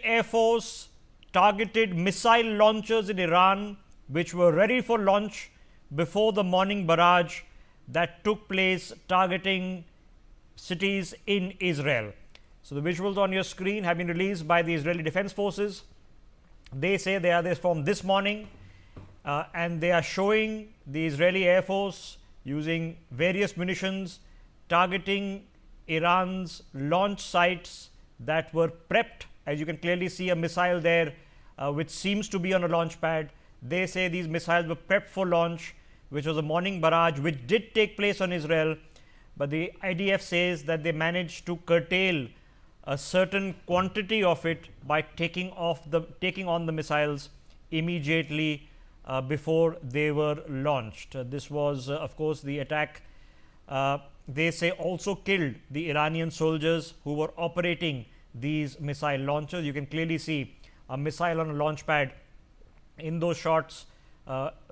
Air Force targeted missile launchers in Iran, which were ready for launch before the morning barrage that took place targeting cities in Israel. So, the visuals on your screen have been released by the Israeli Defense Forces. They say they are there from this morning, and they are showing the Israeli Air Force using various munitions targeting Iran's launch sites that were prepped. As you can clearly see, a missile there, which seems to be on a launch pad. They say these missiles were prepped for launch, which was a morning barrage, which did take place on Israel. But the IDF says that they managed to curtail a certain quantity of it by taking on the missiles immediately before they were launched. This was, of course, the attack. They say also killed the Iranian soldiers who were operating these missile launchers. You can clearly see a missile on a launch pad in those shots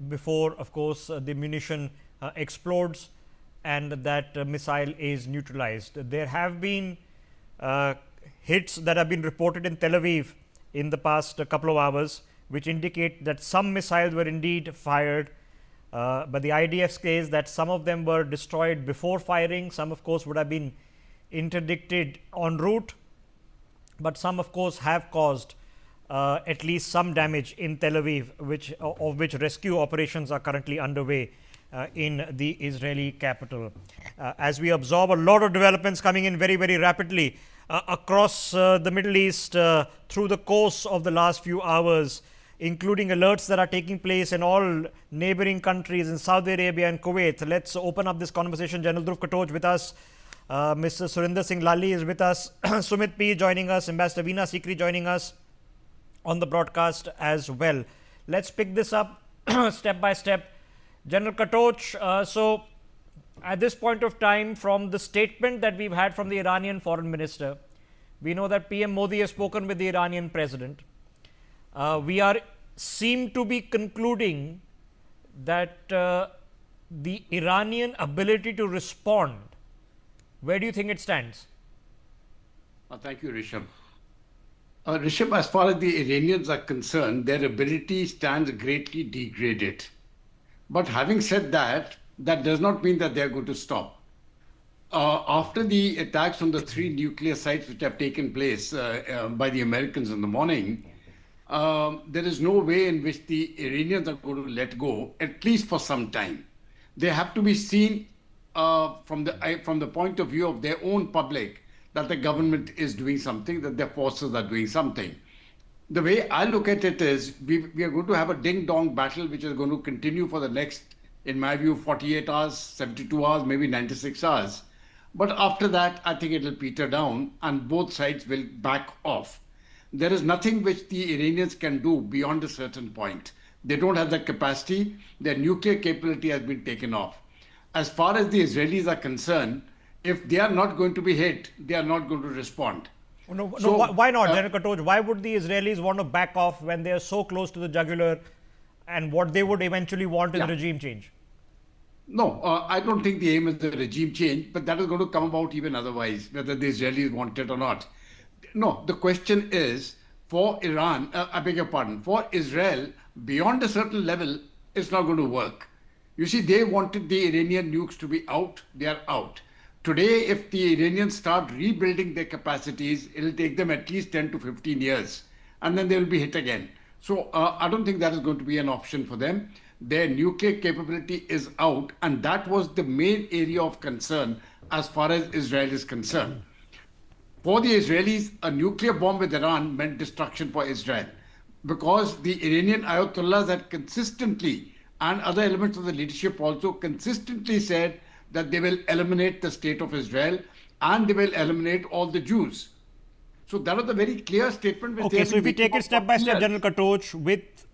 before, of course, the munition explodes and that missile is neutralized. There have been hits that have been reported in Tel Aviv in the past couple of hours, which indicate that some missiles were indeed fired. But the IDF says that some of them were destroyed before firing. Some, of course, would have been interdicted en route, but some, of course, have caused at least some damage in Tel Aviv, of which rescue operations are currently underway in the Israeli capital. As we absorb a lot of developments coming in very, very rapidly across the Middle East through the course of the last few hours, including alerts that are taking place in all neighboring countries in Saudi Arabia and Kuwait. Let's open up this conversation. General Dhruv Katoj with us. Mr. Surinder Singh Lally is with us. Sumit P joining us. Ambassador Veena Sikri joining us on the broadcast as well. Let's pick this up step by step. General Katoj, so at this point of time, from the statement that we've had from the Iranian foreign minister, we know that PM Modi has spoken with the Iranian president. We seem to be concluding that the Iranian ability to respond, where do you think it stands? Thank you, Rishabh. Rishabh, as far as the Iranians are concerned, their ability stands greatly degraded. But having said that, that does not mean that they are going to stop. After the attacks on the 3 nuclear sites which have taken place by the Americans in the morning, there is no way in which the Iranians are going to let go, at least for some time. They have to be seen from the point of view of their own public that the government is doing something, that their forces are doing something. The way I look at it is we are going to have a ding-dong battle which is going to continue for the next, in my view, 48 hours, 72 hours, maybe 96 hours. But after that, I think it will peter down and both sides will back off. There is nothing which the Iranians can do beyond a certain point. They don't have the capacity. Their nuclear capability has been taken off. As far as the Israelis are concerned, if they are not going to be hit, they are not going to respond. Why not, General Katoj? Why would the Israelis want to back off when they are so close to the jugular, and what they would eventually want is regime change? No, I don't think the aim is the regime change, but that is going to come about even otherwise, whether the Israelis want it or not. No, the question is for Iran, I beg your pardon, for Israel, beyond a certain level, it's not going to work. You see, they wanted the Iranian nukes to be out, they are out. Today, if the Iranians start rebuilding their capacities, it'll take them at least 10 to 15 years, and then they will be hit again. So I don't think that is going to be an option for them. Their nuclear capability is out, and that was the main area of concern as far as Israel is concerned. For the Israelis, a nuclear bomb with Iran meant destruction for Israel, because the Iranian Ayatollahs had consistently, and other elements of the leadership also consistently said that they will eliminate the state of Israel and they will eliminate all the Jews. So that was a very clear statement. Okay, so if we take it step by step, General Katoj, with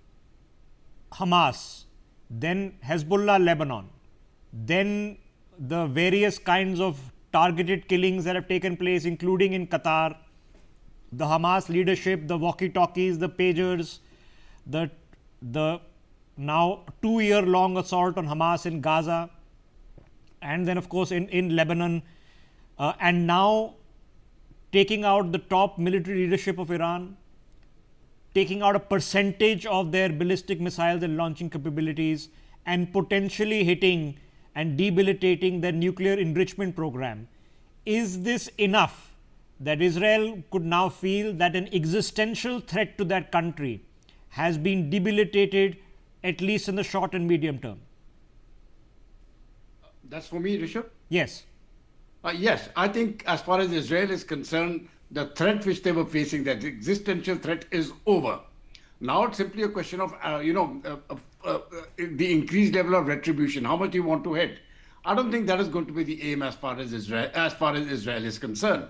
Hamas, then Hezbollah, Lebanon, then the various kinds of targeted killings that have taken place, including in Qatar, the Hamas leadership, the walkie-talkies, the pagers, the now 2-year-long assault on Hamas in Gaza, and then, of course, in Lebanon, and now taking out the top military leadership of Iran, taking out a percentage of their ballistic missiles and launching capabilities and potentially hitting and debilitating their nuclear enrichment program. Is this enough that Israel could now feel that an existential threat to that country has been debilitated, at least in the short and medium term? That's for me, Rishabh? Yes. Yes, I think as far as Israel is concerned, the threat which they were facing, that existential threat, is over. Now it's simply a question of, the increased level of retribution. How much you want to hit? I don't think that is going to be the aim as far as Israel is concerned.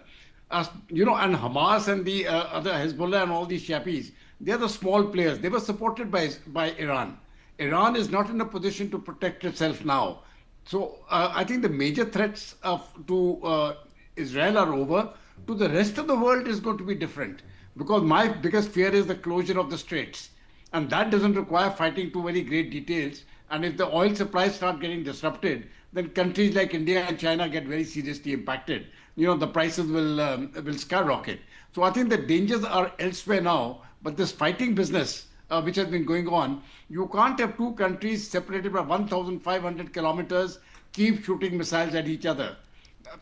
As you know, and Hamas and the other Hezbollah and all these Shapis, they are the small players. They were supported by Iran. Iran is not in a position to protect itself now. So I think the major threats to Israel are over. To the rest of the world is going to be different, because my biggest fear is the closure of the straits, and that doesn't require fighting to very great details. And if the oil supplies start getting disrupted, then countries like India and China get very seriously impacted. You know, the prices will skyrocket. So I think the dangers are elsewhere now. But this fighting business, which has been going on, you can't have two countries separated by 1,500 kilometers keep shooting missiles at each other.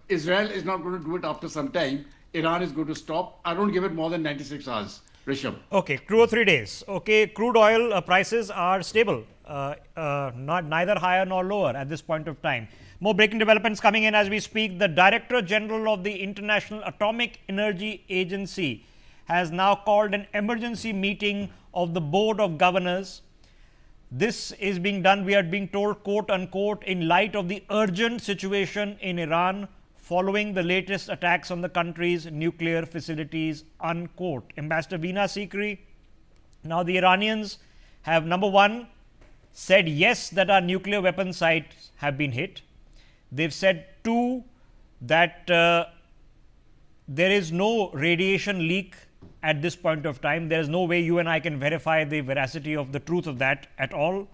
Israel is not going to do it after some time. Iran is going to stop. I don't give it more than 96 hours. Rishabh. Okay, 2 or 3 days. Okay, crude oil prices are stable, neither higher nor lower at this point of time. More breaking developments coming in as we speak. The Director General of the International Atomic Energy Agency has now called an emergency meeting of the Board of Governors. This is being done, we are being told, quote unquote, in light of the urgent situation in Iran following the latest attacks on the country's nuclear facilities, unquote. Ambassador Veena Sikri, now the Iranians have, number one, said yes that our nuclear weapon sites have been hit. They've said, two, that there is no radiation leak at this point of time. There is no way you and I can verify the veracity of the truth of that at all.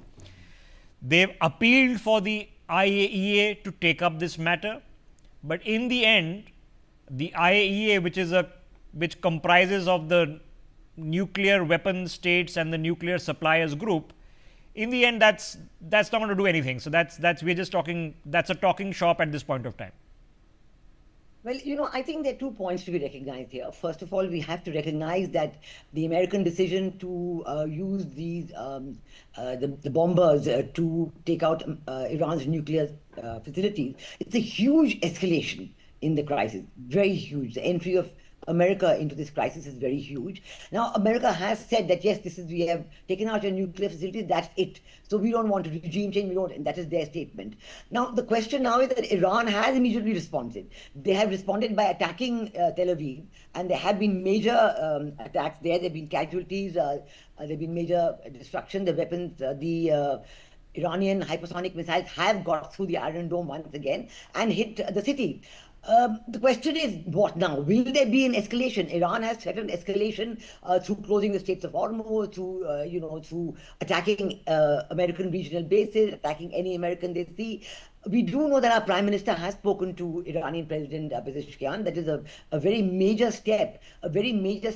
They've appealed for the IAEA to take up this matter, but in the end, the IAEA, which comprises of the nuclear weapon states and the nuclear suppliers group, in the end, that's not going to do anything. So we're just talking. That's a talking shop at this point of time. Well, I think there are 2 points to be recognized here. First of all, we have to recognize that the American decision to use these the bombers to take out Iran's nuclear facilities, it's a huge escalation in the crisis, very huge. The entry of America into this crisis is very huge. Now, America has said that, yes, we have taken out your nuclear facilities, that's it. So we don't want to regime change, and that is their statement. Now, the question now is that Iran has immediately responded. They have responded by attacking Tel Aviv, and there have been major attacks there. There have been casualties, there have been major destruction. The weapons, the Iranian hypersonic missiles have got through the Iron Dome once again and hit the city. The question is, what now? Will there be an escalation? Iran has threatened escalation through closing the Straits of Hormuz, through attacking American regional bases, attacking any American they see. We do know that our Prime Minister has spoken to Iranian President Pezeshkian. That is a very major step, a very major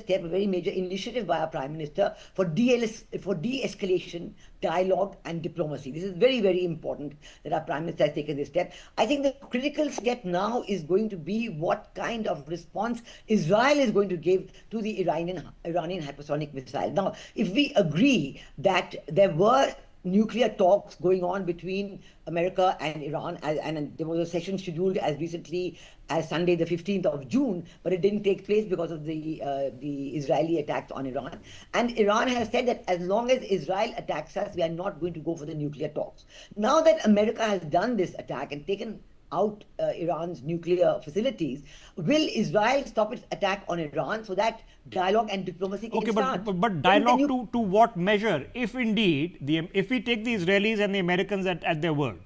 initiative by our Prime Minister for de-escalation, dialogue and diplomacy. This is very, very important that our Prime Minister has taken this step. I think the critical step now is going to be what kind of response Israel is going to give to the Iranian hypersonic missile. Now, if we agree that there were nuclear talks going on between America and Iran, and there was a session scheduled as recently as Sunday, the 15th of June, but it didn't take place because of the Israeli attacks on Iran. And Iran has said that as long as Israel attacks us, we are not going to go for the nuclear talks. Now that America has done this attack and taken out Iran's nuclear facilities, will Israel stop its attack on Iran so that dialogue and diplomacy can start? But dialogue to what measure? If indeed, if we take the Israelis and the Americans at their word,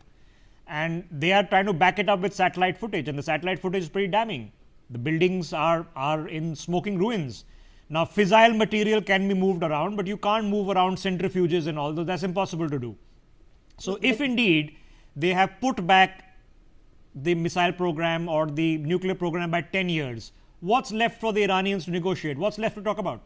and they are trying to back it up with satellite footage, and the satellite footage is pretty damning. The buildings are in smoking ruins. Now, fissile material can be moved around, but you can't move around centrifuges and all, though that's impossible to do. So, if indeed they have put back the missile program or the nuclear program by 10 years, what's left for the Iranians to negotiate? What's left to talk about?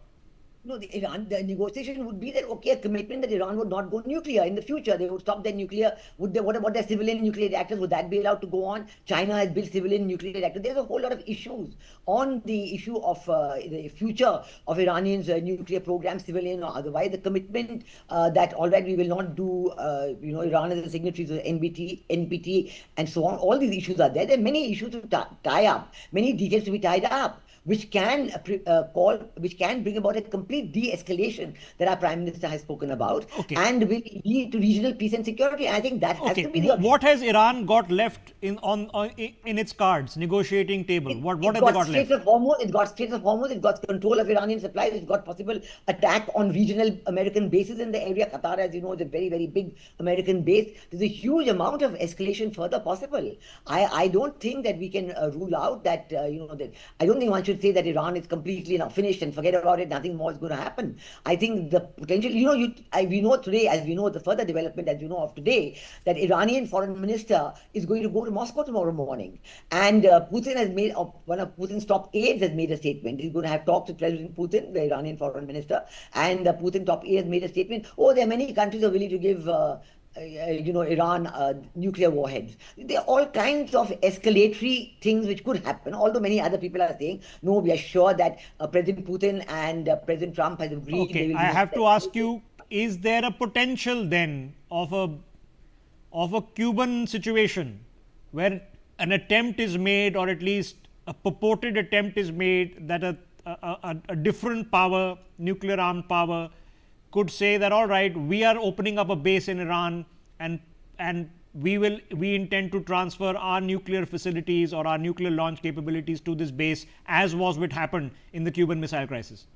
No, the negotiation would be that, okay, a commitment that Iran would not go nuclear in the future. They would stop their nuclear. What about their civilian nuclear reactors? Would that be allowed to go on? China has built civilian nuclear reactors. There's a whole lot of issues on the issue of the future of Iranians' nuclear program, civilian or otherwise. The commitment that all right, we will not do, Iran as a signatory to the NPT, and so on. All these issues are there. There are many issues to tie up, many details to be tied up, which can bring about a complete de-escalation that our Prime Minister has spoken about, Okay. and will lead to regional peace and security. And I think that has Okay, to be the what has Iran got left in its cards, negotiating table? What have they got left? Straits of Hormuz, it got Straits of Hormuz, it got control of Iranian supplies, it got possible attack on regional American bases in the area. Qatar, as you know, is a very, very big American base. There's a huge amount of escalation further possible. I don't think that we can rule out that, that I don't think one should say that Iran is completely now finished and forget about it, nothing more is going to happen. I think the potential, we know today, as we know, the further development, as you know of today, that Iranian foreign minister is going to go to Moscow tomorrow morning. And Putin has made, one of Putin's top aides has made a statement. He's going to have talks with President Putin, the Iranian foreign minister, and Putin top aide has made a statement. Oh, there are many countries are willing to give Iran nuclear warheads. There are all kinds of escalatory things which could happen, although many other people are saying, no, we are sure that President Putin and President Trump has agreed. Okay, I have to ask you, is there a potential then of a Cuban situation where an attempt is made, or at least a purported attempt is made, that a different power, nuclear armed power, could say that, all right, we are opening up a base in Iran, and we intend to transfer our nuclear facilities or our nuclear launch capabilities to this base, as was what happened in the Cuban Missile Crisis?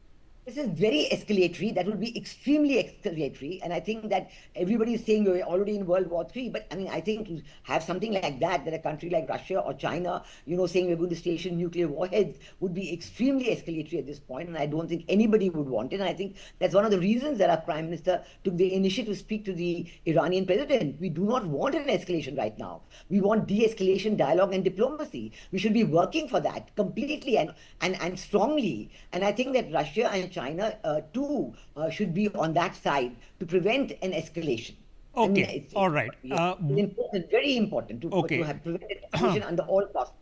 This is very escalatory. That would be extremely escalatory. And I think that everybody is saying we're already in World War III. But I mean, I think to have something like that a country like Russia or China, saying we're going to station nuclear warheads would be extremely escalatory at this point. And I don't think anybody would want it. And I think that's one of the reasons that our Prime Minister took the initiative to speak to the Iranian president. We do not want an escalation right now. We want de-escalation, dialogue, and diplomacy. We should be working for that completely and strongly. And I think that Russia and China too should be on that side to prevent an escalation. Okay, I mean, all right. It's very important to have prevented escalation under all costs.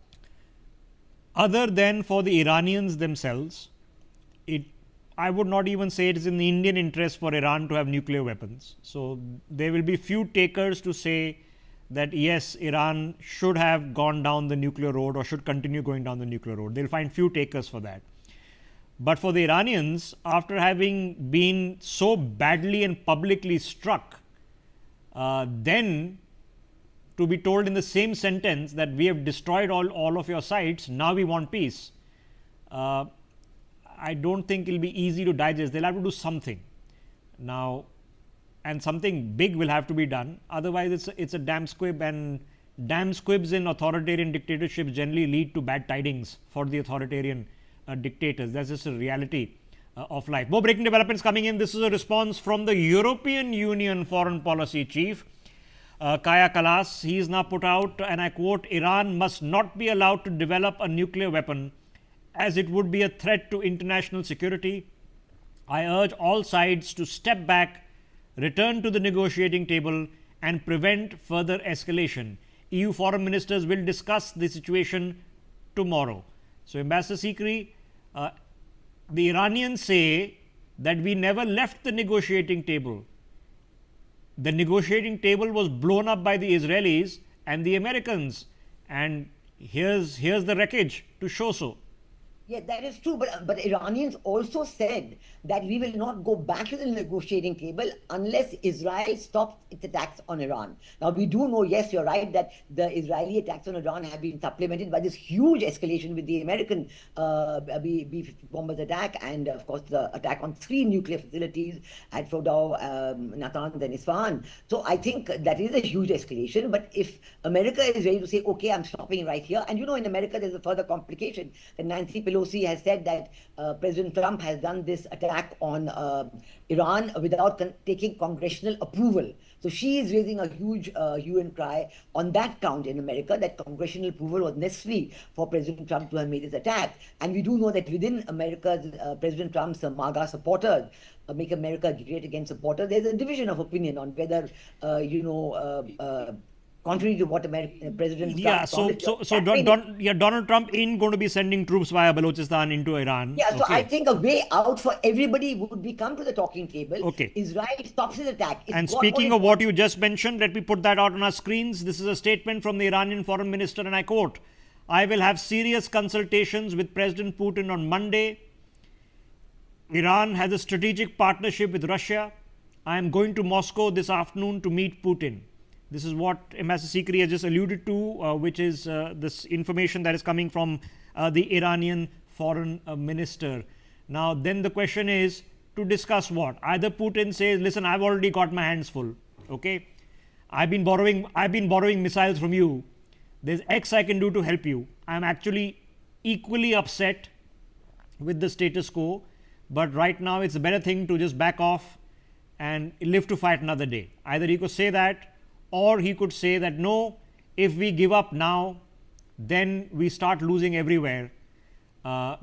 Other than for the Iranians themselves, I would not even say it is in the Indian interest for Iran to have nuclear weapons. So there will be few takers to say that yes, Iran should have gone down the nuclear road or should continue going down the nuclear road. They'll find few takers for that. But for the Iranians, after having been so badly and publicly struck, then to be told in the same sentence that we have destroyed all of your sites, now we want peace, I don't think it will be easy to digest. They'll have to do something now, and something big will have to be done. Otherwise, it's a damn squib, and damn squibs in authoritarian dictatorships generally lead to bad tidings for the authoritarian dictators. That's just a reality of life. More breaking developments coming in. This is a response from the European Union Foreign Policy Chief, Kaya Kallas. He is now put out, and I quote, Iran must not be allowed to develop a nuclear weapon as it would be a threat to international security. I urge all sides to step back, return to the negotiating table, and prevent further escalation. EU foreign ministers will discuss the situation tomorrow. So, Ambassador Sikri, the Iranians say that we never left the negotiating table. The negotiating table was blown up by the Israelis and the Americans, and here's the wreckage to show so. Yeah, that is true. But Iranians also said that we will not go back to the negotiating table unless Israel stops its attacks on Iran. Now, we do know, yes, you're right, that the Israeli attacks on Iran have been supplemented by this huge escalation with the American B-50 bombers attack, and, of course, the attack on 3 nuclear facilities at Fordow, Natanz, and Isfahan. So I think that is a huge escalation. But if America is ready to say, okay, I'm stopping right here, and in America, there's a further complication that Nancy Pelosi Pelosi has said that President Trump has done this attack on Iran without taking congressional approval. So she is raising a huge hue and cry on that count in America, that congressional approval was necessary for President Trump to have made this attack. And we do know that within America's President Trump's MAGA supporters, Make America Great Again supporters, there's a division of opinion on whether, contrary to what President Trump Donald Trump ain't going to be sending troops via Balochistan into Iran. Yeah, so I think a way out for everybody would be come to the talking table. Okay. Israel stops his attack. And speaking of what you just mentioned, let me put that out on our screens. This is a statement from the Iranian foreign minister, and I quote, "I will have serious consultations with President Putin on Monday. Iran has a strategic partnership with Russia. I am going to Moscow this afternoon to meet Putin." This is what Ambassador Sikri has just alluded to, which is this information that is coming from the Iranian foreign minister. Now, then the question is to discuss what? Either Putin says, listen, I've already got my hands full. Okay. I've been borrowing missiles from you. There's X I can do to help you. I'm actually equally upset with the status quo, but right now it's a better thing to just back off and live to fight another day. Either he could say that, or he could say that no, if we give up now, then we start losing everywhere.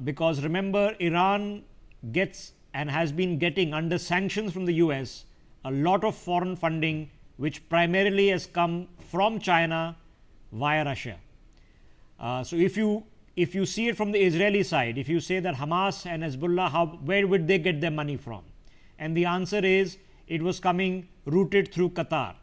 Because remember, Iran gets and has been getting under sanctions from the US a lot of foreign funding, which primarily has come from China via Russia. So if you see it from the Israeli side, if you say that Hamas and Hezbollah, where would they get their money from? And the answer is it was coming routed through Qatar.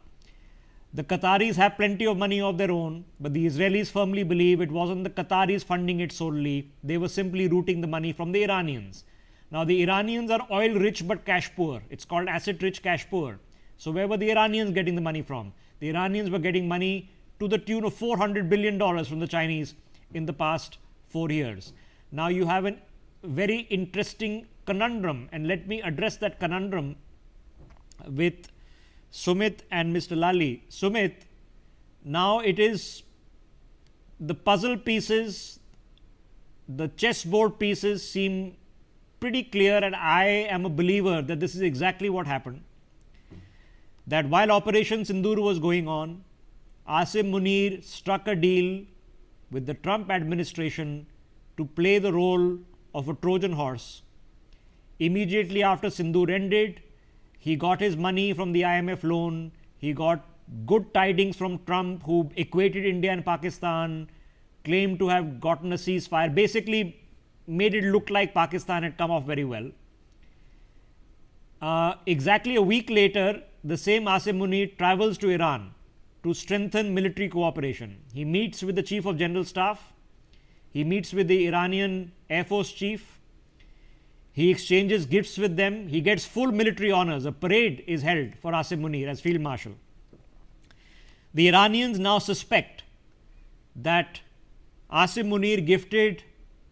The Qataris have plenty of money of their own, but the Israelis firmly believe it wasn't the Qataris funding it solely. They were simply routing the money from the Iranians. Now, the Iranians are oil rich but cash poor. It's called asset rich, cash poor. So, where were the Iranians getting the money from? The Iranians were getting money to the tune of $400 billion from the Chinese in the past 4 years. Now, you have a very interesting conundrum, and let me address that conundrum with Sumit and Mr. Lali. Sumit, now it is the puzzle pieces, the chessboard pieces seem pretty clear, and I am a believer that this is exactly what happened. That while Operation Sindoor was going on, Asim Munir struck a deal with the Trump administration to play the role of a Trojan horse. Immediately after Sindoor ended, he got his money from the IMF loan. He got good tidings from Trump, who equated India and Pakistan, claimed to have gotten a ceasefire, basically made it look like Pakistan had come off very well. Exactly a week later, the same Asim Munir travels to Iran to strengthen military cooperation. He meets with the Chief of General Staff. He meets with the Iranian Air Force Chief. He exchanges gifts with them. He gets full military honors. A parade is held for Asim Munir as Field Marshal. The Iranians now suspect that Asim Munir gifted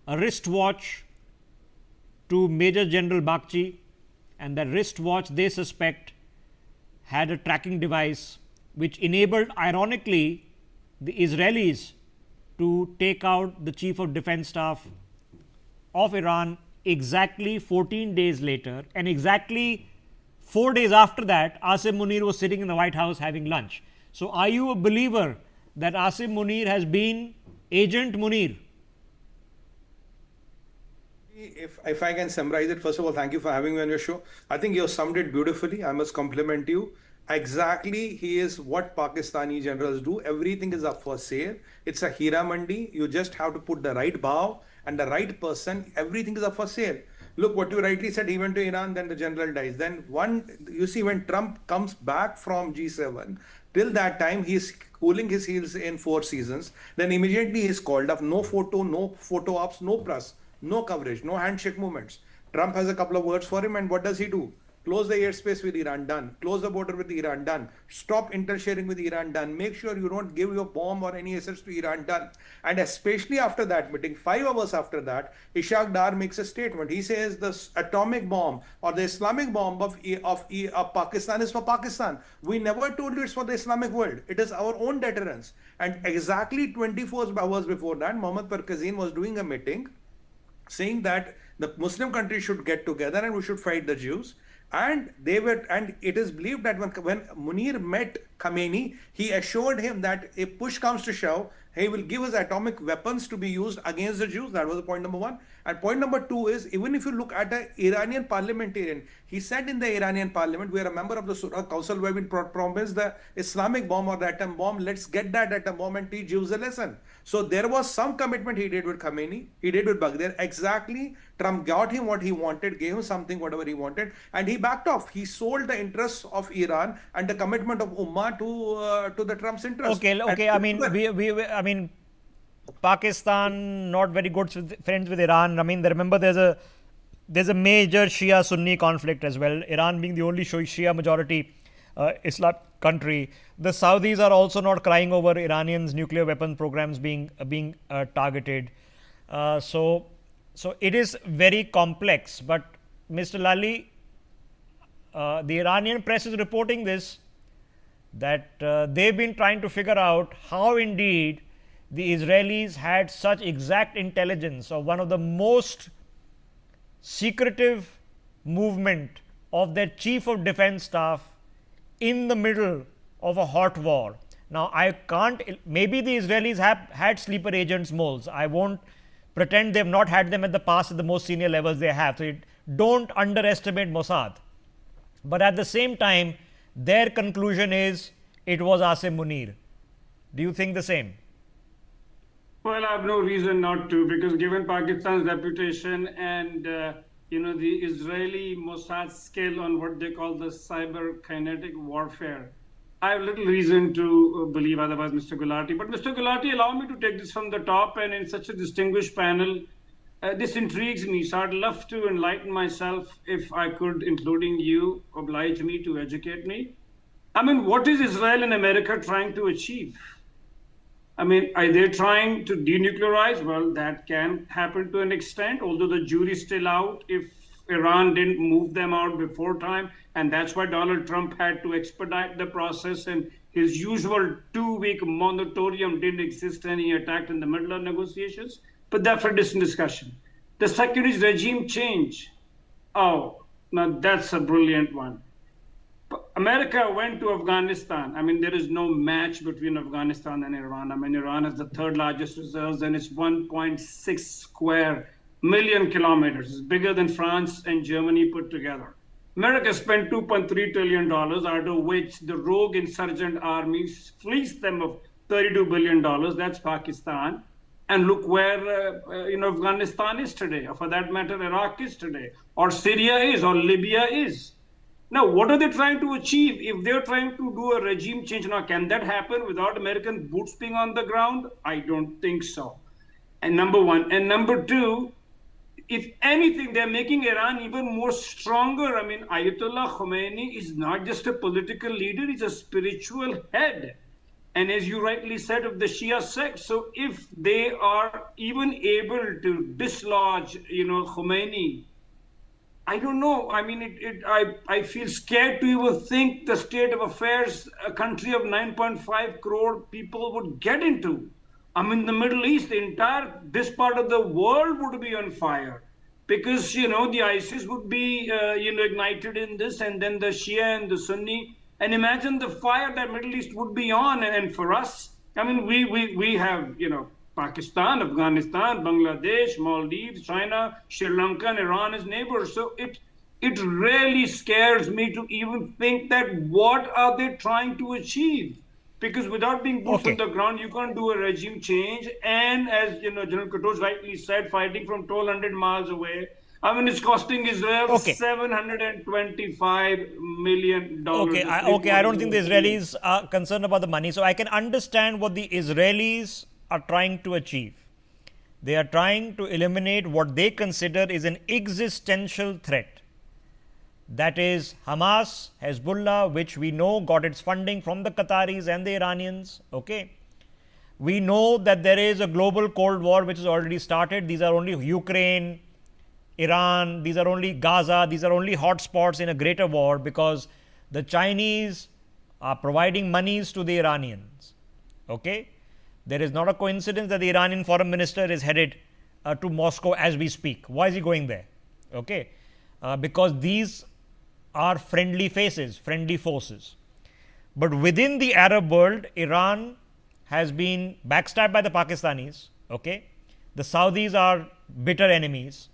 a wristwatch to Major General Baghchi, and that wristwatch, they suspect, had a tracking device which enabled, ironically, the Israelis to take out the Chief of Defense Staff of Iran exactly 14 days later, and exactly 4 days after that, Asim Munir was sitting in the White House having lunch. So, are you a believer that Asim Munir has been Agent Munir? If I can summarize it, first of all, thank you for having me on your show. I think you have summed it beautifully. I must compliment you. Exactly, he is what Pakistani generals do. Everything is up for sale. It's a Hira Mandi. You just have to put the right bow and the right person. Everything is up for sale. Look, what you rightly said, he went to Iran, then the general dies. Then you see, when Trump comes back from G7, till that time, he's cooling his heels in 4 seasons. Then immediately he's called up. No photo ops, no press, no coverage, no handshake movements. Trump has a couple of words for him, and what does he do? Close the airspace with Iran, done. Close the border with Iran, done. Stop inter-sharing with Iran, done. Make sure you don't give your bomb or any assets to Iran, done. And especially after that meeting, 5 hours after that, Ishaq Dar makes a statement. He says the atomic bomb or the Islamic bomb of Pakistan is for Pakistan. We never told you it's for the Islamic world. It is our own deterrence. And exactly 24 hours before that, Mohammad Parkazin was doing a meeting saying that the Muslim countries should get together and we should fight the Jews. And it is believed that when Munir met Khamenei, he assured him that if push comes to shove, he will give his atomic weapons to be used against the Jews. That was point number one. And point number two is, even if you look at the Iranian parliamentarian, he said in the Iranian parliament, we are a member of the Surah Council, where we promised the Islamic bomb or the atom bomb, let's get that atom bomb and teach Jews a lesson. So there was some commitment he did with Khamenei, he did with Baghdad. Exactly, Trump got him what he wanted, gave him something, whatever he wanted, and he backed off. He sold the interests of Iran and the commitment of Ummah to the Trump's interests. Okay. I mean, Pakistan not very good friends with Iran. I mean, remember there's a major Shia-Sunni conflict as well. Iran being the only Shia majority Islam country. The Saudis are also not crying over Iranians' nuclear weapon programs being targeted. So it is very complex. But Mr. Lally, the Iranian press is reporting this, that they've been trying to figure out how indeed the Israelis had such exact intelligence of one of the most secretive movement of their chief of defense staff in the middle of a hot war. Now, I can't, maybe the Israelis have had sleeper agents, moles. I won't pretend they've not had them at the past at the most senior levels they have. So don't underestimate Mossad. But at the same time, their conclusion is it was Asim Munir. Do you think the same? Well, I have no reason not to, because given Pakistan's reputation and the Israeli Mossad skill on what they call the cyber kinetic warfare, I have little reason to believe otherwise, Mr. Gulati. But Mr. Gulati, allow me to take this from the top, and in such a distinguished panel, this intrigues me. So I'd love to enlighten myself, if I could, including you, oblige me to educate me. I mean, what is Israel and America trying to achieve? I mean, are they trying to denuclearize? Well, that can happen to an extent, although the jury's still out if Iran didn't move them out before time. And that's why Donald Trump had to expedite the process, and his usual 2-week moratorium didn't exist, and he attacked in the middle of negotiations. But that's for a different discussion. The second is regime change. Oh, now that's a brilliant one. America went to Afghanistan. I mean, there is no match between Afghanistan and Iran. I mean, Iran has the third largest reserves, and it's 1.6 square million kilometers. It's bigger than France and Germany put together. America spent $2.3 trillion, out of which the rogue insurgent armies fleeced them of $32 billion. That's Pakistan. And look where Afghanistan is today, or for that matter, Iraq is today, or Syria is, or Libya is. Now, what are they trying to achieve? If they're trying to do a regime change, now, can that happen without American boots being on the ground? I don't think so. And number one. And number two, if anything, they're making Iran even more stronger. I mean, Ayatollah Khomeini is not just a political leader, he's a spiritual head. And as you rightly said, of the Shia sect. So if they are even able to dislodge, Khomeini, I don't know. I mean, I feel scared to even think the state of affairs a country of 9.5 crore people would get into. I mean, the Middle East, this part of the world would be on fire, because, the ISIS would be, ignited in this, and then the Shia and the Sunni. And imagine the fire that Middle East would be on. And for us, I mean, we have, Pakistan, Afghanistan, Bangladesh, Maldives, China, Sri Lanka, and Iran as neighbors. So it really scares me to even think that what are they trying to achieve? Because without being boots on the ground, you can't do a regime change. And as General Katosh rightly said, fighting from 1,200 miles away, I mean, it's costing Israel $725 million. I don't think the Israelis are concerned about the money. So I can understand what the Israelis are trying to achieve. They are trying to eliminate what they consider is an existential threat. That is Hamas, Hezbollah, which we know got its funding from the Qataris and the Iranians. Okay. We know that there is a global Cold War which has already started. These are only Ukraine, Iran, these are only Gaza, these are only hotspots in a greater war, because the Chinese are providing monies to the Iranians. Okay. There is not a coincidence that the Iranian foreign minister is headed to Moscow as we speak. Why is he going there? Okay, because these are friendly faces, friendly forces. But within the Arab world, Iran has been backstabbed by the Pakistanis. Okay, the Saudis are bitter enemies.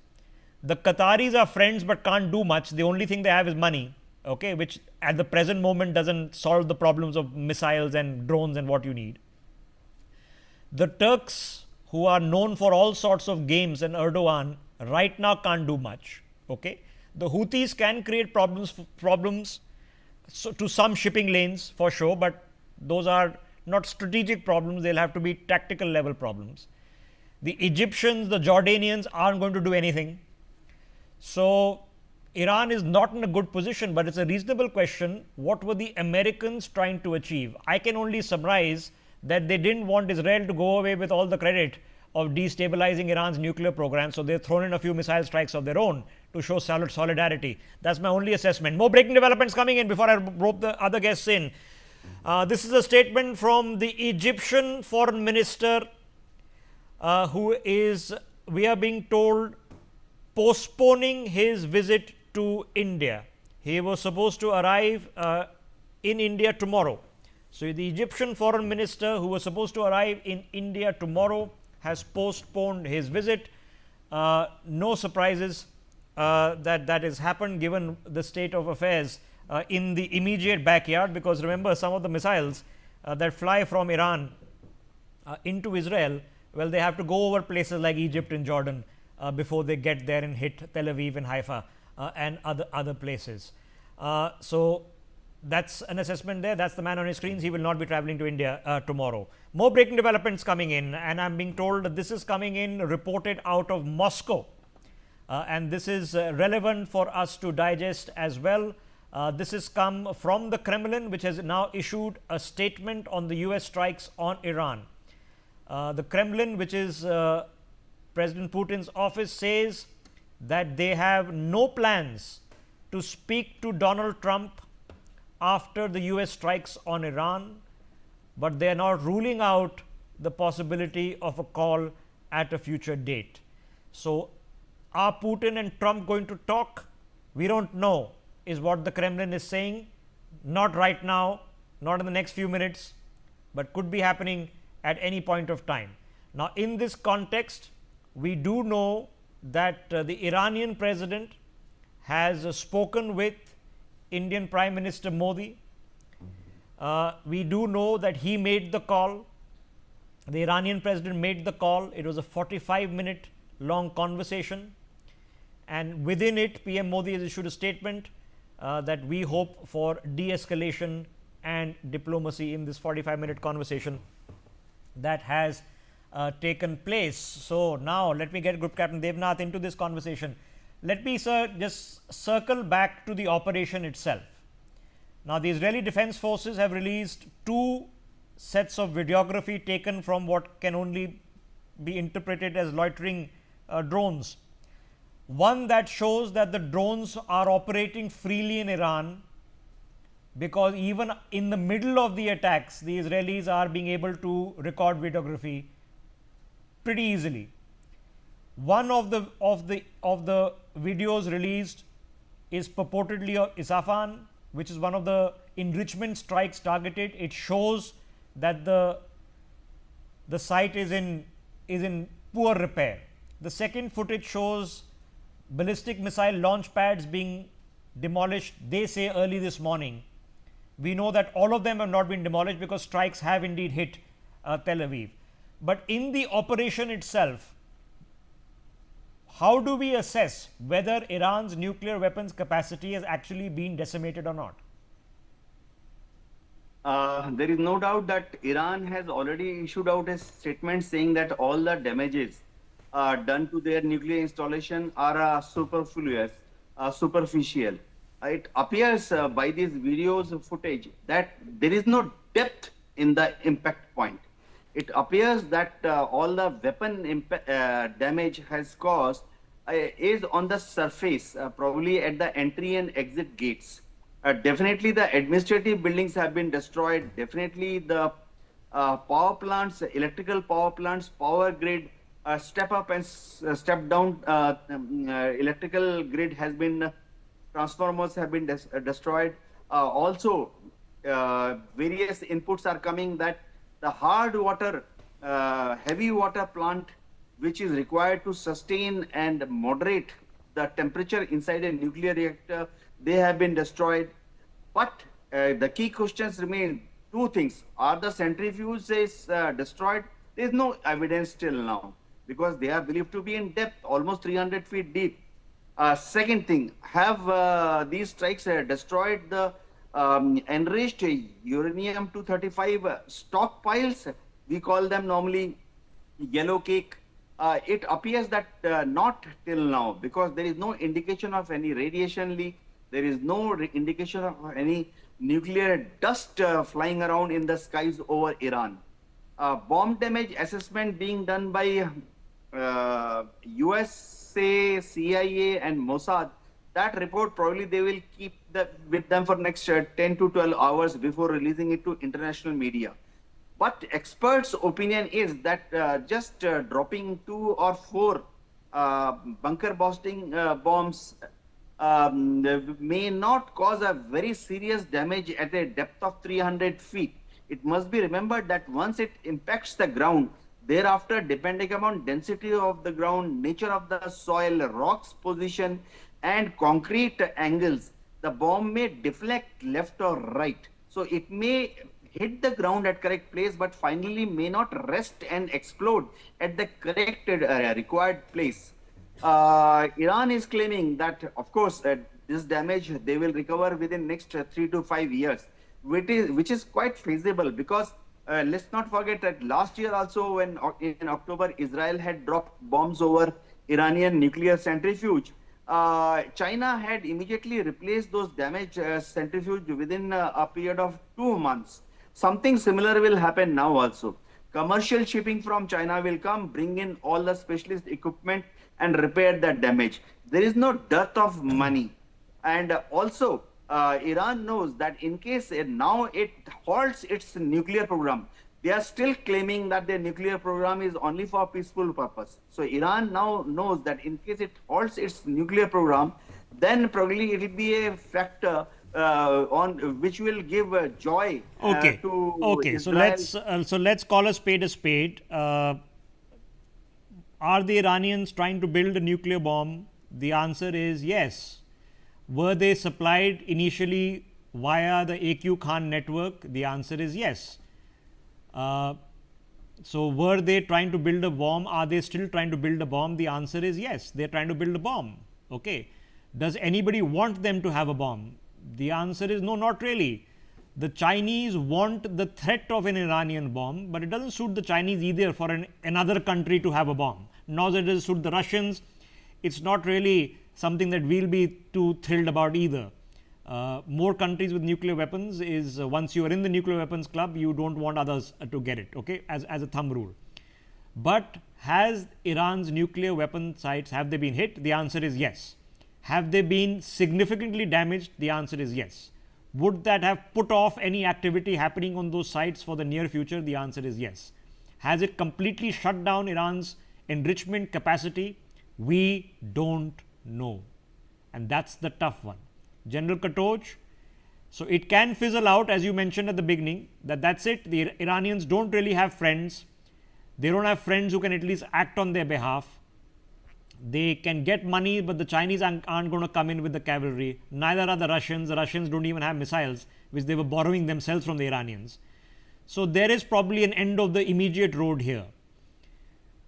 The Qataris are friends but can't do much. The only thing they have is money. Okay, which at the present moment doesn't solve the problems of missiles and drones and what you need. The Turks, who are known for all sorts of games, and Erdogan right now can't do much. Okay, the Houthis can create problems to some shipping lanes for sure, but those are not strategic problems. They'll have to be tactical level problems. The Egyptians, the Jordanians aren't going to do anything. So Iran is not in a good position, but it's a reasonable question. What were the Americans trying to achieve? I can only summarize that they didn't want Israel to go away with all the credit of destabilizing Iran's nuclear program. So they've thrown in a few missile strikes of their own to show solidarity. That's my only assessment. More breaking developments coming in before I rope the other guests in. This is a statement from the Egyptian foreign minister who is, we are being told, postponing his visit to India. He was supposed to arrive in India tomorrow. So the Egyptian foreign minister who was supposed to arrive in India tomorrow has postponed his visit. No surprises that has happened given the state of affairs in the immediate backyard, because remember, some of the missiles that fly from Iran into Israel, well, they have to go over places like Egypt and Jordan before they get there and hit Tel Aviv and Haifa and other places. So that's an assessment there. That's the man on his screens. He will not be traveling to India tomorrow. More breaking developments coming in, and I'm being told that this is coming in reported out of Moscow. And this is relevant for us to digest as well. This has come from the Kremlin, which has now issued a statement on the US strikes on Iran. The Kremlin, which is President Putin's office, says that they have no plans to speak to Donald Trump after the US strikes on Iran, but they are not ruling out the possibility of a call at a future date. So are Putin and Trump going to talk? We don't know, is what the Kremlin is saying. Not right now, not in the next few minutes, but could be happening at any point of time. Now, in this context, we do know that the Iranian president has spoken with Indian Prime Minister Modi. We do know that he made the call. The Iranian president made the call. It was a 45-minute long conversation, and within it, PM Modi has issued a statement that we hope for de-escalation and diplomacy in this 45-minute conversation that has taken place. So now let me get Group Captain Devnath into this conversation. Let me, sir, just circle back to the operation itself. Now, the Israeli Defense Forces have released 2 sets of videography taken from what can only be interpreted as loitering drones. One that shows that the drones are operating freely in Iran, because even in the middle of the attacks, the Israelis are being able to record videography pretty easily. One of the videos released is purportedly of Isfahan, which is one of the enrichment strikes targeted. It shows that the site is in poor repair. The second footage shows ballistic missile launch pads being demolished, they say, early this morning. We know that all of them have not been demolished because strikes have indeed hit Tel Aviv. But in the operation itself, how do we assess whether Iran's nuclear weapons capacity has actually been decimated or not? There is no doubt that Iran has already issued out a statement saying that all the damages done to their nuclear installation are superfluous, superficial. It appears by these videos footage that there is no depth in the impact point. It appears that all the weapon damage has caused is on the surface, probably at the entry and exit gates. Definitely the administrative buildings have been destroyed. Definitely the power plants, electrical power plants, power grid, step up and step down. Electrical grid has been, transformers have been destroyed. Also, various inputs are coming that the hard water, heavy water plant, which is required to sustain and moderate the temperature inside a nuclear reactor, they have been destroyed. But the key questions remain two things. Are the centrifuges destroyed? There is no evidence till now because they are believed to be in depth, almost 300 feet deep. Second thing, have these strikes destroyed the enriched uranium-235 stockpiles? We call them normally yellow cake. It appears that not till now, because there is no indication of any radiation leak. There is no indication of any nuclear dust flying around in the skies over Iran. Bomb damage assessment being done by USA, CIA, and Mossad. That report probably they will keep with them for next 10 to 12 hours before releasing it to international media. But experts' opinion is that just dropping 2 or 4 bunker busting bombs may not cause a very serious damage at a depth of 300 feet. It must be remembered that once it impacts the ground, thereafter, depending upon density of the ground, nature of the soil, rocks position, and concrete angles, the bomb may deflect left or right. So it may hit the ground at correct place, but finally may not rest and explode at the correct required place. Iran is claiming that, of course, this damage they will recover within next 3 to 5 years, which is quite feasible because let's not forget that last year also when in October Israel had dropped bombs over Iranian nuclear centrifuge. China had immediately replaced those damaged centrifuge within a period of 2 months. Something similar will happen now also. Commercial shipping from China will come, bring in all the specialist equipment and repair that damage. There is no dearth of money. And also, Iran knows that in case now it halts its nuclear program, they are still claiming that their nuclear program is only for peaceful purpose. So Iran now knows that in case it halts its nuclear program, then probably it will be a factor on which will give joy to Israel. So let's call a spade a spade. Are the Iranians trying to build a nuclear bomb? The answer is yes. Were they supplied initially via the AQ Khan network? The answer is yes. So were they trying to build a bomb? Are they still trying to build a bomb? The answer is yes. They're trying to build a bomb. Okay. Does anybody want them to have a bomb? The answer is no, not really. The Chinese want the threat of an Iranian bomb, but it doesn't suit the Chinese either for another country to have a bomb. Nor does it suit the Russians. It's not really something that we'll be too thrilled about either. More countries with nuclear weapons is once you are in the nuclear weapons club, you don't want others to get it, okay, as a thumb rule. But has Iran's nuclear weapon sites, have they been hit? The answer is yes. Have they been significantly damaged? The answer is yes. Would that have put off any activity happening on those sites for the near future? The answer is yes. Has it completely shut down Iran's enrichment capacity? We don't know. And that's the tough one. General Katoj, so it can fizzle out, as you mentioned at the beginning, that's it. The Iranians don't really have friends. They don't have friends who can at least act on their behalf. They can get money, but the Chinese aren't going to come in with the cavalry. Neither are the Russians. The Russians don't even have missiles, which they were borrowing themselves from the Iranians. So there is probably an end of the immediate road here.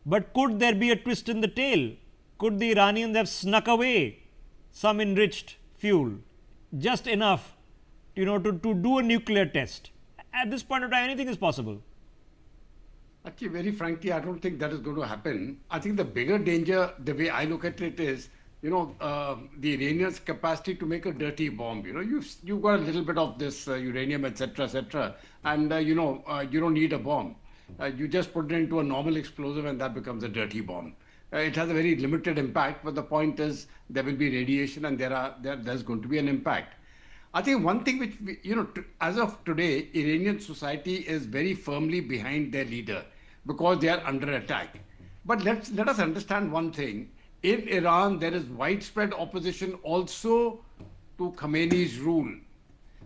But could there be a twist in the tail? Could the Iranians have snuck away some enriched fuel, just enough, to do a nuclear test? At this point of time, anything is possible. Actually, very frankly, I don't think that is going to happen. I think the bigger danger, the way I look at it is, the Iranians' capacity to make a dirty bomb. You've got a little bit of this uranium, etc., and you don't need a bomb. You just put it into a normal explosive, and that becomes a dirty bomb. It has a very limited impact, but the point is there will be radiation, and there's going to be an impact. I think one thing which as of today, Iranian society is very firmly behind their leader because they are under attack. But let us understand one thing. In Iran, there is widespread opposition also to Khamenei's rule.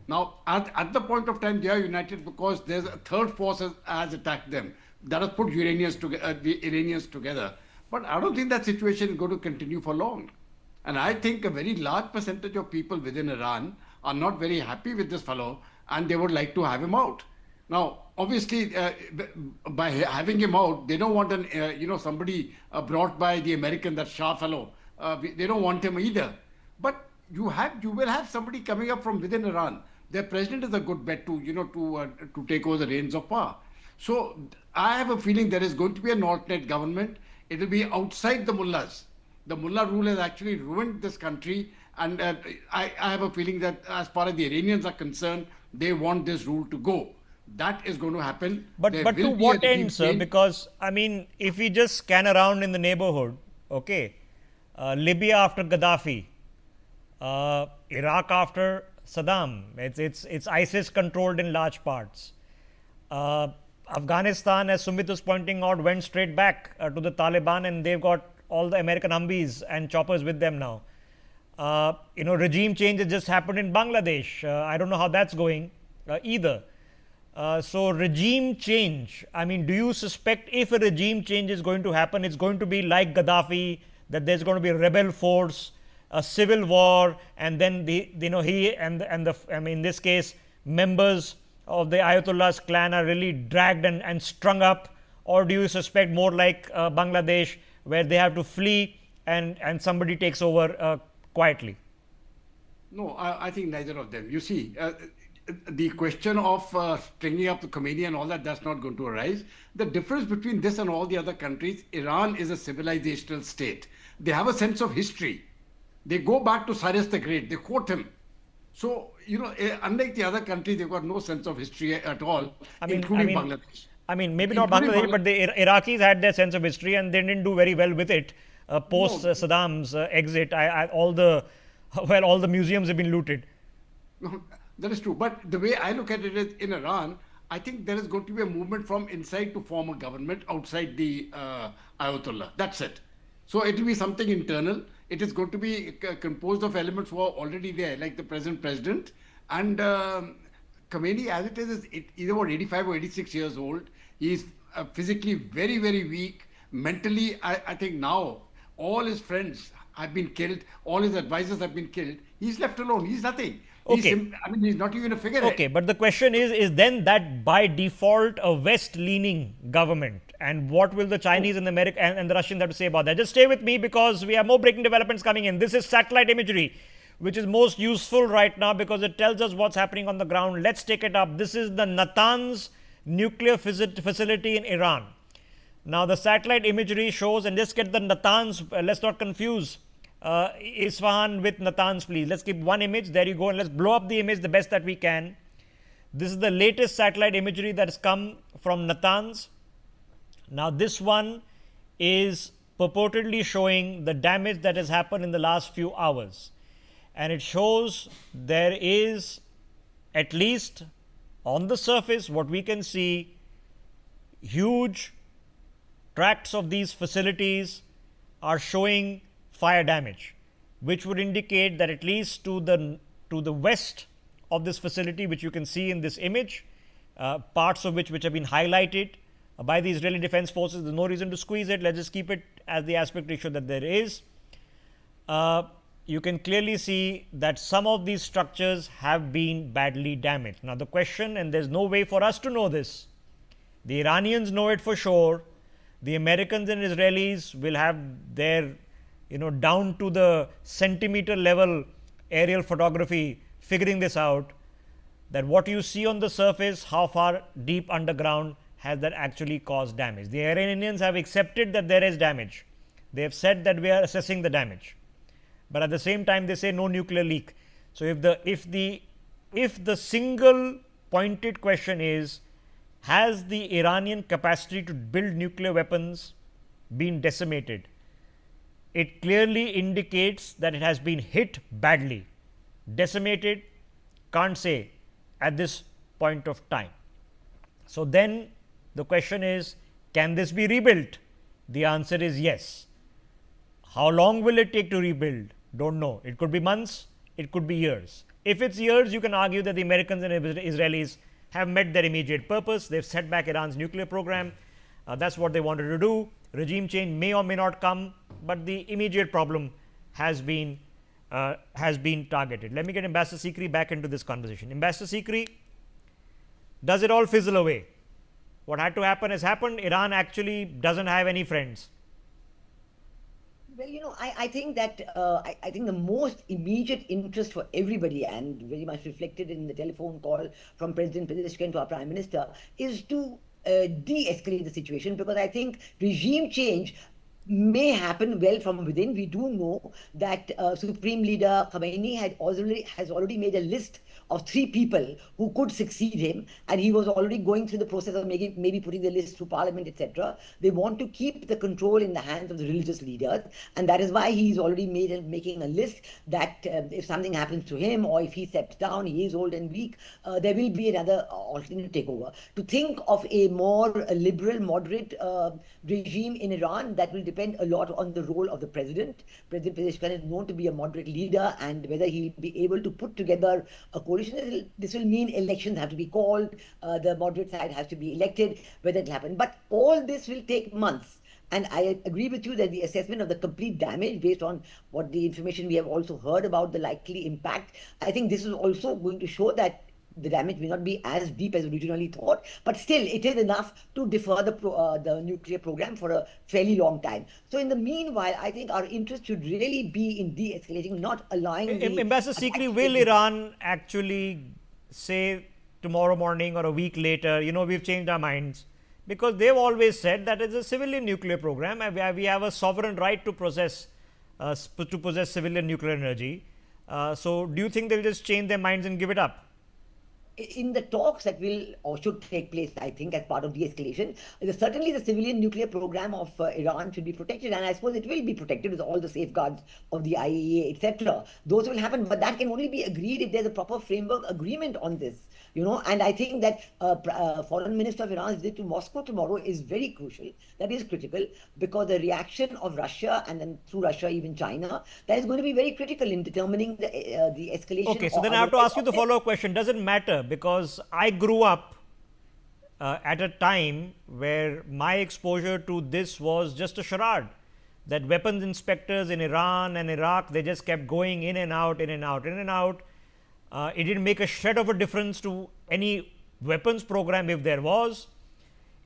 Now, at the point of time, they are united because there's a third force has attacked them. That has put the Iranians together. But I don't think that situation is going to continue for long. And I think a very large percentage of people within Iran are not very happy with this fellow and they would like to have him out. Now, obviously, by having him out, they don't want somebody brought by the American, that Shah fellow. They don't want him either. But you will have somebody coming up from within Iran. Their president is a good bet to take over the reins of power. So I have a feeling there is going to be an alternate government. It will be outside the mullahs. The mullah rule has actually ruined this country, and I have a feeling that as far as the Iranians are concerned, they want this rule to go. That is going to happen. But to what end, sir? Because I mean, if we just scan around in the neighborhood, okay, Libya after Gaddafi, Iraq after Saddam, it's ISIS controlled in large parts. Afghanistan, as Sumit was pointing out, went straight back to the Taliban, and they've got all the American Humvees and choppers with them now. Regime change has just happened in Bangladesh. I don't know how that's going either. So regime change, I mean, do you suspect if a regime change is going to happen, it's going to be like Gaddafi, that there's going to be a rebel force, a civil war, and then in this case, members of the Ayatollah's clan are really dragged and strung up? Or do you suspect more like Bangladesh, where they have to flee and somebody takes over quietly? No, I think neither of them. You see, the question of stringing up the Khomeini and all that, that's not going to arise. The difference between this and all the other countries, Iran is a civilizational state. They have a sense of history. They go back to Cyrus the Great. They quote him. So, unlike the other countries, they've got no sense of history at all, including Bangladesh. I mean, maybe not Bangladesh, but the Iraqis had their sense of history and they didn't do very well with it post Saddam's exit. All the museums have been looted. No, that is true. But the way I look at it is, in Iran, I think there is going to be a movement from inside to form a government outside the Ayatollah. That's it. So it will be something internal. It is going to be composed of elements who are already there, like the present president. And Khomeini, as it is either about 85 or 86 years old. He is physically very, very weak. Mentally, I think now all his friends have been killed. All his advisors have been killed. He's left alone. He's nothing. Okay. He's not even a figurehead. Okay, but the question is then that by default a West-leaning government? And what will the Chinese and the American and the Russians have to say about that? Just stay with me because we have more breaking developments coming in. This is satellite imagery, which is most useful right now because it tells us what's happening on the ground. Let's take it up. This is the Natanz nuclear facility in Iran. Now, the satellite imagery shows, and let's get the Natanz, let's not confuse Isfahan with Natanz, please. Let's keep one image. There you go. And let's blow up the image the best that we can. This is the latest satellite imagery that has come from Natanz. Now, this one is purportedly showing the damage that has happened in the last few hours. And it shows there is, at least on the surface, what we can see, huge tracts of these facilities are showing fire damage, which would indicate that at least to the west of this facility, which you can see in this image, parts of which have been highlighted by the Israeli Defense Forces. There's no reason to squeeze it. Let's just keep it as the aspect ratio that there is. You can clearly see that some of these structures have been badly damaged. Now, the question, and there's no way for us to know this, the Iranians know it for sure. The Americans and Israelis will have their, down to the centimeter level aerial photography figuring this out, that what you see on the surface, how far deep underground has that actually caused damage. The Iranians have accepted that there is damage. They have said that we are assessing the damage. But at the same time, they say no nuclear leak. So if the single pointed question is, has the Iranian capacity to build nuclear weapons been decimated? It clearly indicates that it has been hit badly. Decimated, can't say at this point of time. So then the question is, can this be rebuilt? The answer is yes. How long will it take to rebuild? Don't know. It could be months, it could be years. If it's years, you can argue that the Americans and Israelis have met their immediate purpose. They've set back Iran's nuclear program. That's what they wanted to do. Regime change may or may not come, but the immediate problem has been targeted. Let me get Ambassador Sikri back into this conversation. Ambassador Sikri, does it all fizzle away? What had to happen has happened. Iran actually doesn't have any friends. Well, I think that I think the most immediate interest for everybody, and very much reflected in the telephone call from President Pezeshkian to our Prime Minister, is to de-escalate the situation, because I think regime change may happen well from within. We do know that Supreme Leader Khamenei has already made a list of 3 people who could succeed him, and he was already going through the process of maybe putting the list through parliament, etc. They want to keep the control in the hands of the religious leaders, and that is why he's already making a list that if something happens to him, or if he steps down, he is old and weak, there will be another alternate takeover. To think of a more liberal, moderate regime in Iran, that will depend a lot on the role of the president. President Pezeshkian is known to be a moderate leader, and whether he'll be able to put together a coalition. This will mean elections have to be called, the moderate side has to be elected, whether it will happen. But all this will take months. And I agree with you that the assessment of the complete damage, based on what the information we have also heard about the likely impact, I think this is also going to show that the damage may not be as deep as originally thought, but still it is enough to defer the nuclear program for a fairly long time. So in the meanwhile, I think our interest should really be in de-escalating, not allowing Ambassador Sikri, will Iran actually say tomorrow morning or a week later, we've changed our minds? Because they've always said that it's a civilian nuclear program, and we have a sovereign right to possess civilian nuclear energy. So do you think they'll just change their minds and give it up? In the talks that will or should take place, I think, as part of de-escalation, certainly the civilian nuclear program of Iran should be protected, and I suppose it will be protected with all the safeguards of the IAEA, etc. Those will happen, but that can only be agreed if there's a proper framework agreement on this. And I think that Foreign Minister of Iran's visit to Moscow tomorrow is very crucial. That is critical, because the reaction of Russia, and then through Russia even China, that is going to be very critical in determining the escalation. Okay, so then I have to ask you the follow-up question. Does it matter? Because I grew up at a time where my exposure to this was just a charade. That weapons inspectors in Iran and Iraq, they just kept going in and out, in and out, in and out. It didn't make a shred of a difference to any weapons program if there was.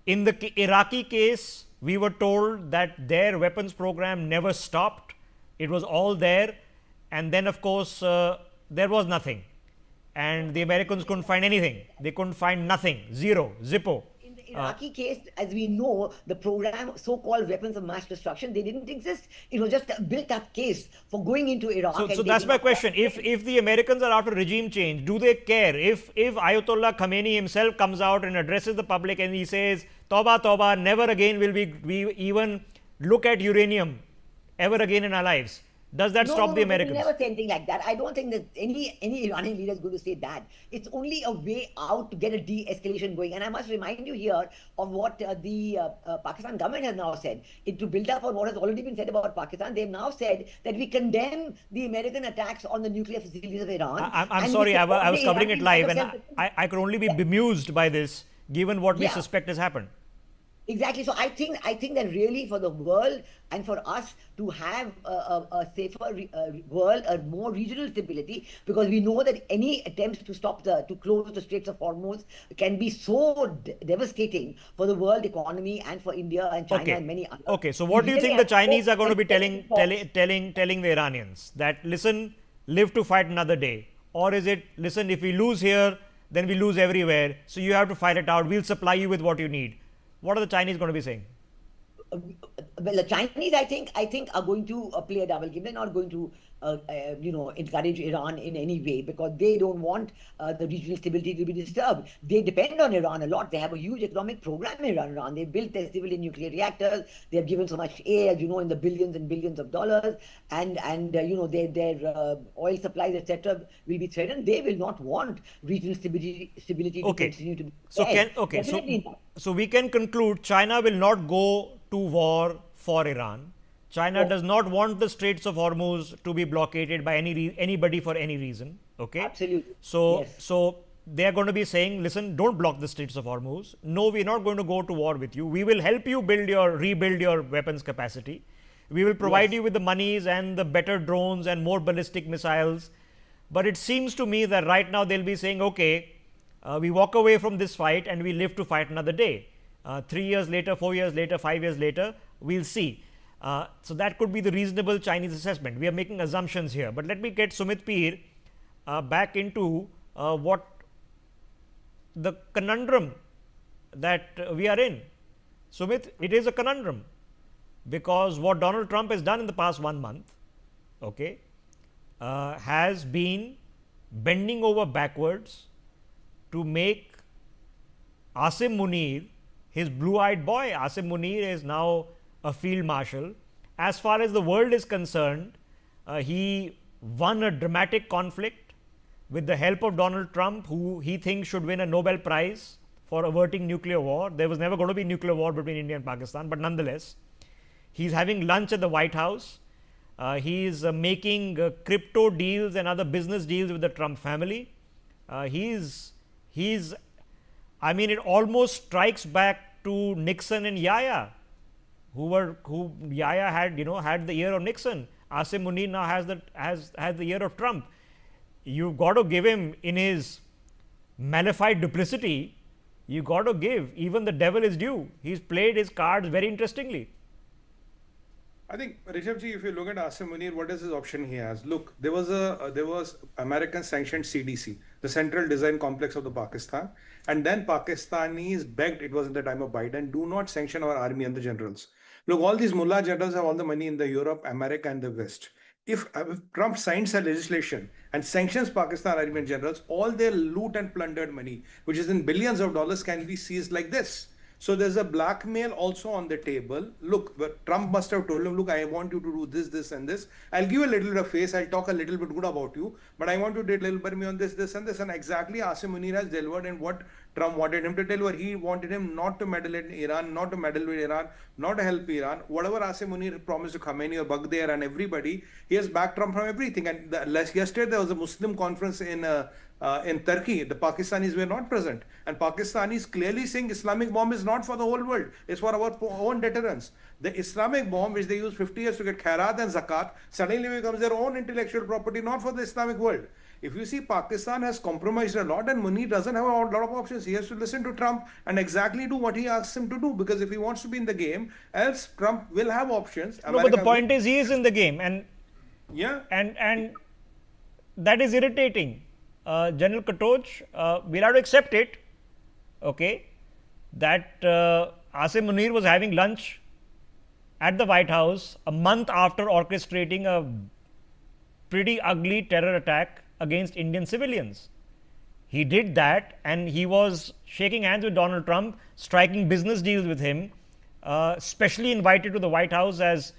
In the Iraqi case, we were told that their weapons program never stopped. It was all there. And then, of course, there was nothing. And the Americans couldn't find anything. They couldn't find nothing. Zero. Zippo. In the Iraqi case, as we know, the program, so-called weapons of mass destruction, they didn't exist. It was just a built-up case for going into Iraq. So that's my question. If the Americans are after regime change, do they care? If Ayatollah Khamenei himself comes out and addresses the public and he says, Tawba, Tawba, never again will we even look at uranium ever again in our lives. Does that stop the Americans? Never say anything like that. I don't think that any Iranian leader is going to say that. It's only a way out to get a de-escalation going. And I must remind you here of what the Pakistan government has now said. To build up on what has already been said about Pakistan, they've now said that we condemn the American attacks on the nuclear facilities of Iran. I'm sorry, I was covering it live, and I could only be bemused by this, given what we suspect has happened. Exactly. So I think that really for the world and for us to have a safer world, a more regional stability, because we know that any attempts to close the Straits of Hormuz can be so devastating for the world economy and for India and China and many others. Okay. So what do you think the Chinese are going to be telling the Iranians? That listen, live to fight another day, or is it listen, if we lose here, then we lose everywhere. So you have to fight it out. We'll supply you with what you need. What are the Chinese going to be saying? Well, the Chinese, I think, are going to play a double game. They're not going to, encourage Iran in any way, because they don't want the regional stability to be disturbed. They depend on Iran a lot. They have a huge economic program in Iran. They built their civilian nuclear reactors. They have given so much aid, in the billions and billions of dollars, and their oil supplies, etc., will be threatened. They will not want regional stability to continue to be. So we can conclude China will not go to war for Iran. China does not want the Straits of Hormuz to be blockaded by anybody for any reason. Okay. Absolutely. So, Yes. so they are going to be saying, listen, don't block the Straits of Hormuz. No, we're not going to go to war with you. We will help you rebuild your weapons capacity. We will provide you with the monies and the better drones and more ballistic missiles. But it seems to me that right now they'll be saying, okay, we walk away from this fight and we live to fight another day. 3 years later, 4 years later, 5 years later, we'll see. So that could be the reasonable Chinese assessment. We are making assumptions here. But let me get Sumit Peer back into what the conundrum that we are in. Sumit, it is a conundrum because what Donald Trump has done in the past 1 month, okay, has been bending over backwards to make Asim Munir his blue-eyed boy. Asim Munir is now a field marshal. As far as the world is concerned, he won a dramatic conflict with the help of Donald Trump, who he thinks should win a Nobel Prize for averting nuclear war. There was never going to be nuclear war between India and Pakistan, but nonetheless, he's having lunch at the White House. He is making crypto deals and other business deals with the Trump family. He's I mean, it almost strikes back to Nixon and Yahya, who Yahya had, had the ear of Nixon. Asim Munir now has the ear of Trump. You've got to give him, in his malified duplicity, you got to give. Even the devil is due. He's played his cards very interestingly. I think, Rishabhji, if you look at Asim Munir, what is his option he has? Look, there was American sanctioned CDC, the Central Design Complex of the Pakistan, and then Pakistanis begged, it was in the time of Biden, do not sanction our army and the generals. Look, all these mullah generals have all the money in the Europe, America, and the West. If Trump signs a legislation and sanctions Pakistan army and generals, all their loot and plundered money, which is in billions of dollars, can be seized like this. So there's a blackmail also on the table. Look, Trump must have told him, look, I want you to do this, this, and this. I'll give you a little bit of face. I'll talk a little bit good about you, but I want you to deliver me on this, this, and this. And exactly Asim Munir has delivered in what Trump wanted him to deliver. He wanted him not to meddle in Iran, not to meddle with Iran, not to help Iran. Whatever Asim Munir promised to Khamenei or Baghdad and everybody, he has backed Trump from everything. And yesterday there was a Muslim conference in Turkey. The Pakistanis were not present, and Pakistanis clearly saying Islamic bomb is not for the whole world, it's for our own deterrence. The Islamic bomb, which they use 50 years to get khairat and zakat, suddenly becomes their own intellectual property, not for the Islamic world. If you see, Pakistan has compromised a lot, and Munir doesn't have a lot of options. He has to listen to Trump and exactly do what he asks him to do, because if he wants to be in the game, else Trump will have options. No, but the point is, he is in the game, and and that is irritating. General Katoj, we'll have to accept it, okay, that Asim Munir was having lunch at the White House a month after orchestrating a pretty ugly terror attack against Indian civilians. He did that, and he was shaking hands with Donald Trump, striking business deals with him, specially invited to the White House as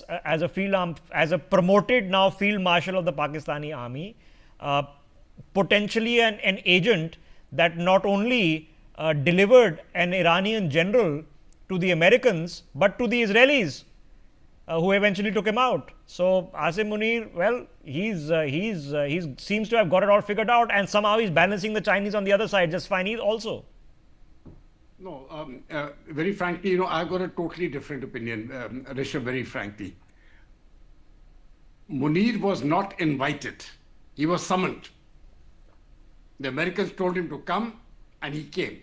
a promoted now field marshal of the Pakistani army. Potentially an agent that not only delivered an Iranian general to the Americans, but to the Israelis, who eventually took him out. So Asim Munir, well, he seems to have got it all figured out, and somehow he's balancing the Chinese on the other side just fine. He's also. No, very frankly, I've got a totally different opinion, Rishabh, very frankly. Munir was not invited. He was summoned. The Americans told him to come, and he came.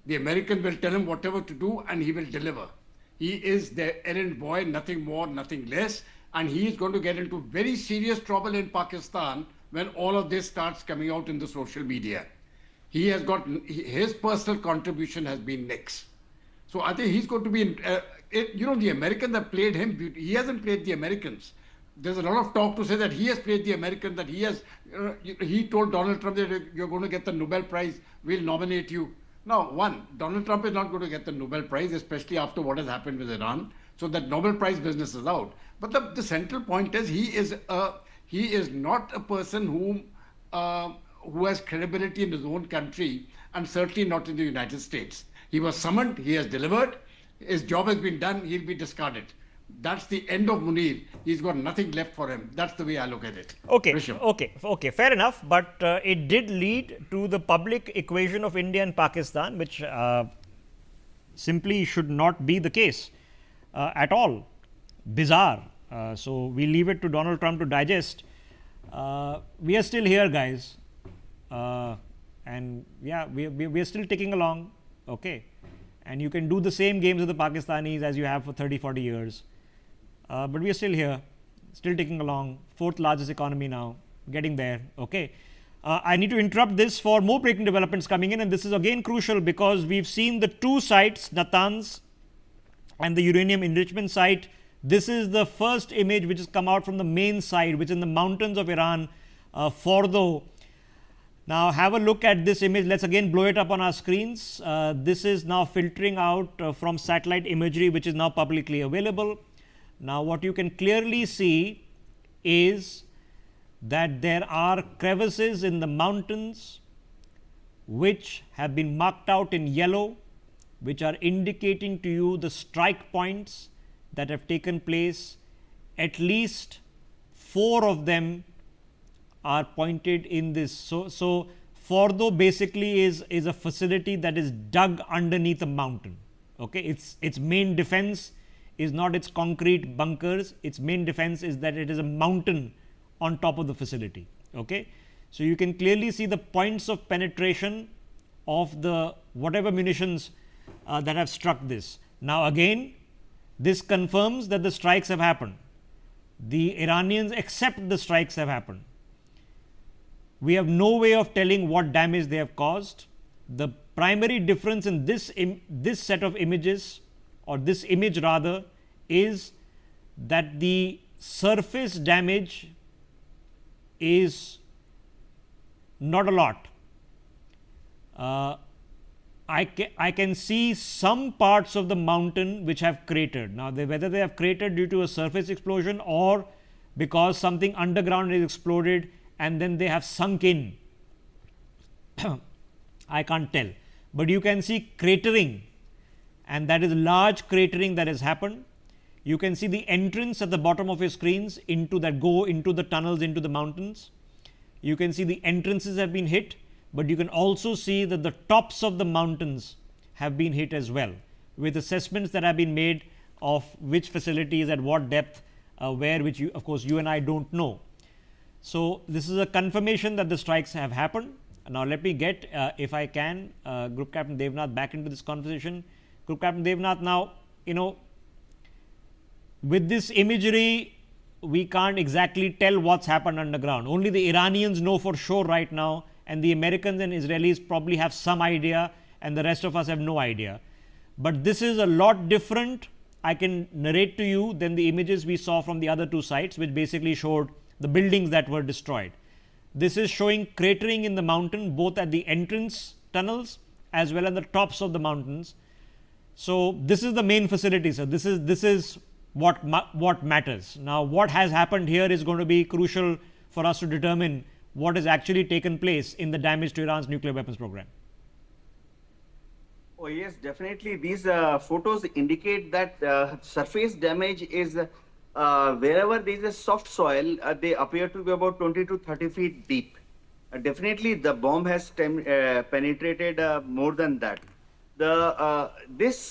The Americans will tell him whatever to do, and he will deliver. He is their errand boy, nothing more, nothing less, and he is going to get into very serious trouble in Pakistan when all of this starts coming out in the social media. He has got, his personal contribution has been next. So I think he's going to be, the Americans have played him, he hasn't played the Americans. There's a lot of talk to say that he has played the American, that he told Donald Trump that you're going to get the Nobel Prize, we'll nominate you. Now, Donald Trump is not going to get the Nobel Prize, especially after what has happened with Iran. So that Nobel Prize business is out. But the central point is he is not a person who has credibility in his own country, and certainly not in the United States. He was summoned, he has delivered, his job has been done, he'll be discarded. That's the end of Munir. He's got nothing left for him. That's the way I look at it. Okay, Rishabh. okay, fair enough. But it did lead to the public equation of India and Pakistan, which simply should not be the case at all. Bizarre. So we leave it to Donald Trump to digest. We are still here, guys, and yeah, we are still ticking along. Okay, and you can do the same games with the Pakistanis as you have for 30-40 years. But we are still here, still ticking along, fourth largest economy now, getting there. Okay. I need to interrupt this for more breaking developments coming in, and this is again crucial because we've seen the two sites, Natanz and the uranium enrichment site. This is the first image which has come out from the main site, which is in the mountains of Iran, Fordo. Now have a look at this image. Let's again blow it up on our screens. This is now filtering out from satellite imagery, which is now publicly available. Now what you can clearly see is that there are crevices in the mountains which have been marked out in yellow, which are indicating to you the strike points that have taken place. At least 4 of them are pointed in this. So Fordo basically is a facility that is dug underneath a mountain. Okay, its main defense is not its concrete bunkers. Its main defense is that it is a mountain on top of the facility. Okay, so you can clearly see the points of penetration of the whatever munitions that have struck this. Now again, this confirms that the strikes have happened. The Iranians accept the strikes have happened. We have no way of telling what damage they have caused. The primary difference in this set of images, or this image rather, is that the surface damage is not a lot. I can see some parts of the mountain which have cratered. Now, whether they have cratered due to a surface explosion or because something underground is exploded and then they have sunk in, I can't tell. But you can see cratering, and that is large cratering that has happened. You can see the entrance at the bottom of your screens that go into the tunnels into the mountains. You can see the entrances have been hit, but you can also see that the tops of the mountains have been hit as well, with assessments that have been made of which facility is at what depth, which of course you and I don't know. So this is a confirmation that the strikes have happened. Now let me get, if I can, Group Captain Devnath back into this conversation. Group Captain Devnath, now, with this imagery, we can't exactly tell what's happened underground. Only the Iranians know for sure right now, and the Americans and Israelis probably have some idea, and the rest of us have no idea. But this is a lot different, I can narrate to you, than the images we saw from the other two sites, which basically showed the buildings that were destroyed. This is showing cratering in the mountain, both at the entrance tunnels as well as the tops of the mountains. So this is the main facility. So this is what matters. Now, what has happened here is going to be crucial for us to determine what has actually taken place in the damage to Iran's nuclear weapons program. Oh yes, definitely. These photos indicate that surface damage is wherever there is a soft soil, they appear to be about 20 to 30 feet deep. Definitely, the bomb has penetrated more than that. This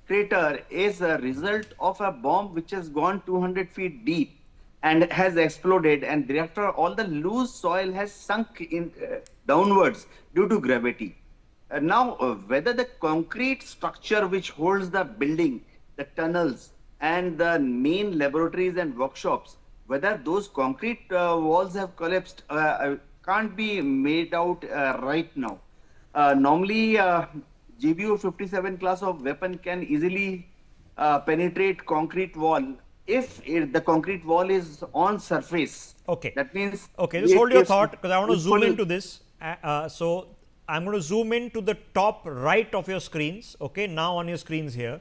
crater is a result of a bomb which has gone 200 feet deep and has exploded, and thereafter all the loose soil has sunk in downwards due to gravity. Now, whether the concrete structure which holds the building, the tunnels, and the main laboratories and workshops, whether those concrete walls have collapsed can't be made out right now. Normally, GBU 57 class of weapon can easily penetrate concrete wall if the concrete wall is on surface. Okay. That means. Okay, just hold your thought, because I want to zoom into this. So I'm going to zoom in to the top right of your screens. Okay, now on your screens here.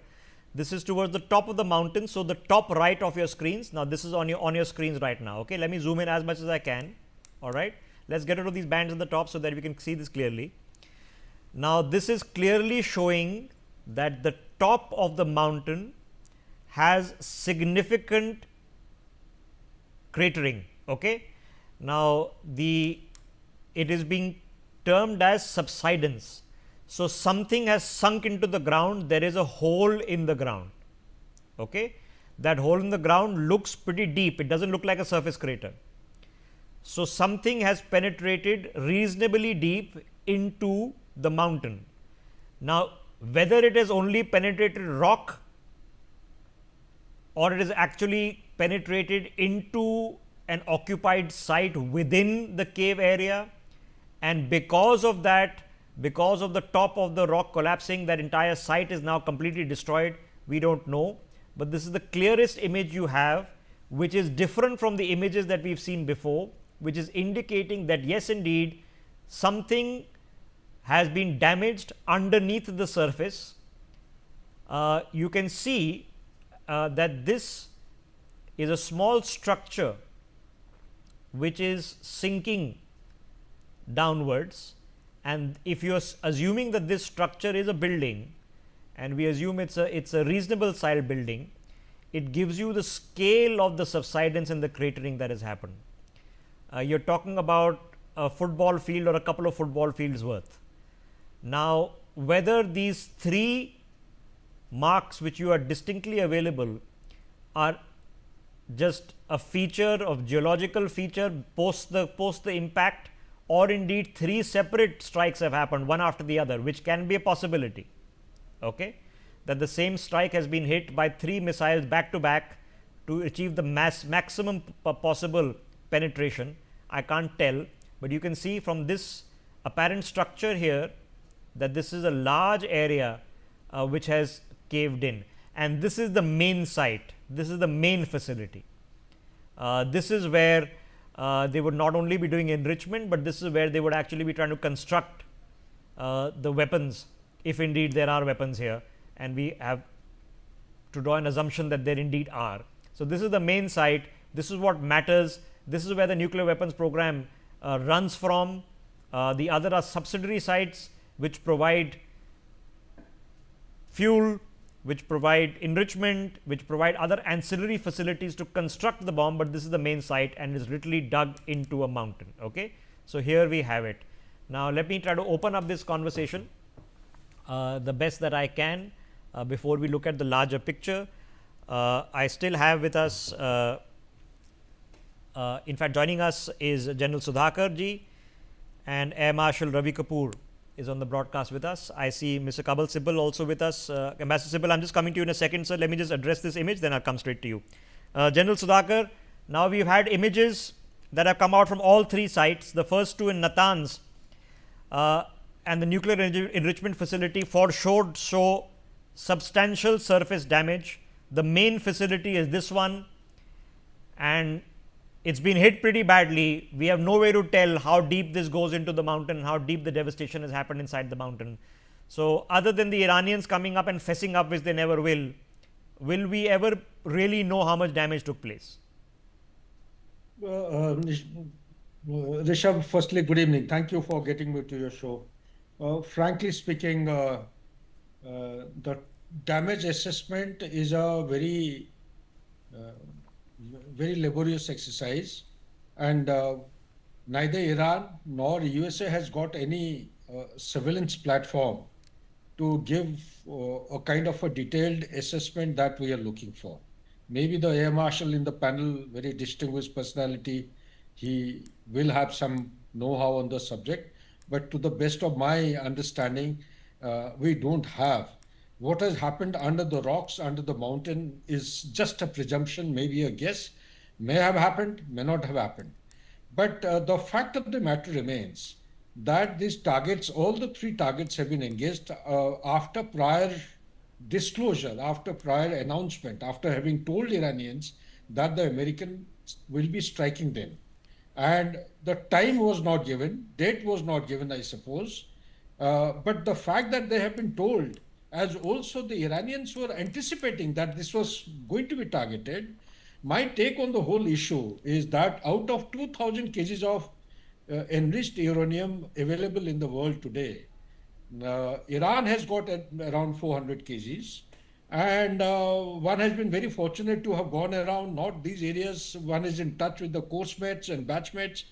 This is towards the top of the mountain. So the top right of your screens. Now this is on your screens right now. Okay, let me zoom in as much as I can. All right. Let's get rid of these bands at the top so that we can see this clearly. Now this is clearly showing that the top of the mountain has significant cratering. Okay. Now, it is being termed as subsidence. So, something has sunk into the ground, there is a hole in the ground. Okay. That hole in the ground looks pretty deep, it does not look like a surface crater. So, something has penetrated reasonably deep into the mountain. Now, whether it has only penetrated rock or it is actually penetrated into an occupied site within the cave area, and because of that, because of the top of the rock collapsing, that entire site is now completely destroyed, we do not know. But this is the clearest image you have, which is different from the images that we have seen before, which is indicating that yes, indeed, something has been damaged underneath the surface. You can see that this is a small structure which is sinking downwards, and if you are assuming that this structure is a building, and we assume it's a reasonable sized building, it gives you the scale of the subsidence and the cratering that has happened. You're talking about a football field or a couple of football fields worth. Now, whether these three marks which you are distinctly available are just a feature of geological feature post the impact, or indeed three separate strikes have happened one after the other, which can be a possibility. Okay, that the same strike has been hit by three missiles back to back to achieve the maximum possible penetration. I can't tell, but you can see from this apparent structure here that this is a large area which has caved in, and this is the main site, this is the main facility. This is where they would not only be doing enrichment, but this is where they would actually be trying to construct the weapons, if indeed there are weapons here, and we have to draw an assumption that there indeed are. So, this is the main site, this is what matters, this is where the nuclear weapons program runs from. The other are subsidiary sites which provide fuel, which provide enrichment, which provide other ancillary facilities to construct the bomb, but this is the main site and is literally dug into a mountain. Okay. So, here we have it. Now, let me try to open up this conversation the best that I can before we look at the larger picture. I still have with us, in fact, joining us is General Sudhakar ji, and Air Marshal Ravi Kapoor is on the broadcast with us. I see Mr. Kabul Sibal also with us. Ambassador Sibal, I am just coming to you in a second, sir. Let me just address this image, then I will come straight to you. General Sudhakar, now we have had images that have come out from all three sites. The first two in Natanz and the nuclear enrichment facility for sure show substantial surface damage. The main facility is this one, and it's been hit pretty badly. We have no way to tell how deep this goes into the mountain, how deep the devastation has happened inside the mountain. So, other than the Iranians coming up and fessing up, which they never will we ever really know how much damage took place? Rishabh, firstly, good evening. Thank you for getting me to your show. Frankly speaking, the damage assessment is a very laborious exercise, and neither Iran nor USA has got any surveillance platform to give a kind of a detailed assessment that we are looking for. Maybe the Air Marshal in the panel, very distinguished personality, he will have some know-how on the subject, but to the best of my understanding, we don't have. What has happened under the rocks, under the mountain, is just a presumption, maybe a guess, may have happened, may not have happened. But the fact of the matter remains that these targets, all the three targets have been engaged after prior disclosure, after prior announcement, after having told Iranians that the Americans will be striking them. And the time was not given, date was not given, I suppose. But the fact that they have been told, as also the Iranians were anticipating that this was going to be targeted, my take on the whole issue is that out of 2,000 kgs of enriched uranium available in the world today, Iran has got around 400 kgs. And one has been very fortunate to have gone around not these areas. One is in touch with the course mates and batch mates.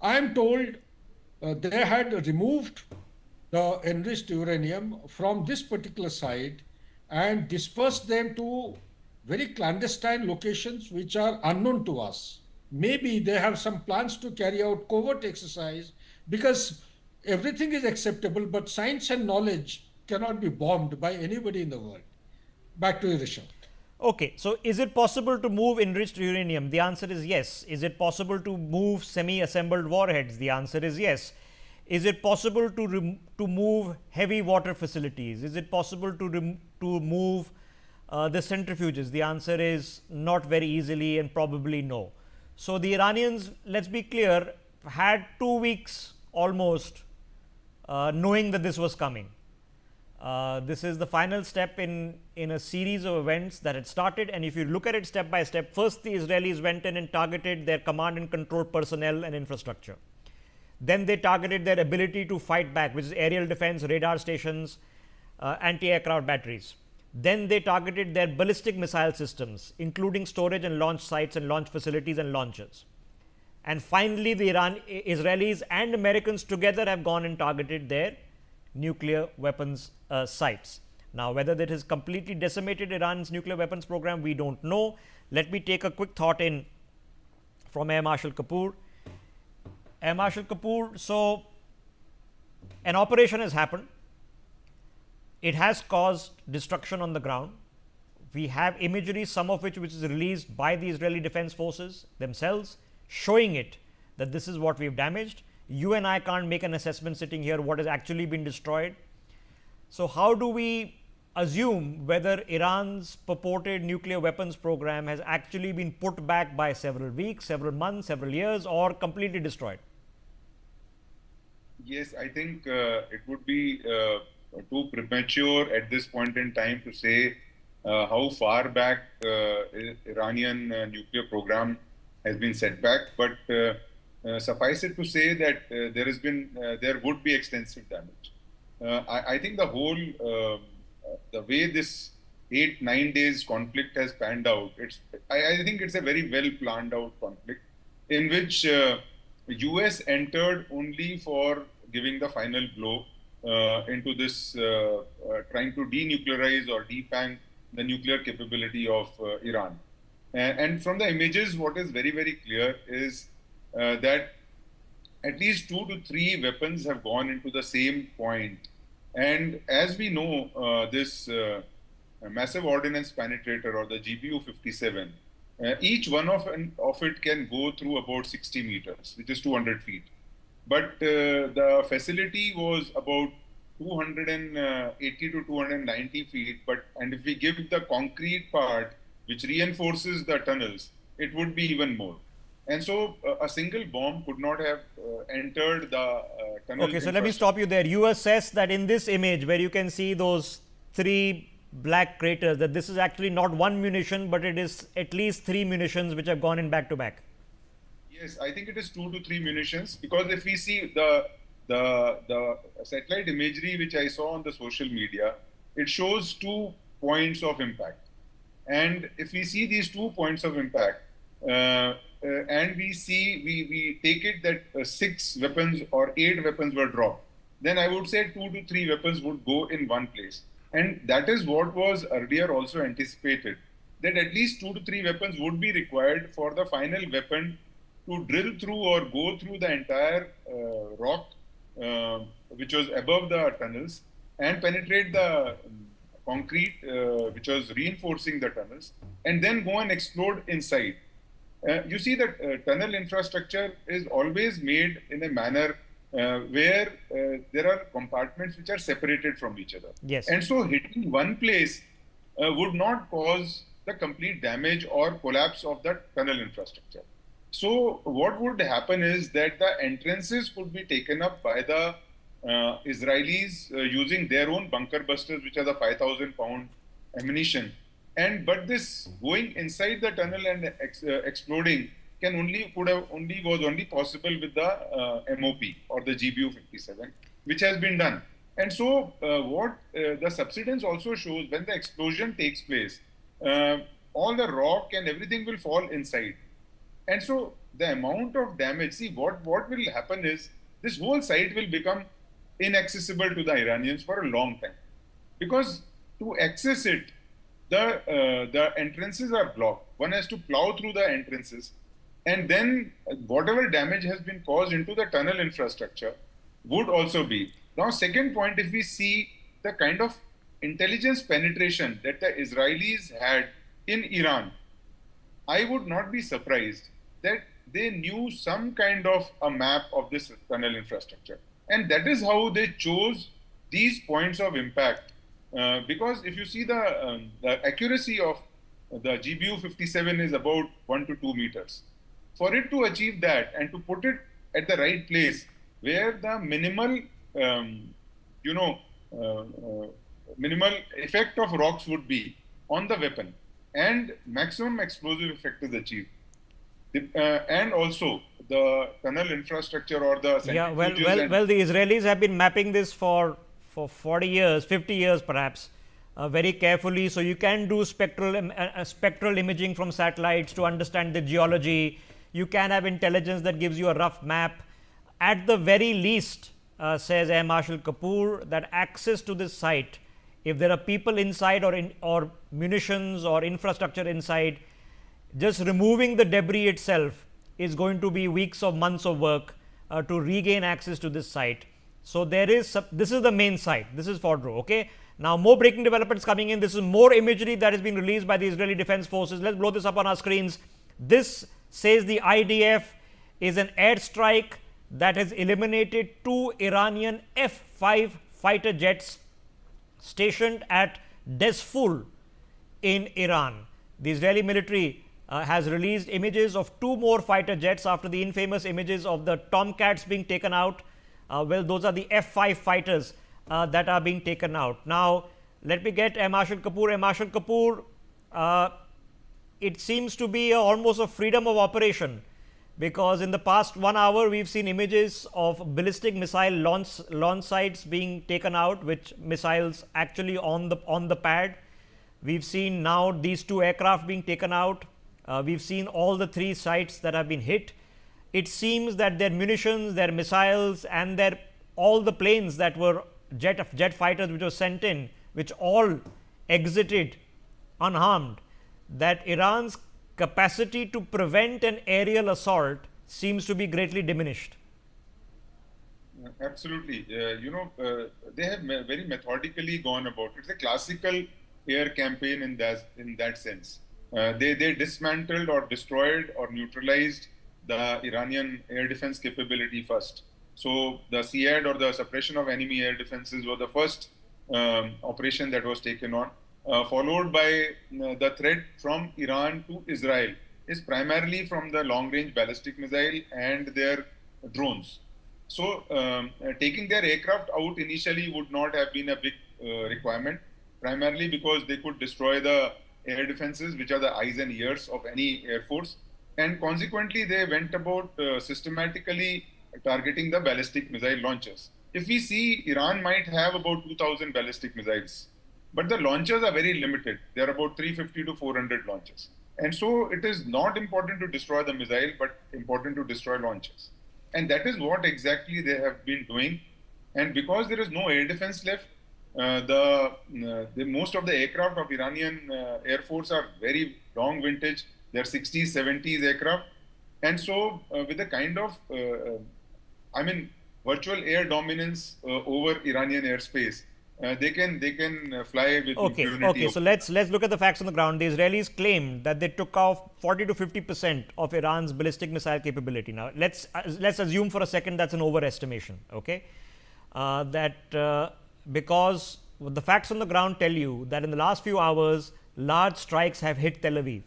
I am told they had removed the enriched uranium from this particular site and dispersed them to very clandestine locations which are unknown to us. Maybe they have some plans to carry out covert exercise because everything is acceptable, but science and knowledge cannot be bombed by anybody in the world. Back to you, Rishabh. Okay, so is it possible to move enriched uranium? The answer is yes. Is it possible to move semi-assembled warheads? The answer is yes. Is it possible to move heavy water facilities? Is it possible to move the centrifuges? The answer is not very easily and probably no. So the Iranians, let's be clear, had 2 weeks almost knowing that this was coming. This is the final step in a series of events that had started, and if you look at it step by step, first the Israelis went in and targeted their command and control personnel and infrastructure. Then they targeted their ability to fight back, which is aerial defense, radar stations, anti-aircraft batteries. Then they targeted their ballistic missile systems, including storage and launch sites and launch facilities and launchers. And finally, the Israelis and Americans together have gone and targeted their nuclear weapons sites. Now, whether that has completely decimated Iran's nuclear weapons program, we don't know. Let me take a quick thought in from Air Marshal Kapoor. Air Marshal Kapoor, so an operation has happened. It has caused destruction on the ground. We have imagery, some of which is released by the Israeli Defense Forces themselves, showing it that this is what we've damaged. You and I can't make an assessment sitting here what has actually been destroyed. So how do we assume whether Iran's purported nuclear weapons program has actually been put back by several weeks, several months, several years, or completely destroyed? Yes, I think it would be too premature at this point in time to say how far back Iranian nuclear program has been set back, but suffice it to say that there would be extensive damage. I think the whole the way this 8-9 days conflict has panned out, I think it's a very well planned out conflict in which US entered only for giving the final blow into this trying to denuclearize or defang the nuclear capability of Iran. And from the images, what is very, very clear is that at least 2 to 3 weapons have gone into the same point. And as we know, this massive ordnance penetrator, or the GBU-57, each one of it can go through about 60 meters, which is 200 feet. But the facility was about 280 to 290 feet. And if we give the concrete part, which reinforces the tunnels, it would be even more. And so a single bomb could not have entered the tunnel. Okay, so let me stop you there. You assess that in this image where you can see those 3 black craters, that this is actually not 1 munition, but it is at least 3 munitions which have gone in back to back. Yes, I think it is 2 to 3 munitions, because if we see the satellite imagery which I saw on the social media, it shows 2 points of impact. And if we see these 2 points of impact, and we take it that 6 weapons or 8 weapons were dropped, then I would say 2 to 3 weapons would go in one place. And that is what was earlier also anticipated, that at least 2 to 3 weapons would be required for the final weapon to drill through or go through the entire rock, which was above the tunnels, and penetrate the concrete, which was reinforcing the tunnels, and then go and explode inside. You see that tunnel infrastructure is always made in a manner where there are compartments which are separated from each other. Yes. And so hitting one place would not cause the complete damage or collapse of the tunnel infrastructure. So what would happen is that the entrances could be taken up by the Israelis using their own bunker busters, which are the 5,000-pound ammunition. But this going inside the tunnel and exploding was only possible with the MOP or the GBU-57, which has been done. And so what the subsidence also shows, when the explosion takes place, uh, all the rock and everything will fall inside. And so the amount of damage, see what will happen is this whole site will become inaccessible to the Iranians for a long time. Because to access it, the entrances are blocked. One has to plow through the entrances, and then whatever damage has been caused into the tunnel infrastructure would also be. Now, second point, if we see the kind of intelligence penetration that the Israelis had in Iran, I would not be surprised that they knew some kind of a map of this tunnel infrastructure. And that is how they chose these points of impact. Because if you see the accuracy of the GBU 57 is about 1 to 2 meters. For it to achieve that and to put it at the right place where the minimal, minimal effect of rocks would be on the weapon and maximum explosive effect is achieved. And also the tunnel infrastructure or the well, the Israelis have been mapping this for 40 years, 50 years perhaps, very carefully. So you can do spectral imaging from satellites to understand the geology. You can have intelligence that gives you a rough map. At the very least, says Air Marshal Kapoor, that access to this site, if there are people inside or munitions or infrastructure inside, just removing the debris itself is going to be weeks or months of work to regain access to this site. So there is this is the main site. This is Fordro. Okay. Now more breaking developments coming in. This is more imagery that has been released by the Israeli Defense Forces. Let's blow this up on our screens. This says the IDF is an airstrike that has eliminated 2 Iranian F-5 fighter jets stationed at Desful in Iran. The Israeli military has released images of 2 more fighter jets after the infamous images of the Tomcats being taken out. Well, those are the F-5 fighters that are being taken out. Now, let me get Air Marshal Kapoor. Air Marshal Kapoor, it seems to be almost a freedom of operation, because in the past 1 hour we've seen images of ballistic missile launch sites being taken out, which missiles actually on the pad. We've seen now these 2 aircraft being taken out. We've seen all the 3 sites that have been hit. It seems that their munitions, their missiles, and all the planes that were jet fighters which were sent in, which all exited unharmed, that Iran's capacity to prevent an aerial assault seems to be greatly diminished. Absolutely. They have very methodically gone about it. It's a classical air campaign in that sense. They dismantled or destroyed or neutralized the Iranian air defense capability first. So the SIAD, or the suppression of enemy air defenses, was the first operation that was taken on, followed by the threat from Iran to Israel is primarily from the long-range ballistic missile and their drones. So taking their aircraft out initially would not have been a big requirement, primarily because they could destroy the air defenses, which are the eyes and ears of any air force. And consequently, they went about systematically targeting the ballistic missile launchers. If we see, Iran might have about 2,000 ballistic missiles, but the launchers are very limited. They are about 350 to 400 launchers. And so it is not important to destroy the missile, but important to destroy launchers. And that is what exactly they have been doing. And because there is no air defense left, most of the aircraft of Iranian Air Force are very long vintage. They're 60s, 70s aircraft. And so with the kind of, virtual air dominance over Iranian airspace, they can fly with impunity. Okay, so let's look at the facts on the ground. The Israelis claimed that they took off 40 to 50% of Iran's ballistic missile capability. Now, let's assume for a second that's an overestimation, okay? Because the facts on the ground tell you that in the last few hours, large strikes have hit Tel Aviv.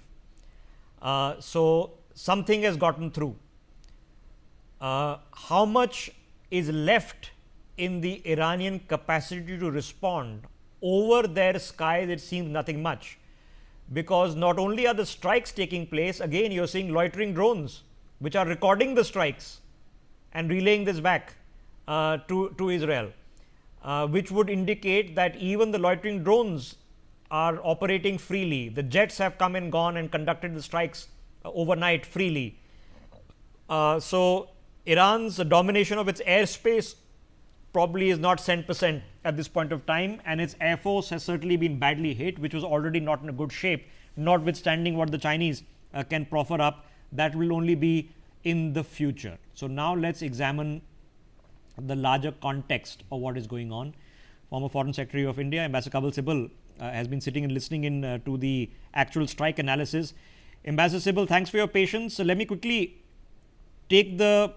So something has gotten through. How much is left in the Iranian capacity to respond? Over their skies, it seems nothing much, because not only are the strikes taking place, again you're seeing loitering drones which are recording the strikes and relaying this back to Israel. which would indicate that even the loitering drones are operating freely. The jets have come and gone and conducted the strikes overnight freely. So Iran's domination of its airspace probably is not cent% at this point of time, and its air force has certainly been badly hit, which was already not in a good shape, notwithstanding what the Chinese can proffer up. That will only be in the future. So now let's examine the larger context of what is going on. Former Foreign Secretary of India, Ambassador Kabul Sibal, has been sitting and listening in to the actual strike analysis. Ambassador Sibal, thanks for your patience. So let me quickly take the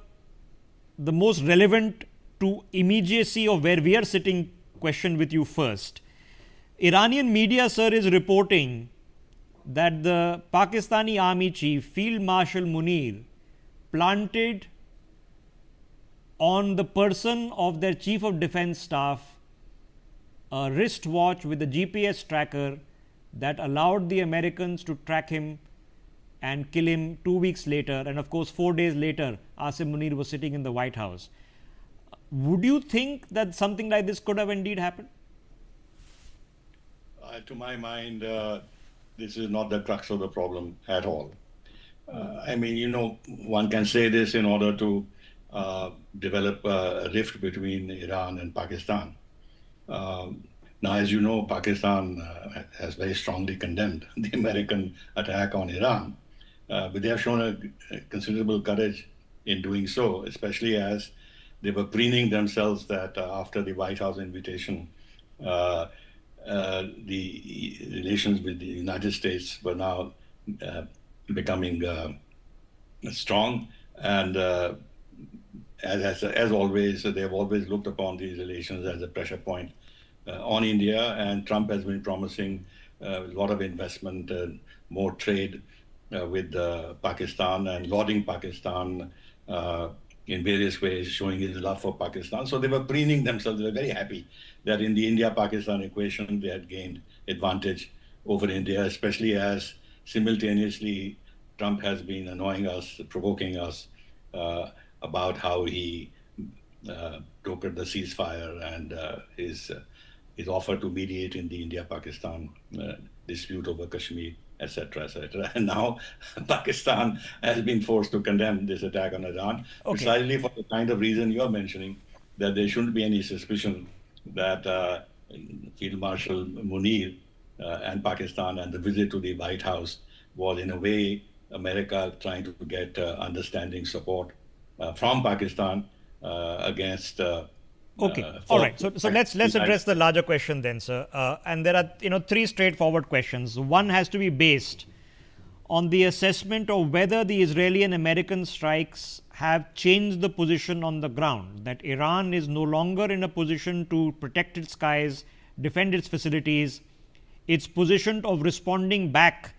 most relevant to immediacy of where we are sitting question with you first. Iranian media, sir, is reporting that the Pakistani Army Chief, Field Marshal Munir, planted on the person of their Chief of Defence Staff a wristwatch with a GPS tracker that allowed the Americans to track him and kill him 2 weeks later. And of course, 4 days later, Asim Munir was sitting in the White House. Would you think that something like this could have indeed happened? To my mind, this is not the crux of the problem at all. I mean, one can say this in order to develop a rift between Iran and Pakistan. Now, as you know, Pakistan has very strongly condemned the American attack on Iran, but they have shown a considerable courage in doing so, especially as they were preening themselves that after the White House invitation, the relations with the United States were now becoming strong, and as always, they have always looked upon these relations as a pressure point on India, and Trump has been promising a lot of investment, more trade with Pakistan, and lauding Pakistan in various ways, showing his love for Pakistan. So they were preening themselves. They were very happy that in the India-Pakistan equation, they had gained advantage over India, especially as simultaneously Trump has been annoying us, provoking us about how he brokered the ceasefire and his offer to mediate in the India-Pakistan dispute over Kashmir, etc., etc. And now Pakistan has been forced to condemn this attack on Iran, precisely for the kind of reason you are mentioning, that there shouldn't be any suspicion that Field Marshal Munir and Pakistan and the visit to the White House was in a way America trying to get understanding support from Pakistan against. All right. So let's address the larger question then, sir. And there are 3 straightforward questions. One has to be based on the assessment of whether the Israeli and American strikes have changed the position on the ground, that Iran is no longer in a position to protect its skies, defend its facilities. Its position of responding back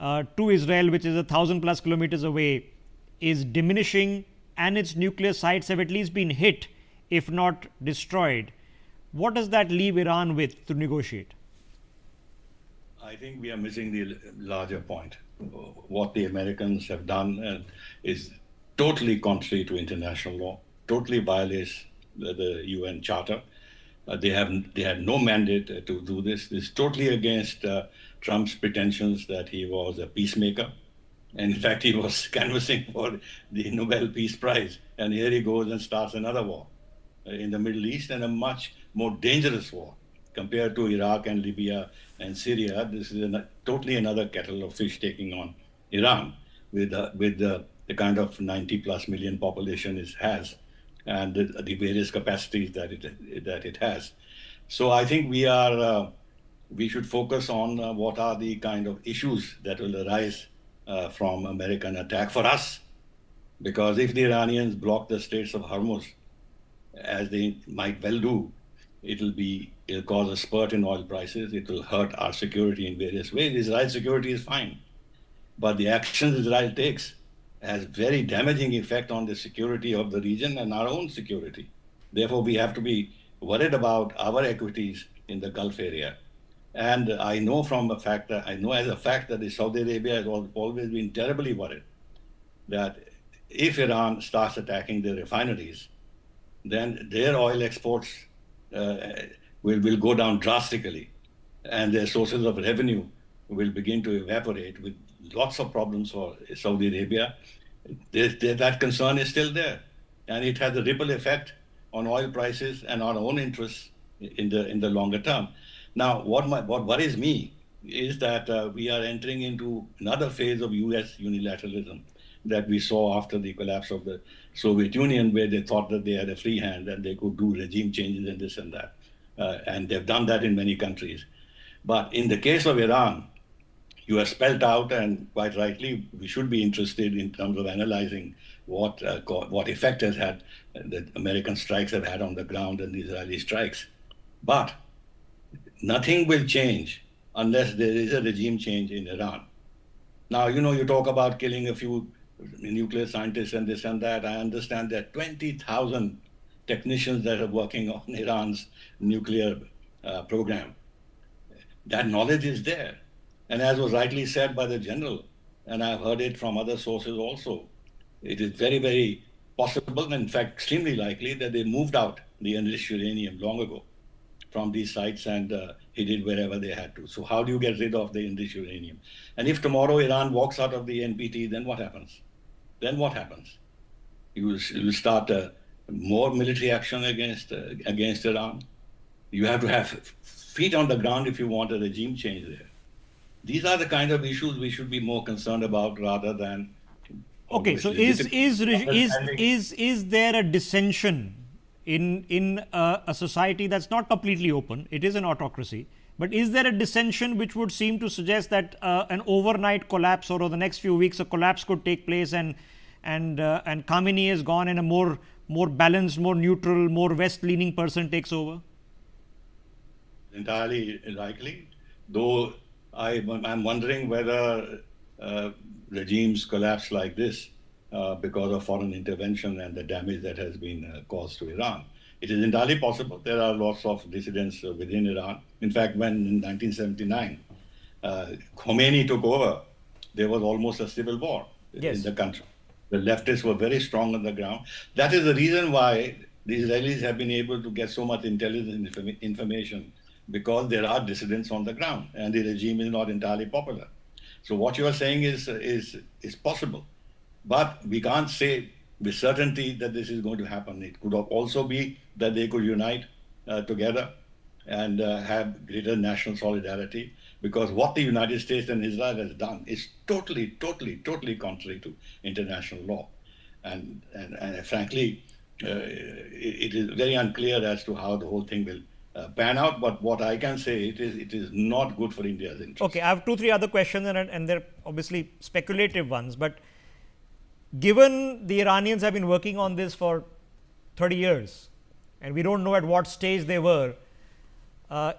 to Israel, which is 1,000+ kilometers away, is diminishing, and its nuclear sites have at least been hit, if not destroyed. What does that leave Iran with to negotiate? I think we are missing the larger point. What the Americans have done is totally contrary to international law, totally violates the UN Charter. They had no mandate to do this. This is totally against Trump's pretensions that he was a peacemaker. And in fact, he was canvassing for the Nobel Peace Prize. And here he goes and starts another war in the Middle East, and a much more dangerous war compared to Iraq and Libya and Syria. This is totally another kettle of fish taking on Iran with the kind of 90+ million population it has, and the various capacities that it has. So I think we should focus on what are the kind of issues that will arise from American attack for us, because if the Iranians block the Straits of Hormuz, as they might well do, it'll cause a spurt in oil prices. It will hurt our security in various ways. Israel's security is fine, but the actions Israel takes has very damaging effect on the security of the region and our own security. Therefore, we have to be worried about our equities in the Gulf area. And I know as a fact that Saudi Arabia has always been terribly worried that if Iran starts attacking the refineries, then their oil exports uh, will go down drastically, and their sources of revenue will begin to evaporate with lots of problems for Saudi Arabia. That concern is still there, and it has a ripple effect on oil prices and our own interests in the longer term. Now, what worries me is that we are entering into another phase of U.S. unilateralism that we saw after the collapse of the Soviet Union, where they thought that they had a free hand and they could do regime changes and this and that. And they've done that in many countries. But in the case of Iran, you have spelled out, and quite rightly, we should be interested in terms of analyzing what effect has had the American strikes have had on the ground and the Israeli strikes. But nothing will change unless there is a regime change in Iran. Now, you talk about killing a few nuclear scientists and this and that. I understand there are 20,000 technicians that are working on Iran's nuclear program. That knowledge is there. And as was rightly said by the general, and I've heard it from other sources also, it is very, very possible, and in fact, extremely likely, that they moved out the enriched uranium long ago from these sites and hid it wherever they had to. So how do you get rid of the enriched uranium? And if tomorrow Iran walks out of the NPT, then what happens? Then what happens? You will start more military action against Iran. You have to have feet on the ground if you want a regime change there. These are the kind of issues we should be more concerned about rather than. Okay, so is there a dissension in a society that's not completely open? It is an autocracy, but is there a dissension which would seem to suggest that an overnight collapse or over the next few weeks a collapse could take place and Khamenei is gone and a more balanced, more neutral, more west-leaning person takes over? Entirely likely, though I'm wondering whether regimes collapse like this because of foreign intervention and the damage that has been caused to Iran. It is entirely possible. There are lots of dissidents within Iran. In fact, when in 1979 Khomeini took over, there was almost a civil war in the country. The leftists were very strong on the ground. That is the reason why the Israelis have been able to get so much intelligence information, because there are dissidents on the ground and the regime is not entirely popular. So what you are saying is possible, but we can't say with certainty that this is going to happen. It could also be that they could unite together and have greater national solidarity, because what the United States and Israel has done is totally contrary to international law. And frankly, it is very unclear as to how the whole thing will pan out, but what I can say, it is not good for India's interest. Okay, I have 2-3 other questions, and they're obviously speculative ones, but given the Iranians have been working on this for 30 years, and we don't know at what stage they were,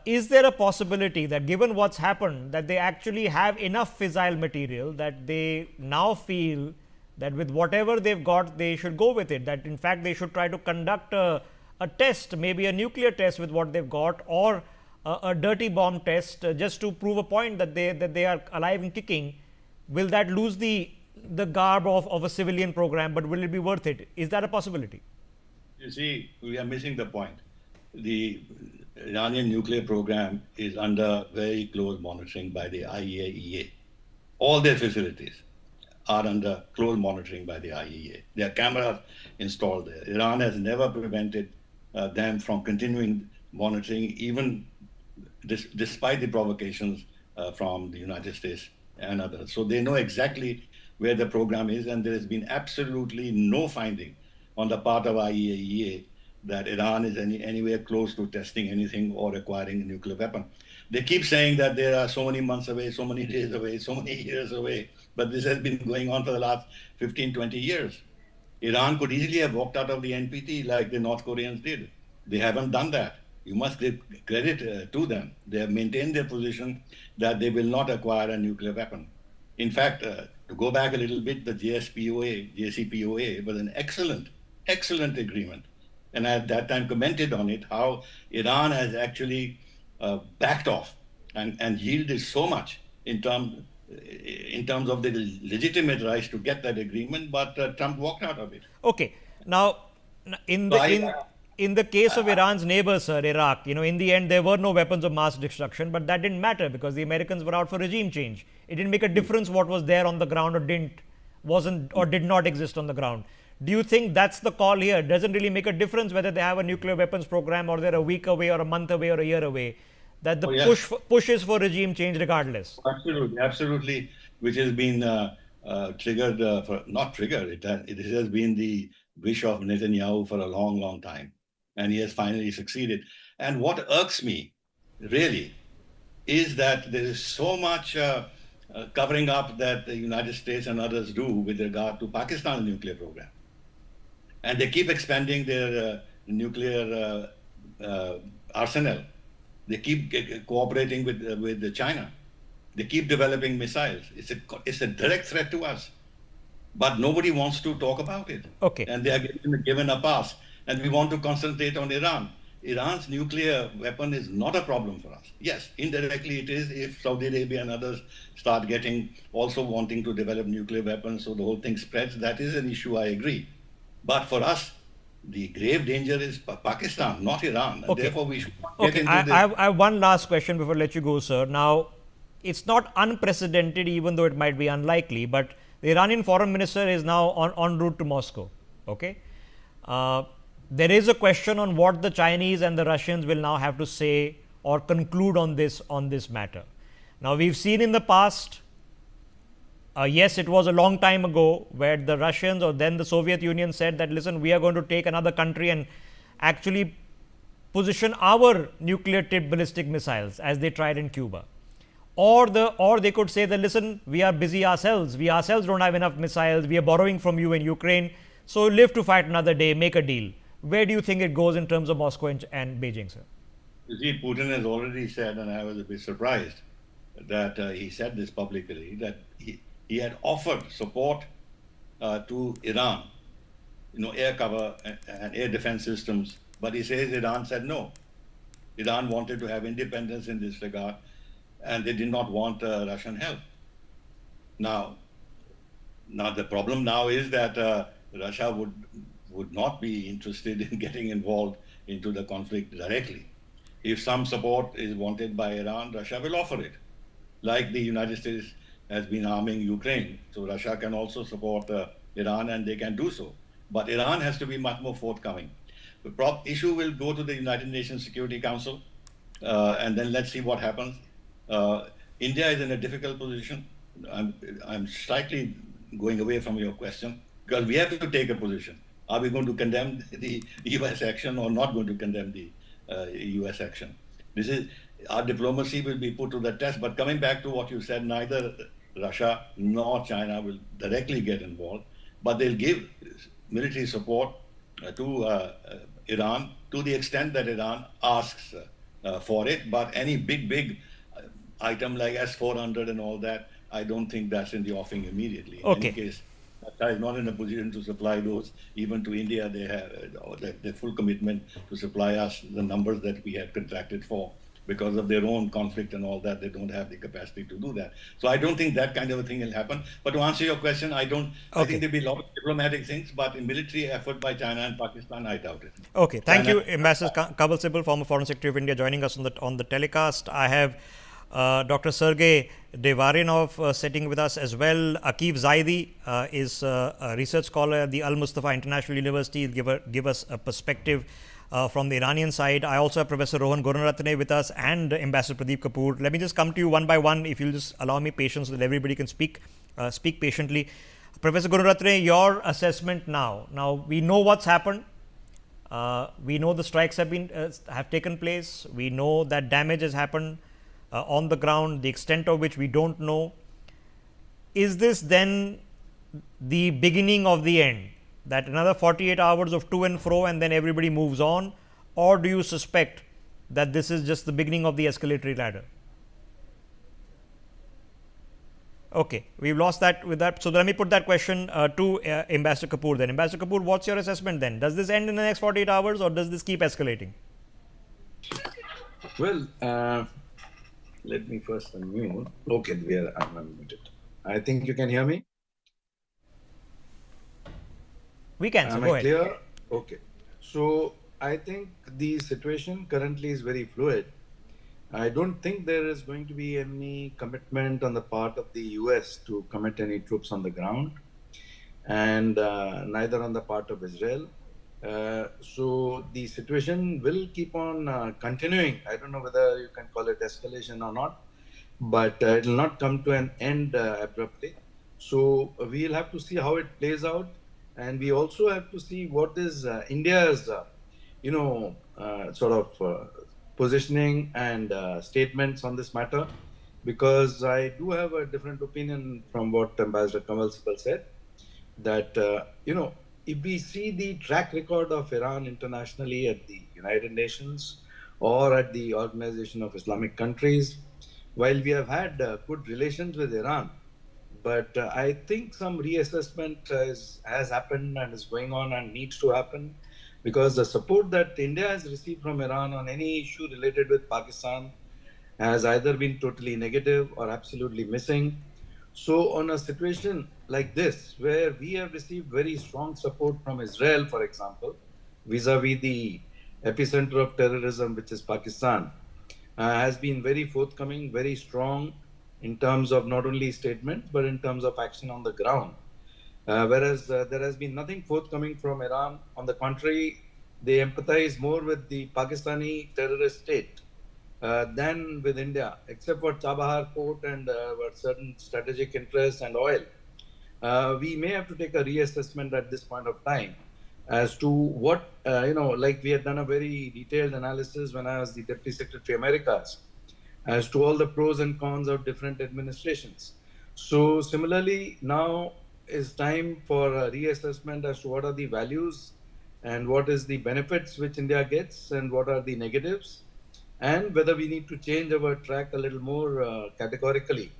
is there a possibility that given what's happened, that they actually have enough fissile material that they now feel that with whatever they've got, they should go with it, that in fact they should try to conduct a test, maybe a nuclear test with what they've got, or a dirty bomb test just to prove a point that they are alive and kicking? Will that lose the garb of a civilian program, but will it be worth it? Is that a possibility? You see, we are missing the point. The Iranian nuclear program is under very close monitoring by the IAEA. All their facilities are under close monitoring by the IAEA. There are cameras installed there. Iran has never prevented them from continuing monitoring, even despite the provocations from the United States and others. So they know exactly where the program is, and there has been absolutely no finding on the part of IAEA that Iran is anywhere close to testing anything or acquiring a nuclear weapon. They keep saying that they are so many months away, so many days away, so many years away, but this has been going on for the last 15, 20 years. Iran could easily have walked out of the NPT like the North Koreans did. They haven't done that. You must give credit to them. They have maintained their position that they will not acquire a nuclear weapon. In fact, to go back a little bit, the JCPOA was an excellent agreement. And I at that time commented on it, how Iran has actually backed off and yielded so much in terms of the legitimate rights to get that agreement, but Trump walked out of it. Okay. Now, in the case of Iran's neighbor, sir, Iraq, in the end, there were no weapons of mass destruction, but that didn't matter because the Americans were out for regime change. It didn't make a difference what was there on the ground or did not exist on the ground. Do you think that's the call here? It doesn't really make a difference whether they have a nuclear weapons program or they're a week away or a month away or a year away, that the push is for regime change regardless. Absolutely, which has been triggered, it has been the wish of Netanyahu for a long, long time. And he has finally succeeded. And what irks me, really, is that there is so much covering up that the United States and others do with regard to Pakistan's nuclear program. And they keep expanding their nuclear arsenal. They keep cooperating with China. They keep developing missiles. It's a direct threat to us. But nobody wants to talk about it. Okay. And they are given a pass. And we want to concentrate on Iran. Iran's nuclear weapon is not a problem for us. Yes, indirectly it is if Saudi Arabia and others start also wanting to develop nuclear weapons, so the whole thing spreads. That is an issue, I agree. But for us, the grave danger is Pakistan, not Iran. And therefore, we should get into this. I have one last question before I let you go, sir. Now, it's not unprecedented, even though it might be unlikely, but the Iranian foreign minister is now en route to Moscow. Okay. There is a question on what the Chinese and the Russians will now have to say or conclude on this matter. Now, we've seen in the past, yes, it was a long time ago where the Russians or then the Soviet Union said that, listen, we are going to take another country and actually position our nuclear tipped ballistic missiles as they tried in Cuba. Or they could say that, listen, we are busy ourselves. We ourselves don't have enough missiles. We are borrowing from you in Ukraine. So live to fight another day, make a deal. Where do you think it goes in terms of Moscow and Beijing, sir? You see, Putin has already said, and I was a bit surprised that he said this publicly, that he had offered support to Iran, air cover and air defense systems. But he says Iran said no. Iran wanted to have independence in this regard, and they did not want Russian help. Now the problem now is that Russia would not be interested in getting involved into the conflict directly. If some support is wanted by Iran, Russia will offer it. Like the United States has been arming Ukraine, so Russia can also support Iran, and they can do so. But Iran has to be much more forthcoming. The issue will go to the United Nations Security Council, and then let's see what happens. India is in a difficult position. I'm slightly going away from your question because we have to take a position. Are we going to condemn the US action or not going to condemn the US action? Our diplomacy will be put to the test. But coming back to what you said, neither Russia nor China will directly get involved, but they'll give military support to Iran to the extent that Iran asks for it. But any big item like S-400 and all that, I don't think that's in the offing immediately. In any case, Russia is not in a position to supply those. Even to India, they have their full commitment to supply us the numbers that we had contracted for. Because of their own conflict and all that, they don't have the capacity to do that. So I don't think that kind of a thing will happen. But to answer your question, I think there'll be a lot of diplomatic things, but a military effort by China and Pakistan, I doubt it. Okay, thank you, Ambassador Kabul Sibal, former Foreign Secretary of India, joining us on the telecast. I have Dr. Sergey Devarinov sitting with us as well. Akif Zaidi is a research scholar at the Al Mustafa International University. He'll give us a perspective from the Iranian side. I also have Professor Rohan Gunaratne with us and Ambassador Pradeep Kapoor. Let me just come to you one by one, if you'll just allow me patience so that everybody can speak patiently. Professor Gunaratne, your assessment now. Now, we know what's happened. We know the strikes have taken place. We know that damage has happened on the ground, the extent of which we don't know. Is this then the beginning of the end? That another 48 hours of to and fro and then everybody moves on? Or do you suspect that this is just the beginning of the escalatory ladder? Okay, we've lost that with that. So let me put that question to Ambassador Kapoor then. Ambassador Kapoor, what's your assessment then? Does this end in the next 48 hours or does this keep escalating? Well, let me first unmute. Okay, I'm unmuted. I think you can hear me? We can, so Am go I ahead. clear? Okay. So I think the situation currently is very fluid. I don't think there is going to be any commitment on the part of the US to commit any troops on the ground, and neither on the part of Israel. So the situation will keep on continuing. I don't know whether you can call it escalation or not, but it will not come to an end abruptly. So we'll have to see how it plays out, and we also have to see what is India's, sort of positioning and statements on this matter, because I do have a different opinion from what Ambassador Kamal Sibal said, that, if we see the track record of Iran internationally at the United Nations or at the Organization of Islamic Countries, while we have had good relations with Iran, but I think some reassessment has happened and is going on and needs to happen, because the support that India has received from Iran on any issue related with Pakistan has either been totally negative or absolutely missing. So, on a situation like this, where we have received very strong support from Israel, for example, vis-a-vis the epicenter of terrorism, which is Pakistan, has been very forthcoming, very strong in terms of not only statements, but in terms of action on the ground. Whereas there has been nothing forthcoming from Iran. On the contrary, they empathize more with the Pakistani terrorist state than with India, except for Chabahar port and certain strategic interests and oil. We may have to take a reassessment at this point of time as to what, like we had done a very detailed analysis when I was the Deputy Secretary Americas, as to all the pros and cons of different administrations. So similarly, now is time for a reassessment as to what are the values and what is the benefits which India gets and what are the negatives, and whether we need to change our track a little more categorically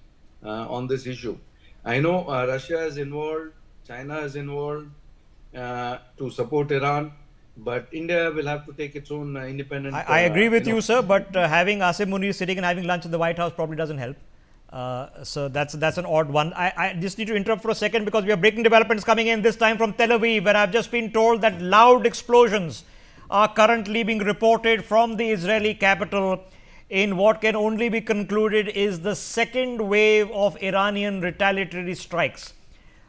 on this issue. I know Russia is involved, China is involved to support Iran, but India will have to take its own independent... I agree with you, sir, but having Asim Munir sitting and having lunch in the White House probably doesn't help. So that's an odd one. I just need to interrupt for a second because we have breaking developments coming in, this time from Tel Aviv, where I've just been told that loud explosions are currently being reported from the Israeli capital in what can only be concluded is the second wave of Iranian retaliatory strikes.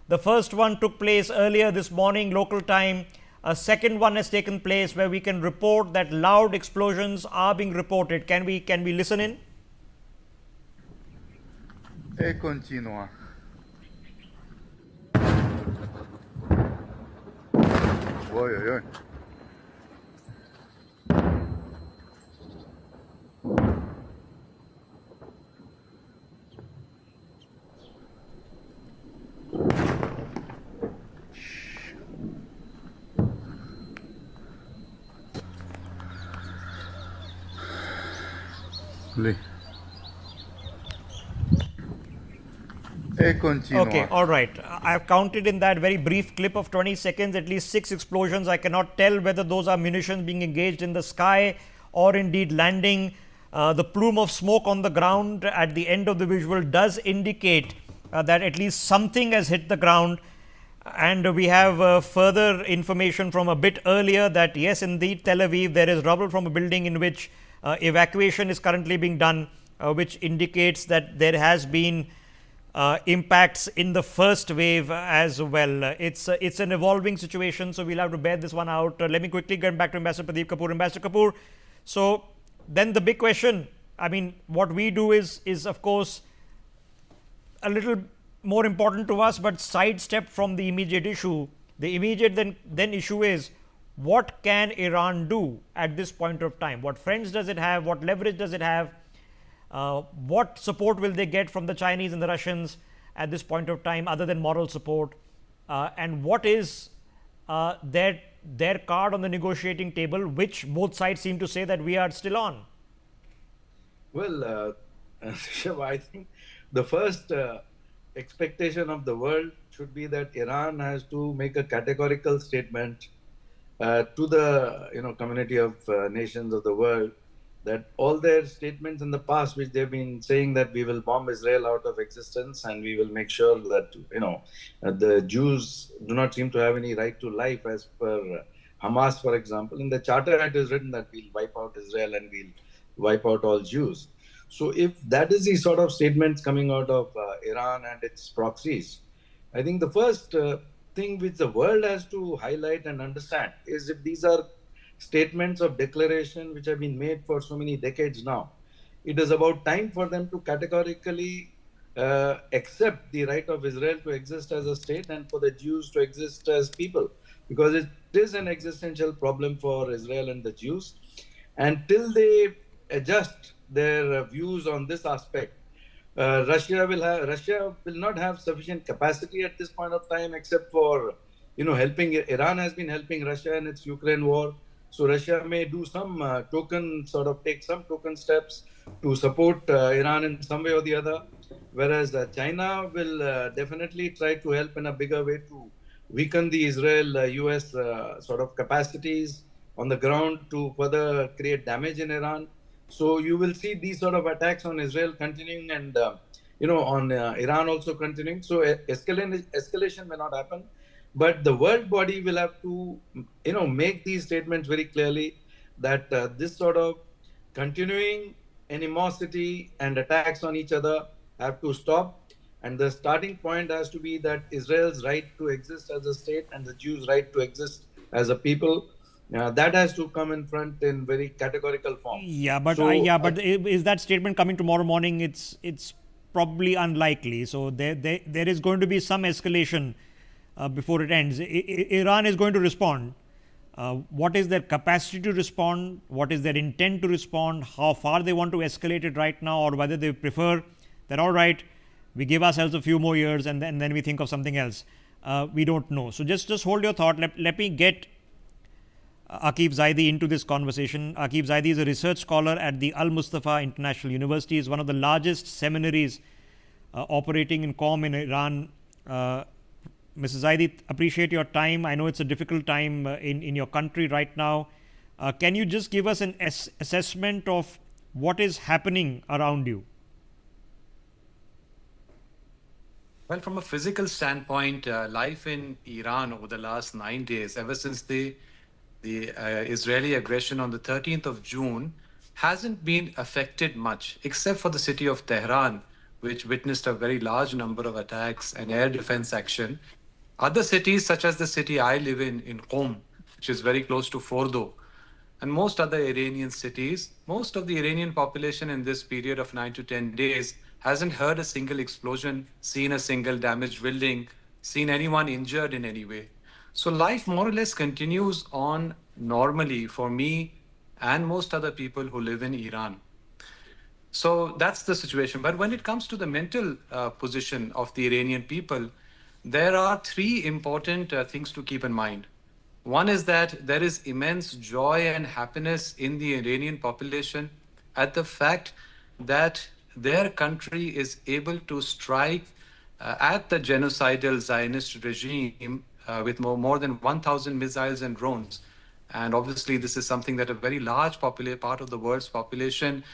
The first one took place earlier this morning, local time. A second one has taken place where we can report that loud explosions are being reported. Can we listen in? E continua. Oi, oi, oi. Lì. Okay, all right. I have counted in that very brief clip of 20 seconds at least 6 explosions. I cannot tell whether those are munitions being engaged in the sky or indeed landing. The plume of smoke on the ground at the end of the visual does indicate that at least something has hit the ground. And we have further information from a bit earlier that yes, indeed, Tel Aviv, there is rubble from a building in which evacuation is currently being done, which indicates that there has been impacts in the first wave as well. It's an evolving situation, so we'll have to bear this one out. Let me quickly get back to Ambassador Pradeep Kapoor. Ambassador Kapoor, so then the big question, I mean, what we do is of course a little more important to us, but sidestepped from the immediate issue. The immediate then issue is, what can Iran do at this point of time? What friends does it have? What leverage does it have? What support will they get from the Chinese and the Russians at this point of time, other than moral support? And what is their card on the negotiating table, which both sides seem to say that we are still on? Well, I think the first expectation of the world should be that Iran has to make a categorical statement to the community of nations of the world, that all their statements in the past, which they've been saying that we will bomb Israel out of existence and we will make sure that the Jews do not seem to have any right to life as per Hamas, for example. In the charter, it is written that we'll wipe out Israel and we'll wipe out all Jews. So if that is the sort of statements coming out of Iran and its proxies, I think the first thing which the world has to highlight and understand is if these are statements of declaration which have been made for so many decades now, it is about time for them to categorically accept the right of Israel to exist as a state and for the Jews to exist as people, because it is an existential problem for Israel and the Jews. And till they adjust their views on this aspect, Russia will not have sufficient capacity at this point of time, except for helping. Iran has been helping Russia in its Ukraine war, so Russia may do some take some token steps to support Iran in some way or the other, whereas China will definitely try to help in a bigger way to weaken the Israel-US capacities on the ground to further create damage in Iran. So you will see these sort of attacks on Israel continuing and on Iran also continuing. So escalation may not happen, but the world body will have to make these statements very clearly that this sort of continuing animosity and attacks on each other have to stop, and the starting point has to be that Israel's right to exist as a state and the Jews' right to exist as a people. That has to come in front in very categorical form. Is that statement coming tomorrow morning? It's probably unlikely. So there is going to be some escalation before it ends. Iran is going to respond. What is their capacity to respond? What is their intent to respond? How far they want to escalate it right now, or whether they prefer that, all right, we give ourselves a few more years and then we think of something else. We don't know. So just hold your thought. Let me get Aqib Zaidi into this conversation. Aqib Zaidi is a research scholar at the Al Mustafa International University. Is one of the largest seminaries operating in QOM in Iran. Mrs. Zaidi, appreciate your time. I know it's a difficult time in your country right now. Can you just give us an assessment of what is happening around you? Well, from a physical standpoint, life in Iran over the last 9 days, ever since the Israeli aggression on the 13th of June, hasn't been affected much, except for the city of Tehran, which witnessed a very large number of attacks and air defense action. Other cities, such as the city I live in Qom, which is very close to Fordo, and most other Iranian cities, most of the Iranian population in this period of 9 to 10 days hasn't heard a single explosion, seen a single damaged building, seen anyone injured in any way. So life more or less continues on normally for me and most other people who live in Iran. So that's the situation. But when it comes to the mental position of the Iranian people, there are three important things to keep in mind. One is that there is immense joy and happiness in the Iranian population at the fact that their country is able to strike at the genocidal Zionist regime with more than 1,000 missiles and drones. And obviously, this is something that a very large part of the world's population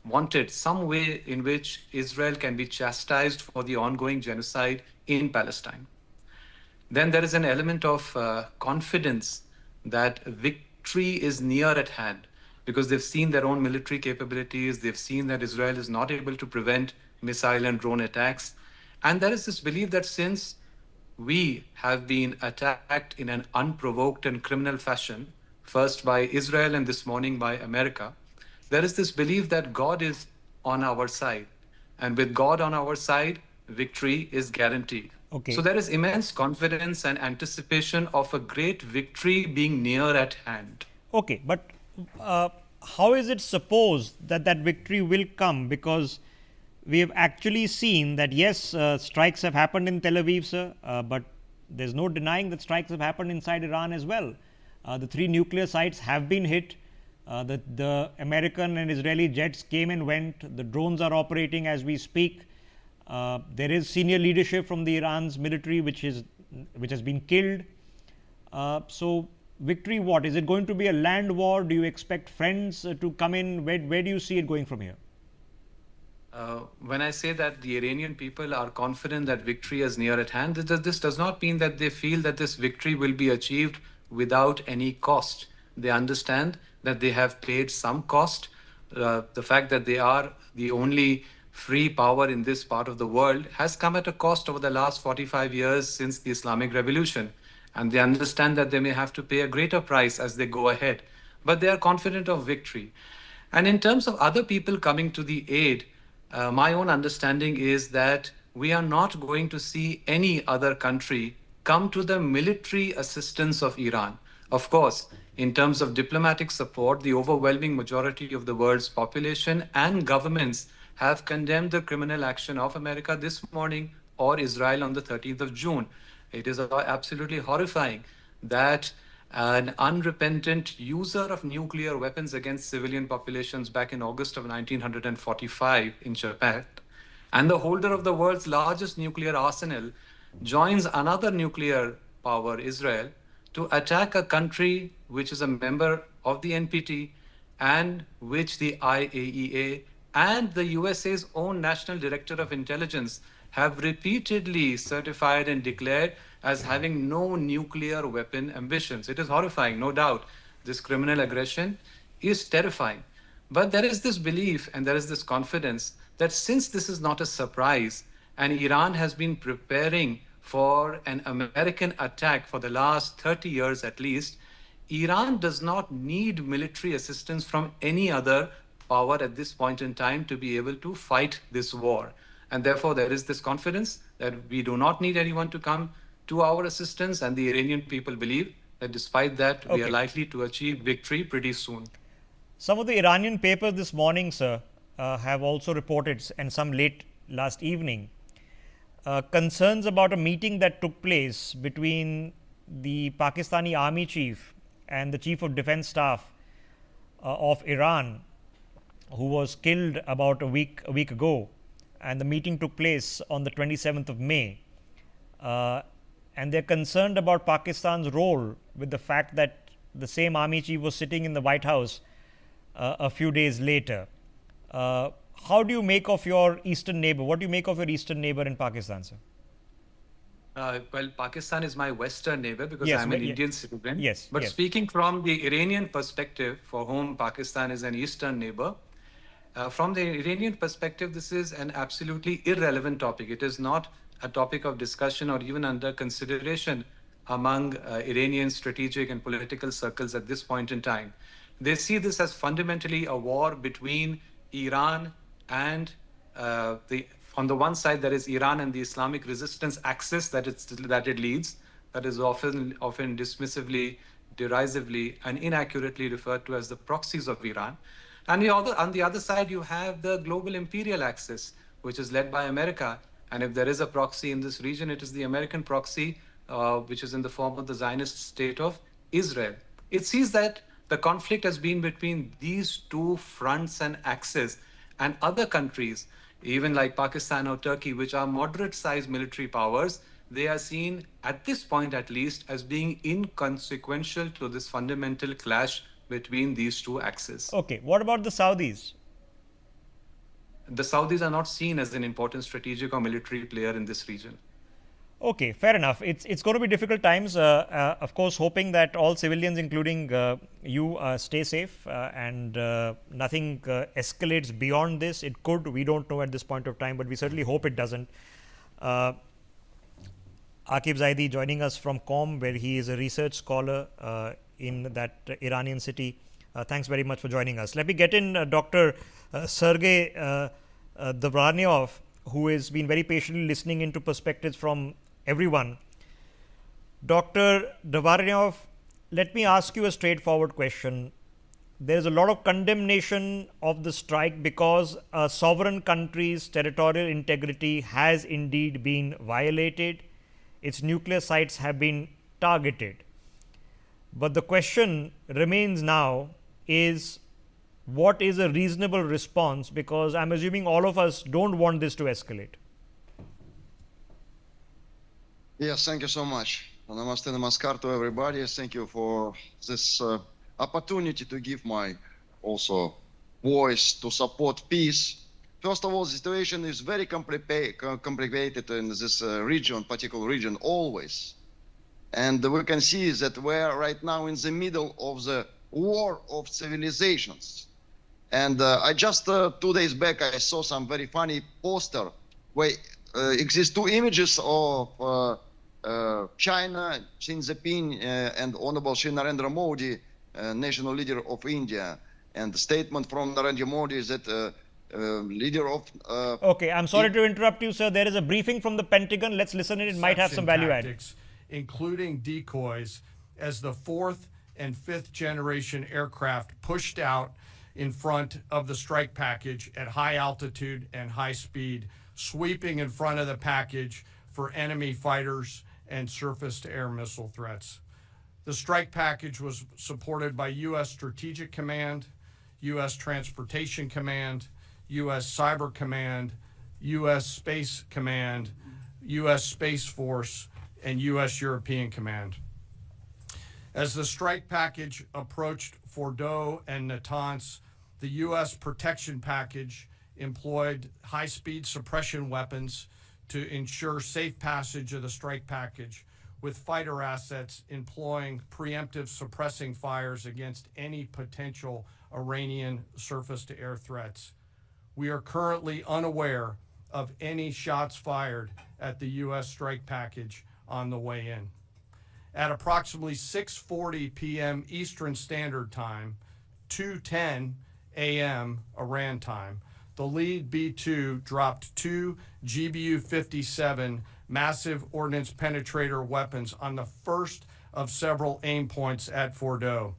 wanted, some way in which Israel can be chastised for the ongoing genocide in Palestine. Then there is an element of confidence that victory is near at hand, because they've seen their own military capabilities, they've seen that Israel is not able to prevent missile and drone attacks. And there is this belief that since we have been attacked in an unprovoked and criminal fashion, first by Israel and this morning by America, there is this belief that God is on our side. And with God on our side, victory is guaranteed. Okay. So there is immense confidence and anticipation of a great victory being near at hand. Okay, but how is it supposed that that victory will come? Because we have actually seen that, yes, strikes have happened in Tel Aviv, sir, but there's no denying that strikes have happened inside Iran as well. The 3 nuclear sites have been hit. The American and Israeli jets came and went. The drones are operating as we speak. There is senior leadership from the Iran's military which has been killed. So victory what? Is it going to be a land war? Do you expect friends to come in? Where do you see it going from here? When I say that the Iranian people are confident that victory is near at hand, this does not mean that they feel that this victory will be achieved without any cost. They understand that they have paid some cost. The fact that they are the only free power in this part of the world has come at a cost over the last 45 years since the Islamic Revolution. And they understand that they may have to pay a greater price as they go ahead. But they are confident of victory. And in terms of other people coming to the aid, my own understanding is that we are not going to see any other country come to the military assistance of Iran. Of course, in terms of diplomatic support, the overwhelming majority of the world's population and governments have condemned the criminal action of America this morning or Israel on the 13th of June. It is absolutely horrifying that an unrepentant user of nuclear weapons against civilian populations back in August of 1945 in Japan, and the holder of the world's largest nuclear arsenal, joins another nuclear power, Israel, to attack a country which is a member of the NPT and which the IAEA and the USA's own National Director of Intelligence have repeatedly certified and declared as having no nuclear weapon ambitions. It is horrifying, no doubt. This criminal aggression is terrifying. But there is this belief and there is this confidence that since this is not a surprise and Iran has been preparing for an American attack for the last 30 years at least, Iran does not need military assistance from any other power at this point in time to be able to fight this war. And therefore, there is this confidence that we do not need anyone to come to our assistance. And the Iranian people believe that despite that, we are likely to achieve victory pretty soon. Some of the Iranian papers this morning, sir, have also reported, and some late last evening, concerns about a meeting that took place between the Pakistani army chief and the chief of defense staff of Iran, who was killed about a week ago. And the meeting took place on the 27th of May. And they're concerned about Pakistan's role with the fact that the same army chief was sitting in the White House a few days later. How do you make of your eastern neighbor? What do you make of your eastern neighbor in Pakistan, sir? Well, Pakistan is my western neighbor because I'm an Indian citizen. But speaking from the Iranian perspective, for whom Pakistan is an eastern neighbor, from the Iranian perspective, this is an absolutely irrelevant topic. It is not a topic of discussion or even under consideration among Iranian strategic and political circles at this point in time. They see this as fundamentally a war between Iran and on the one side, there is Iran and the Islamic resistance axis that it leads, that is often dismissively, derisively, and inaccurately referred to as the proxies of Iran. And on the other side, you have the global imperial axis, which is led by America. And if there is a proxy in this region, it is the American proxy, which is in the form of the Zionist state of Israel. It sees that the conflict has been between these two fronts and axes, and other countries, even like Pakistan or Turkey, which are moderate-sized military powers, they are seen, at this point at least, as being inconsequential to this fundamental clash between these two axes. Okay, what about the Saudis? The Saudis are not seen as an important strategic or military player in this region. Okay, fair enough. It's going to be difficult times. Of course, hoping that all civilians, including you, stay safe and nothing escalates beyond this. It could. We don't know at this point of time, but we certainly hope it doesn't. Aqib Zaidi joining us from Qom, where he is a research scholar in that Iranian city. Thanks very much for joining us. Let me get in Dr. Sergey Dvoranyov, who has been very patiently listening into perspectives from everyone. Dr. Dvoranyov, let me ask you a straightforward question. There is a lot of condemnation of the strike because a sovereign country's territorial integrity has indeed been violated. Its nuclear sites have been targeted. But the question remains now is, what is a reasonable response? Because I'm assuming all of us don't want this to escalate. Yes, thank you so much. Namaste, namaskar to everybody. Thank you for this opportunity to give my also voice to support peace. First of all, the situation is very complicated in this region, particular region, always. And we can see that we're right now in the middle of the war of civilizations. And I just 2 days back, I saw some very funny poster where exist two images of China, Xi Jinping, and Honorable Shri Narendra Modi, national leader of India. And the statement from Narendra Modi is that leader of... Okay, I'm sorry to interrupt you, sir. There is a briefing from the Pentagon. Let's listen. It might have some value add. Including decoys, as the 4th and 5th generation aircraft pushed out in front of the strike package at high altitude and high speed, sweeping in front of the package for enemy fighters and surface-to-air missile threats. The strike package was supported by U.S. Strategic Command, U.S. Transportation Command, U.S. Cyber Command, U.S. Space Command, U.S. Space Force, and U.S. European Command. As the strike package approached Fordo and Natanz, the U.S. protection package employed high-speed suppression weapons to ensure safe passage of the strike package, with fighter assets employing preemptive suppressing fires against any potential Iranian surface-to-air threats. We are currently unaware of any shots fired at the U.S. strike package on the way in. At approximately 6:40 p.m. Eastern Standard Time, 2:10 a.m. Iran time, the lead B-2 dropped 2 GBU-57 massive ordnance penetrator weapons on the first of several aim points at Fordo.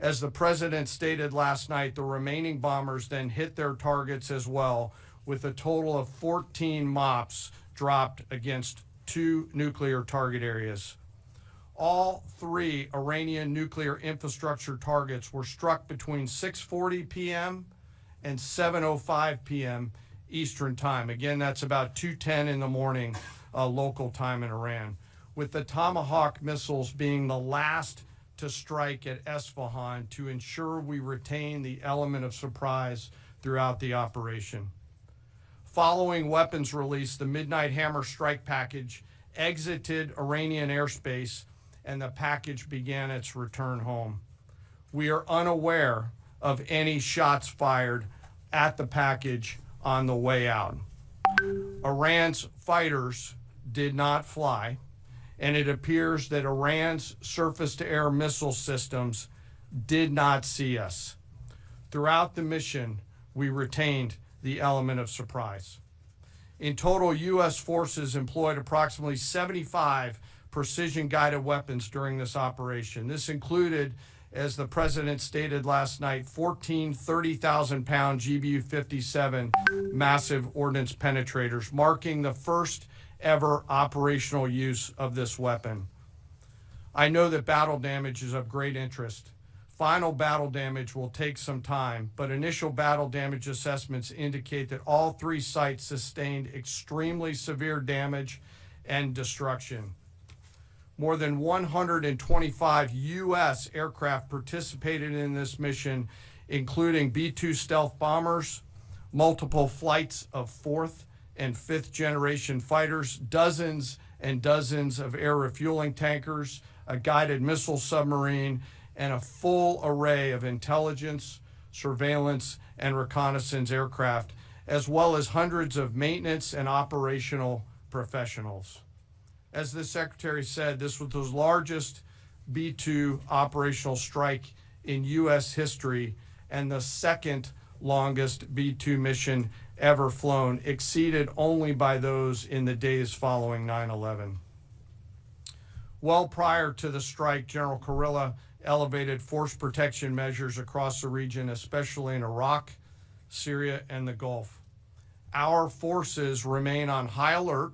As the president stated last night, the remaining bombers then hit their targets as well, with a total of 14 MOPs dropped against 2 nuclear target areas. All 3 Iranian nuclear infrastructure targets were struck between 6:40 p.m. and 7:05 p.m. Eastern Time. Again, that's about 2:10 in the morning local time in Iran, with the Tomahawk missiles being the last to strike at Esfahan to ensure we retain the element of surprise throughout the operation. Following weapons release, the Midnight Hammer strike package exited Iranian airspace and the package began its return home. We are unaware of any shots fired at the package on the way out. Iran's fighters did not fly, and it appears that Iran's surface-to-air missile systems did not see us. Throughout the mission, we retained the element of surprise. In total, U.S. forces employed approximately 75 precision-guided weapons during this operation. This included, as the president stated last night, 14 30,000-pound GBU-57 massive ordnance penetrators, marking the first ever operational use of this weapon. I know that battle damage is of great interest. Final battle damage will take some time, but initial battle damage assessments indicate that all 3 sites sustained extremely severe damage and destruction. More than 125 U.S. aircraft participated in this mission, including B-2 stealth bombers, multiple flights of 4th and 5th generation fighters, dozens and dozens of air refueling tankers, a guided missile submarine, and a full array of intelligence, surveillance, and reconnaissance aircraft, as well as hundreds of maintenance and operational professionals. As the Secretary said, this was the largest B-2 operational strike in U.S. history and the second longest B-2 mission ever flown, exceeded only by those in the days following 9/11. Well prior to the strike, General Kurilla elevated force protection measures across the region, especially in Iraq, Syria, and the Gulf. Our forces remain on high alert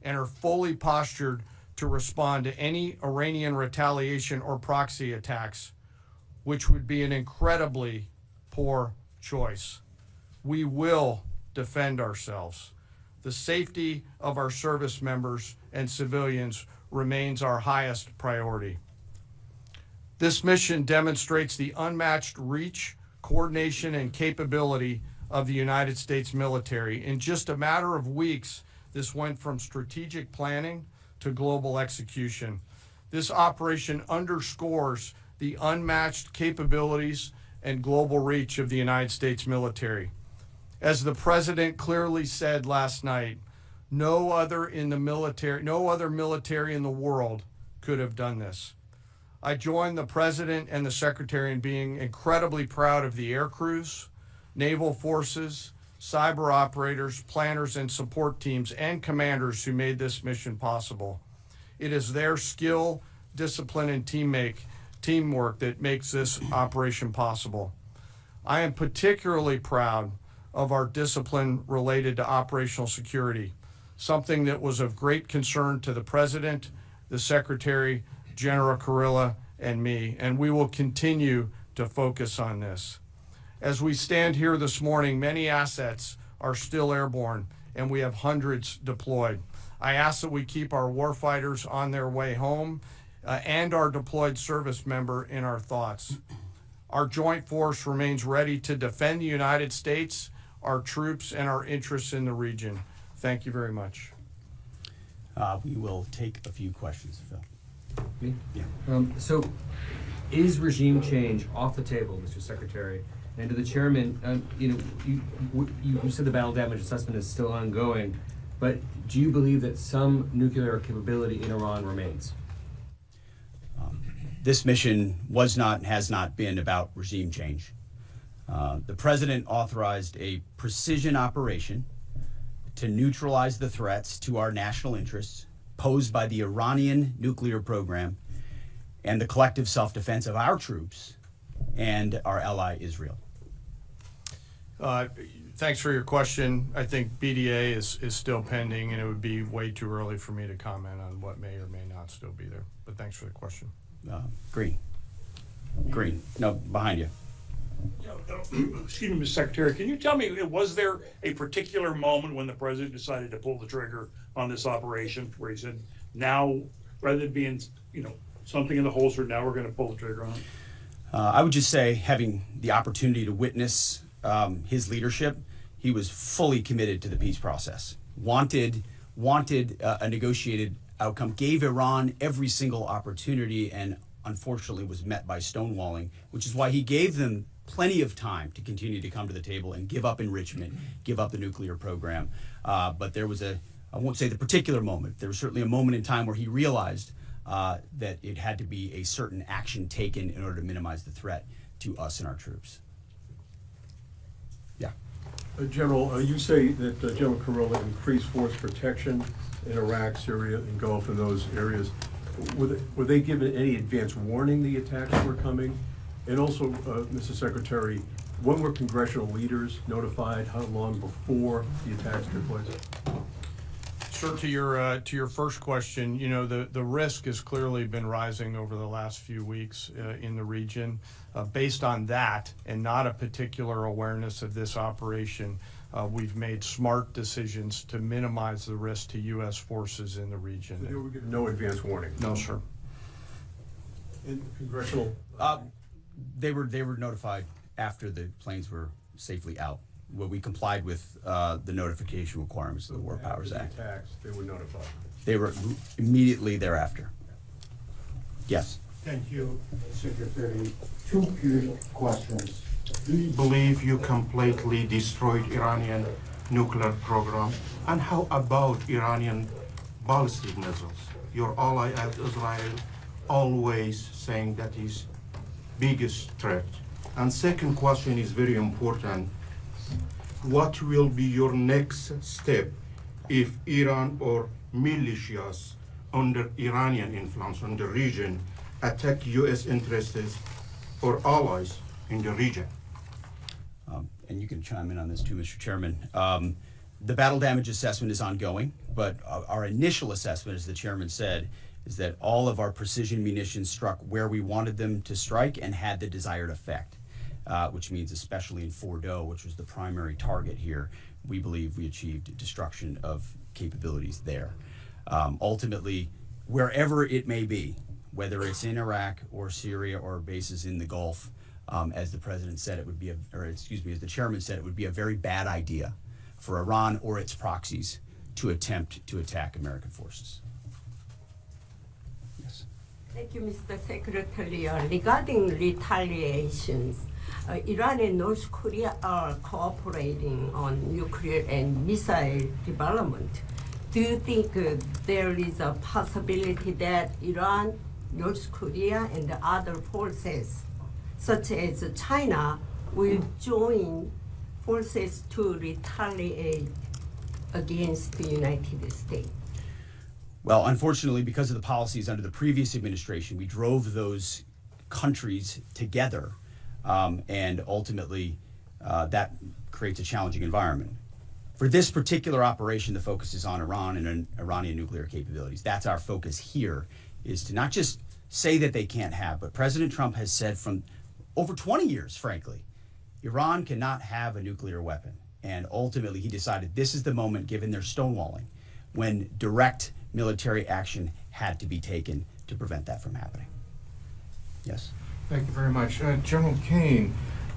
and are fully postured to respond to any Iranian retaliation or proxy attacks, which would be an incredibly poor choice. We will defend ourselves. The safety of our service members and civilians remains our highest priority. This mission demonstrates the unmatched reach, coordination, and capability of the United States military. In just a matter of weeks, this went from strategic planning to global execution. This operation underscores the unmatched capabilities and global reach of the United States military. As the president clearly said last night, no other military in the world could have done this. I join the president and the secretary in being incredibly proud of the air crews, naval forces, cyber operators, planners, and support teams and commanders who made this mission possible. It is their skill, discipline, and teamwork that makes this operation possible. I am particularly proud of our discipline related to operational security, something that was of great concern to the president, the secretary, General Kurilla, and me, and we will continue to focus on this. As we stand here this morning, many assets are still airborne, and we have hundreds deployed. I ask that we keep our warfighters on their way home and our deployed service member in our thoughts. Our joint force remains ready to defend the United States, our troops, and our interests in the region. Thank you very much. We will take a few questions, Phil. Me? Yeah. So, is regime change off the table, Mr. Secretary? And to the chairman, you said the battle damage assessment is still ongoing, but do you believe that some nuclear capability in Iran remains? This mission was not and has not been about regime change. The president authorized a precision operation to neutralize the threats to our national interests posed by the Iranian nuclear program and the collective self-defense of our troops and our ally Israel. Thanks for your question. I think BDA is still pending, and it would be way too early for me to comment on what may or may not still be there. But thanks for the question. Green. No, behind you. Excuse me, Mr. Secretary, can you tell me, was there a particular moment when the president decided to pull the trigger on this operation where he said, now, rather than being, something in the holster, now we're going to pull the trigger on it? I would just say, having the opportunity to witness his leadership, he was fully committed to the peace process, wanted a negotiated outcome, gave Iran every single opportunity, and unfortunately was met by stonewalling, which is why he gave them plenty of time to continue to come to the table and give up enrichment, give up the nuclear program. But there was I won't say the particular moment, there was certainly a moment in time where he realized that it had to be a certain action taken in order to minimize the threat to us and our troops. Yeah. General, you say that General Kurilla increased force protection in Iraq, Syria, and Gulf, and those areas. Were they given any advance warning the attacks were coming? And also, Mr. Secretary, when were congressional leaders notified? How long before the attacks took place? Sir, to your first question, the risk has clearly been rising over the last few weeks in the region. Based on that, and not a particular awareness of this operation, we've made smart decisions to minimize the risk to U.S. forces in the region. So they were given no advance warning? No, sir. And congressional? They were notified after the planes were safely out. Well, we complied with the notification requirements of the War Powers Act. After the attacks, they were notified? They were immediately thereafter. Yes. Thank you, Secretary. Two quick questions. Do you believe you completely destroyed Iranian nuclear program? And how about Iranian ballistic missiles? Your ally Israel always saying that is biggest threat. And second question is very important. What will be your next step if Iran or militias under Iranian influence in the region attack U.S. interests or allies in the region? And you can chime in on this too, Mr. Chairman. The battle damage assessment is ongoing, but our initial assessment, as the chairman said, is that all of our precision munitions struck where we wanted them to strike and had the desired effect, which means especially in Fordo, which was the primary target here, we believe we achieved destruction of capabilities there. Ultimately, wherever it may be, whether it's in Iraq or Syria or bases in the Gulf, as the president said, it would be as the chairman said, it would be a very bad idea for Iran or its proxies to attempt to attack American forces. Yes. Thank you, Mr. Secretary. Regarding retaliations, Iran and North Korea are cooperating on nuclear and missile development. Do you think there is a possibility that Iran, North Korea, and the other forces, such as China, will join forces to retaliate against the United States? Well, unfortunately, because of the policies under the previous administration, we drove those countries together, and ultimately that creates a challenging environment. For this particular operation, the focus is on Iran and Iranian nuclear capabilities. That's our focus here, is to not just say that they can't have, but President Trump has said from over 20 years, frankly, Iran cannot have a nuclear weapon. And ultimately, he decided this is the moment, given their stonewalling, when direct military action had to be taken to prevent that from happening. Yes? Thank you very much. General Kane,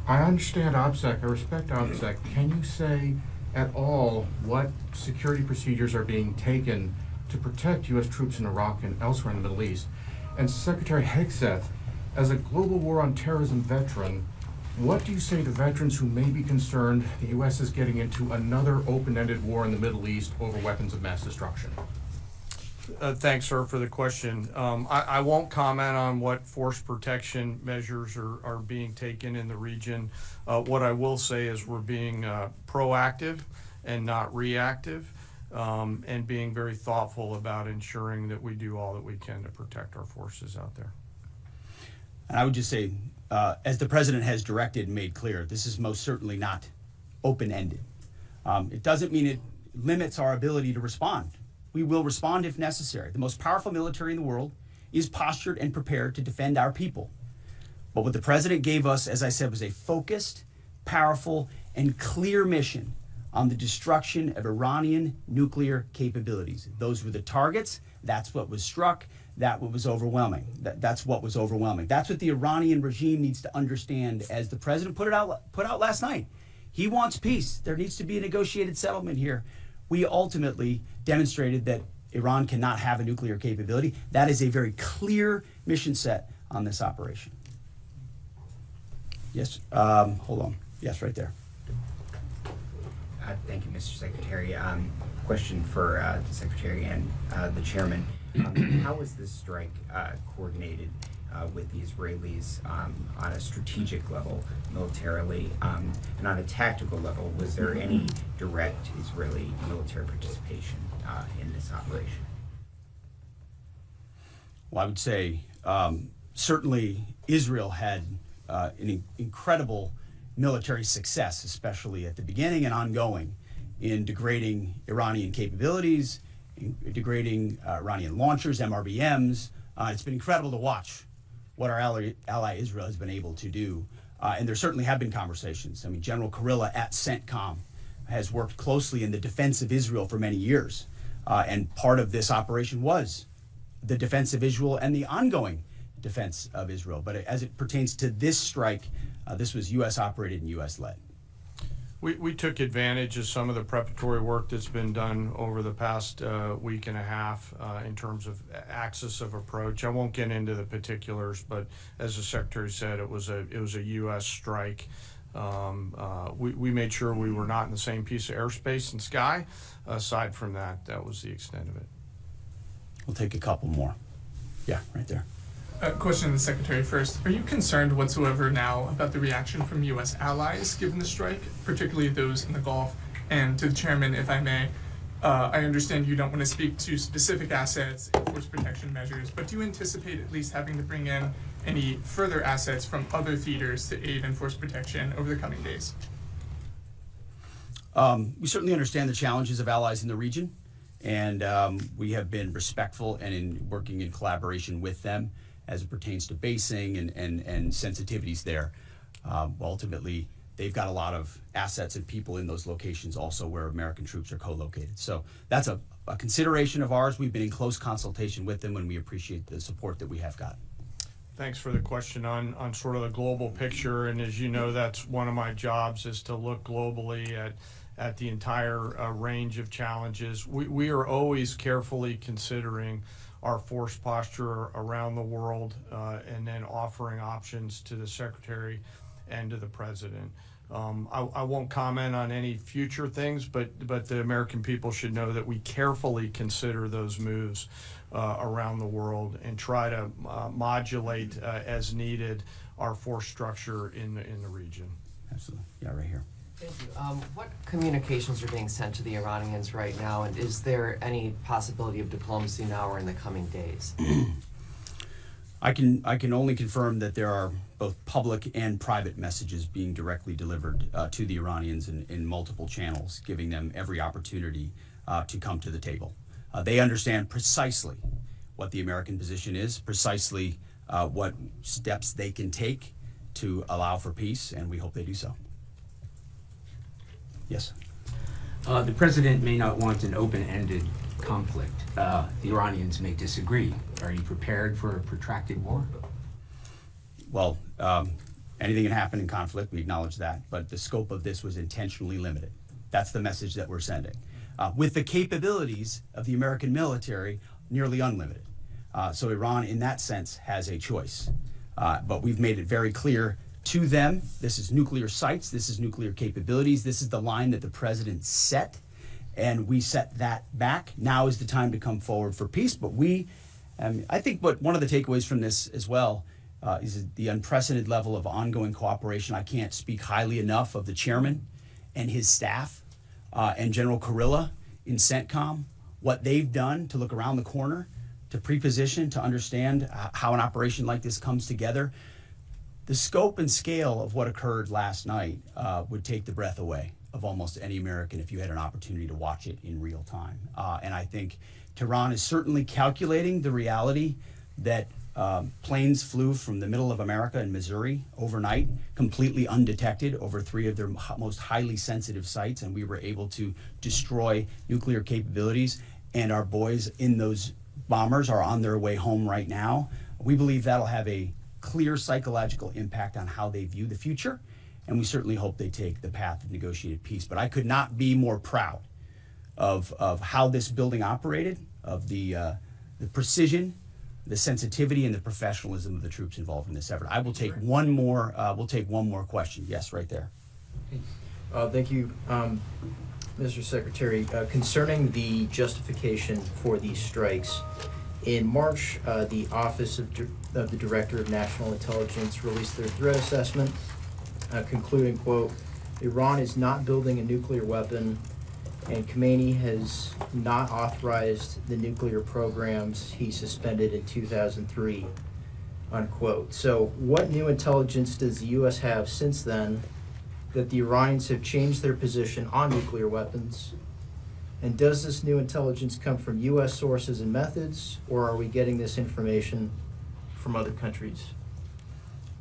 I understand OPSEC, I respect OPSEC. Can you say at all what security procedures are being taken to protect U.S. troops in Iraq and elsewhere in the Middle East? And Secretary Hegseth, as a global war on terrorism veteran, what do you say to veterans who may be concerned the U.S. is getting into another open-ended war in the Middle East over weapons of mass destruction? Thanks, sir, for the question. I won't comment on what force protection measures are being taken in the region. What I will say is we're being proactive and not reactive, and being very thoughtful about ensuring that we do all that we can to protect our forces out there. And I would just say, as the president has directed and made clear, this is most certainly not open-ended. It doesn't mean it limits our ability to respond. We will respond if necessary. The most powerful military in the world is postured and prepared to defend our people. But what the president gave us, as I said, was a focused, powerful, and clear mission on the destruction of Iranian nuclear capabilities. Those were the targets. That's what was struck. That was overwhelming. That's what was overwhelming. That's what the Iranian regime needs to understand, as the president put out last night. He wants peace. There needs to be a negotiated settlement here. We ultimately demonstrated that Iran cannot have a nuclear capability. That is a very clear mission set on this operation. Yes, hold on. Yes, right there. Thank you, Mr. Secretary. Question for the Secretary and the Chairman. How was this strike coordinated with the Israelis on a strategic level, militarily, and on a tactical level? Was there any direct Israeli military participation in this operation? Well, I would say certainly Israel had an incredible military success, especially at the beginning and ongoing, in degrading Iranian capabilities, in degrading Iranian launchers, MRBMs. It's been incredible to watch what our ally Israel has been able to do. And there certainly have been conversations. I mean, General Kurilla at CENTCOM has worked closely in the defense of Israel for many years. And part of this operation was the defense of Israel and the ongoing defense of Israel. But as it pertains to this strike, this was U.S. operated and U.S. led. We took advantage of some of the preparatory work that's been done over the past week and a half in terms of axis of approach. I won't get into the particulars, but as the Secretary said, it was a U.S. strike. We made sure we were not in the same piece of airspace and sky. Aside from that, that was the extent of it. We'll take a couple more. Yeah, right there. Question to the Secretary first. Are you concerned whatsoever now about the reaction from U.S. allies given the strike, particularly those in the Gulf? And to the Chairman, if I may, I understand you don't want to speak to specific assets and force protection measures, but do you anticipate at least having to bring in any further assets from other theaters to aid in force protection over the coming days? We certainly understand the challenges of allies in the region, and we have been respectful and in working in collaboration with them as it pertains to basing and sensitivities there. Ultimately, they've got a lot of assets and people in those locations also where American troops are co-located. So that's a consideration of ours. We've been in close consultation with them, and we appreciate the support that we have gotten. Thanks for the question on sort of the global picture. And as you know, that's one of my jobs, is to look globally at the entire range of challenges. We are always carefully considering our force posture around the world, and then offering options to the Secretary and to the President. I won't comment on any future things, but the American people should know that we carefully consider those moves around the world and try to modulate as needed our force structure in the region. Absolutely. Yeah, right here. Thank you. What communications are being sent to the Iranians right now, and is there any possibility of diplomacy now or in the coming days? I can only confirm that there are both public and private messages being directly delivered to the Iranians in multiple channels, giving them every opportunity to come to the table. They understand precisely what the American position is, precisely what steps they can take to allow for peace, and we hope they do so. Yes. The president may not want an open-ended conflict. The Iranians may disagree. Are you prepared for a protracted war? Well, anything can happen in conflict, we acknowledge that, but the scope of this was intentionally limited. That's the message that we're sending. With the capabilities of the American military, nearly unlimited. So Iran, in that sense, has a choice. But we've made it very clear to them, this is nuclear sites, this is nuclear capabilities, this is the line that the president set, and we set that back. Now is the time to come forward for peace, but I think one of the takeaways from this as well is the unprecedented level of ongoing cooperation. I can't speak highly enough of the chairman and his staff and General Kurilla in CENTCOM, what they've done to look around the corner, to pre-position, to understand how an operation like this comes together. The scope and scale of what occurred last night would take the breath away of almost any American if you had an opportunity to watch it in real time. And I think Tehran is certainly calculating the reality that planes flew from the middle of America in Missouri overnight, completely undetected over 3 of their most highly sensitive sites, and we were able to destroy nuclear capabilities. And our boys in those bombers are on their way home right now. We believe that'll have a clear psychological impact on how they view the future, and we certainly hope they take the path of negotiated peace. But I could not be more proud of how this building operated, of the precision, the sensitivity, and the professionalism of the troops involved in this effort. I will take one more. We'll take one more question. Yes, right there. Thank you, Mr. Secretary. Concerning the justification for these strikes, in March, the Office of the Director of National Intelligence released their threat assessment, concluding, quote, Iran is not building a nuclear weapon, and Khomeini has not authorized the nuclear programs he suspended in 2003, unquote. So what new intelligence does the U.S. have since then that the Iranians have changed their position on nuclear weapons? And does this new intelligence come from U.S. sources and methods, or are we getting this information from other countries?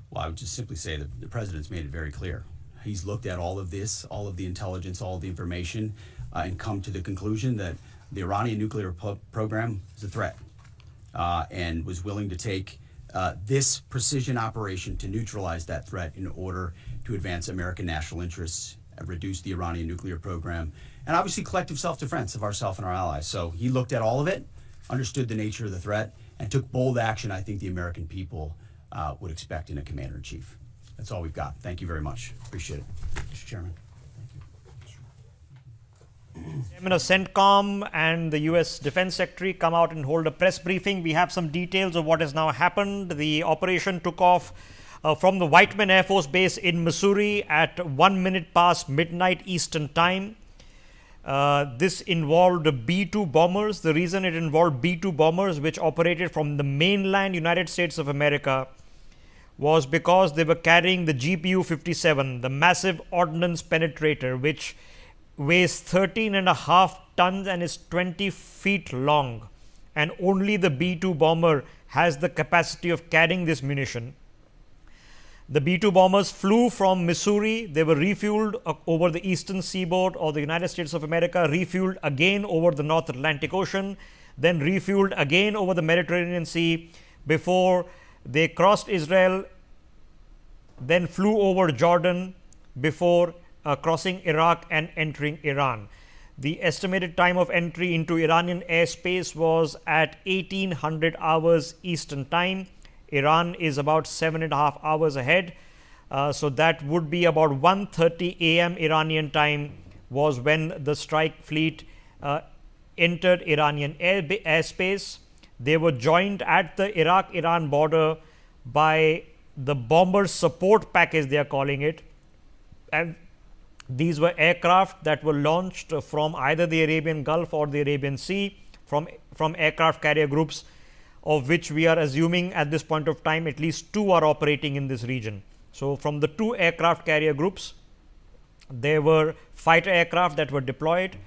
Well, I would just simply say that the president's made it very clear. He's looked at all of this, all of the intelligence, all of the information, and come to the conclusion that the Iranian nuclear program is a threat, and was willing to take this precision operation to neutralize that threat in order to advance American national interests, reduce the Iranian nuclear program, and obviously collective self-defense of ourselves and our allies. So he looked at all of it, understood the nature of the threat, and took bold action I think the American people would expect in a commander-in-chief. That's all we've got. Thank you very much. Appreciate it, Mr. Chairman. Chairman of CENTCOM and the U.S. Defense Secretary come out and hold a press briefing. We have some details of what has now happened. The operation took off from the Whiteman Air Force Base in Missouri at 1 minute past midnight Eastern Time. This involved B-2 bombers. The reason it involved B-2 bombers, which operated from the mainland United States of America, was because they were carrying the GPU-57, the massive ordnance penetrator, which weighs 13.5 tons and is 20 feet long. And only the B-2 bomber has the capacity of carrying this munition. The B-2 bombers flew from Missouri. They were refueled over the eastern seaboard of the United States of America, refueled again over the North Atlantic Ocean, then refueled again over the Mediterranean Sea before they crossed Israel, then flew over Jordan before crossing Iraq and entering Iran. The estimated time of entry into Iranian airspace was at 1800 hours Eastern time. Iran is about 7.5 hours ahead. So that would be about 1:30 a.m. Iranian time was when the strike fleet entered Iranian airspace. They were joined at the Iraq-Iran border by the bomber support package, they are calling it, and these were aircraft that were launched from either the Arabian Gulf or the Arabian Sea, from aircraft carrier groups, of which we are assuming at this point of time at least 2 are operating in this region. So, from the 2 aircraft carrier groups, there were fighter aircraft that were deployed.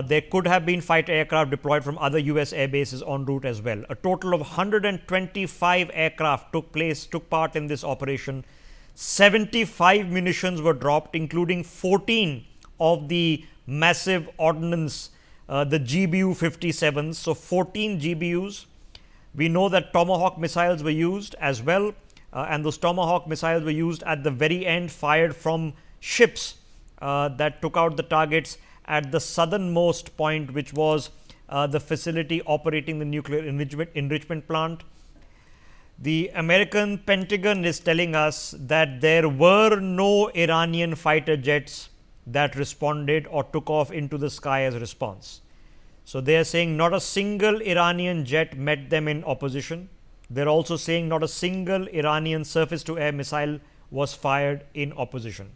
There could have been fighter aircraft deployed from other US air bases en route as well. A total of 125 aircraft took part in this operation. 75 munitions were dropped, including 14 of the massive ordnance, the GBU-57s. So, 14 GBUs. We know that Tomahawk missiles were used as well, and those Tomahawk missiles were used at the very end, fired from ships that took out the targets at the southernmost point, which was the facility operating the nuclear enrichment plant. The American Pentagon is telling us that there were no Iranian fighter jets that responded or took off into the sky as a response. So, they are saying not a single Iranian jet met them in opposition. They are also saying not a single Iranian surface to air missile was fired in opposition.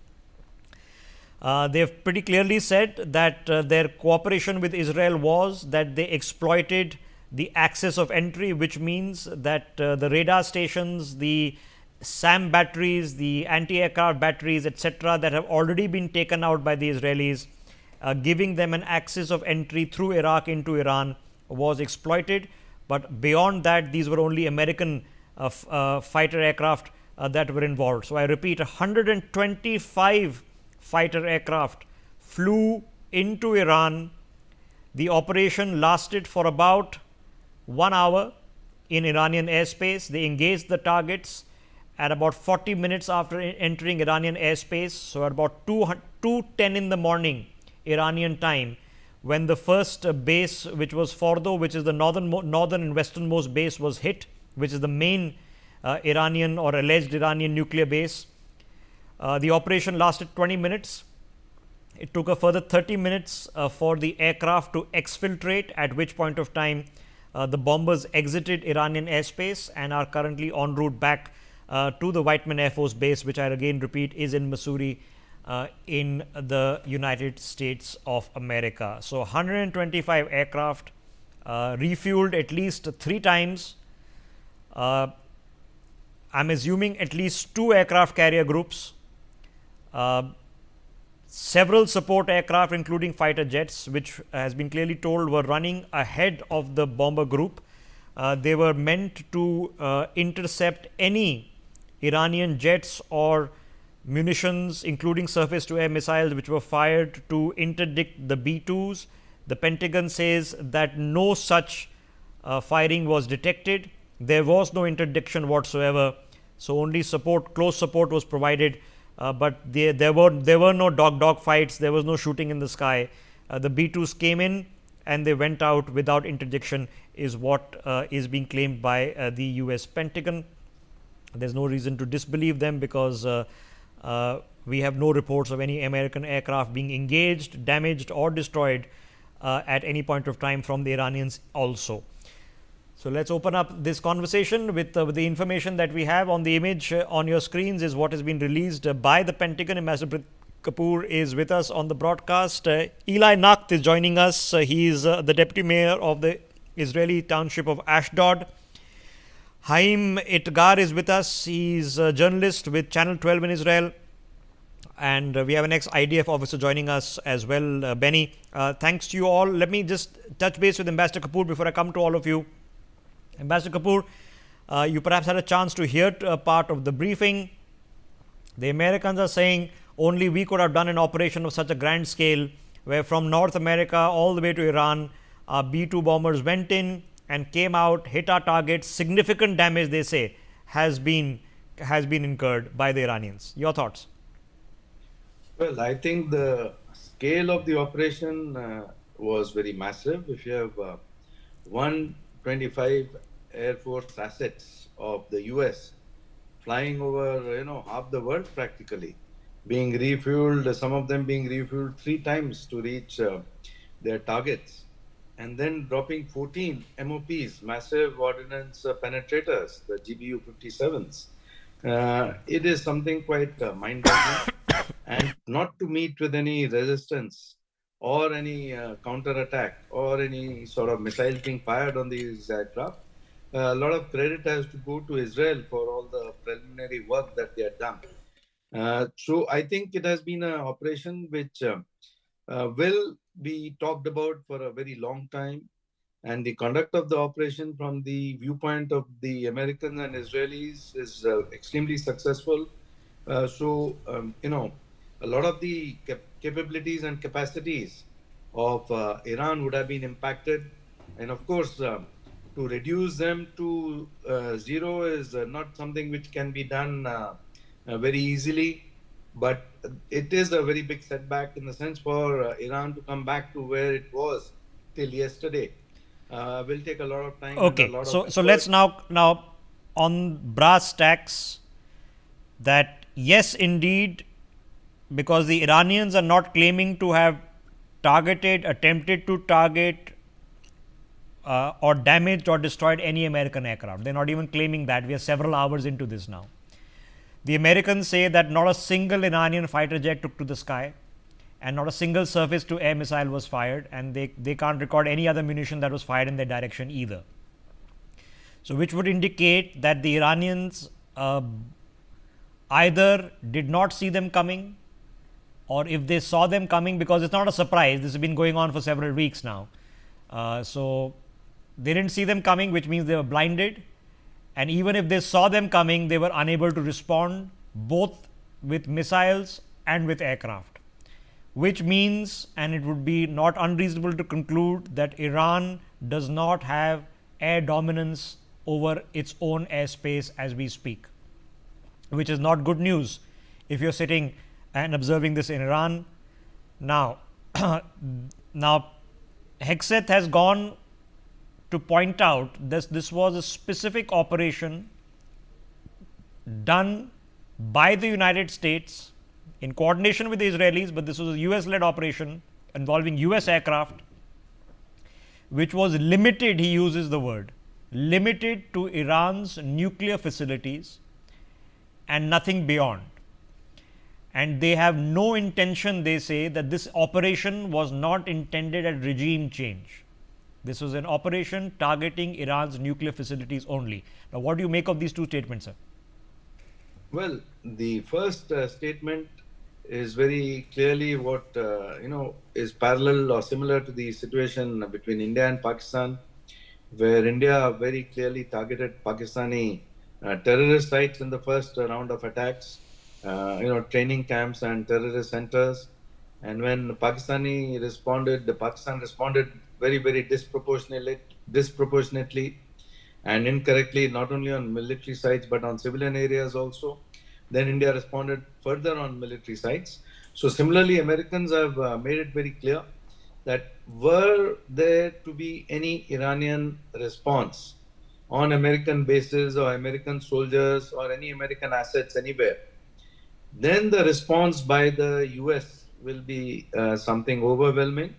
They have pretty clearly said that their cooperation with Israel was that they exploited the axis of entry, which means that the radar stations, the SAM batteries, the anti-aircraft batteries, etc., that have already been taken out by the Israelis, giving them an axis of entry through Iraq into Iran, was exploited. But beyond that, these were only American fighter aircraft that were involved. So, I repeat, 125 fighter aircraft flew into Iran. The operation lasted for about 1 hour in Iranian airspace. They engaged the targets at about 40 minutes after entering Iranian airspace. So, at about 2:10 in the morning Iranian time, when the first base, which was Fordo, which is the northern and westernmost base, was hit, which is the main Iranian or alleged Iranian nuclear base. The operation lasted 20 minutes. It took a further 30 minutes for the aircraft to exfiltrate, at which point of time the bombers exited Iranian airspace and are currently en route back to the Whiteman Air Force Base, which I again repeat is in Missouri in the United States of America. So, 125 aircraft refueled at least 3 times. I am assuming at least 2 aircraft carrier groups, several support aircraft including fighter jets, which has been clearly told were running ahead of the bomber group. They were meant to intercept any Iranian jets or munitions, including surface to air missiles, which were fired to interdict the B-2s. The Pentagon says that no such firing was detected. There was no interdiction whatsoever. So, only support, close support was provided, but there were no dog fights. There was no shooting in the sky. The B-2s came in and they went out without interdiction, is what is being claimed by the US Pentagon. There is no reason to disbelieve them, because we have no reports of any American aircraft being engaged, damaged or destroyed at any point of time from the Iranians also. So, let us open up this conversation with the information that we have. On the image on your screens is what has been released by the Pentagon. Ambassador Kapoor is with us on the broadcast. Eli Nakht is joining us. He is the deputy mayor of the Israeli township of Ashdod. Haim Itgar is with us. He is a journalist with Channel 12 in Israel. And we have an ex-IDF officer joining us as well, Benny. Thanks to you all. Let me just touch base with Ambassador Kapoor before I come to all of you. Ambassador Kapoor, you perhaps had a chance to hear a part of the briefing. The Americans are saying only we could have done an operation of such a grand scale, where from North America all the way to Iran, our B-2 bombers went in and came out, hit our targets. Significant damage, they say, has been incurred by the Iranians. Your thoughts? Well, I think the scale of the operation was very massive. If you have 125 Air Force assets of the US flying over, half the world practically, being refueled, some of them being refueled 3 times to reach their targets, and then dropping 14 MOPs, massive ordnance penetrators, the GBU 57s. It is something quite mind-boggling, and not to meet with any resistance or any counter-attack or any sort of missiles being fired on these aircraft. A lot of credit has to go to Israel for all the preliminary work that they have done. So I think it has been an operation which will be talked about for a very long time. And the conduct of the operation from the viewpoint of the Americans and Israelis is extremely successful. A lot of the capabilities and capacities of Iran would have been impacted. And of course, to reduce them to zero is not something which can be done very easily. But it is a very big setback in the sense for Iran to come back to where it was till yesterday. Will take a lot of time. Okay, and a lot so of so let's now on brass tacks that yes, indeed, because the Iranians are not claiming to have attempted to target or damaged or destroyed any American aircraft. They're not even claiming that. We are several hours into this now. The Americans say that not a single Iranian fighter jet took to the sky and not a single surface to air missile was fired, and they can't record any other munition that was fired in their direction either. So, which would indicate that the Iranians either did not see them coming, or if they saw them coming, because it's not a surprise, this has been going on for several weeks now. So, they didn't see them coming, which means they were blinded, and even if they saw them coming, they were unable to respond both with missiles and with aircraft, which means, and it would be not unreasonable to conclude that Iran does not have air dominance over its own airspace as we speak, which is not good news if you're sitting and observing this in Iran. Now, Hegseth has gone to point out that this was a specific operation done by the United States in coordination with the Israelis, but this was a US-led operation involving US aircraft, which was limited, he uses the word, limited to Iran's nuclear facilities and nothing beyond. And they have no intention, they say, that this operation was not intended at regime change. This was an operation targeting Iran's nuclear facilities only. Now, what do you make of these two statements, sir? Well, the first statement is very clearly what is parallel or similar to the situation between India and Pakistan, where India very clearly targeted Pakistani terrorist sites in the first round of attacks, training camps and terrorist centers. And when Pakistan responded very, very disproportionately and incorrectly, not only on military sites but on civilian areas also. Then India responded further on military sites. So similarly, Americans have made it very clear that were there to be any Iranian response on American bases or American soldiers or any American assets anywhere, then the response by the US will be something overwhelming.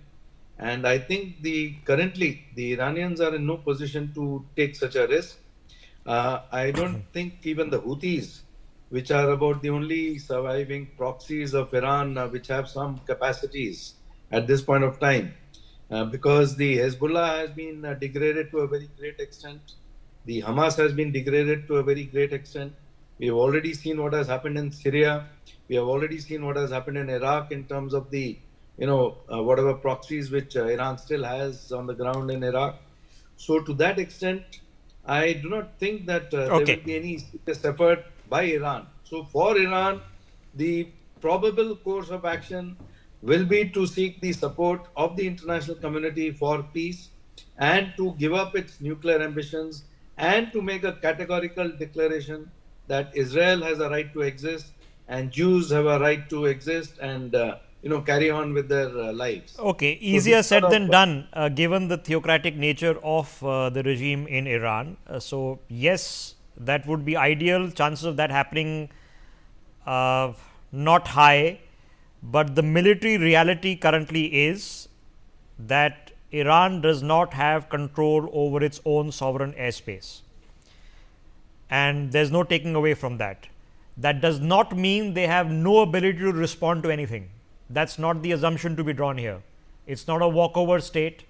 And I think currently the Iranians are in no position to take such a risk. I don't think even the Houthis, which are about the only surviving proxies of Iran, which have some capacities at this point of time, because the Hezbollah has been degraded to a very great extent. The Hamas has been degraded to a very great extent. We have already seen what has happened in Syria. We have already seen what has happened in Iraq in terms of the, whatever proxies which Iran still has on the ground in Iraq. So to that extent, I do not think that there will be any serious effort by Iran. So for Iran, the probable course of action will be to seek the support of the international community for peace and to give up its nuclear ambitions and to make a categorical declaration that Israel has a right to exist and Jews have a right to exist and carry on with their lives. Okay, So easier this said sort than of, done, given the theocratic nature of the regime in Iran. So, yes, that would be ideal. Chances of that happening not high, but the military reality currently is that Iran does not have control over its own sovereign airspace, and there is no taking away from that. That does not mean they have no ability to respond to anything. That is not the assumption to be drawn here. It is not a walkover state.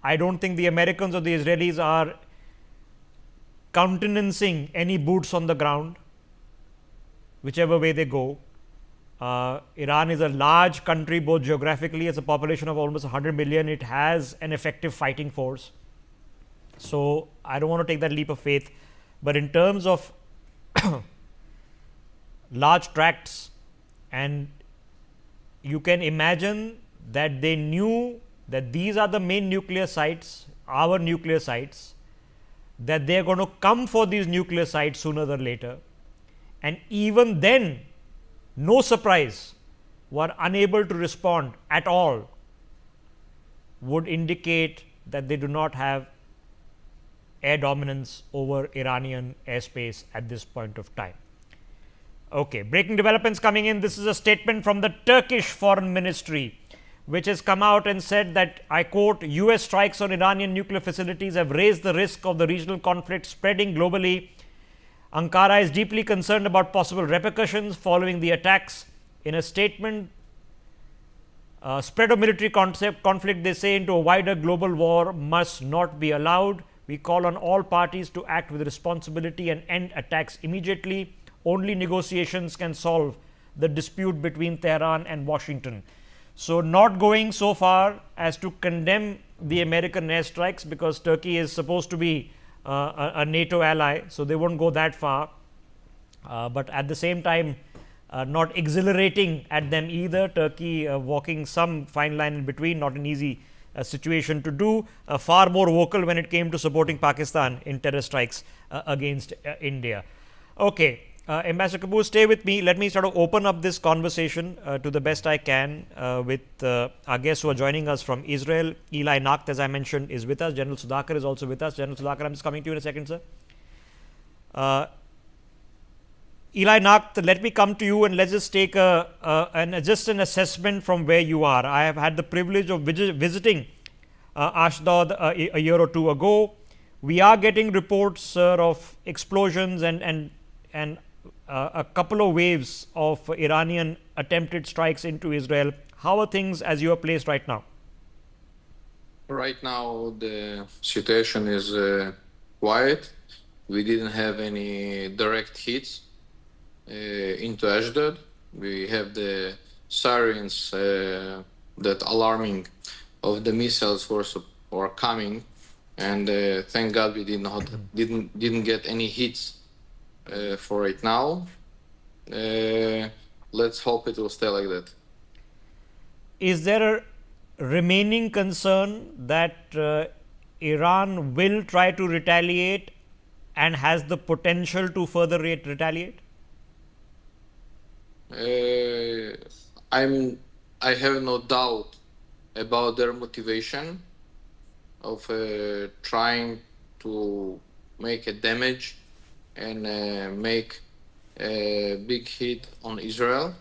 I do not think the Americans or the Israelis are countenancing any boots on the ground, whichever way they go. Iran is a large country, both geographically, as a population of almost 100 million. It has an effective fighting force. So, I do not want to take that leap of faith. But in terms of large tracts, and you can imagine that they knew that these are the main nuclear sites, our nuclear sites, that they are going to come for these nuclear sites sooner or later, and even then, no surprise, were unable to respond at all, would indicate that they do not have air dominance over Iranian airspace at this point of time. Okay, breaking developments coming in. This is a statement from the Turkish Foreign Ministry, which has come out and said that, I quote, US strikes on Iranian nuclear facilities have raised the risk of the regional conflict spreading globally. Ankara is deeply concerned about possible repercussions following the attacks. In a statement, spread of military conflict, they say, into a wider global war must not be allowed. We call on all parties to act with responsibility and end attacks immediately. Only negotiations can solve the dispute between Tehran and Washington. So, not going so far as to condemn the American airstrikes, because Turkey is supposed to be a NATO ally. So, they won't go that far, but at the same time not exhilarating at them either. Turkey walking some fine line in between, not an easy situation to do, far more vocal when it came to supporting Pakistan in terror strikes against India. Okay. Ambassador Kapoor, stay with me. Let me sort of open up this conversation to the best I can with our guests who are joining us from Israel. Eli Nakht, as I mentioned, is with us. General Sudhakar is also with us. General Sudhakar, I'm just coming to you in a second, sir. Eli Nakht, let me come to you and let's just take just an assessment from where you are. I have had the privilege of visiting Ashdod a year or two ago. We are getting reports, sir, of explosions and a couple of waves of Iranian attempted strikes into Israel. How are things as you are placed right now? Right now, the situation is quiet. We didn't have any direct hits into Ashdod. We have the sirens that alarming of the missiles were coming, and thank God we didn't get any hits for right now. Let's hope it will stay like that. Is there a remaining concern that Iran will try to retaliate and has the potential to further retaliate? I have no doubt about their motivation of trying to make a damage and make a big hit on Israel.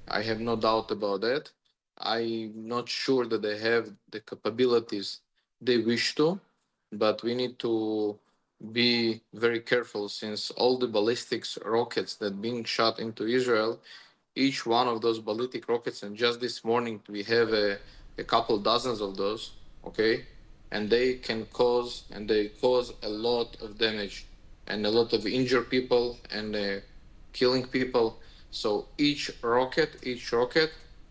I have no doubt about that. I'm not sure that they have the capabilities they wish to, but we need to be very careful, since all the ballistics rockets that being shot into Israel, each one of those ballistic rockets, and just this morning we have a couple dozens of those, okay, and they cause a lot of damage and a lot of injured people and killing people. So each rocket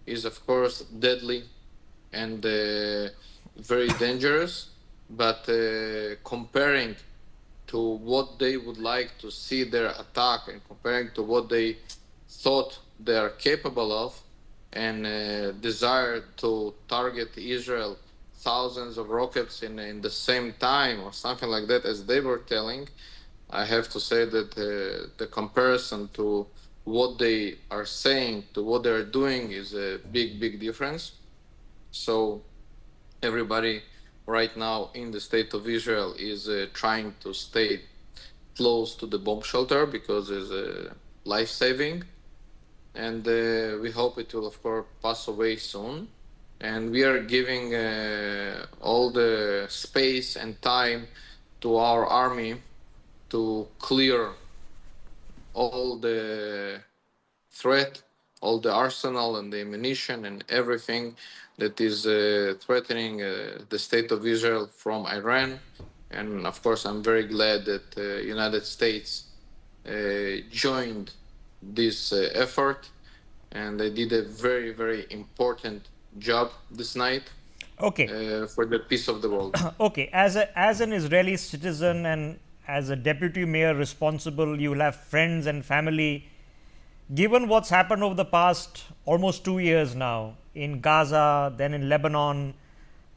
is of course deadly and very dangerous, but comparing to what they would like to see their attack and comparing to what they thought they are capable of and desire to target Israel thousands of rockets in the same time or something like that, as they were telling, I have to say that the comparison to what they are saying to what they're doing is a big difference. So everybody right now in the state of Israel is trying to stay close to the bomb shelter because it's life-saving, and we hope it will of course pass away soon. And we are giving all the space and time to our army to clear all the threat, all the arsenal and the ammunition and everything that is threatening the state of Israel from Iran. And of course, I'm very glad that the United States joined this effort, and they did a very important job this night. Okay. For the peace of the world. Okay, as an Israeli citizen and as a deputy mayor responsible, you will have friends and family. Given what's happened over the past almost 2 years now in Gaza, then in Lebanon,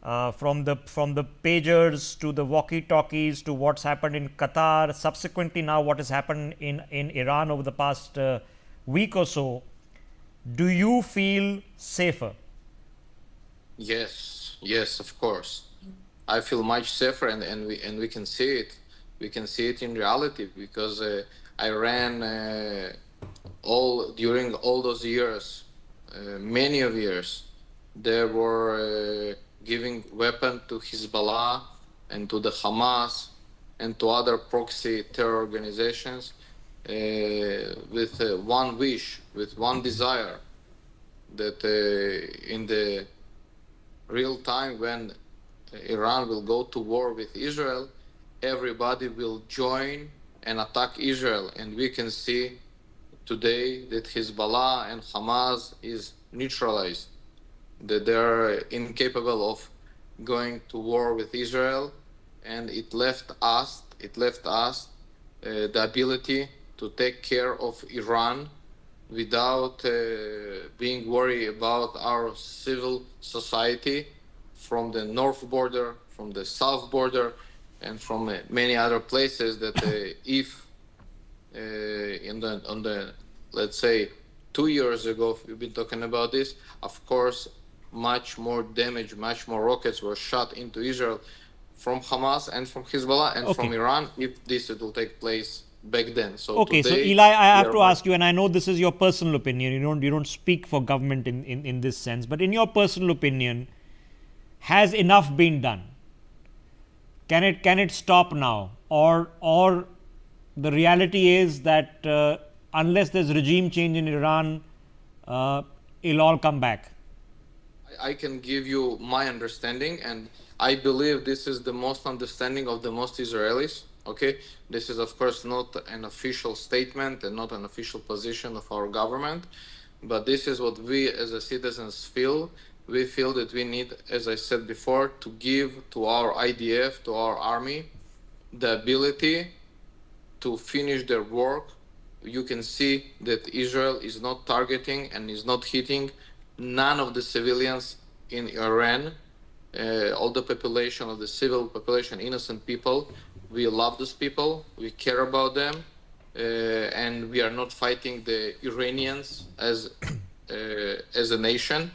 from the pagers to the walkie-talkies to what's happened in Qatar, subsequently now what has happened in Iran over the past week or so, do you feel safer? Yes, of course. I feel much safer, and we can see it. We can see it in reality because Iran, during all those years, many of years, they were giving weapons to Hezbollah and to the Hamas and to other proxy terror organizations with one wish, with one desire, that in the real time when Iran will go to war with Israel, everybody will join and attack Israel. And we can see today that Hezbollah and Hamas is neutralized, that they are incapable of going to war with Israel, and it left us the ability to take care of Iran without being worried about our civil society from the north border, from the south border, and from many other places that if on the let's say 2 years ago we've been talking about this, of course much more damage, much more rockets were shot into Israel from Hamas and from Hezbollah and from Iran if this will take place back then. So okay, so Eli, I have to ask you, and I know this is your personal opinion, you don't speak for government in this sense, but in your personal opinion, has enough been done? Can it stop now, or the reality is that unless there's regime change in Iran, it'll all come back? I can give you my understanding, and I believe this is the most understanding of the most Israelis. Okay, this is of course not an official statement and not an official position of our government, but this is what we as a citizens feel. We feel that we need, as I said before, to give to our IDF, to our army, the ability to finish their work. You can see that Israel is not targeting and is not hitting none of the civilians in Iran. All the population of the civil population, innocent people, we love those people, we care about them, and we are not fighting the Iranians as a nation,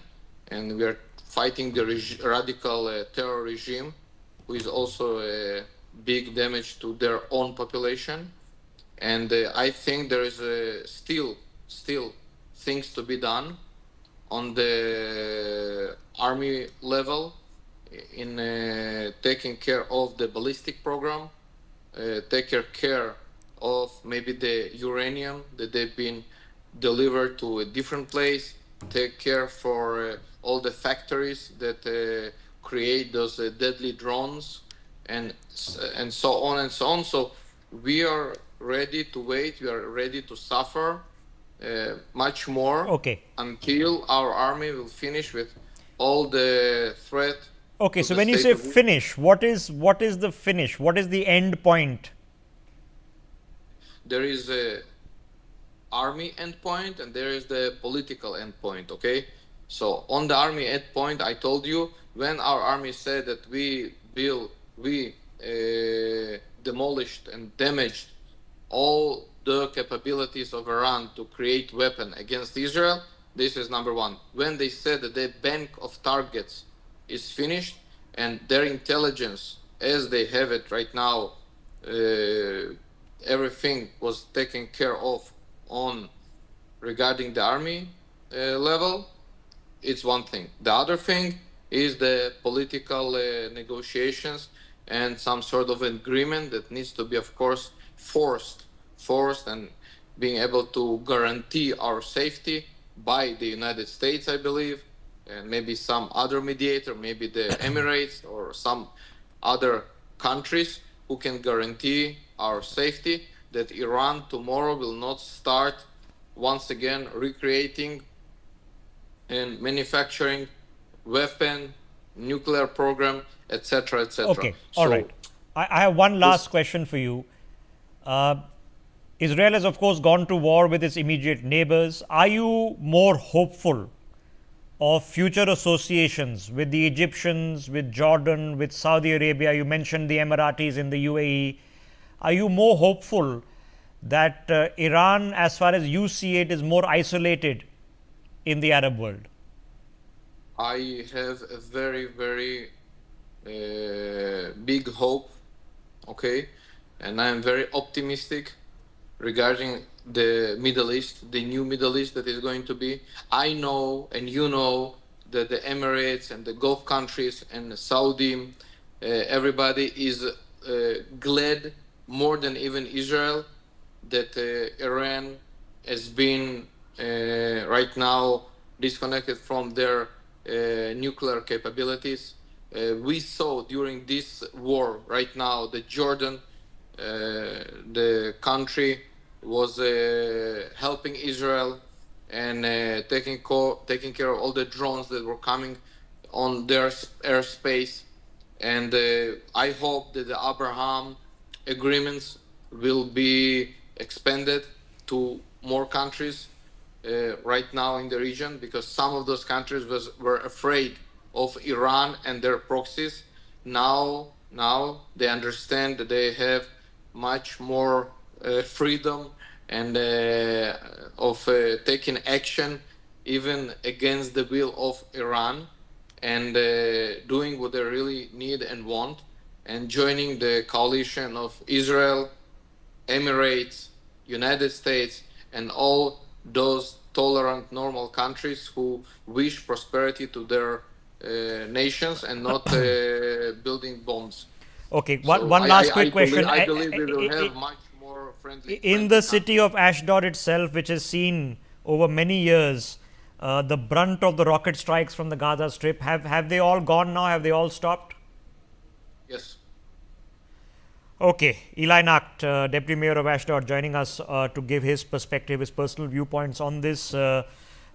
and we are fighting the radical terror regime, who is also a big damage to their own population. And I think there is still things to be done on the army level in taking care of the ballistic program, take care of maybe the uranium that they've been delivered to a different place, take care for all the factories that create those deadly drones, and so on and so on. So we are ready to wait, we are ready to suffer much more until our army will finish with all the threat. Okay, so when you say finish, what is the finish? What is the end point? There is a army endpoint and there is the political endpoint, okay? So on the army endpoint, I told you, when our army said that we demolished and damaged all the capabilities of Iran to create weapon against Israel. This is number one. When they said that their bank of targets is finished and their intelligence, as they have it right now, everything was taken care of on regarding the army level, it's one thing. The other thing is the political negotiations and some sort of agreement that needs to be, of course, forced and being able to guarantee our safety by the United States, I believe, and maybe some other mediator, maybe the Emirates or some other countries who can guarantee our safety, that Iran tomorrow will not start once again recreating and manufacturing weapon, nuclear program, etc., etc. Okay, all right. I have one last question for you. Israel has, of course, gone to war with its immediate neighbors. Are you more hopeful of future associations with the Egyptians, with Jordan, with Saudi Arabia? You mentioned the Emiratis in the UAE. Are you more hopeful that Iran, as far as you see it, is more isolated in the Arab world? I have a very, very big hope, okay? And I am very optimistic regarding the Middle East, the new Middle East that is going to be. I know, and you know, that the Emirates and the Gulf countries and Saudi, everybody is glad more than even Israel that Iran has been right now disconnected from their nuclear capabilities. We saw during this war right now that Jordan, the country, was helping Israel and taking care of all the drones that were coming on their airspace. And I hope that the Abraham agreements will be expanded to more countries right now in the region, because some of those countries were afraid of Iran and their proxies. Now they understand that they have much more freedom and of taking action even against the will of Iran, and doing what they really need and want, and joining the coalition of Israel, Emirates, United States, and all those tolerant, normal countries who wish prosperity to their nations and not building bombs. Okay, one last quick question. I believe we will have much more friendly. In the city of Ashdod itself, which has seen over many years the brunt of the rocket strikes from the Gaza Strip, have they all gone now? Have they all stopped? Yes. Okay, Eli Nacht, Deputy Mayor of Ashdod, joining us to give his perspective, his personal viewpoints on this.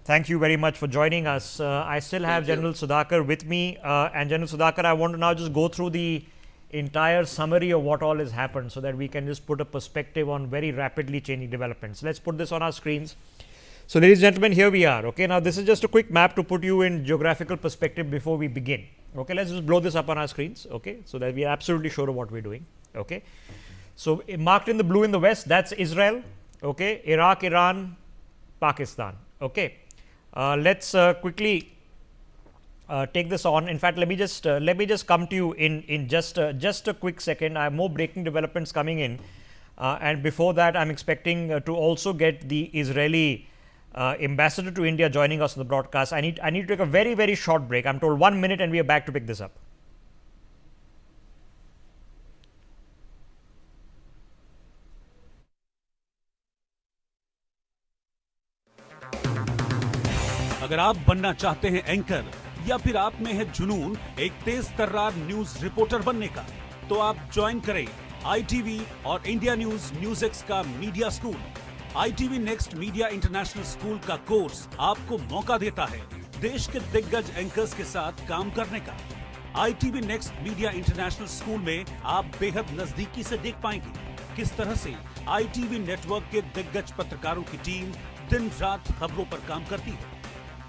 Thank you very much for joining us. I still have General Sudhakar with me, and General Sudhakar, I want to now just go through the entire summary of what all has happened so that we can just put a perspective on very rapidly changing developments. Let's put this on our screens. So, ladies and gentlemen, here we are. Okay, now this is just a quick map to put you in geographical perspective before we begin. Okay, let's just blow this up on our screens. Okay, so that we are absolutely sure of what we're doing. Okay, so marked in the blue in the west, that's Israel. Okay, Iraq, Iran, Pakistan. Okay, let's quickly take this on. In fact, let me just come to you in just a quick second. I have more breaking developments coming in, and before that, I'm expecting to also get the Israeli ambassador to India joining us on the broadcast. I need to take a very, very short break. I'm told 1 minute, and we are back to pick this up. अगर आप बनना चाहते हैं anchor या फिर आप में है जुनून एक तेज तर्रार न्यूज रिपोर्टर बनने का, तो आप ज्वाइन करें ITV और इंडिया न्यूज Newsx का media school. ITV next media international school का कोर्स आपको मौका देता है देश के दिग्गज एंकर्स के साथ काम करने का। ITV next media international school में आप बेहद नजदीकी से देख पाएंगे किस तरह से ITV नेटवर्क के दिग्गज पत्रकारों की टीम दिन रात खबरों पर काम करती है।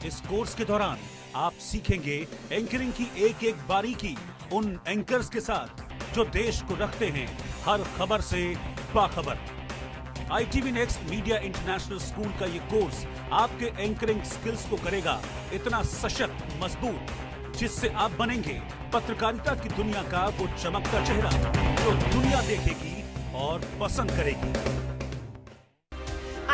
इस कोर्स के दौरान आप सीखेंगे एंकरिंग की एक एक बारीकी उन एंकर्स के साथ जो देश को रखते हैं हर खबर से बाखबर। ITV next media international school का ये कोर्स आपके एंकरिंग स्किल्स को करेगा इतना सशक्त, मजबूत, जिससे आप बनेंगे पत्रकारिता की दुनिया का वो चमकता चेहरा जो दुनिया देखेगी और पसंद करेगी।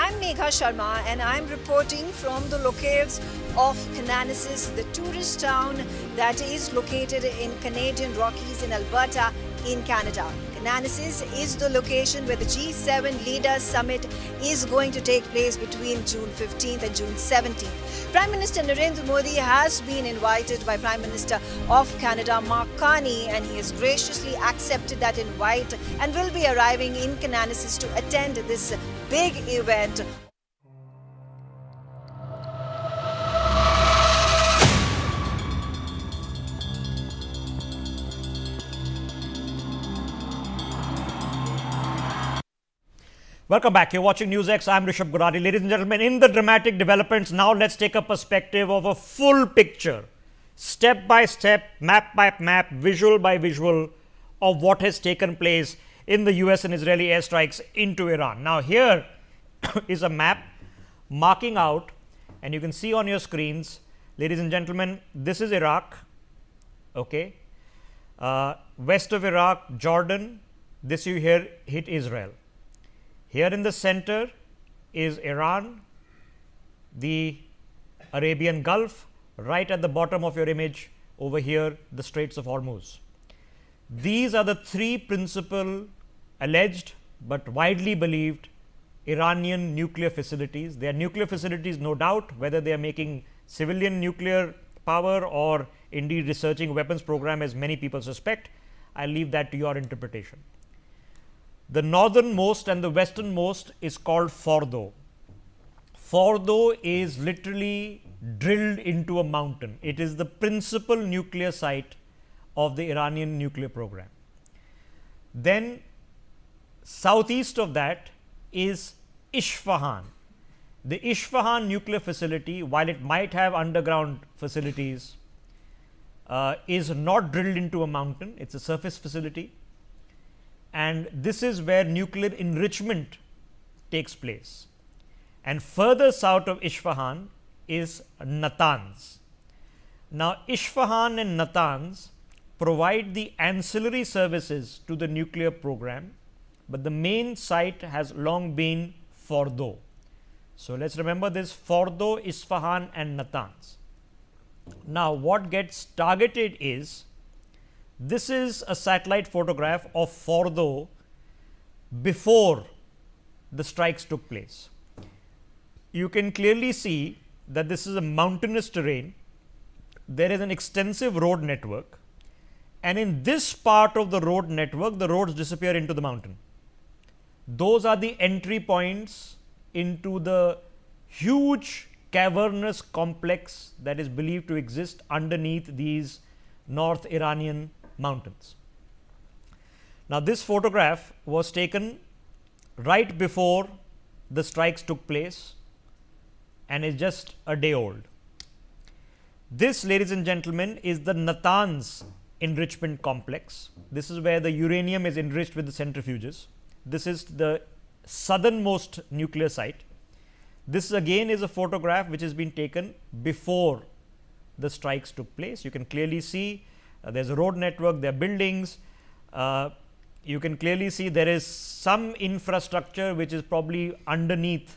I'm Megha Sharma and I'm reporting from the locales of Kananasis, the tourist town that is located in Canadian Rockies in Alberta in Canada. Kananasis is the location where the G7 Leaders Summit is going to take place between June 15th and June 17th. Prime Minister Narendra Modi has been invited by Prime Minister of Canada, Mark Carney, and he has graciously accepted that invite and will be arriving in Kananasis to attend this big event. Welcome back. You're watching Newsx. I'm Rishabh Gurari. Ladies and gentlemen, in the dramatic developments, now let's take a perspective of a full picture, step by step, map by map, visual by visual of what has taken place in the US and Israeli airstrikes into Iran. Now, here is a map marking out, and you can see on your screens, ladies and gentlemen, this is Iraq, okay, west of Iraq, Jordan, this you hear hit Israel. Here in the center is Iran, the Arabian Gulf, right at the bottom of your image over here, the Straits of Hormuz. These are the three principal alleged but widely believed Iranian nuclear facilities. They are nuclear facilities, no doubt, whether they are making civilian nuclear power or indeed researching weapons program, as many people suspect. I will leave that to your interpretation. The northernmost and the westernmost is called Fordo. Fordo is literally drilled into a mountain. It is the principal nuclear site of the Iranian nuclear program. Then southeast of that is Isfahan. The Isfahan nuclear facility, while it might have underground facilities, is not drilled into a mountain. It is a surface facility. And this is where nuclear enrichment takes place. And further south of Isfahan is Natanz. Now, Isfahan and Natanz provide the ancillary services to the nuclear program, but the main site has long been Fordo. So, let us remember this: Fordo, Isfahan and Natanz. Now, what gets targeted is, this is a satellite photograph of Fordo before the strikes took place. You can clearly see that this is a mountainous terrain. There is an extensive road network, and in this part of the road network, the roads disappear into the mountain. Those are the entry points into the huge cavernous complex that is believed to exist underneath these North Iranian mountains. Now, this photograph was taken right before the strikes took place and is just a day old. This, ladies and gentlemen, is the Natanz enrichment complex. This is where the uranium is enriched with the centrifuges. This is the southernmost nuclear site. This again is a photograph which has been taken before the strikes took place. You can clearly see there is a road network, there are buildings. You can clearly see there is some infrastructure which is probably underneath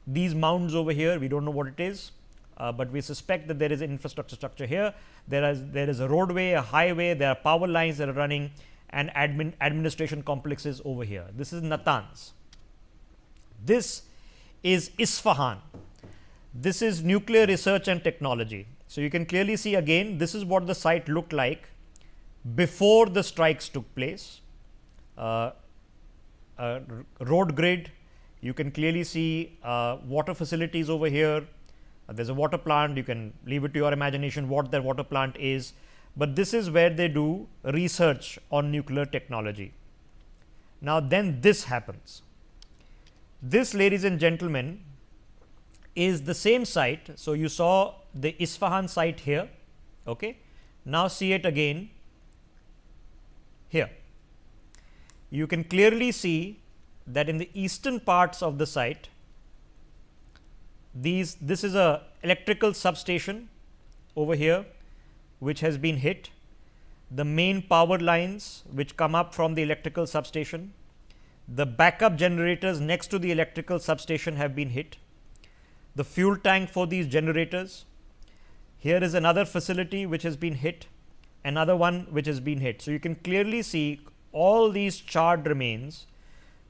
these mounds over here. We do not know what it is, but we suspect that there is an infrastructure structure here. There is a roadway, a highway, there are power lines that are running, and administration complexes over here. This is Natanz. This is Isfahan. This is nuclear research and technology. So, you can clearly see again, this is what the site looked like before the strikes took place. Road grid, you can clearly see water facilities over here. There is a water plant. You can leave it to your imagination what that water plant is, but this is where they do research on nuclear technology. Now, then this happens. This, ladies and gentlemen, is the same site. So, you saw the Isfahan site here. Okay. Now, see it again here. You can clearly see that in the eastern parts of the site, this is a electrical substation over here which has been hit, the main power lines which come up from the electrical substation, the backup generators next to the electrical substation have been hit, the fuel tank for these generators. Here is another facility which has been hit, another one which has been hit. So, you can clearly see all these charred remains.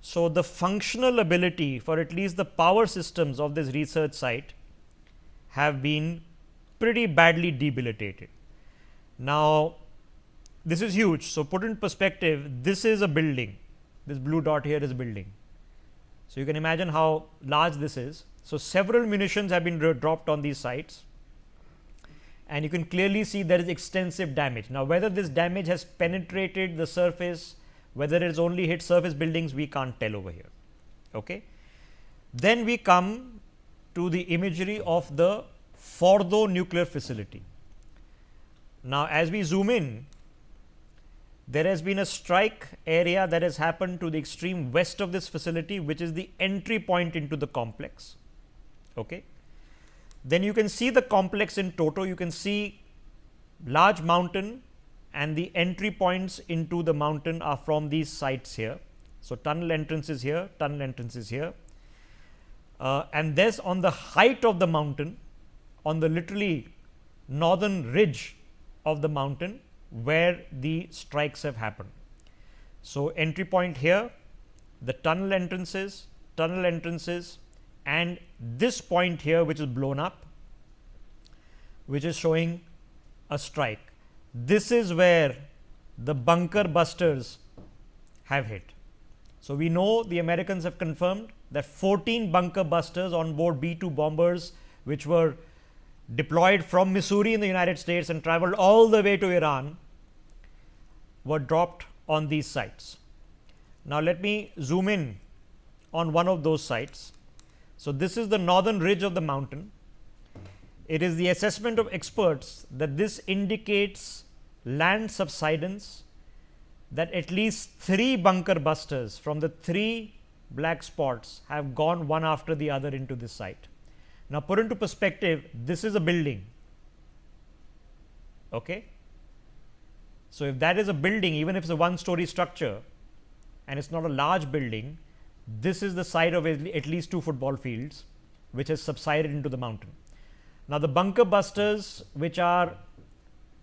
So, the functional ability for at least the power systems of this research site have been pretty badly debilitated. Now, this is huge. So, put in perspective, this is a building, this blue dot here is a building. So, you can imagine how large this is. So, several munitions have been dropped on these sites, and you can clearly see there is extensive damage. Now, whether this damage has penetrated the surface, whether it has only hit surface buildings, we can't tell over here. Okay. Then we come to the imagery of the Fordo nuclear facility. Now, as we zoom in, there has been a strike area that has happened to the extreme west of this facility, which is the entry point into the complex. Okay. Then you can see the complex in toto. You can see large mountain, and the entry points into the mountain are from these sites here. So, tunnel entrance is here, tunnel entrance is here, and there's on the height of the mountain, on the literally northern ridge of the mountain where the strikes have happened. So, entry point here, the tunnel entrances, and this point here which is blown up, which is showing a strike. This is where the bunker busters have hit. So, we know the Americans have confirmed that 14 bunker busters on board B-2 bombers, which were deployed from Missouri in the United States and traveled all the way to Iran, were dropped on these sites. Now, let me zoom in on one of those sites. So, this is the northern ridge of the mountain. It is the assessment of experts that this indicates land subsidence, that at least 3 bunker busters from the 3 black spots have gone one after the other into this site. Now, put into perspective, this is a building. Okay. So, if that is a building, even if it's a 1-story structure and it's not a large building, this is the site of at least 2 football fields which has subsided into the mountain. Now, the bunker busters which weigh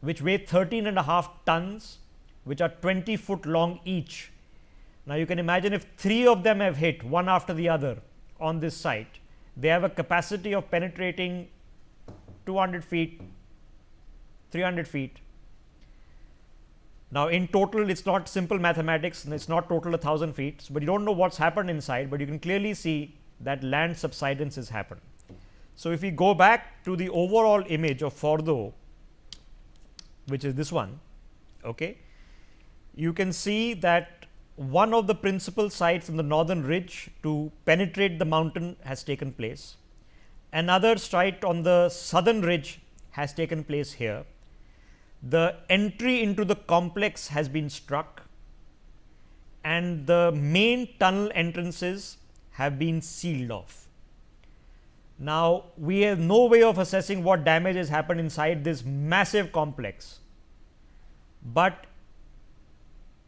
13.5 tons, which are 20 foot long each. Now, you can imagine if 3 of them have hit one after the other on this site, they have a capacity of penetrating 200 feet, 300 feet. Now, in total, it's not simple mathematics, and it's not total 1,000 feet, but you don't know what's happened inside, but you can clearly see that land subsidence has happened. So, if we go back to the overall image of Fordo, which is this one, okay, you can see that one of the principal sites in the northern ridge to penetrate the mountain has taken place. Another strike on the southern ridge has taken place here. The entry into the complex has been struck, and the main tunnel entrances have been sealed off. Now, we have no way of assessing what damage has happened inside this massive complex, but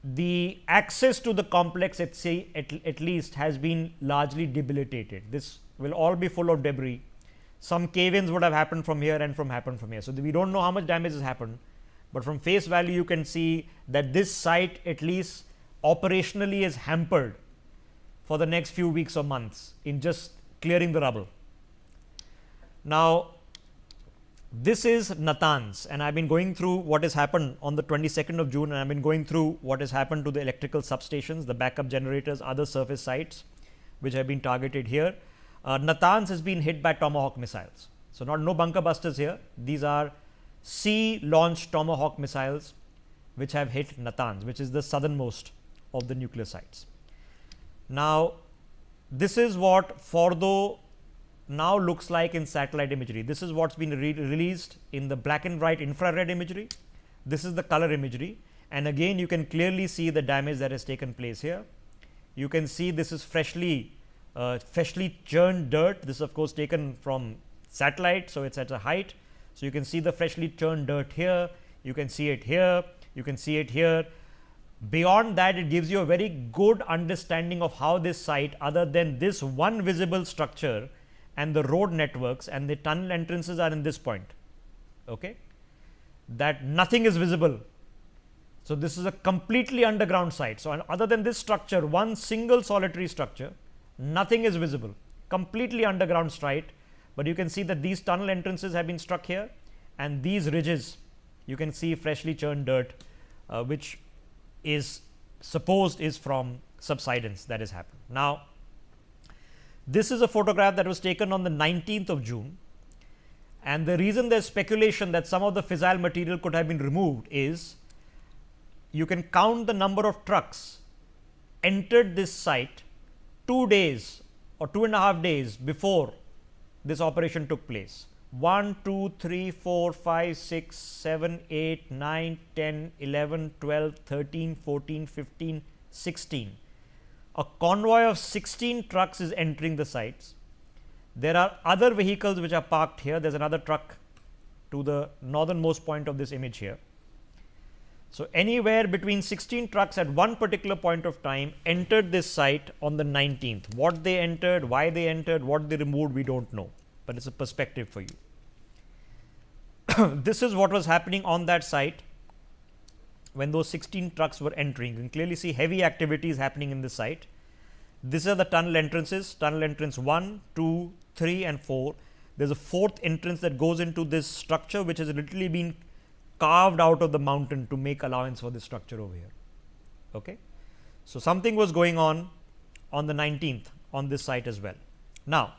the access to the complex at least has been largely debilitated. This will all be full of debris. Some cave-ins would have happened from here and happened from here. So, we don't know how much damage has happened, but from face value you can see that this site at least operationally is hampered for the next few weeks or months in just clearing the rubble. Now, this is Natanz, and I have been going through what has happened on the 22nd of June, and I have been going through what has happened to the electrical substations, the backup generators, other surface sites which have been targeted here. Natanz has been hit by Tomahawk missiles. So, no bunker busters here, these are sea launched Tomahawk missiles which have hit Natanz, which is the southernmost of the nuclear sites. Now, this is what Fordo now looks like in satellite imagery. This is what's been released in the black and white infrared imagery. This is the color imagery, and again you can clearly see the damage that has taken place here. You can see this is freshly churned dirt. This is of course taken from satellite, so it's at a height. So you can see the freshly churned dirt here. You can see it here. You can see it here. Beyond that, it gives you a very good understanding of how this site, other than this one visible structure and the road networks and the tunnel entrances are in this point, okay, that nothing is visible. So this is a completely underground site. So other than this structure, one single solitary structure, nothing is visible, completely underground site. But you can see that these tunnel entrances have been struck here, and these ridges, you can see freshly churned dirt, which is supposed is from subsidence that has happened. Now, this is a photograph that was taken on the 19th of June, and the reason there is speculation that some of the fissile material could have been removed is you can count the number of trucks entered this site 2 days or 2.5 days before this operation took place. 1, 2, 3, 4, 5, 6, 7, 8, 9, 10, 11, 12, 13, 14, 15, 16. A convoy of 16 trucks is entering the sites. There are other vehicles which are parked here. There is another truck to the northernmost point of this image here. So, anywhere between 16 trucks at one particular point of time entered this site on the 19th. What they entered, why they entered, what they removed, we do not know, but it is a perspective for you. This is what was happening on that site when those 16 trucks were entering. You can clearly see heavy activities happening in this site. These are the tunnel entrances, tunnel entrance 1, 2, 3 and 4. There is a fourth entrance that goes into this structure, which has literally been carved out of the mountain to make allowance for this structure over here. Okay. So, something was going on the 19th on this site as well. Now,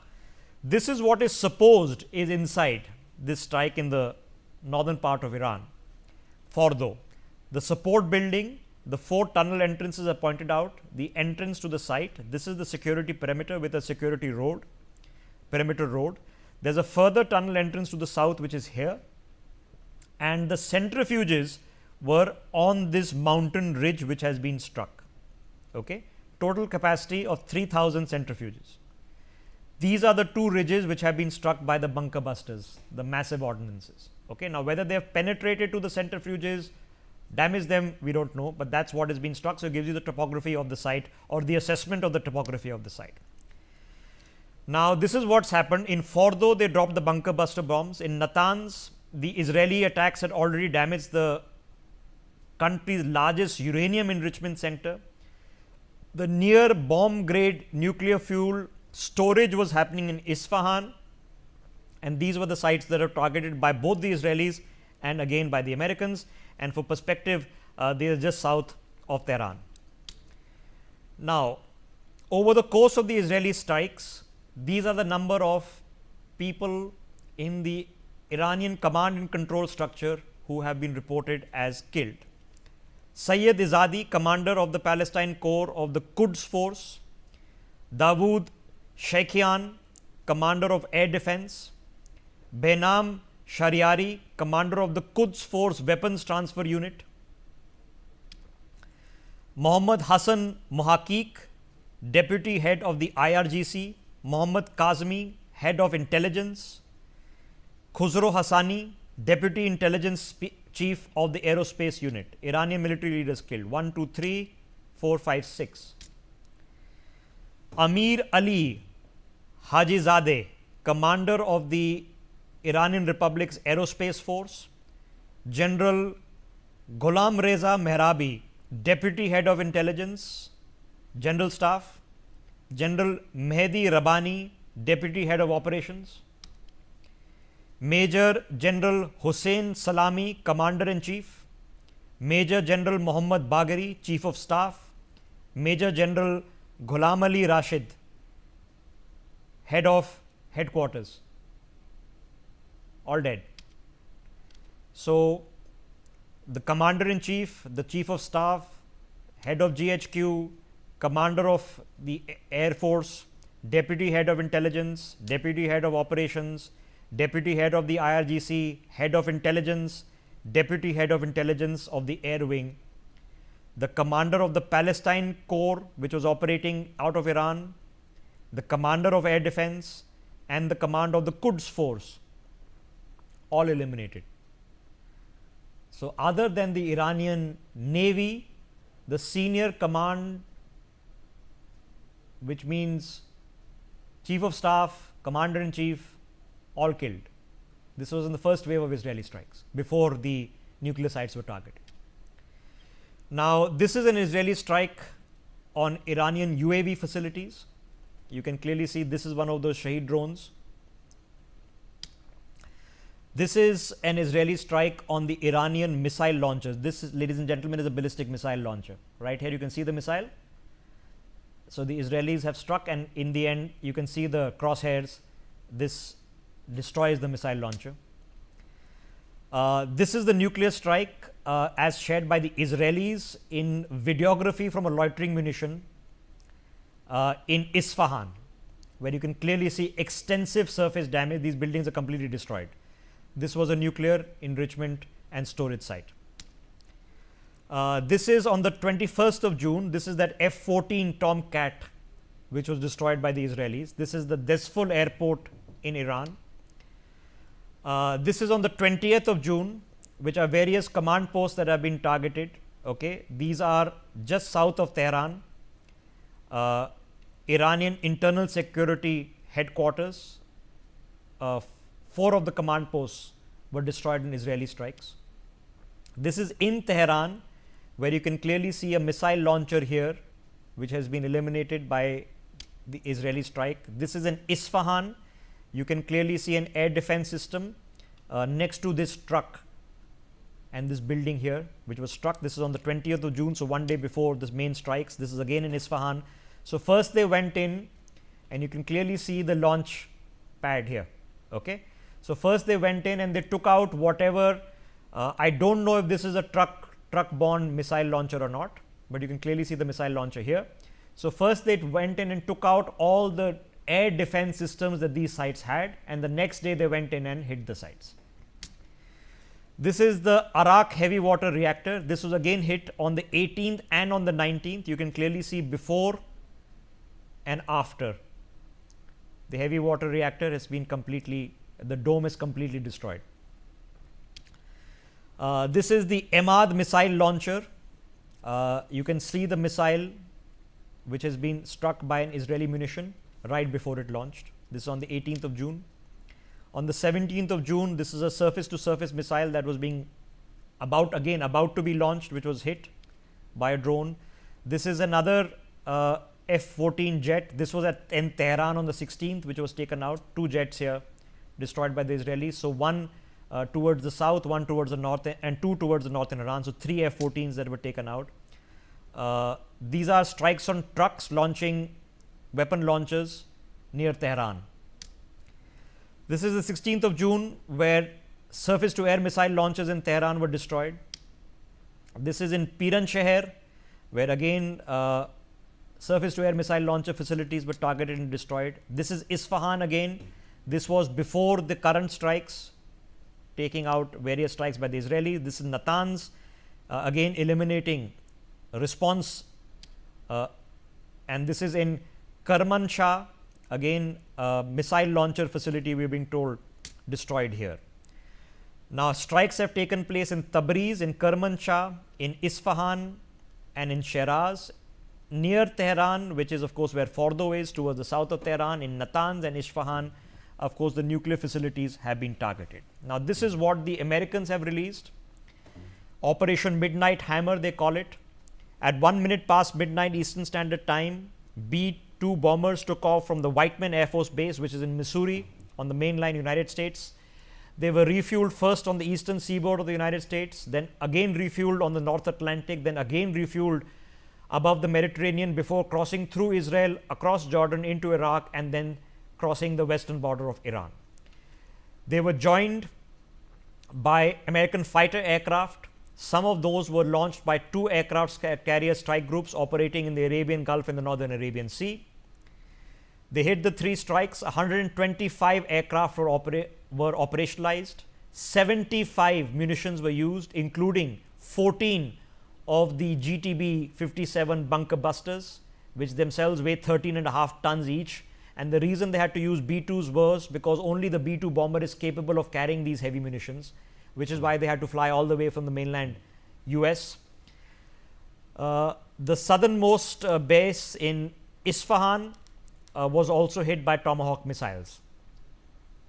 this is what is supposed is inside this strike in the northern part of Iran. Fordo, the support building, the 4 tunnel entrances are pointed out, the entrance to the site. This is the security perimeter with a security road, perimeter road. There is a further tunnel entrance to the south, which is here, and the centrifuges were on this mountain ridge which has been struck. Okay. Total capacity of 3,000 centrifuges. These are the 2 ridges which have been struck by the bunker busters, the massive ordnances. Okay. Now, whether they have penetrated to the centrifuges, damaged them, we do not know, but that is what has been struck. So, it gives you the topography of the site or the assessment of the topography of the site. Now, this is what has happened. In Fordo, they dropped the bunker buster bombs. In Natanz, the Israeli attacks had already damaged the country's largest uranium enrichment center. The near bomb grade nuclear fuel storage was happening in Isfahan, and these were the sites that are targeted by both the Israelis and again by the Americans. And for perspective, they are just south of Tehran. Now, over the course of the Israeli strikes, these are the number of people in the Iranian command and control structure who have been reported as killed. Sayyid Izadi, commander of the Palestine Corps of the Quds Force. Dawood Sheikhian, commander of air defense. Behnam Shariari, commander of the Quds Force Weapons Transfer Unit. Mohammad Hassan Muhaqiq, deputy head of the IRGC. Mohammad Kazmi, head of intelligence. Khusro Hassani, deputy intelligence chief of the aerospace unit. Iranian military leaders killed 1, 2, 3, 4, 5, 6. Amir Ali Hajizadeh, commander of the Iranian Republic's aerospace force. General Ghulam Reza Mehrabi, deputy head of intelligence, general staff. General Mehdi Rabbani, deputy head of operations. Major General Hussein Salami, commander in chief. Major General Muhammad Bagheri, chief of staff. Major General Ghulam Ali Rashid, head of headquarters, all dead. So, the commander in chief, the chief of staff, head of GHQ, commander of the Air Force, deputy head of intelligence, deputy head of operations, deputy head of the IRGC, head of intelligence, deputy head of intelligence of the Air Wing. the commander of the Palestine Corps, which was operating out of Iran, the commander of air defense, and the command of the Quds force, all eliminated. So, other than the Iranian Navy, the senior command, which means chief of staff, commander in chief, all killed. This was in the first wave of Israeli strikes before the nuclear sites were targeted. Now, this is an Israeli strike on Iranian UAV facilities. You can clearly see this is one of those Shahed drones. This is an Israeli strike on the Iranian missile launchers. This is, ladies and gentlemen, is a ballistic missile launcher. Right here you can see the missile. So, the Israelis have struck, and in the end you can see the crosshairs. This destroys the missile launcher. This is the nuclear strike as shared by the Israelis in videography from a loitering munition in Isfahan, where you can clearly see extensive surface damage. These buildings are completely destroyed. This was a nuclear enrichment and storage site. This is on the 21st of June. This is that F-14 Tomcat, which was destroyed by the Israelis. This is the Desful airport in Iran. This is on the 20th of June, which are various command posts that have been targeted. Okay, these are just south of Tehran. Iranian internal security headquarters. 4 of the command posts were destroyed in Israeli strikes. This is in Tehran, where you can clearly see a missile launcher here, which has been eliminated by the Israeli strike. This is in Isfahan. You can clearly see an air defense system next to this truck and this building here, which was struck. This is on the 20th of June, so one day before this main strikes. This is again in Isfahan. So, first they went in, and you can clearly see the launch pad here. Okay. So, first they went in and they took out whatever, I do not know if this is a truck-borne missile launcher or not, but you can clearly see the missile launcher here. So, first they went in and took out all the air defense systems that these sites had, and the next day they went in and hit the sites. This is the Arak heavy water reactor. This was again hit on the 18th and on the 19th. You can clearly see before and after. The heavy water reactor has been completely, the dome is completely destroyed. This is the Emad missile launcher. You can see the missile which has been struck by an Israeli munition right before it launched. This is on the 18th of June. On the 17th of June, this is a surface to surface missile that was being about to be launched, which was hit by a drone. This is another F-14 jet. This was in Tehran on the 16th, which was taken out. 2 jets here destroyed by the Israelis. So, one towards the south, one towards the north, and 2 towards the north in Iran. So, 3 F-14s that were taken out. These are strikes on trucks launching weapon launchers near Tehran. This is the 16th of June, where surface to air missile launchers in Tehran were destroyed. This is in Piran Sheher, where again surface to air missile launcher facilities were targeted and destroyed. This is Isfahan again. This was before the current strikes, taking out various strikes by the Israelis. This is Natanz, again eliminating response, and this is in Kermanshah, again missile launcher facility, we are being told, destroyed here. Now, strikes have taken place in Tabriz, in Kermanshah, in Isfahan, and in Shiraz, near Tehran, which is of course where Fordo is, towards the south of Tehran, in Natanz and Isfahan. Of course, the nuclear facilities have been targeted. Now, this is what the Americans have released. Operation Midnight Hammer, they call it. At 1 minute past midnight Eastern Standard Time, B-2 bombers took off from the Whiteman Air Force Base, which is in Missouri on the mainline United States. They were refueled first on the eastern seaboard of the United States, then again refueled on the North Atlantic, then again refueled above the Mediterranean before crossing through Israel, across Jordan into Iraq, and then crossing the western border of Iran. They were joined by American fighter aircraft. Some of those were launched by 2 aircraft carrier strike groups operating in the Arabian Gulf and the Northern Arabian Sea. They hit the 3 strikes. 125 aircraft were operationalized. 75 munitions were used, including 14 of the GTB-57 bunker busters, which themselves weigh 13.5 tons each. And the reason they had to use B-2s was because only the B-2 bomber is capable of carrying these heavy munitions, which is why they had to fly all the way from the mainland US. The southernmost base in Isfahan was also hit by Tomahawk missiles,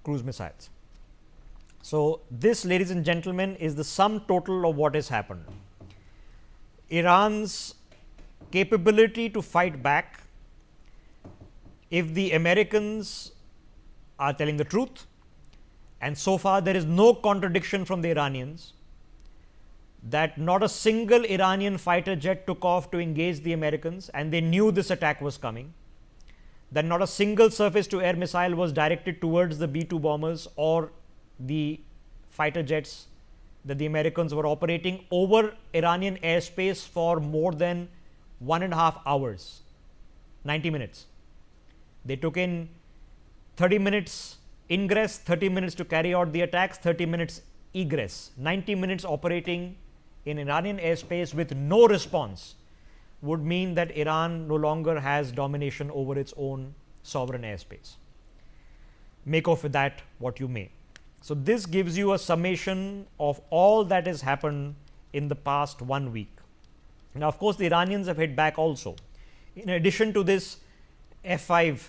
cruise missiles. So, this, ladies and gentlemen, is the sum total of what has happened. Iran's capability to fight back if the Americans are telling the truth, and so far there is no contradiction from the Iranians that not a single Iranian fighter jet took off to engage the Americans, and they knew this attack was coming, that not a single surface to air missile was directed towards the B-2 bombers or the fighter jets, that the Americans were operating over Iranian airspace for more than 1.5 hours, 90 minutes. They took in 30 minutes ingress, 30 minutes to carry out the attacks, 30 minutes egress, 90 minutes operating in Iranian airspace with no response would mean that Iran no longer has domination over its own sovereign airspace. Make of that what you may. So, this gives you a summation of all that has happened in the past 1 week. Now, of course, the Iranians have hit back also. In addition to this, F-5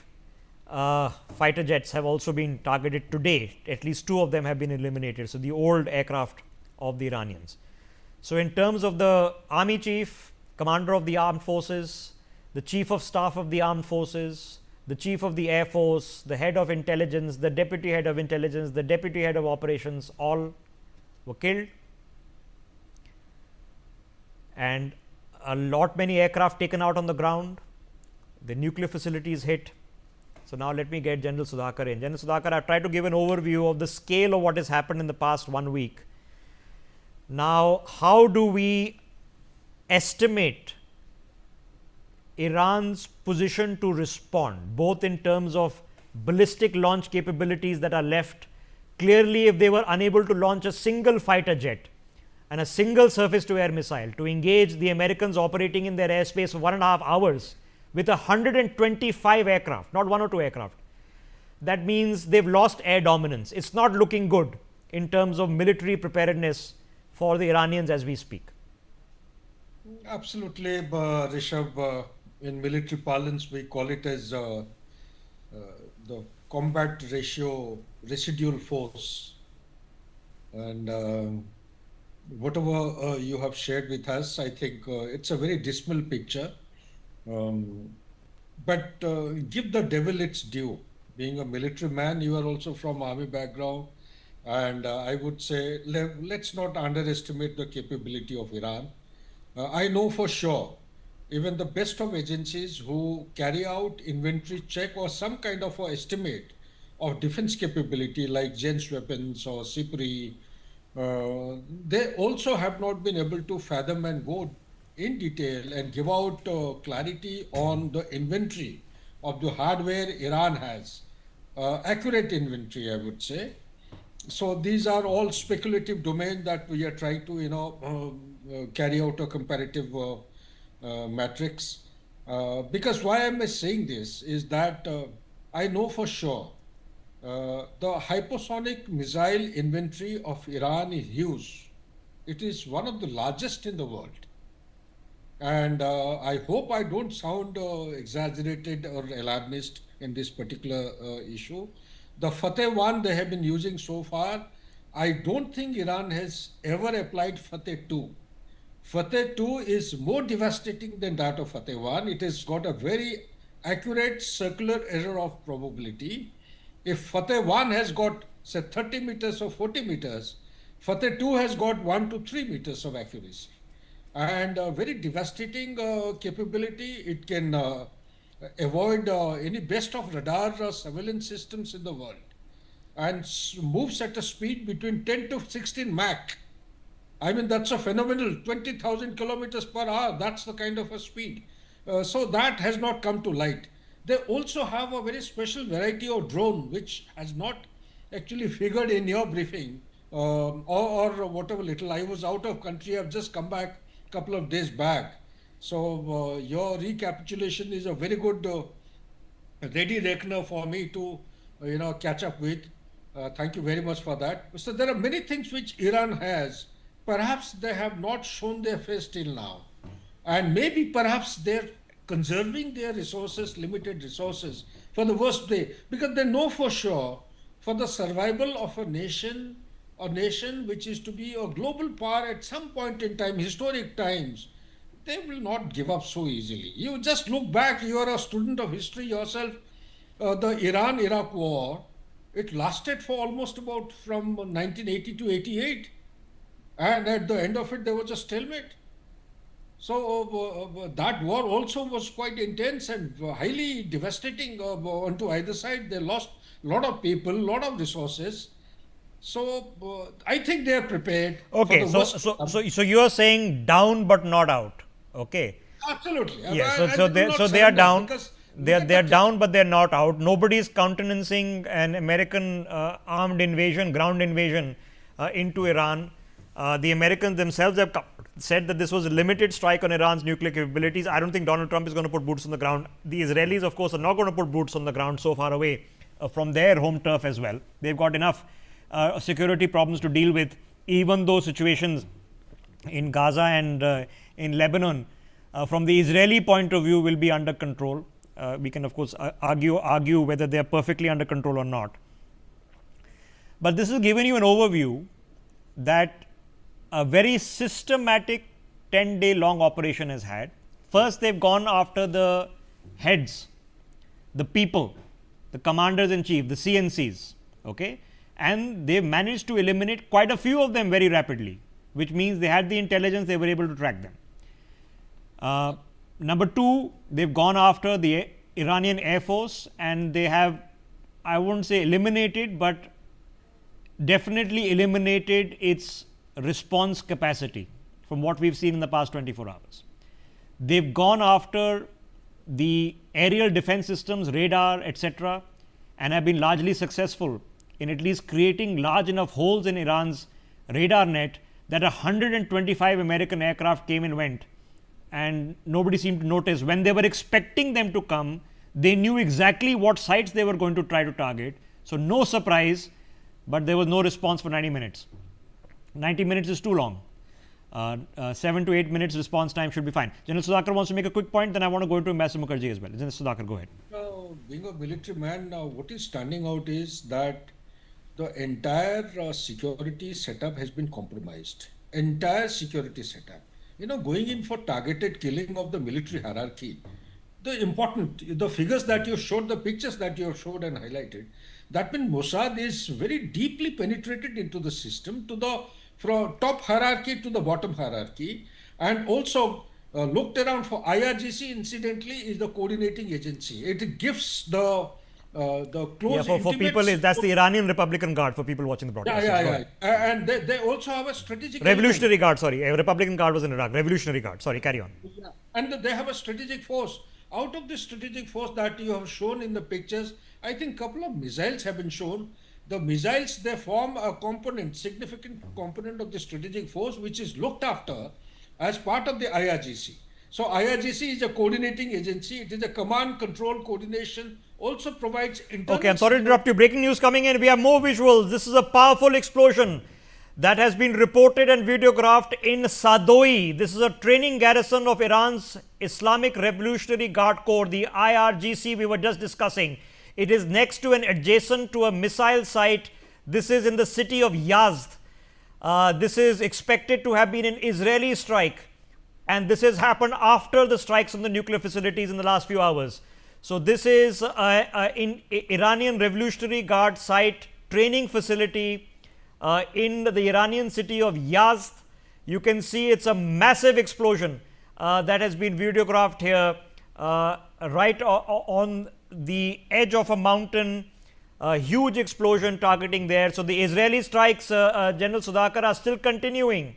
fighter jets have also been targeted today. At least 2 of them have been eliminated. So, the old aircraft of the Iranians. So, in terms of the army chief, commander of the armed forces, the chief of staff of the armed forces, the chief of the air force, the head of intelligence, the deputy head of intelligence, the deputy head of operations, all were killed, and a lot many aircraft taken out on the ground. The nuclear facilities hit. So, now let me get General Sudhakar in. General Sudhakar, I have tried to give an overview of the scale of what has happened in the past 1 week. Now, how do we estimate Iran's position to respond, both in terms of ballistic launch capabilities that are left? Clearly, if they were unable to launch a single fighter jet and a single surface to air missile to engage the Americans operating in their airspace for 1.5 hours with 125 aircraft, not 1 or 2 aircraft, that means they've lost air dominance. It's not looking good in terms of military preparedness for the Iranians as we speak. Absolutely, Rishabh. In military parlance, we call it as the combat ratio residual force. And whatever you have shared with us, I think it's a very dismal picture. But give the devil its due. Being a military man, you are also from army background. And I would say, let's not underestimate the capability of Iran. I know for sure, even the best of agencies who carry out inventory check or some kind of a estimate of defense capability like Jen's weapons or SIPRI, they also have not been able to fathom and go in detail and give out clarity on the inventory of the hardware Iran has. Accurate inventory, I would say. So these are all speculative domain that we are trying to, carry out a comparative matrix. Because why am I saying this is that I know for sure the hypersonic missile inventory of Iran is huge. It is one of the largest in the world. And I hope I don't sound exaggerated or alarmist in this particular issue. The Fateh 1 they have been using so far, I don't think Iran has ever applied Fateh 2. Fateh 2 is more devastating than that of Fateh 1. It has got a very accurate circular error of probability. If Fateh 1 has got, say, 30 meters or 40 meters, Fateh 2 has got 1 to 3 meters of accuracy. And a very devastating capability. It can avoid any best of radar surveillance systems in the world and moves at a speed between 10 to 16 Mach. I mean, that's a phenomenal 20,000 kilometers per hour. That's the kind of a speed. So that has not come to light. They also have a very special variety of drone, which has not actually figured in your briefing or whatever little. I was out of country. I've just come back couple of days back. So your recapitulation is a very good ready reckoner for me to, catch up with. Thank you very much for that. So there are many things which Iran has. Perhaps they have not shown their face till now. And maybe perhaps they're conserving their resources, limited resources, for the worst day, because they know for sure for the survival of a nation which is to be a global power at some point in time, historic times, they will not give up so easily. You just look back, you are a student of history yourself, the Iran-Iraq war, it lasted for almost about from 1980 to 88. And at the end of it, there was a stalemate. So that war also was quite intense and highly devastating onto either side. They lost a lot of people, a lot of resources. So I think they are prepared. Okay, for the worst. so you are saying down but not out. Okay. Absolutely. Yeah. So they are down. They are down, but they are not out. Nobody is countenancing an American armed invasion, ground invasion into Iran. The Americans themselves have said that this was a limited strike on Iran's nuclear capabilities. I don't think Donald Trump is going to put boots on the ground. The Israelis, of course, are not going to put boots on the ground so far away from their home turf as well. They've got enough security problems to deal with, even though situations in Gaza and in Lebanon, from the Israeli point of view, will be under control. We can, of course, argue whether they are perfectly under control or not. But this has given you an overview that a very systematic 10-day long operation has had. First, they've gone after the heads, the people, the commanders in chief, the CNCs, okay, and they've managed to eliminate quite a few of them very rapidly, which means they had the intelligence, they were able to track them. Number two, they've gone after the Iranian Air Force, and they have, I won't say eliminated, but definitely eliminated its response capacity from what we've seen in the past 24 hours. They've gone after the aerial defense systems, radar, etc., and have been largely successful in at least creating large enough holes in Iran's radar net that 125 American aircraft came and went, and nobody seemed to notice. When they were expecting them to come, they knew exactly what sites they were going to try to target. So no surprise, but there was no response for 90 minutes. 90 minutes is too long. 7 to 8 minutes response time should be fine. General Sudhakar wants to make a quick point, then I want to go into Ambassador Mukherjee as well. General Sudhakar, go ahead. Being a military man, what is standing out is that the entire security setup has been compromised. Entire security setup. Going in for targeted killing of the military hierarchy. The figures that you showed, the pictures that you showed and highlighted, that means Mossad is very deeply penetrated into the system, from top hierarchy to the bottom hierarchy, and also looked around for IRGC. Incidentally, is the coordinating agency. It gives the close. Yeah, for people, that's the Iranian Republican Guard. For people watching the broadcast. Yeah. And they also have a strategic Revolutionary Guard. Sorry, a Republican Guard was in Iraq. Revolutionary Guard. Sorry, carry on. Yeah. And they have a strategic force. Out of the strategic force that you have shown in the pictures, I think a couple of missiles have been shown. The missiles, they form a significant component of the strategic force, which is looked after as part of the IRGC. So IRGC is a coordinating agency. It is a command, control, coordination, also provides internal... Okay, I'm sorry to interrupt you. Breaking news coming in. We have more visuals. This is a powerful explosion that has been reported and videographed in Sadoi. This is a training garrison of Iran's Islamic Revolutionary Guard Corps, the IRGC we were just discussing. It is next to and adjacent to a missile site. This is in the city of Yazd. This is expected to have been an Israeli strike, and this has happened after the strikes on the nuclear facilities in the last few hours. So this is in Iranian Revolutionary Guard site training facility in the Iranian city of Yazd. You can see it's a massive explosion that has been videographed here right on the edge of a mountain. A huge explosion targeting there. So the Israeli strikes, General Sudhakar, are still continuing.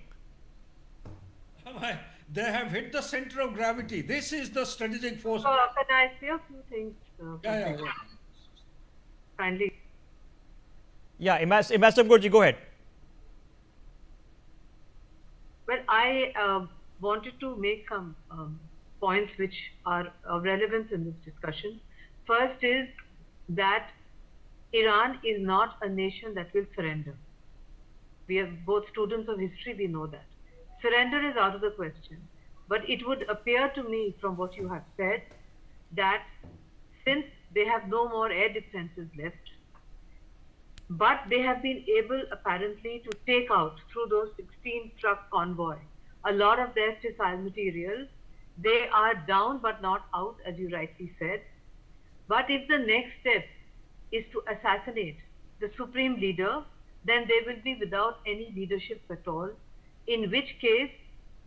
They have hit the center of gravity. This is the strategic force. Can I say a few things? Yeah. Kindly. Yeah, Ambassador Mukherjee, go ahead. Well, I wanted to make some points which are of relevance in this discussion. First is that Iran is not a nation that will surrender. We are both students of history, we know that. Surrender is out of the question. But it would appear to me from what you have said that since they have no more air defenses left, but they have been able apparently to take out through those 16 truck convoy a lot of their fissile material. They are down but not out, as you rightly said. But if the next step is to assassinate the supreme leader, then they will be without any leadership at all, in which case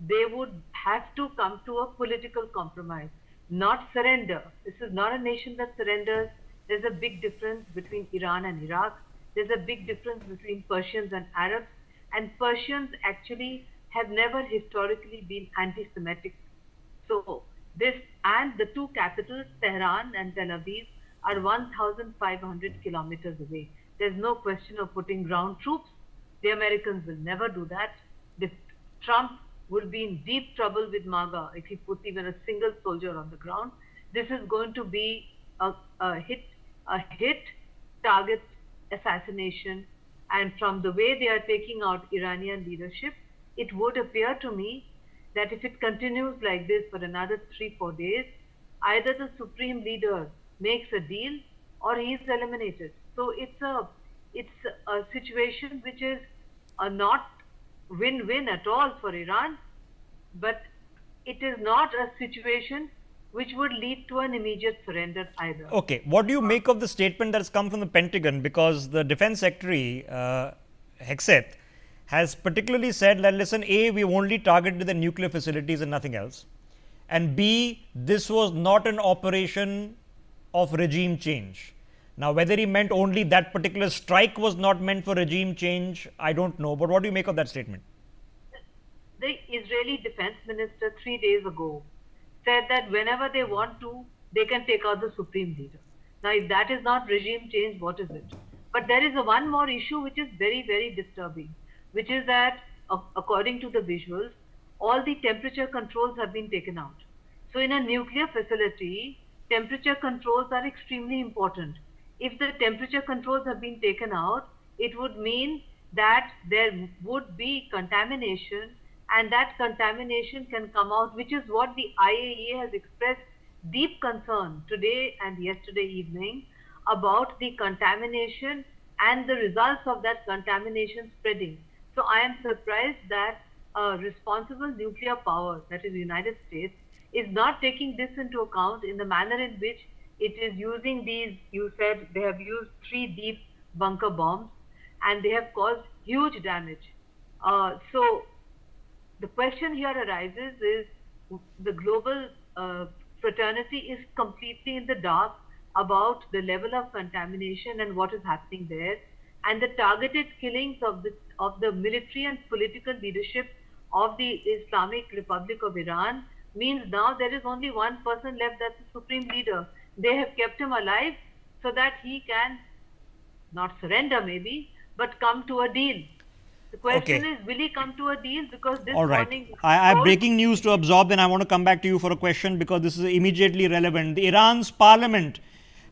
they would have to come to a political compromise, not surrender. This is not a nation that surrenders. There's a big difference between Iran and Iraq. There's a big difference between Persians and Arabs, and Persians actually have never historically been anti-Semitic. So this, and the two capitals, Tehran and Tel Aviv, are 1,500 kilometers away. There's no question of putting ground troops. The Americans will never do that. Trump will be in deep trouble with MAGA if he puts even a single soldier on the ground. This is going to be a hit target assassination, and from the way they are taking out Iranian leadership, it would appear to me that if it continues like this for another 3-4 days, either the supreme leader makes a deal or he is eliminated. So it's a situation which is not win-win at all for Iran, but it is not a situation which would lead to an immediate surrender either. Okay, what do you make of the statement that has come from the Pentagon? Because the Defense Secretary, Hegseth, has particularly said that, listen, A, we only targeted the nuclear facilities and nothing else. And B, this was not an operation of regime change. Now, whether he meant only that particular strike was not meant for regime change, I don't know. But what do you make of that statement? The Israeli Defense Minister 3 days ago said that whenever they want to, they can take out the supreme leader. Now, if that is not regime change, what is it? But there is one more issue which is very, very disturbing, which is that according to the visuals, all the temperature controls have been taken out. So in a nuclear facility, temperature controls are extremely important. If the temperature controls have been taken out, it would mean that there would be contamination, and that contamination can come out, which is what the IAEA has expressed deep concern today and yesterday evening about the contamination and the results of that contamination spreading. So I am surprised that responsible nuclear power, that is the United States, is not taking this into account in the manner in which it is using these. You said they have used 3 deep bunker bombs and they have caused huge damage. So the question here arises is the global fraternity is completely in the dark about the level of contamination and what is happening there, and the targeted killings of the military and political leadership of the Islamic Republic of Iran means now there is only one person left, that's the supreme leader. They have kept him alive so that he can not surrender maybe, but come to a deal. The question is, will he come to a deal? Because this morning... I have breaking news to absorb, then I want to come back to you for a question because this is immediately relevant. The Iran's parliament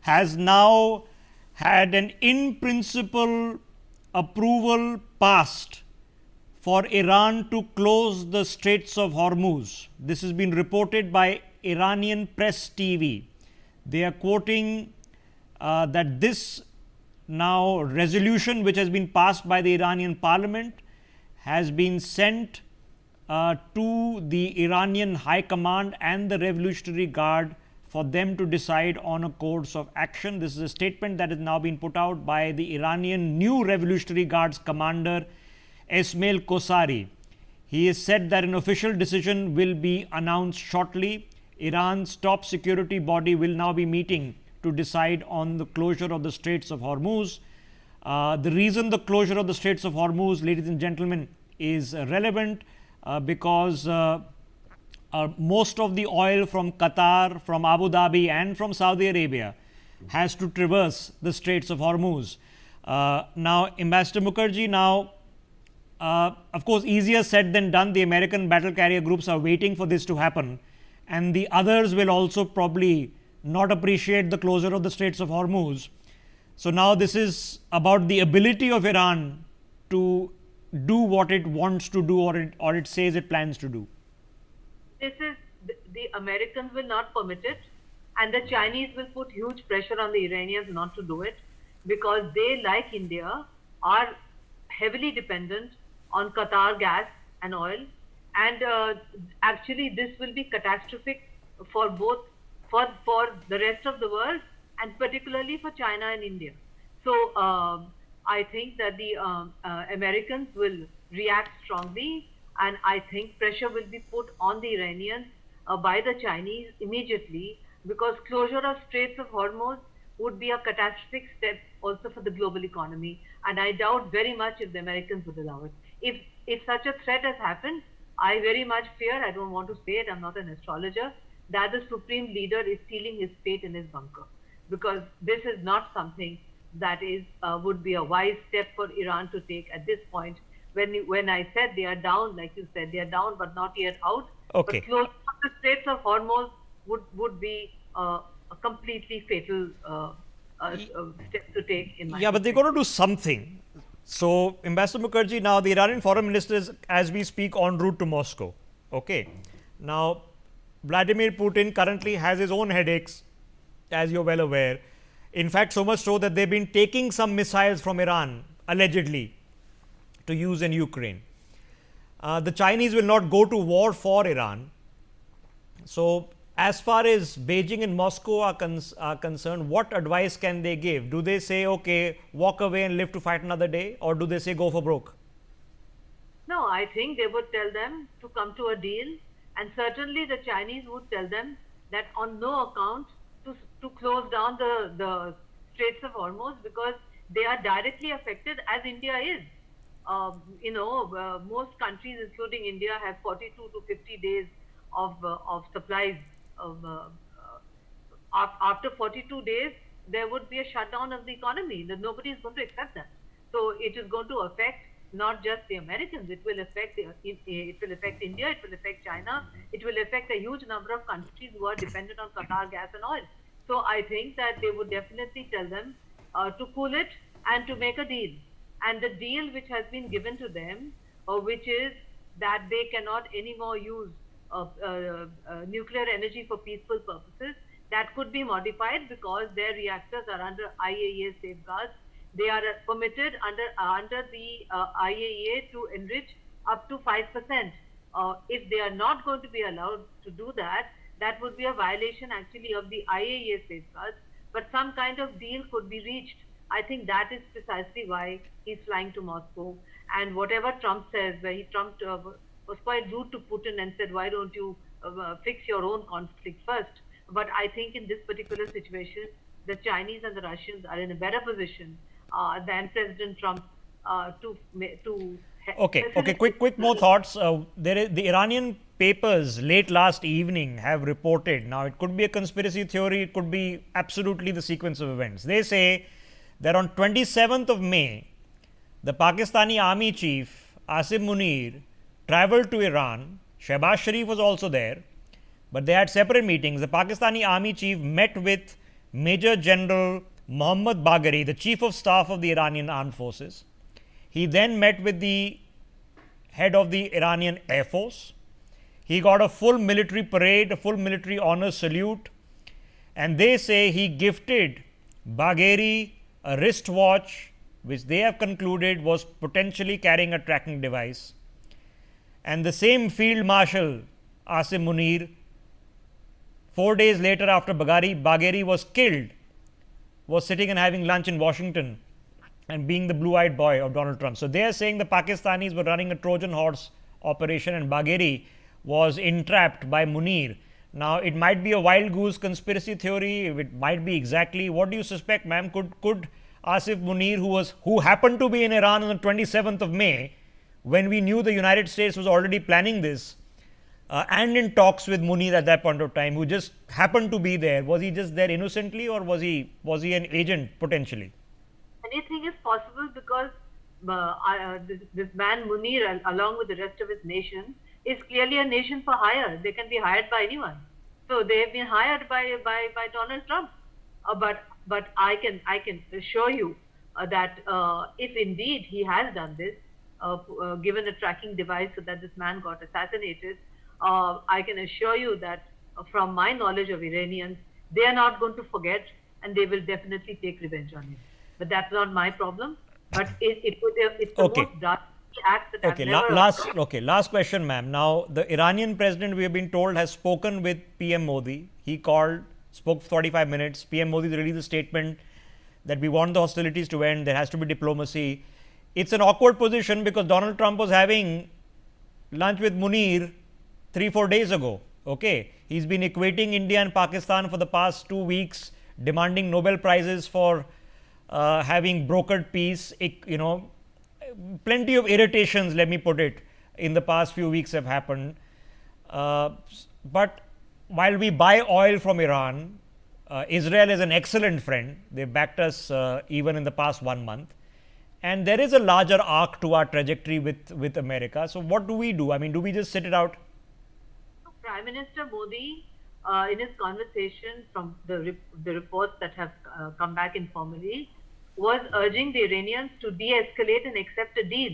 has now had an in-principle approval passed for Iran to close the Straits of Hormuz. This has been reported by Iranian press TV. They are quoting that this now resolution, which has been passed by the Iranian parliament, has been sent to the Iranian High Command and the Revolutionary Guard for them to decide on a course of action. This is a statement that has now been put out by the Iranian new Revolutionary Guards commander, Esmail Kosari. He has said that an official decision will be announced shortly. Iran's top security body will now be meeting to decide on the closure of the Straits of Hormuz. The reason the closure of the Straits of Hormuz, ladies and gentlemen, is relevant because most of the oil from Qatar, from Abu Dhabi and from Saudi Arabia has to traverse the Straits of Hormuz. Now, Ambassador Mukherjee, now Of course, easier said than done. The American battle carrier groups are waiting for this to happen, and the others will also probably not appreciate the closure of the Straits of Hormuz. So now this is about the ability of Iran to do what it wants to do, or it says it plans to do. This is the Americans will not permit it, and the Chinese will put huge pressure on the Iranians not to do it, because they, like India, are heavily dependent on Qatar gas and oil, and actually this will be catastrophic for both for the rest of the world, and particularly for China and India. So I think that the Americans will react strongly, and I think pressure will be put on the Iranians by the Chinese immediately, because closure of Straits of Hormuz would be a catastrophic step also for the global economy, and I doubt very much if the Americans would allow it. If such a threat has happened, I very much fear, I don't want to say it, I'm not an astrologer, that the supreme leader is sealing his fate in his bunker, because this is not something that is would be a wise step for Iran to take at this point. When I said they are down, like you said, they are down but not yet out. Okay. But close to the Straits of Hormuz would be a completely fatal step to take in my Yeah, but they're going to do something. So, Ambassador Mukherjee, now the Iranian foreign minister is, as we speak, en route to Moscow. Okay. Now, Vladimir Putin currently has his own headaches, as you're well aware. In fact, so much so that they've been taking some missiles from Iran, allegedly, to use in Ukraine. The Chinese will not go to war for Iran. So, as far as Beijing and Moscow are concerned, what advice can they give? Do they say, okay, walk away and live to fight another day, or do they say go for broke? No, I think they would tell them to come to a deal, and certainly the Chinese would tell them that on no account to close down the Straits of Hormuz, because they are directly affected, as India is. Most countries, including India, have 42 to 50 days of supplies. After 42 days, there would be a shutdown of the economy. Nobody is going to accept that. So it is going to affect not just the Americans. It will affect India. It will affect China. It will affect a huge number of countries who are dependent on Qatar gas and oil. So I think that they would definitely tell them to cool it and to make a deal. And the deal which has been given to them, which is that they cannot anymore use nuclear energy for peaceful purposes, that could be modified because their reactors are under IAEA safeguards. They are permitted under the IAEA to enrich up to 5%. If they are not going to be allowed to do that, that would be a violation actually of the IAEA safeguards. But some kind of deal could be reached. I think that is precisely why he's flying to Moscow. And whatever Trump says, where Trump was quite rude to Putin and said, why don't you fix your own conflict first? But I think in this particular situation, the Chinese and the Russians are in a better position than President Trump to Okay, quick more thoughts. The Iranian papers late last evening have reported, now it could be a conspiracy theory, it could be absolutely the sequence of events. They say that on 27th of May, the Pakistani army chief Asim Munir travelled to Iran. Shehbaz Sharif was also there, but they had separate meetings. The Pakistani army chief met with Major General Mohammad Bagheri, the chief of staff of the Iranian armed forces. He then met with the head of the Iranian Air Force. He got a full military parade, a full military honor salute, and they say he gifted Bagheri a wristwatch, which they have concluded was potentially carrying a tracking device. And the same Field Marshal Asim Munir, 4 days later after Bagheri was killed, was sitting and having lunch in Washington and being the blue-eyed boy of Donald Trump. So they are saying the Pakistanis were running a Trojan horse operation and Bagheri was entrapped by Munir. Now, it might be a wild goose conspiracy theory. It might be exactly. What do you suspect, ma'am? Could Asif Munir, who happened to be in Iran on the 27th of May, when we knew the United States was already planning this, and in talks with Munir at that point of time, who just happened to be there, was he just there innocently, or was he an agent potentially? Anything is possible, because this man Munir, along with the rest of his nation, is clearly a nation for hire. They can be hired by anyone. So they have been hired by Donald Trump. But I can assure you that if indeed he has done this, given a tracking device so that this man got assassinated, I can assure you that from my knowledge of Iranians, they are not going to forget, and they will definitely take revenge on him. But that's not my problem. But it's the most drastic act that I've never... Last question, ma'am. Now, the Iranian president, we have been told, has spoken with PM Modi. He spoke for 45 minutes. PM Modi released a statement that we want the hostilities to end. There has to be diplomacy. It's an awkward position because Donald Trump was having lunch with Munir 3-4 days ago. Okay, he's been equating India and Pakistan for the past 2 weeks, demanding Nobel Prizes for having brokered peace. Plenty of irritations, let me put it, in the past few weeks have happened. But while we buy oil from Iran, Israel is an excellent friend. They backed us even in the past 1 month. And there is a larger arc to our trajectory with America. So what do we do? I mean, do we just sit it out? Prime Minister Modi, in his conversation from the reports that have come back informally, was urging the Iranians to de-escalate and accept a deal,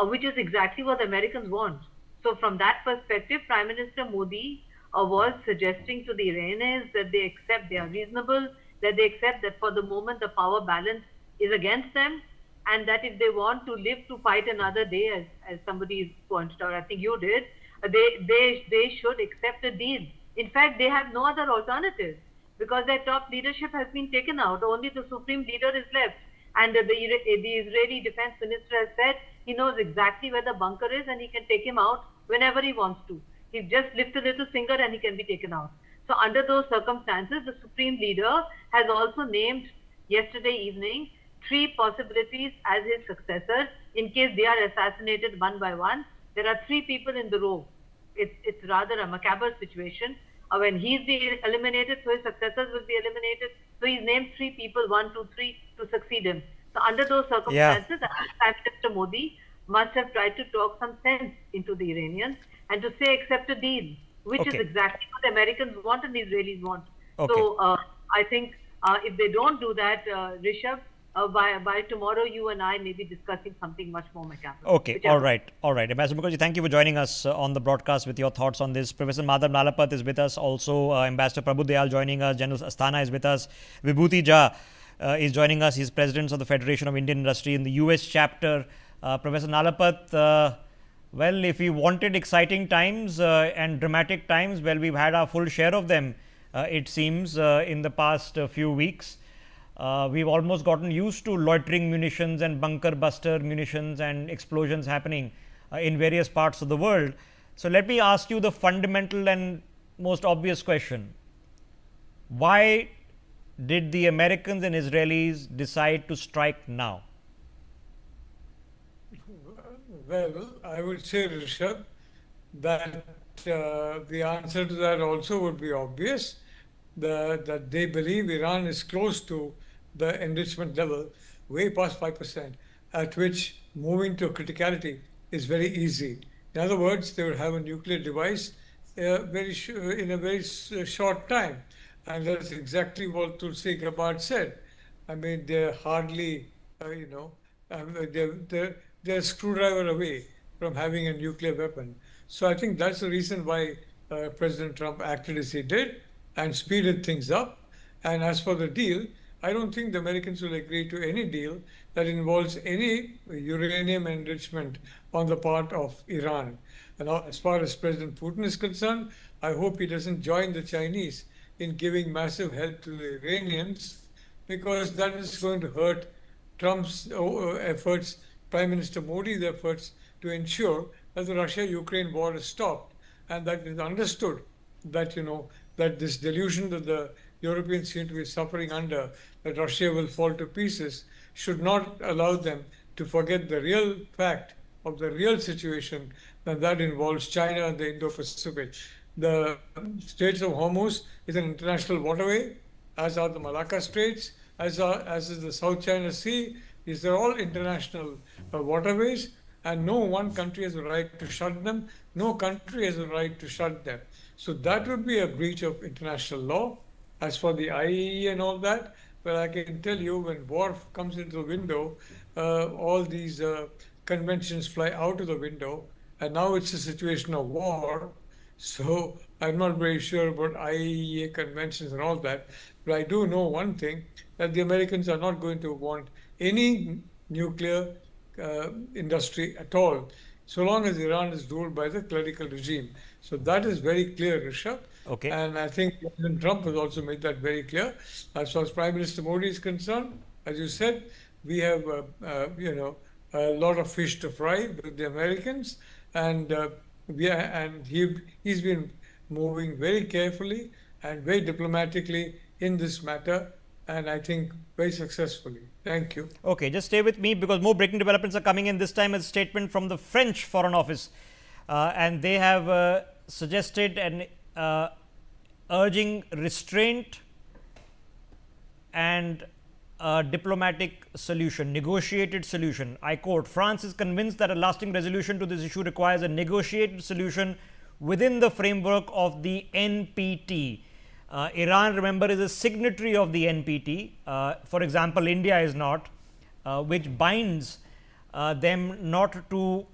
which is exactly what the Americans want. So from that perspective, Prime Minister Modi was suggesting to the Iranians that they accept, they are reasonable, that they accept that for the moment the power balance is against them, and that if they want to live to fight another day, as somebody pointed out, I think you did, they should accept a deal. In fact, they have no other alternative because their top leadership has been taken out. Only the supreme leader is left. And the Israeli defense minister has said he knows exactly where the bunker is and he can take him out whenever he wants to. He just lifts a little finger and he can be taken out. So under those circumstances, the supreme leader has also named yesterday evening 3 possibilities as his successors in case they are assassinated one by one. There are 3 people in the row. It's rather a macabre situation. When he's eliminated, so his successors will be eliminated. So he's named 3 people, 1, 2, 3, to succeed him. So under those circumstances, Prime Minister Modi must have tried to talk some sense into the Iranians and to say accept a deal, which is exactly what the Americans want and the Israelis want. So I think if they don't do that, Rishabh, by tomorrow, you and I may be discussing something much more macabre. Okay, all right. Ambassador Mukherjee, thank you for joining us on the broadcast with your thoughts on this. Professor Madhav Nalapat is with us, also Ambassador Prabhu Dayal joining us, General Asthana is with us, Vibhuti Jha is joining us. He's President of the Federation of Indian Industry in the US chapter. Professor Nalapat, well, if we wanted exciting times and dramatic times, well, we've had our full share of them, it seems, in the past few weeks. We've almost gotten used to loitering munitions and bunker buster munitions and explosions happening in various parts of the world. So let me ask you the fundamental and most obvious question. Why did the Americans and Israelis decide to strike now? Well, I would say, Rishabh, that the answer to that also would be obvious, that they believe Iran is close to the enrichment level, way past 5%, at which moving to criticality is very easy. In other words, they will have a nuclear device in a very short time. And that's exactly what Tulsi Gabbard said. I mean, they're hardly, they're a screwdriver away from having a nuclear weapon. So I think that's the reason why President Trump acted as he did and speeded things up. And as for the deal, I don't think the Americans will agree to any deal that involves any uranium enrichment on the part of Iran. And as far as President Putin is concerned, I hope he doesn't join the Chinese in giving massive help to the Iranians, because that is going to hurt Trump's efforts, Prime Minister Modi's efforts to ensure that the Russia-Ukraine war is stopped, and that it is understood that, that this delusion that the Europeans seem to be suffering under, that Russia will fall to pieces, should not allow them to forget the real fact of the real situation, and that involves China and the Indo-Pacific. The Straits of Hormuz is an international waterway, as are the Malacca Straits, as is the South China Sea, These are all international waterways, and no one country has a right to shut them. No country has a right to shut them. So that would be a breach of international law. As for the IAEA and all that, well, I can tell you when war comes into the window, all these conventions fly out of the window, and now it's a situation of war. So I'm not very sure about IAEA conventions and all that, but I do know one thing, that the Americans are not going to want any nuclear industry at all, so long as Iran is ruled by the clerical regime. So that is very clear, Rishabh. Okay. And I think President Trump has also made that very clear. As far as Prime Minister Modi is concerned, as you said, we have a lot of fish to fry with the Americans, and he's been moving very carefully and very diplomatically in this matter, and I think very successfully. Thank you. Okay, just stay with me because more breaking developments are coming in. This time a statement from the French Foreign Office, and they have suggested an urging restraint and a diplomatic solution, negotiated solution. I quote, France is convinced that a lasting resolution to this issue requires a negotiated solution within the framework of the NPT. Iran, remember, is a signatory of the NPT. For example, India is not, which binds them not to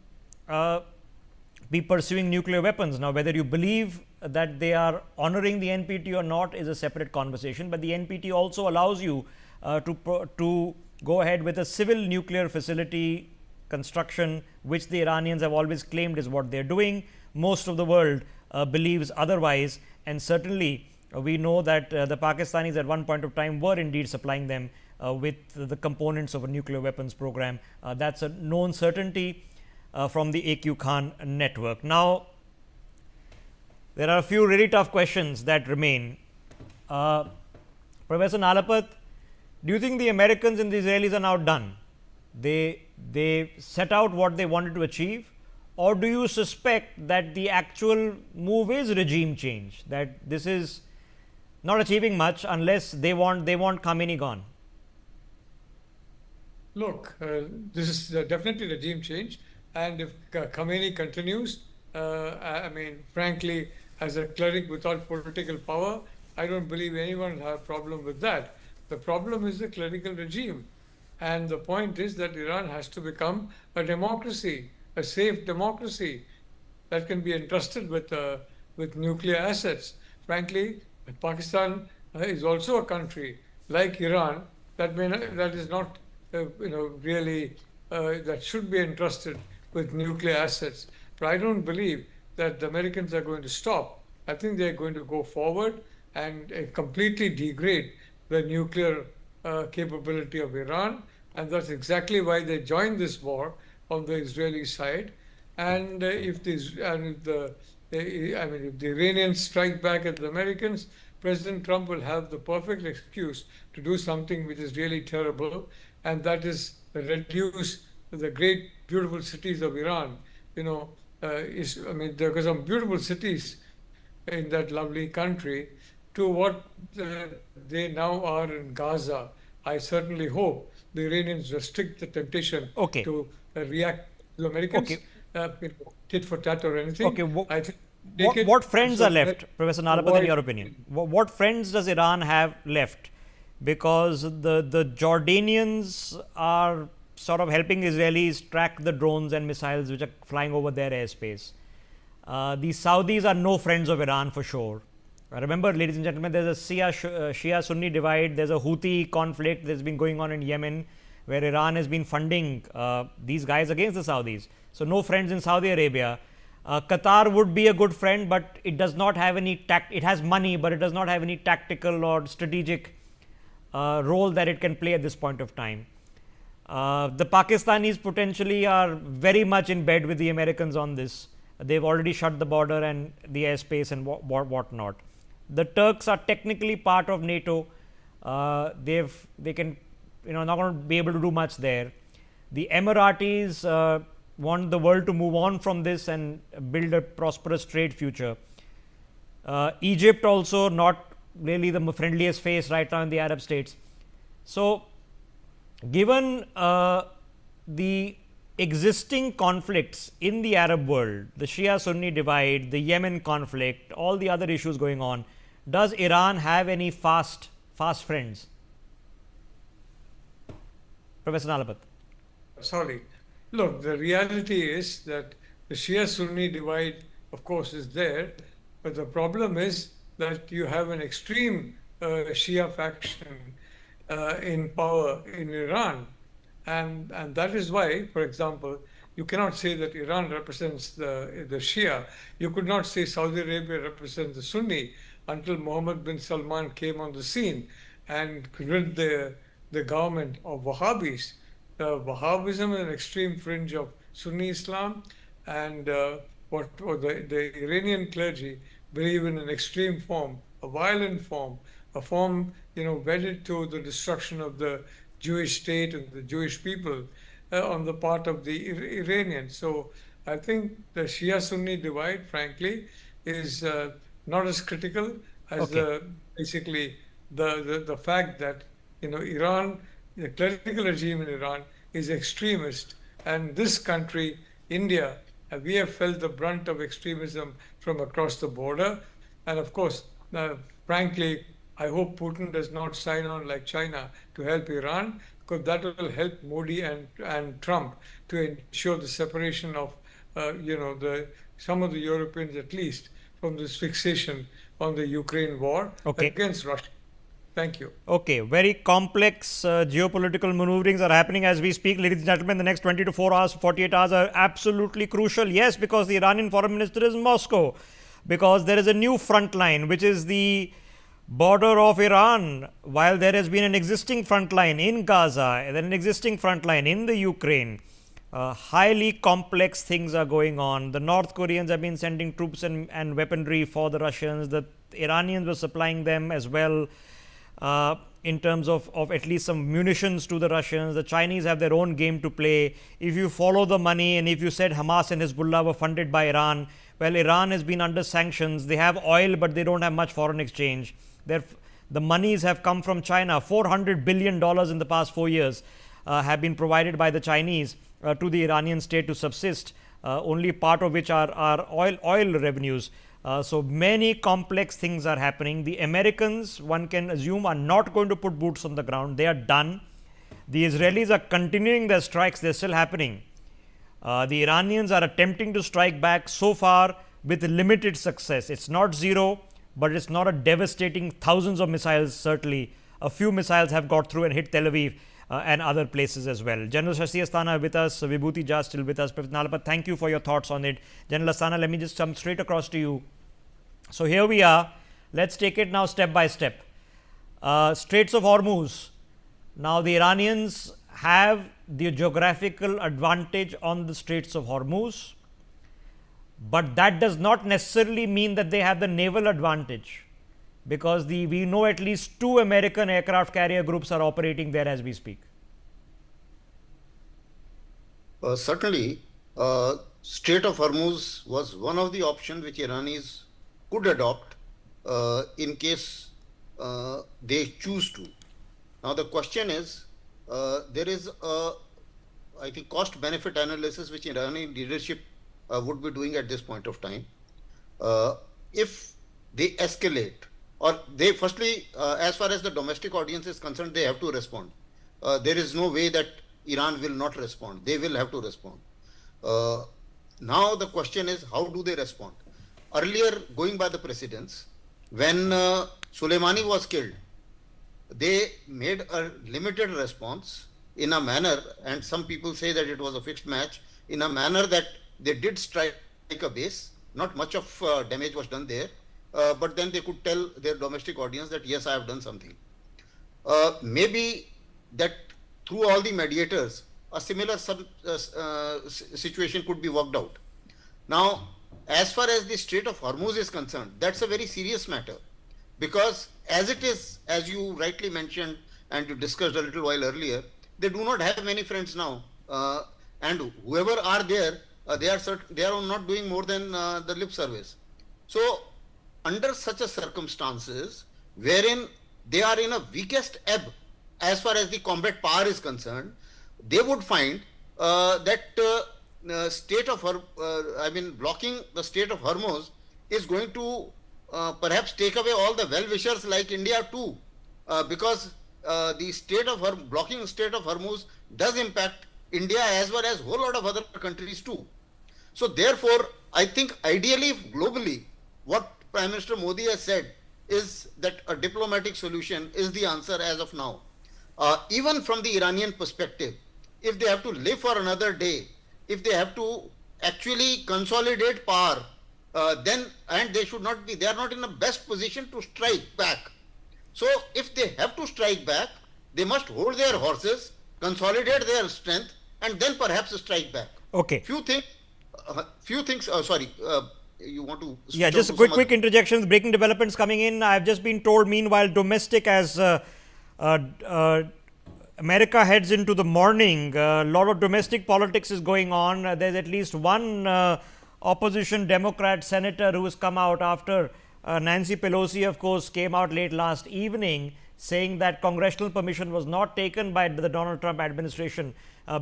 be pursuing nuclear weapons. Now, whether you believe that they are honoring the NPT or not is a separate conversation, but the NPT also allows you to go ahead with a civil nuclear facility construction, which the Iranians have always claimed is what they are doing. Most of the world believes otherwise, and certainly we know that the Pakistanis at one point of time were indeed supplying them with the components of a nuclear weapons program. That's a known certainty from the AQ Khan network. Now, there are a few really tough questions that remain. Professor Nalapat, do you think the Americans and the Israelis are now done? They set out what they wanted to achieve, or do you suspect that the actual move is regime change, that this is not achieving much unless they want Khamenei gone? Look, this is definitely regime change, and if Khamenei continues, I mean, frankly, as a cleric without political power, I don't believe anyone will have a problem with that. The problem is the clerical regime, and the point is that Iran has to become a democracy, a safe democracy that can be entrusted with nuclear assets. Frankly, Pakistan is also a country like Iran that is not really that should be entrusted with nuclear assets. But I don't believe that the Americans are going to stop. I think they're going to go forward and completely degrade the nuclear capability of Iran, and that's exactly why they joined this war on the Israeli side. And if the Iranians strike back at the Americans, President Trump will have the perfect excuse to do something which is really terrible, and that is reduce the great, beautiful cities of Iran. There are some beautiful cities in that lovely country to what they now are in Gaza. I certainly hope the Iranians restrict the temptation to react to the Americans, tit for tat or anything. Okay, what friends are left, Professor Nalapat, in your opinion? What friends does Iran have left? Because the Jordanians are sort of helping Israelis track the drones and missiles which are flying over their airspace. The Saudis are no friends of Iran for sure. Remember, ladies and gentlemen, there's a Shia Sunni divide, there's a Houthi conflict that's been going on in Yemen, where Iran has been funding these guys against the Saudis. So, no friends in Saudi Arabia. Qatar would be a good friend, but it does not have any it has money, but it does not have any tactical or strategic role that it can play at this point of time. The Pakistanis potentially are very much in bed with the Americans on this. They've already shut the border and the airspace and whatnot. The Turks are technically part of NATO. They can, not going to be able to do much there. The Emiratis want the world to move on from this and build a prosperous trade future. Egypt also not really the friendliest face right now in the Arab states. So, given the existing conflicts in the Arab world, the Shia-Sunni divide, the Yemen conflict, all the other issues going on, does Iran have any fast friends? Professor Nalapat. Sorry. Look, the reality is that the Shia-Sunni divide, of course, is there, but the problem is that you have an extreme Shia faction in power in Iran. And that is why, for example, you cannot say that Iran represents the Shia. You could not say Saudi Arabia represents the Sunni until Mohammed bin Salman came on the scene and rid the government of Wahhabis. Wahhabism is an extreme fringe of Sunni Islam, and the Iranian clergy believe in an extreme form, a violent form, a form wedded to the destruction of the Jewish state and the Jewish people on the part of the Iranians. So I think the Shia-Sunni divide, frankly, is not as critical as basically the fact that Iran, the clerical regime in Iran, is extremist, and this country, India, we have felt the brunt of extremism from across the border. And of course, frankly, I hope Putin does not sign on like China to help Iran, because that will help Modi and Trump to ensure the separation of, some of the Europeans at least from this fixation on the Ukraine war against Russia. Thank you. Okay, very complex geopolitical maneuverings are happening as we speak. Ladies and gentlemen, the next 24 hours, 48 hours are absolutely crucial. Yes, because the Iranian foreign minister is Moscow, because there is a new front line, which is the border of Iran, while there has been an existing front line in Gaza and then an existing front line in the Ukraine. Highly complex things are going on. The North Koreans have been sending troops and weaponry for the Russians. The Iranians were supplying them as well. In terms of at least some munitions to the Russians. The Chinese have their own game to play. If you follow the money, and if you said Hamas and Hezbollah were funded by Iran, well, Iran has been under sanctions. They have oil, but they don't have much foreign exchange. The monies have come from China. $400 billion in the past 4 years have been provided by the Chinese to the Iranian state to subsist, only part of which are oil revenues. So many complex things are happening. The Americans, one can assume, are not going to put boots on the ground. They are done. The Israelis are continuing their strikes. They're still happening. The Iranians are attempting to strike back, so far with limited success. It's not zero, but it's not a devastating thousands of missiles. Certainly a few missiles have got through and hit Tel Aviv and other places as well. General Shashi Asthana with us, Vibhuti Jha still with us. Professor Nalapat, thank you for your thoughts on it. General Asthana, let me just come straight across to you. So here we are. Let's take it now step by step. Straits of Hormuz. Now the Iranians have the geographical advantage on the Straits of Hormuz, but that does not necessarily mean that they have the naval advantage, because we know at least 2 American aircraft carrier groups are operating there as we speak. Certainly, Strait of Hormuz was one of the options which Iranis could adopt in case they choose to. Now the question is, there is a, I think, cost-benefit analysis which Iranian leadership would be doing at this point of time. If they escalate, or they firstly, as far as the domestic audience is concerned, they have to respond. There is no way that Iran will not respond. They will have to respond. Now the question is, how do they respond? Earlier, going by the precedents, when Soleimani was killed, they made a limited response in a manner, and some people say that it was a fixed match, in a manner that they did strike a base. Not much of damage was done there, but then they could tell their domestic audience that yes, I have done something. Maybe that through all the mediators, a similar situation could be worked out. Now, as far as the Strait of Hormuz is concerned, that's a very serious matter, because as it is, as you rightly mentioned and you discussed a little while earlier, they do not have many friends now, and whoever are there, they are not doing more than the lip service. So, under such a circumstances, wherein they are in a weakest ebb as far as the combat power is concerned, they would find that state of blocking the Strait of Hormuz is going to perhaps take away all the well-wishers like India too, because the blocking Strait of Hormuz does impact India as well as a whole lot of other countries too. So therefore, I think ideally, globally, what Prime Minister Modi has said is that a diplomatic solution is the answer as of now. Even from the Iranian perspective, if they have to live for another day, if they have to actually consolidate power, they are not in the best position to strike back. So if they have to strike back, they must hold their horses, consolidate their strength, and then perhaps strike back. Okay. Few things. You want to? Yeah, just quick interjections. Breaking developments coming in. I've just been told. Meanwhile, domestic as America heads into the morning, a lot of domestic politics is going on. There's at least one opposition Democrat senator who has come out after Nancy Pelosi, of course, came out late last evening saying that congressional permission was not taken by the Donald Trump administration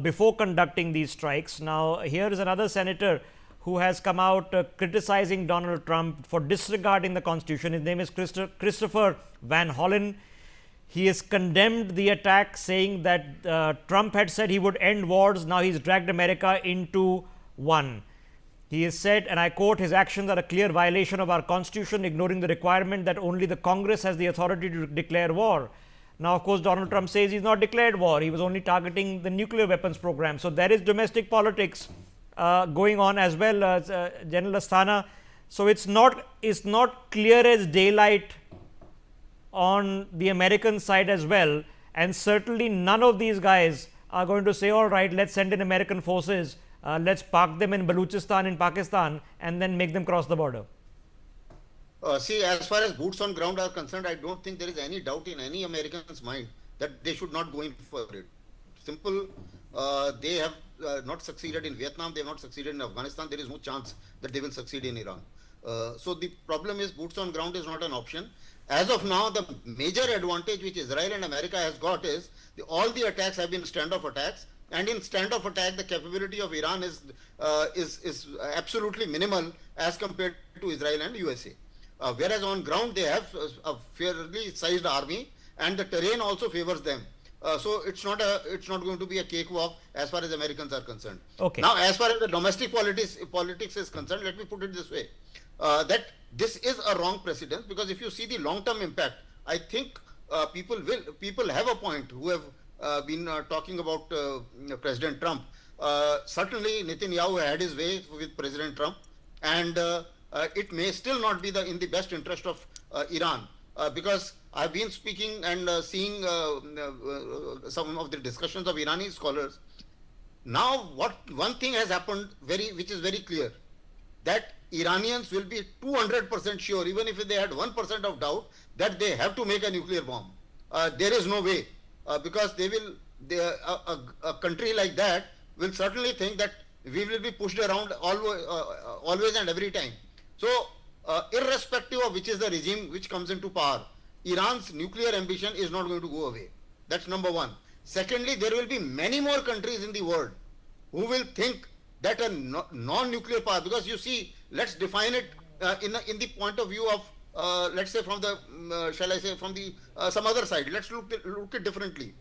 before conducting these strikes. Now, here is another senator who has come out criticizing Donald Trump for disregarding the Constitution. His name is Christopher Van Hollen. He has condemned the attack, saying that Trump had said he would end wars. Now he's dragged America into one. He has said, and I quote, his actions are a clear violation of our Constitution, ignoring the requirement that only the Congress has the authority to declare war. Now, of course, Donald Trump says he's not declared war. He was only targeting the nuclear weapons program. So there is domestic politics going on as well, General Asthana. So it's not clear as daylight on the American side as well, and certainly none of these guys are going to say, all right, let's send in American forces, let's park them in Baluchistan in Pakistan and then make them cross the border. See, as far as boots on ground are concerned, I don't think there is any doubt in any American's mind that they should not go in for it. Simple, they have not succeeded in Vietnam, they have not succeeded in Afghanistan, there is no chance that they will succeed in Iran. So the problem is boots on ground is not an option. As of now, the major advantage which Israel and America has got is all the attacks have been standoff attacks, and in standoff attack the capability of Iran is absolutely minimal as compared to Israel and USA. Whereas on ground they have a fairly sized army, and the terrain also favors them. So it's not going to be a cakewalk as far as Americans are concerned. Okay. Now, as far as the domestic politics is concerned, let me put it this way: that this is a wrong precedent, because if you see the long-term impact, I think people have a point who have been talking about President Trump. Certainly, Netanyahu had his way with President Trump, and it may still not be in the best interest of Iran, because I've been speaking and seeing some of the discussions of Iranian scholars. Now, one thing has happened which is very clear, that Iranians will be 200% sure, even if they had 1% of doubt, that they have to make a nuclear bomb. There is no way, because a country like that will certainly think that we will be pushed around always and every time. So, irrespective of which is the regime which comes into power, Iran's nuclear ambition is not going to go away. That's number one. Secondly, there will be many more countries in the world who will think that a non-nuclear power, because you see, let's define it in the point of view of, let's say from the, shall I say, from the some other side. Let's look it differently.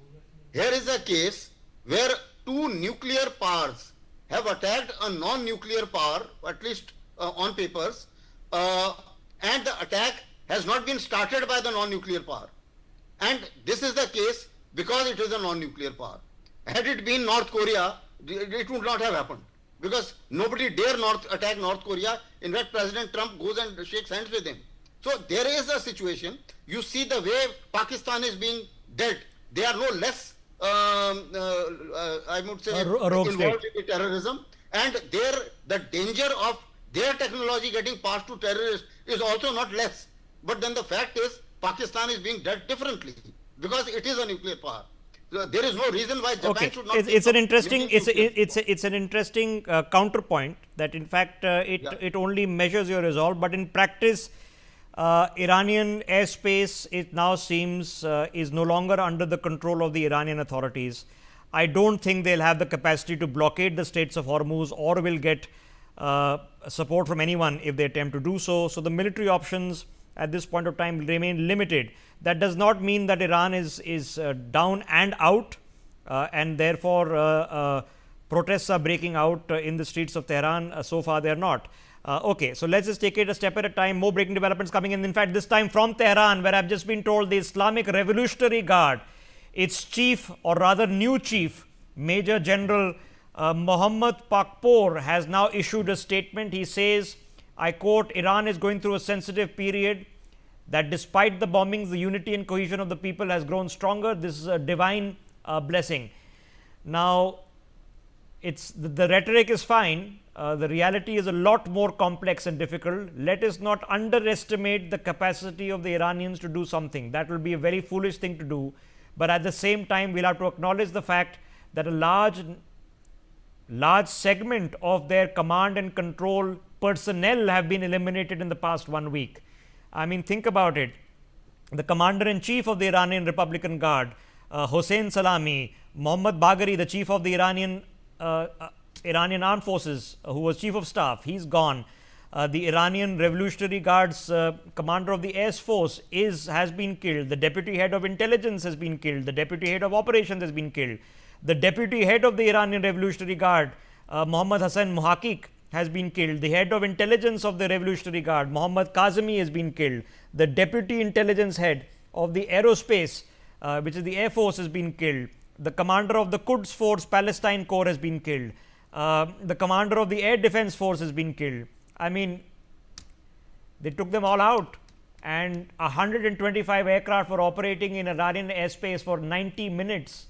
Here is a case where two nuclear powers have attacked a non-nuclear power, at least on papers, and the attack has not been started by the non-nuclear power. And this is the case because it is a non-nuclear power. Had it been North Korea, it would not have happened, because nobody dare attack North Korea. In fact, President Trump goes and shakes hands with him. So there is a situation. You see the way Pakistan is being dealt. They are no less, I would say, involved in terrorism. And the danger of their technology getting passed to terrorists is also not less. But then the fact is, Pakistan is being dealt differently because it is a nuclear power. So there is no reason why Japan should not. It's an interesting counterpoint that in fact it only measures your resolve, but in practice Iranian airspace, it now seems, is no longer under the control of the Iranian authorities. I don't think they'll have the capacity to blockade the Straits of Hormuz or will get support from anyone if they attempt to do so. So the military options at this point of time remain limited. That does not mean that Iran is down and out, and therefore protests are breaking out in the streets of Tehran. So far, they are not. Okay, so let's just take it a step at a time. More breaking developments coming in. In fact, this time from Tehran, where I've just been told the Islamic Revolutionary Guard, its chief, or rather new chief, Major General Mohammad Pakpour, has now issued a statement. He says, I quote, Iran is going through a sensitive period, that despite the bombings, the unity and cohesion of the people has grown stronger. This is a divine blessing. Now, it's the rhetoric is fine. The reality is a lot more complex and difficult. Let us not underestimate the capacity of the Iranians to do something. That will be a very foolish thing to do. But at the same time, we'll have to acknowledge the fact that a large segment of their command and control personnel have been eliminated in the past 1 week. I mean, think about it. The commander-in-chief of the Iranian Republican Guard, Hossein Salami, Mohammad Bagheri, the chief of the Iranian Armed Forces, who was chief of staff, he's gone. The Iranian Revolutionary Guard's commander of the Air Force has been killed. The deputy head of intelligence has been killed. The deputy head of operations has been killed. The deputy head of the Iranian Revolutionary Guard, Mohammad Hassan Muhaqiq, has been killed. The head of intelligence of the Revolutionary Guard, Mohammad Kazemi, has been killed. The deputy intelligence head of the aerospace, which is the Air Force, has been killed. The commander of the Quds Force Palestine Corps has been killed. The commander of the Air Defense Force has been killed. I mean, they took them all out, and 125 aircraft were operating in Iranian airspace for 90 minutes.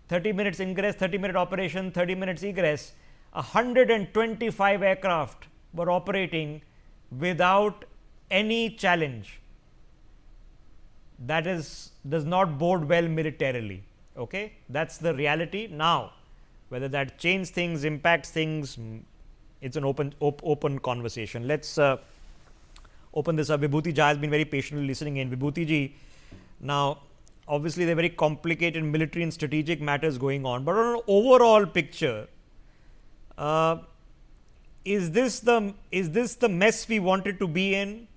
30 minutes ingress, 30-minute operation, 30 minutes egress. 125 aircraft were operating without any challenge. That does not bode well militarily. Okay, that's the reality. Now, whether that changes things, impacts things, it's an open conversation. Let's open this up. Vibhuti Jha has been very patiently listening in. Vibhuti ji, now obviously there are very complicated military and strategic matters going on, but on an overall picture, is this the mess we wanted to be in?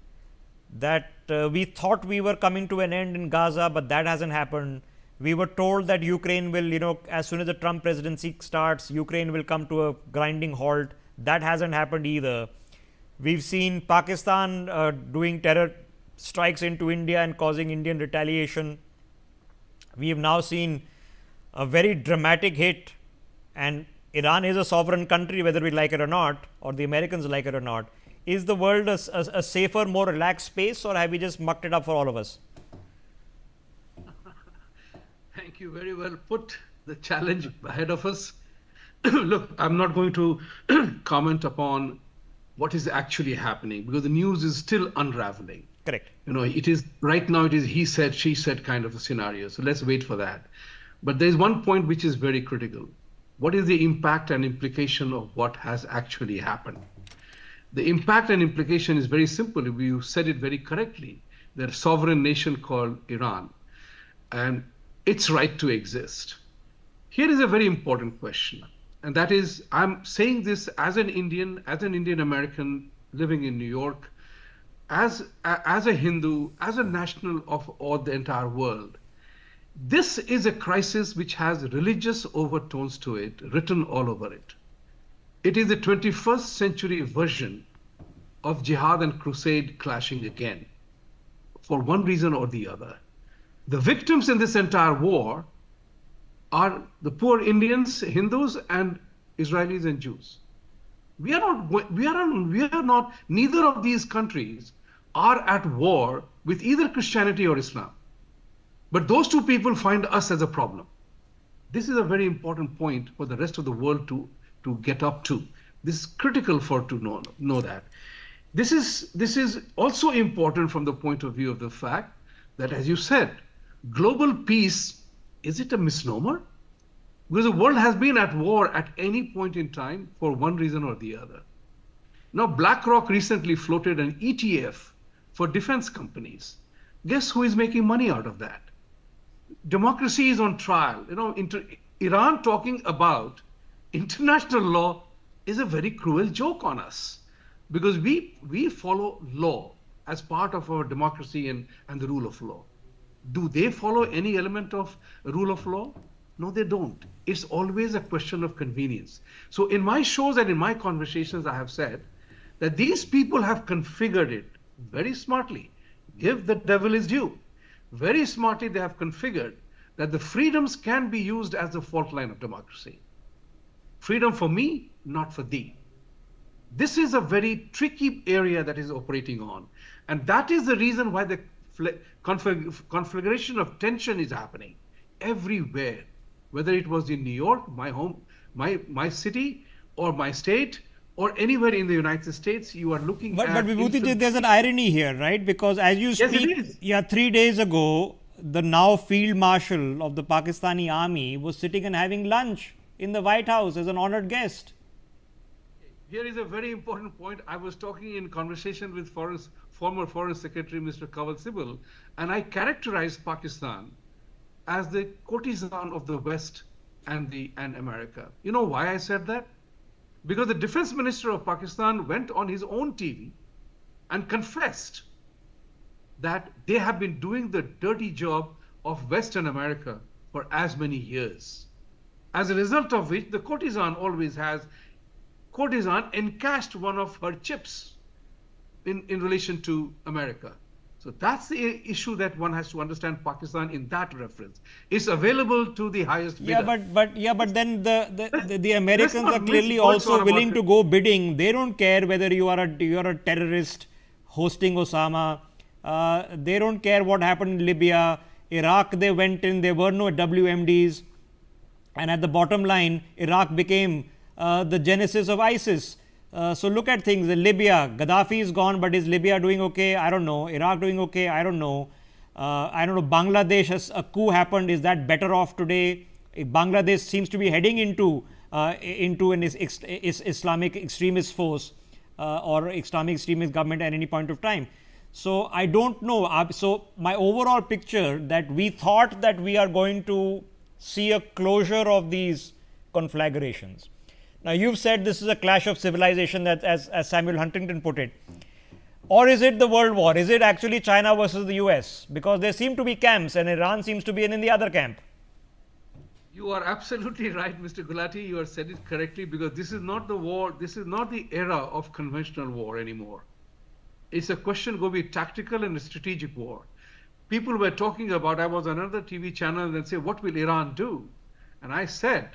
That we thought we were coming to an end in Gaza, but that hasn't happened. We were told that Ukraine will, as soon as the Trump presidency starts, Ukraine will come to a grinding halt. That hasn't happened either. We've seen Pakistan doing terror strikes into India and causing Indian retaliation. We have now seen a very dramatic hit, and Iran is a sovereign country, whether we like it or not, or the Americans like it or not. Is the world a safer, more relaxed space, or have we just mucked it up for all of us? Thank you. Very well put. The challenge ahead of us. Look, I'm not going to comment upon what is actually happening, because the news is still unraveling. Correct. It is right now, it is he said, she said kind of a scenario. So let's wait for that. But there's one point which is very critical. What is the impact and implication of what has actually happened? The impact and implication is very simple. You said it very correctly. There's a sovereign nation called Iran, and its right to exist. Here is a very important question, and that is, I'm saying this as an Indian American living in New York, as a Hindu, as a national of all the entire world. This is a crisis which has religious overtones to it, written all over it. It is the 21st century version of jihad and crusade clashing again, for one reason or the other. The victims in this entire war are the poor Indians, Hindus, and Israelis and Jews. Neither of these countries are at war with either Christianity or Islam. But those two people find us as a problem. This is a very important point for the rest of the world to get up to. This is critical to know that. This is also important from the point of view of the fact that, as you said, global peace, is it a misnomer? Because the world has been at war at any point in time for one reason or the other. Now, BlackRock recently floated an ETF for defense companies. Guess who is making money out of that? Democracy is on trial. Iran talking about international law is a very cruel joke on us, because we follow law as part of our democracy and the rule of law. Do they follow any element of rule of law? No, they don't. It's always a question of convenience. So in my shows and in my conversations, I have said that these people have configured it very smartly. Give the devil his due. Very smartly, they have configured that the freedoms can be used as the fault line of democracy. Freedom for me, not for thee. This is a very tricky area that is operating on. And that is the reason why the configuration of tension is happening everywhere. Whether it was in New York, my home, my city, or my state, or anywhere in the United States, you are looking at... But Vibhuti, there's an irony here, right? Because as you speak, 3 days ago, the now Field Marshal of the Pakistani Army was sitting and having lunch in the White House as an honored guest. Here is a very important point. I was talking in conversation with former Foreign Secretary Mr. Kawal Sibal, and I characterized Pakistan as the courtesan of the West and America. You know why I said that? Because the Defense Minister of Pakistan went on his own TV and confessed that they have been doing the dirty job of Western America for as many years. As a result of which, the courtesan always has encashed one of her chips in relation to America. So that's the issue that one has to understand Pakistan in that reference. It's available to the highest bidder. But then the Americans are clearly also willing to go bidding. They don't care whether you are a terrorist hosting Osama. They don't care what happened in Libya. Iraq, they went in, there were no WMDs. And at the bottom line, Iraq became the genesis of ISIS. So look at things. In Libya, Gaddafi is gone, but is Libya doing okay? I don't know. Iraq doing okay? I don't know. Bangladesh, a coup happened. Is that better off today? Bangladesh seems to be heading into an Islamic extremist force or Islamic extremist government at any point of time. So I don't know. So my overall picture that we thought that we are going to see a closure of these conflagrations. Now, you've said this is a clash of civilization, that as Samuel Huntington put it. Or is it the world war? Is it actually China versus the US? Because there seem to be camps and Iran seems to be in the other camp. You are absolutely right, Mr. Gulati. You have said it correctly, because this is not the war. This is not the era of conventional war anymore. It's a question going to be tactical and a strategic war. People were talking about, I was on another TV channel and say, what will Iran do? And I said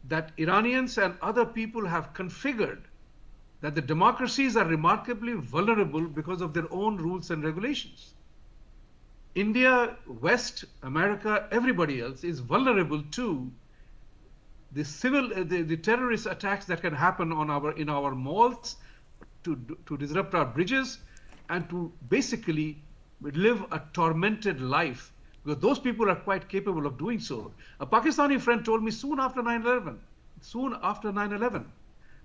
that Iranians and other people have configured that the democracies are remarkably vulnerable because of their own rules and regulations. India, West, America, everybody else is vulnerable to the terrorist attacks that can happen in our malls, to disrupt our bridges, and to basically live a tormented life, because those people are quite capable of doing so. A Pakistani friend told me soon after 9/11,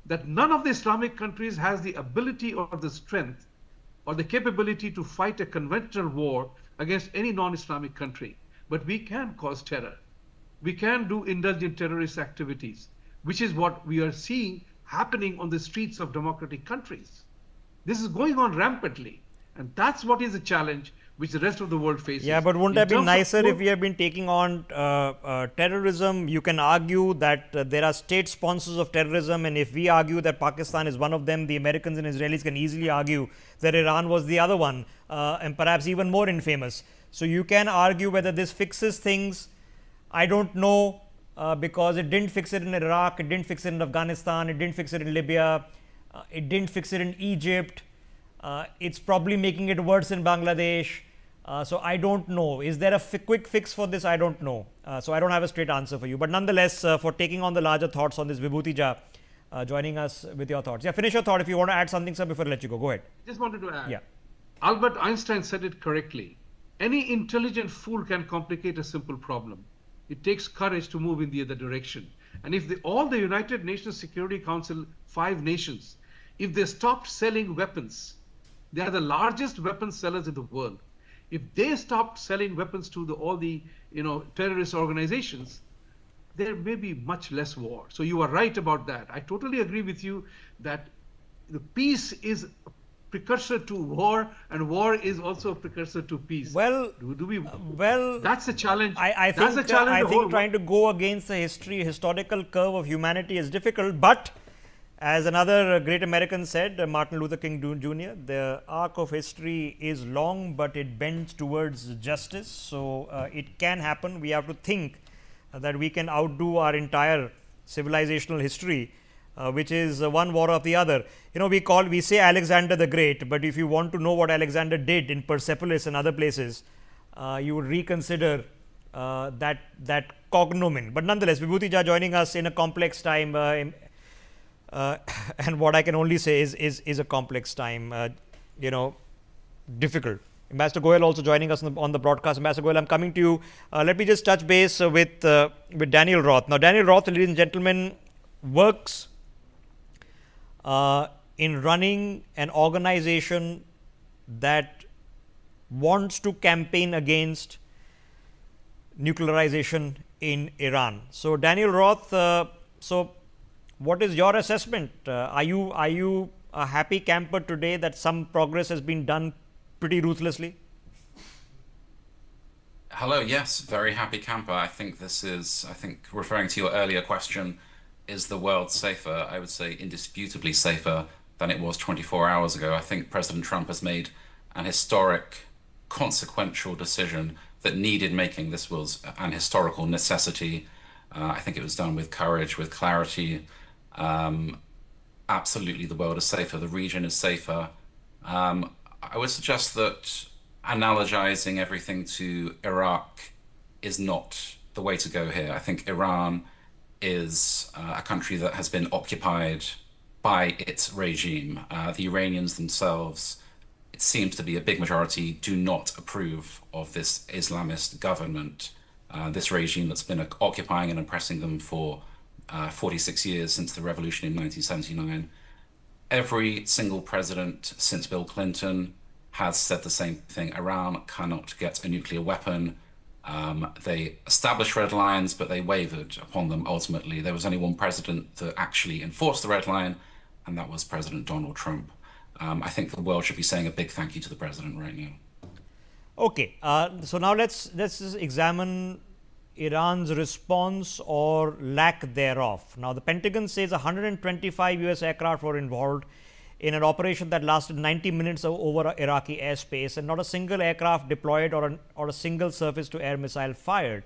that none of the Islamic countries has the ability or the strength or the capability to fight a conventional war against any non-Islamic country. But we can cause terror. We can indulge in terrorist activities, which is what we are seeing happening on the streets of democratic countries. This is going on rampantly. And that's what is the challenge which the rest of the world faces. Yeah, but wouldn't that be nicer if we have been taking on terrorism? You can argue that there are state sponsors of terrorism, and if we argue that Pakistan is one of them, the Americans and Israelis can easily argue that Iran was the other one, and perhaps even more infamous. So you can argue whether this fixes things. I don't know, because it didn't fix it in Iraq, it didn't fix it in Afghanistan, it didn't fix it in Libya, it didn't fix it in Egypt. It's probably making it worse in Bangladesh. So I don't know. Is there a quick fix for this? I don't know. So I don't have a straight answer for you. But nonetheless, for taking on the larger thoughts on this, Vibhuti Jha, joining us with your thoughts. Yeah, finish your thought if you want to add something, sir, before I let you go. Go ahead. Just wanted to add. Yeah. Albert Einstein said it correctly. Any intelligent fool can complicate a simple problem. It takes courage to move in the other direction. And if all the United Nations Security Council, 5 nations, if they stopped selling weapons They are the largest weapons sellers in the world. If they stop selling weapons to all the terrorist organizations, there may be much less war. So you are right about that. I totally agree with you that the peace is a precursor to war, and war is also a precursor to peace. Well, that's the challenge. I That's think, the challenge. I think trying to go against the historical curve of humanity is difficult. But as another great American said, Martin Luther King Jr., the arc of history is long, but it bends towards justice. So it can happen. We have to think that we can outdo our entire civilizational history, which is one war of the other. We say Alexander the Great, but if you want to know what Alexander did in Persepolis and other places, you would reconsider that cognomen. But nonetheless, Vibhuti joining us in a complex time, and what I can only say is a complex time, difficult. Ambassador Goyal also joining us on the broadcast. Ambassador Goyal, I'm coming to you. Let me just touch base with Daniel Roth. Now, Daniel Roth, ladies and gentlemen, works in running an organization that wants to campaign against nuclearization in Iran. So, Daniel Roth, what is your assessment? Are you a happy camper today that some progress has been done pretty ruthlessly? Hello, yes, very happy camper. I think referring to your earlier question, is the world safer? I would say indisputably safer than it was 24 hours ago. I think President Trump has made an historic, consequential decision that needed making. This was an historical necessity. I think it was done with courage, with clarity. Absolutely, the world is safer. The region is safer. I would suggest that analogizing everything to Iraq is not the way to go here. I think Iran is a country that has been occupied by its regime. The Iranians themselves, it seems to be a big majority, do not approve of this Islamist government, this regime that's been occupying and oppressing them for 46 years since the revolution in 1979. Every single president since Bill Clinton has said the same thing. Iran cannot get a nuclear weapon. They established red lines, but they wavered upon them ultimately. There was only one president that actually enforced the red line, and that was President Donald Trump. I think the world should be saying a big thank you to the president right now. Okay, so now let's just examine Iran's response or lack thereof. Now, the Pentagon says 125 US aircraft were involved in an operation that lasted 90 minutes over Iraqi airspace, and not a single aircraft deployed or a single surface-to-air missile fired.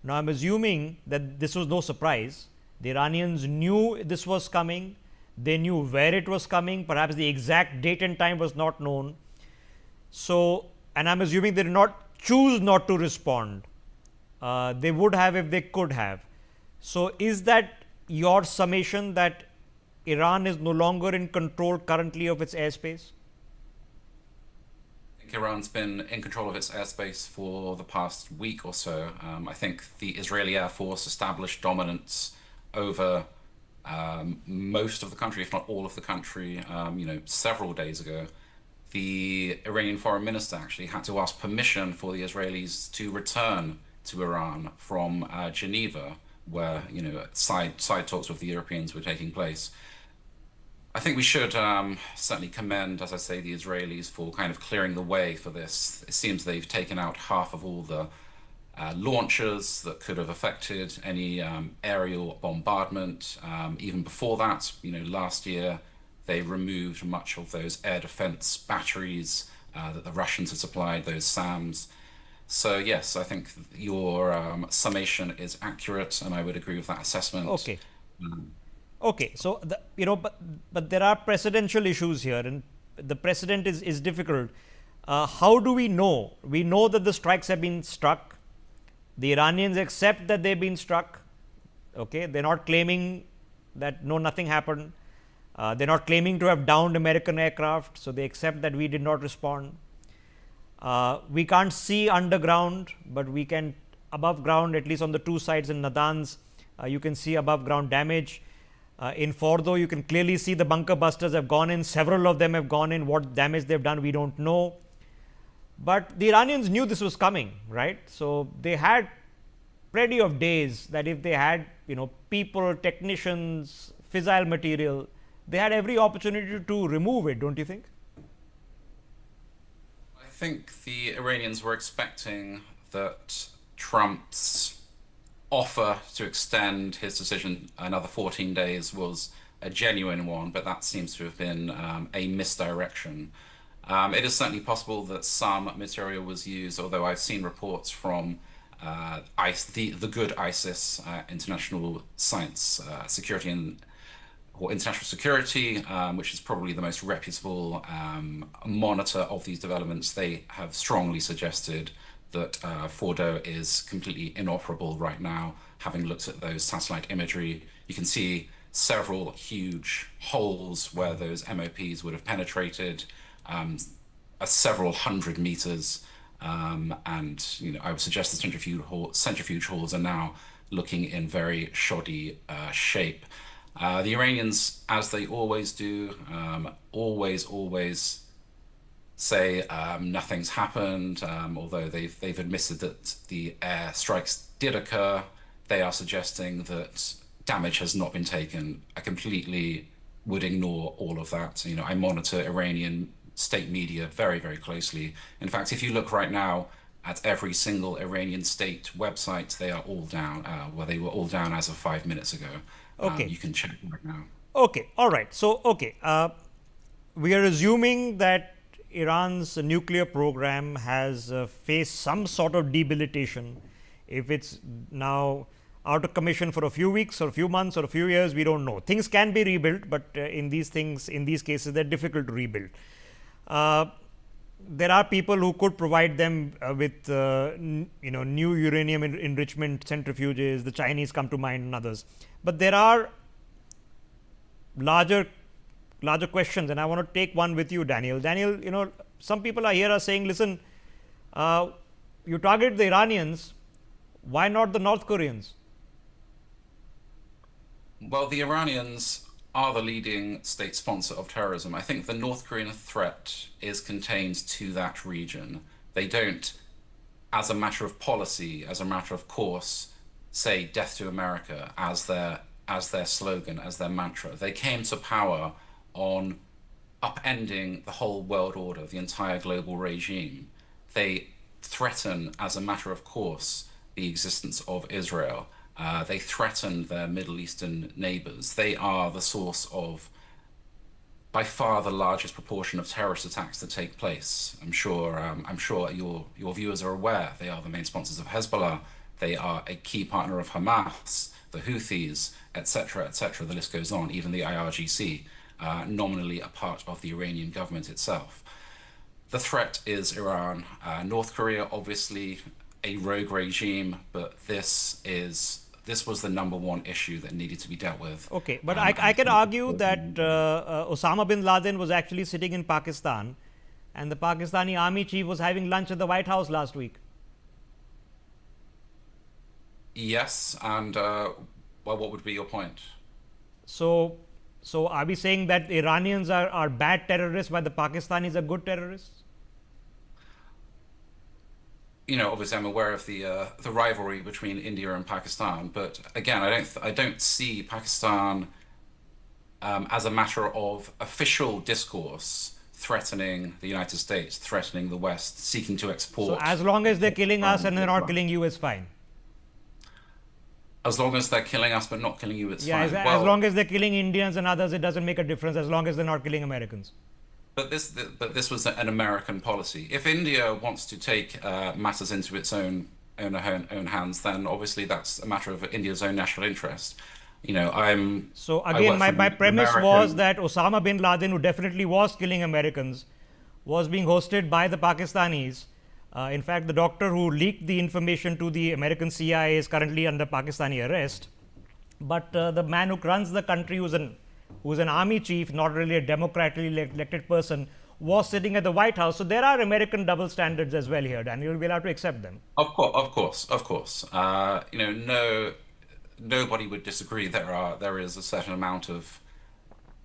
Now, I'm assuming that this was no surprise. The Iranians knew this was coming. They knew where it was coming. Perhaps the exact date and time was not known. So, and I'm assuming they did not choose not to respond. They would have if they could have. So, is that your summation that Iran is no longer in control currently of its airspace? I think Iran's been in control of its airspace for the past week or so. I think the Israeli Air Force established dominance over most of the country, if not all of the country, several days ago. The Iranian foreign minister actually had to ask permission for the Israelis to return to Iran from Geneva, where side talks with the Europeans were taking place. I think we should certainly commend, as I say, the Israelis for kind of clearing the way for this. It seems they've taken out half of all the launchers that could have affected any aerial bombardment. Even before that, last year, they removed much of those air defense batteries that the Russians had supplied, those SAMs. So yes, I think your summation is accurate, and I would agree with that assessment. Okay. Okay, so but there are precedential issues here, and the precedent is difficult. How do we know? We know that the strikes have been struck. The Iranians accept that they've been struck. Okay, they're not claiming that nothing happened. They're not claiming to have downed American aircraft, so they accept that we did not respond. We can't see underground, but we can above ground, at least on the two sides in Natanz, you can see above ground damage. In Fordo, you can clearly see the bunker busters have gone in. Several of them have gone in. What damage they've done, we don't know. But the Iranians knew this was coming, right? So they had plenty of days that if they had, people, technicians, fissile material, they had every opportunity to remove it, don't you think? I think the Iranians were expecting that Trump's offer to extend his decision another 14 days was a genuine one, but that seems to have been a misdirection. It is certainly possible that some material was used, although I've seen reports from the good ISIS, International Science Security or International Security, which is probably the most reputable monitor of these developments. They have strongly suggested that Fordo is completely inoperable right now. Having looked at those satellite imagery, you can see several huge holes where those MOPs would have penetrated, several hundred meters. And I would suggest the centrifuge halls are now looking in very shoddy shape. The Iranians, as they always do, always say nothing's happened, although they've admitted that the air strikes did occur. They are suggesting that damage has not been taken. I completely would ignore all of that. I monitor Iranian state media very, very closely. In fact, if you look right now at every single Iranian state website, they are all down. They were all down as of 5 minutes ago. Okay. You can check right now. Okay, all right. So, we are assuming that Iran's nuclear program has faced some sort of debilitation. If it's now out of commission for a few weeks or a few months or a few years, we don't know. Things can be rebuilt, but in these cases, they're difficult to rebuild. There are people who could provide them with new uranium enrichment centrifuges. The Chinese come to mind and others. But there are larger questions, and I want to take one with you, Daniel. Daniel, some people are saying, listen, you target the Iranians, why not the North Koreans? Well, the Iranians are the leading state sponsor of terrorism. I think the North Korean threat is contained to that region. They don't, as a matter of policy, as a matter of course, say death to America as their slogan, as their mantra. They came to power on upending the whole world order, the entire global regime. They threaten, as a matter of course, the existence of Israel. They threaten their Middle Eastern neighbors. They are the source of, by far, the largest proportion of terrorist attacks that take place. I'm sure your viewers are aware. They are the main sponsors of Hezbollah. They are a key partner of Hamas, the Houthis, etc., etc. The list goes on. Even the IRGC, nominally a part of the Iranian government itself. The threat is Iran. North Korea, obviously, a rogue regime, but this was the number one issue that needed to be dealt with. Okay, but I can argue that Osama bin Laden was actually sitting in Pakistan, and the Pakistani army chief was having lunch at the White House last week. Yes, and what would be your point? So are we saying that the Iranians are bad terrorists while the Pakistanis are good terrorists? Obviously, I'm aware of the rivalry between India and Pakistan, but again, I don't see Pakistan as a matter of official discourse threatening the United States, threatening the West, seeking to export. So as long as they're killing us and they're not killing you, it's fine. As long as they're killing us but not killing you, it's fine. As long as they're killing Indians and others, it doesn't make a difference. As long as they're not killing Americans. But this was an American policy. If India wants to take matters into its own hands, then obviously that's a matter of India's own national interest. So again, my premise was that Osama bin Laden, who definitely was killing Americans, was being hosted by the Pakistanis. In fact, the doctor who leaked the information to the American CIA is currently under Pakistani arrest. But the man who runs the country, who's an army chief, not really a democratically elected person, was sitting at the White House. So there are American double standards as well here, Daniel. We'll have to accept them. Of course. nobody would disagree there is a certain amount of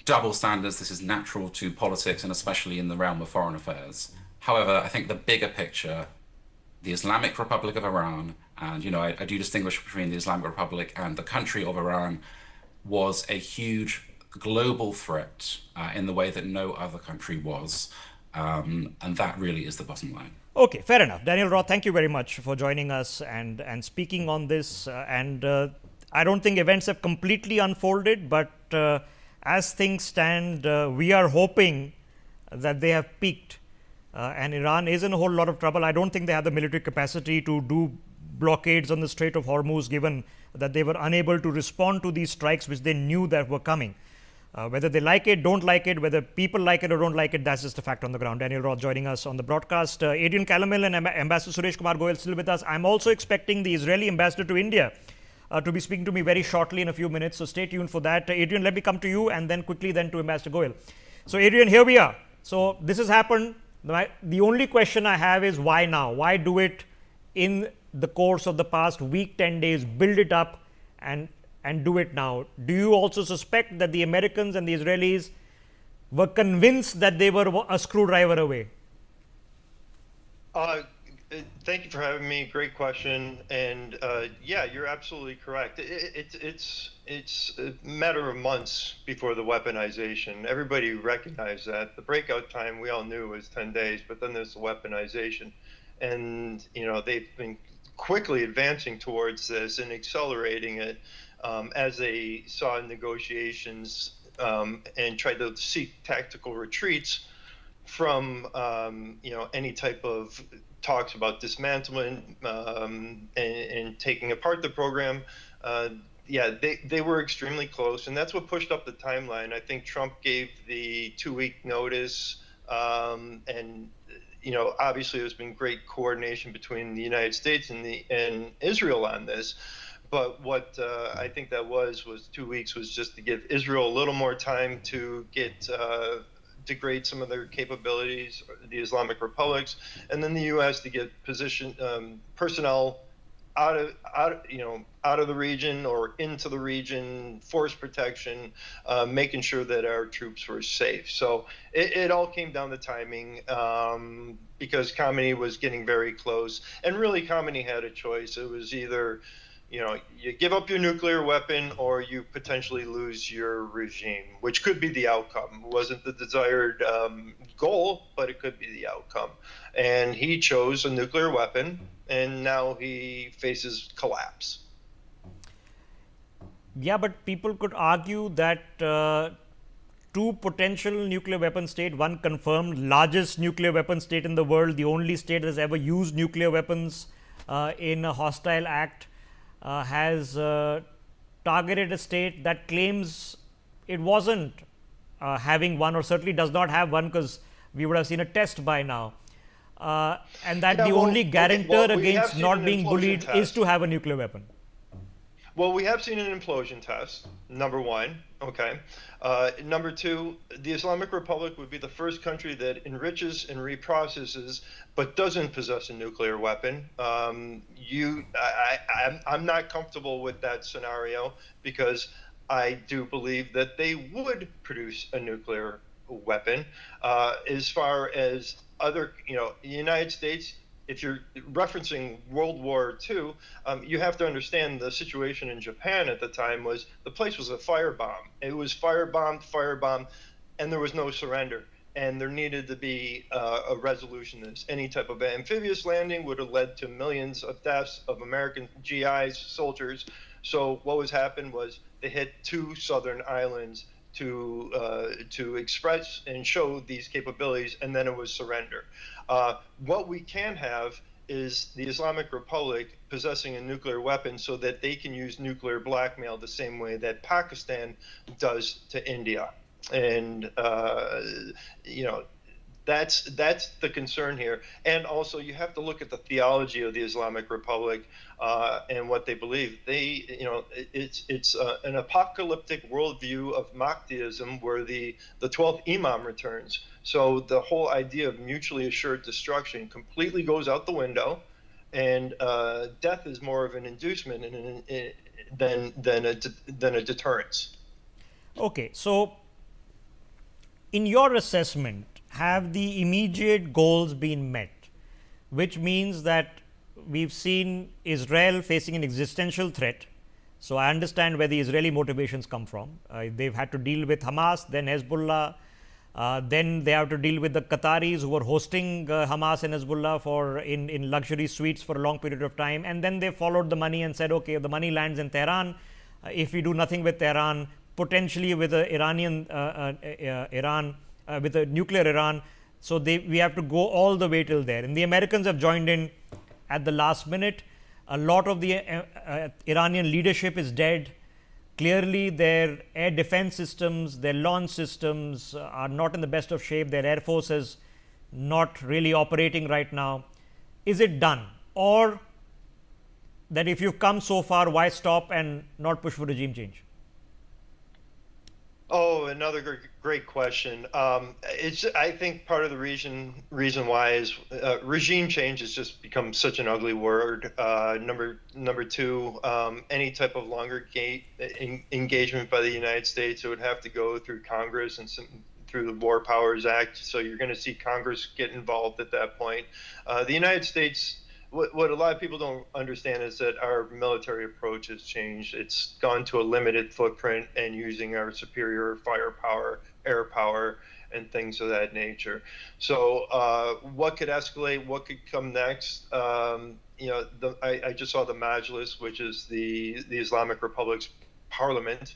double standards. This is natural to politics, and especially in the realm of foreign affairs. However, I think the bigger picture, the Islamic Republic of Iran, and I do distinguish between the Islamic Republic and the country of Iran, was a huge global threat in the way that no other country was, and that really is the bottom line. Okay, fair enough. Daniel Roth, thank you very much for joining us and speaking on this. I don't think events have completely unfolded, but as things stand, we are hoping that they have peaked. And Iran is in a whole lot of trouble. I don't think they have the military capacity to do blockades on the Strait of Hormuz, given that they were unable to respond to these strikes which they knew that were coming. Whether they like it, don't like it, whether people like it or don't like it, that's just a fact on the ground. Daniel Roth joining us on the broadcast. Adrian Calamil and Ambassador Suresh Kumar Goyal still with us. I'm also expecting the Israeli ambassador to India to be speaking to me very shortly in a few minutes, so stay tuned for that. Adrian, let me come to you and then quickly then to Ambassador Goyal. So Adrian, here we are. So this has happened. The only question I have is why now? Why do it in the course of the past week, 10 days, build it up and do it now? Do you also suspect that the Americans and the Israelis were convinced that they were a screwdriver away? Thank you for having me. Great question. And yeah, you're absolutely correct. It's a matter of months before the weaponization. Everybody recognized that. The breakout time we all knew was 10 days, but then there's the weaponization. And, they've been quickly advancing towards this and accelerating it as they saw negotiations and tried to seek tactical retreats from, any type of talks about dismantlement and taking apart the program. Yeah, they were extremely close, and that's what pushed up the timeline. I think Trump gave the 2-week notice, and obviously there's been great coordination between the United States and Israel on this. But what I think that was 2 weeks was just to give Israel a little more time to degrade some of their capabilities, the Islamic Republics, and then the U.S. to get personnel out of the region or into the region, force protection, making sure that our troops were safe. So it all came down to timing because Khamenei was getting very close, and really Khamenei had a choice. It was either you give up your nuclear weapon or you potentially lose your regime, which could be the outcome. It wasn't the desired goal, but it could be the outcome. And he chose a nuclear weapon, and now he faces collapse. Yeah, but people could argue that two potential nuclear weapon state, one confirmed largest nuclear weapon state in the world, the only state that has ever used nuclear weapons in a hostile act, has targeted a state that claims it wasn't having one, or certainly does not have one, because we would have seen a test by now. And that the only guarantor against not being bullied is to have a nuclear weapon. Well, we have seen an implosion test, number one, okay. Number two, the Islamic Republic would be the first country that enriches and reprocesses but doesn't possess a nuclear weapon. I'm not comfortable with that scenario because I do believe that they would produce a nuclear weapon. As far as other, the United States, if you're referencing World War II, you have to understand the situation in Japan at the time was the place was a firebomb. It was firebombed, and there was no surrender. And there needed to be a resolution to this. Any type of amphibious landing would have led to millions of deaths of American GIs, soldiers. So what was happened was they hit 2 southern islands to express and show these capabilities, and then it was surrender. What we can have is the Islamic Republic possessing a nuclear weapon so that they can use nuclear blackmail the same way that Pakistan does to India. And that's the concern here. And also you have to look at the theology of the Islamic Republic and what they believe. It's an apocalyptic worldview of Mahdiism where the 12th Imam returns. So the whole idea of mutually assured destruction completely goes out the window, and death is more of an inducement than a deterrence. Okay, so in your assessment, have the immediate goals been met? Which means that we've seen Israel facing an existential threat. So I understand where the Israeli motivations come from. They've had to deal with Hamas, then Hezbollah, then they have to deal with the Qataris who were hosting Hamas and Hezbollah in luxury suites for a long period of time, and then they followed the money and said, okay, the money lands in Tehran. If we do nothing with Tehran, potentially with a with a nuclear Iran, so we have to go all the way till there. And the Americans have joined in at the last minute. A lot of the Iranian leadership is dead. Clearly, their air defense systems, their launch systems are not in the best of shape. Their air force is not really operating right now. Is it done? Or that if you've come so far, why stop and not push for regime change? Oh, another great question. I think part of the reason why is regime change has just become such an ugly word. Number two, any type of longer engagement by the United States, it would have to go through Congress and through the War Powers Act. So you're going to see Congress get involved at that point. The United States. What a lot of people don't understand is that our military approach has changed. It's gone to a limited footprint and using our superior firepower, air power, and things of that nature. So what could escalate? What could come next? I just saw the Majlis, which is the Islamic Republic's parliament.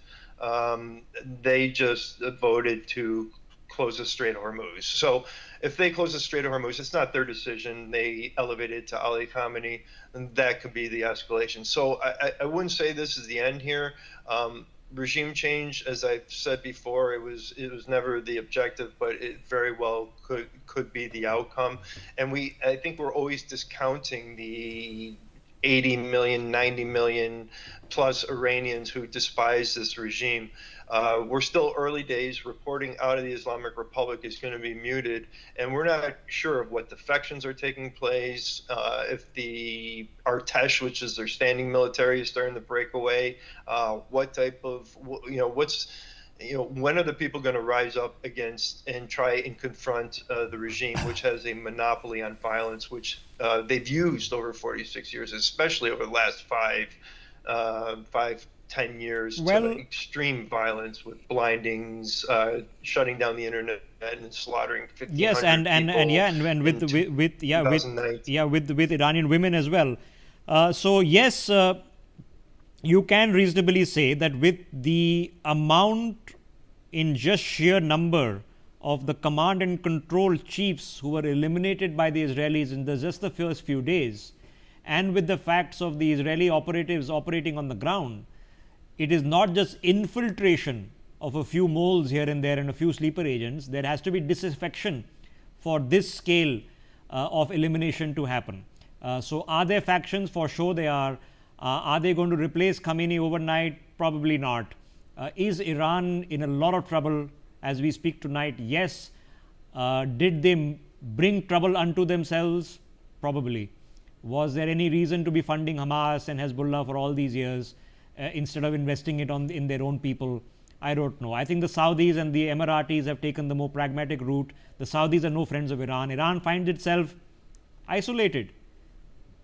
They just voted to close the Strait of Hormuz. So if they close the Strait of Hormuz, it's not their decision. They elevated to Ali Khamenei, and that could be the escalation. So I wouldn't say this is the end here. Regime change, as I've said before, it was never the objective, but it very well could be the outcome. And I think we're always discounting the 80 million, 90 million plus Iranians who despise this regime. We're still early days. Reporting out of the Islamic Republic is going to be muted, and we're not sure of what defections are taking place, if the Artesh, which is their standing military, is starting to break away, what type of, when are the people going to rise up against and try and confront the regime, which has a monopoly on violence, which they've used over 46 years, especially over the last 10 years, to extreme violence with blindings, shutting down the internet and slaughtering 1,500 yes, and with Iranian women as well. So yes, you can reasonably say that with the amount in just sheer number of the command and control chiefs who were eliminated by the Israelis in just the first few days, and with the facts of the Israeli operatives operating on the ground, it is not just infiltration of a few moles here and there and a few sleeper agents. There has to be disaffection for this scale of elimination to happen. So are there factions? For sure they are. Are they going to replace Khamenei overnight? Probably not. Is Iran in a lot of trouble as we speak tonight? Yes. Did they bring trouble unto themselves? Probably. Was there any reason to be funding Hamas and Hezbollah for all these years instead of investing it in their own people? I don't know. I think the Saudis and the Emiratis have taken the more pragmatic route. The Saudis are no friends of Iran. Iran finds itself isolated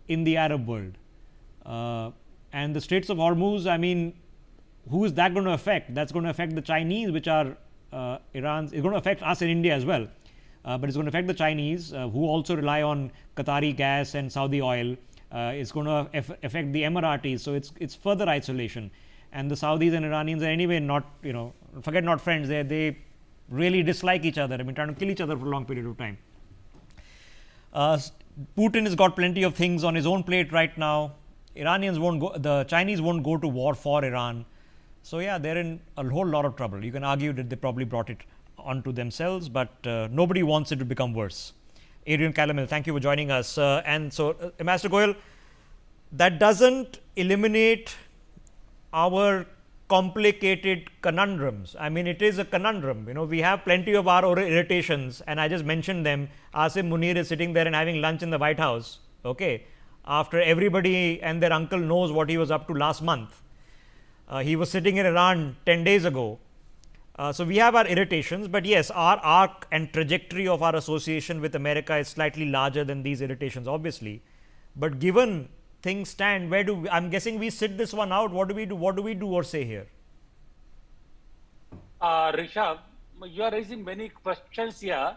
in the Arab world. And the Straits of Hormuz, I mean, who is that going to affect? That's going to affect the Chinese, which are Iran's. It's going to affect us in India as well. But it's going to affect the Chinese, who also rely on Qatari gas and Saudi oil. It's going to affect the Emiratis. So it's further isolation. And the Saudis and Iranians are anyway not, forget not friends. They really dislike each other. I mean, trying to kill each other for a long period of time. Putin has got plenty of things on his own plate right now. The Chinese won't go to war for Iran. So yeah, they're in a whole lot of trouble. You can argue that they probably brought it onto themselves, but nobody wants it to become worse. Adrian Calamil, thank you for joining us. And so, Ambassador Goyal, that doesn't eliminate our complicated conundrums. I mean, it is a conundrum. We have plenty of our irritations, and I just mentioned them. Asim Munir is sitting there and having lunch in the White House, okay, after everybody and their uncle knows what he was up to last month. He was sitting in Iran 10 days ago. So we have our irritations, but yes, our arc and trajectory of our association with America is slightly larger than these irritations, obviously. But given things stand, where do we, I'm guessing we sit this one out? What do we do? What do we do or say here? Rishabh, you are raising many questions here,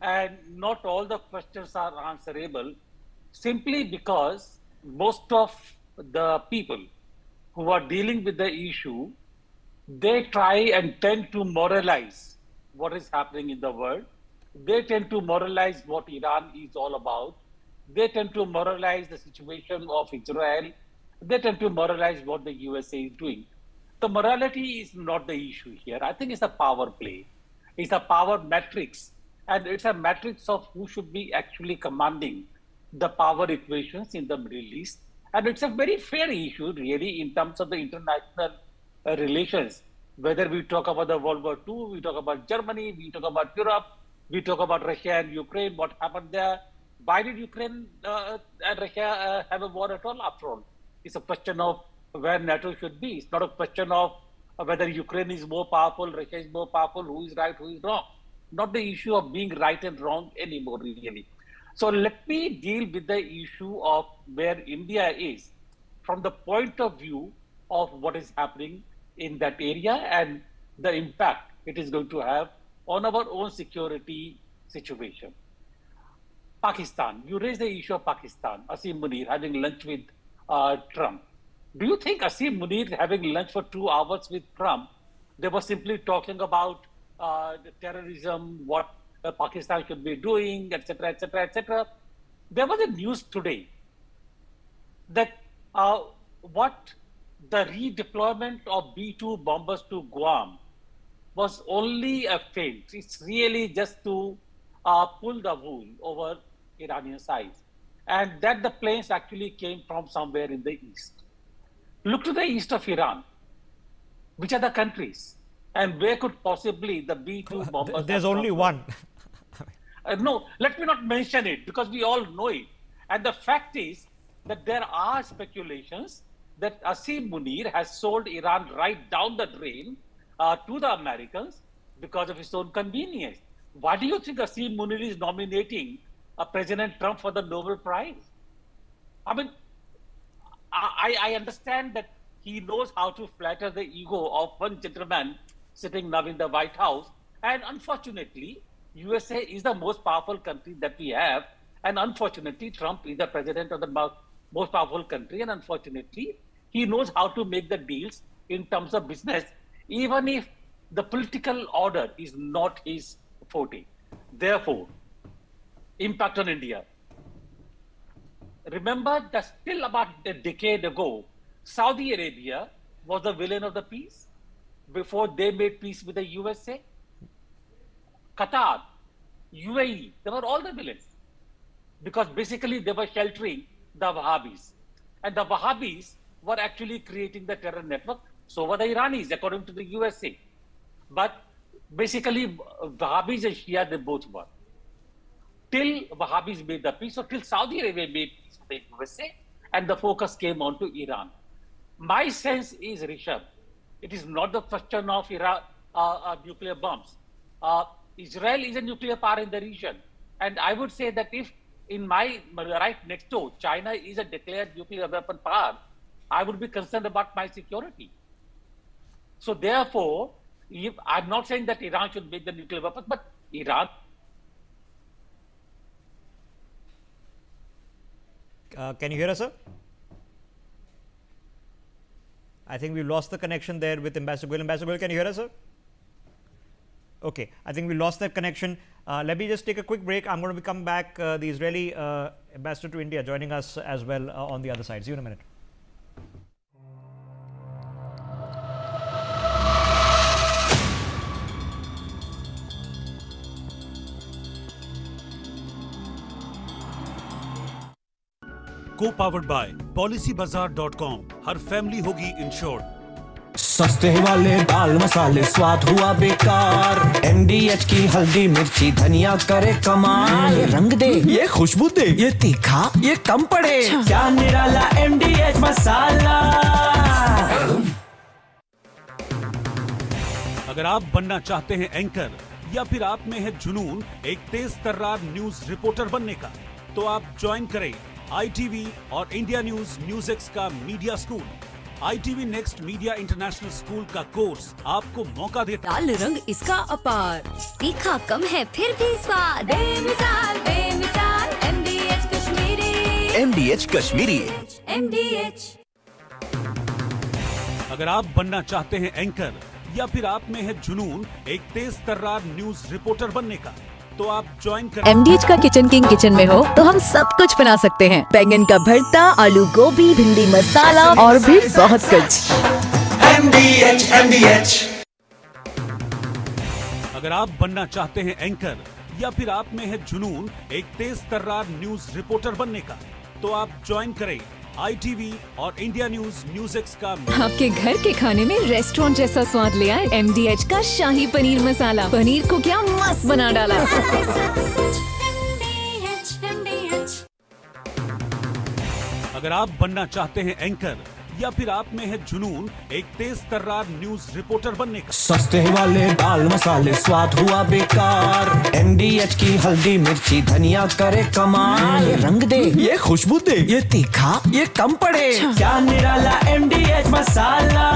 and not all the questions are answerable, simply because most of the people who are dealing with the issue, they try and tend to moralize what is happening in the world. They tend to moralize what Iran is all about. They tend to moralize the situation of Israel. They tend to moralize what the USA is doing. The morality is not the issue here. I think it's a power play. It's a power matrix. And it's a matrix of who should be actually commanding the power equations in the Middle East. And it's a very fair issue, really, in terms of the international relations. Whether we talk about the World War II, we talk about Germany, we talk about Europe, we talk about Russia and Ukraine, what happened there. Why did Ukraine and Russia have a war at all, after all? It's a question of where NATO should be. It's not a question of whether Ukraine is more powerful, Russia is more powerful, who is right, who is wrong. Not the issue of being right and wrong anymore, really. So let me deal with the issue of where India is from the point of view of what is happening in that area and the impact it is going to have on our own security situation. Pakistan, you raised the issue of Pakistan, Asim Munir having lunch with Trump. Do you think Asim Munir having lunch for 2 hours with Trump, they were simply talking about the terrorism, what Pakistan should be doing, etc., etc., etc.? There was a news today that what the redeployment of B-2 bombers to Guam was only a feint. It's really just to pull the wool over Iranian side, and that the planes actually came from somewhere in the east. Look to the east of Iran. Which are the countries? And where could possibly the B-2 bombers... There's only one. No, let me not mention it because we all know it. And the fact is that there are speculations that Asim Munir has sold Iran right down the drain to the Americans because of his own convenience. Why do you think Asim Munir is nominating President Trump for the Nobel Prize? I mean, I understand that he knows how to flatter the ego of one gentleman sitting now in the White House. And unfortunately, USA is the most powerful country that we have. And unfortunately, Trump is the president of the most powerful country. And unfortunately, he knows how to make the deals in terms of business, even if the political order is not his forte. Therefore, impact on India. Remember that still about a decade ago, Saudi Arabia was the villain of the peace before they made peace with the USA. Qatar, UAE, they were all the villains because basically they were sheltering the Wahhabis. And the Wahhabis were actually creating the terror network. So were the Iranis, according to the USA. But basically, Wahhabis and Shia, they both were. Till Wahhabis made the peace, or till Saudi Arabia made peace with the USA, and the focus came on to Iran. My sense is, Rishabh, it is not the question of Iran, nuclear bombs. Israel is a nuclear power in the region. And I would say that if in my right next door, China is a declared nuclear weapon power, I would be concerned about my security. So therefore, I'm not saying that Iran should make the nuclear weapons, but Iran... Can you hear us, sir? I think we lost the connection there with Ambassador Goel. Ambassador Goel, can you hear us, sir? Okay, I think we lost that connection. Let me just take a quick break. I'm going to come back, the Israeli ambassador to India joining us as well on the other side. See you in a minute. Co-powered by PolicyBazaar.com. Her family होगी insured. सस्ते वाले दाल मसाले स्वाद हुआ बेकार. MDH की हल्दी मिर्ची धनिया करे कमाल. ये रंग दे, ये खुशबू दे, ये तीखा, ये कम पड़े. क्या निराला MDH मसाला. अगर आप बनना चाहते हैं एंकर या फिर आप में है जुनून एक तेज तर्रार न्यूज रिपोर्टर बनने का, तो आप ज्वाइन करें ITV और इंडिया न्यूज़ का media school. ITV next media international school का कोर्स आपको मौका देता है। लाल रंग इसका अपार, तीखा कम है फिर भी स्वाद, बेमिसाल बेमिसाल MDH Kashmiri, MDH Kashmiri. MDH। अगर आप बनना चाहते हैं एंकर या फिर आप में है जुनून एक तेज तर्रार न्यूज रिपोर्टर बनने का, तो आप ज्वाइन करें। MDH का किचन किंग किचन में हो तो हम सब कुछ बना सकते हैं। बैंगन का भरता, आलू गोभी, भिंडी मसाला और भी बहुत कुछ। MDH। अगर आप बनना चाहते हैं एंकर या फिर आप में है जुनून एक तेज तर्रार न्यूज रिपोर्टर बनने का, तो आप ज्वाइन करें ITV और इंडिया न्यूज़ का। आपके घर के खाने में रेस्टोरेंट जैसा स्वाद ले आए MDH का शाही पनीर मसाला। पनीर को क्या मस्त बना डाला। अगर आप बनना चाहते हैं एंकर या फिर आप में है जुनून एक तेज तर्रार न्यूज रिपोर्टर बनने का, सस्ते वाले दाल मसाले स्वाद हुआ बेकार। MDH की हल्दी मिर्ची धनिया करे कमाल। ये रंग दे, ये खुशबू दे, ये तीखा, ये कम पड़े। क्या निराला MDH masala.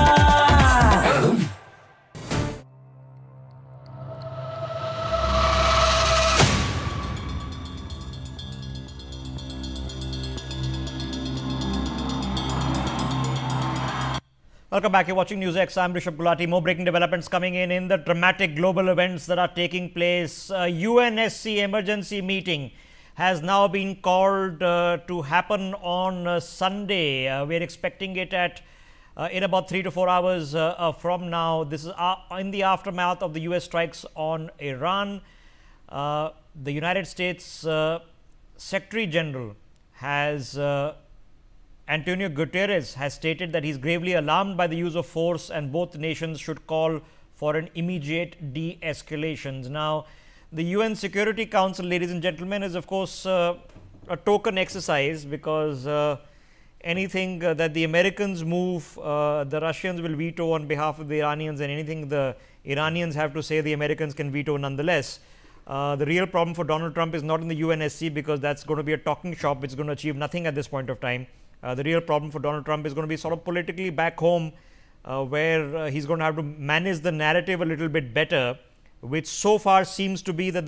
Welcome back. You're watching Newsx. I'm Rishabh Gulati. More breaking developments coming in the dramatic global events that are taking place. UNSC emergency meeting has now been called to happen on Sunday. We're expecting it at in about 3 to 4 hours from now. This is in the aftermath of the US strikes on Iran. The United States Secretary General has Antonio Guterres has stated that he is gravely alarmed by the use of force and both nations should call for an immediate de-escalation. Now, the UN Security Council, ladies and gentlemen, is of course a token exercise because anything that the Americans move, the Russians will veto on behalf of the Iranians, and anything the Iranians have to say, the Americans can veto nonetheless. The real problem for Donald Trump is not in the UNSC because that's going to be a talking shop which is going to achieve nothing at this point of time. The real problem for Donald Trump is going to be sort of politically back home where he's going to have to manage the narrative a little bit better, which so far seems to be that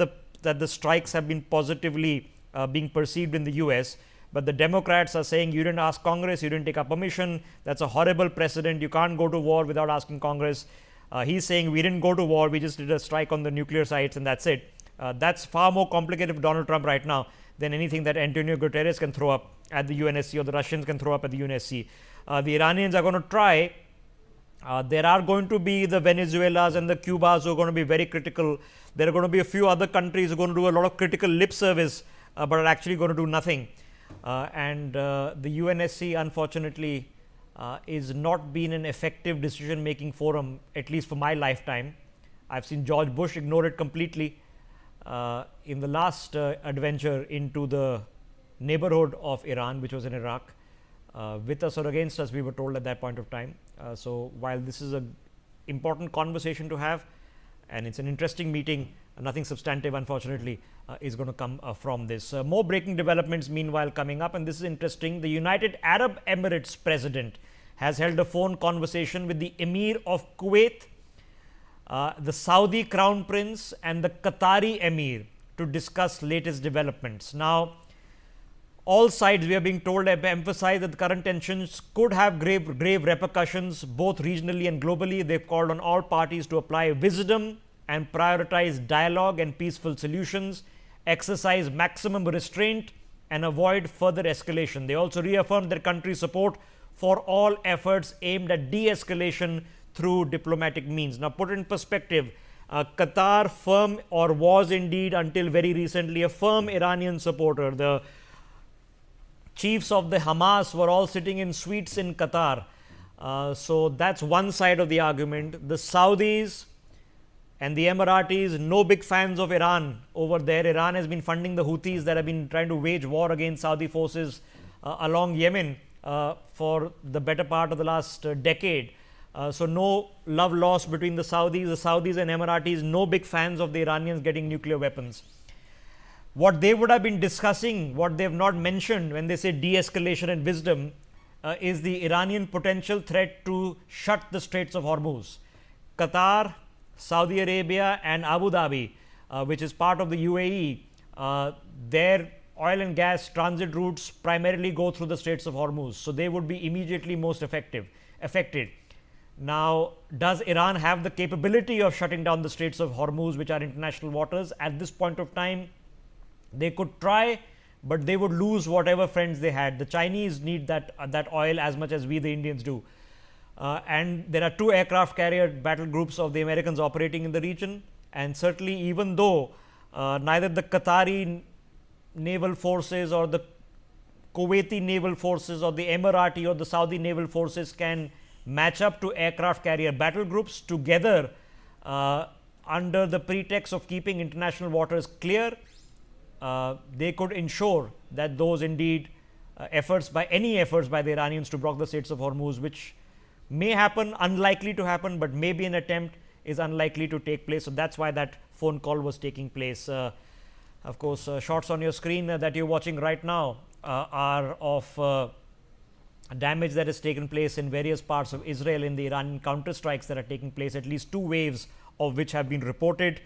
the strikes have been positively being perceived in the US. But the Democrats are saying you didn't ask Congress, you didn't take our permission, that's a horrible precedent, you can't go to war without asking Congress. He's saying we didn't go to war, we just did a strike on the nuclear sites and that's it. That's far more complicated for Donald Trump right now than anything that Antonio Guterres can throw up at the UNSC or the Russians can throw up at the UNSC. The Iranians are going to try. There are going to be the Venezuelas and the Cubas who are going to be very critical. There are going to be a few other countries who are going to do a lot of critical lip service, but are actually going to do nothing. The UNSC, unfortunately, is not been an effective decision-making forum, at least for my lifetime. I've seen George Bush ignore it completely in the last adventure into the neighborhood of Iran, which was in Iraq. With us or against us, we were told at that point of time. So while this is an important conversation to have and it's an interesting meeting, nothing substantive, unfortunately, is going to come from this. More breaking developments meanwhile coming up, and this is interesting. The United Arab Emirates president has held a phone conversation with the Emir of Kuwait, the Saudi Crown Prince and the Qatari Emir to discuss latest developments. Now, all sides, we are being told, have emphasized that the current tensions could have grave repercussions both regionally and globally. They've called on all parties to apply wisdom and prioritize dialogue and peaceful solutions, exercise maximum restraint and avoid further escalation. They also reaffirmed their country's support for all efforts aimed at de-escalation through diplomatic means. Now, put in perspective, Qatar firm or was indeed until very recently a firm Iranian supporter. The chiefs of the Hamas were all sitting in suites in Qatar. So that's one side of the argument. The Saudis and the Emiratis, no big fans of Iran over there. Iran has been funding the Houthis that have been trying to wage war against Saudi forces along Yemen for the better part of the last decade. So no love lost between the Saudis. The Saudis and Emiratis, no big fans of the Iranians getting nuclear weapons. What they would have been discussing, what they have not mentioned when they say de-escalation and wisdom, is the Iranian potential threat to shut the Straits of Hormuz. Qatar, Saudi Arabia and Abu Dhabi, which is part of the UAE, their oil and gas transit routes primarily go through the Straits of Hormuz. So they would be immediately most affected. Now, does Iran have the capability of shutting down the Straits of Hormuz, which are international waters? At this point of time, they could try, but they would lose whatever friends they had. The Chinese need that oil as much as we, the Indians, do. And there are 2 aircraft carrier battle groups of the Americans operating in the region. And certainly, even though neither the Qatari naval forces or the Kuwaiti naval forces or the Emirati or the Saudi naval forces can match up to aircraft carrier battle groups together under the pretext of keeping international waters clear, they could ensure that those indeed efforts by the Iranians to block the Straits of Hormuz, which may happen, unlikely to happen, but maybe an attempt, is unlikely to take place. So that's why that phone call was taking place. Of course, shots on your screen that you're watching right now are of damage that has taken place in various parts of Israel in the Iranian counterstrikes that are taking place, at least 2 waves of which have been reported.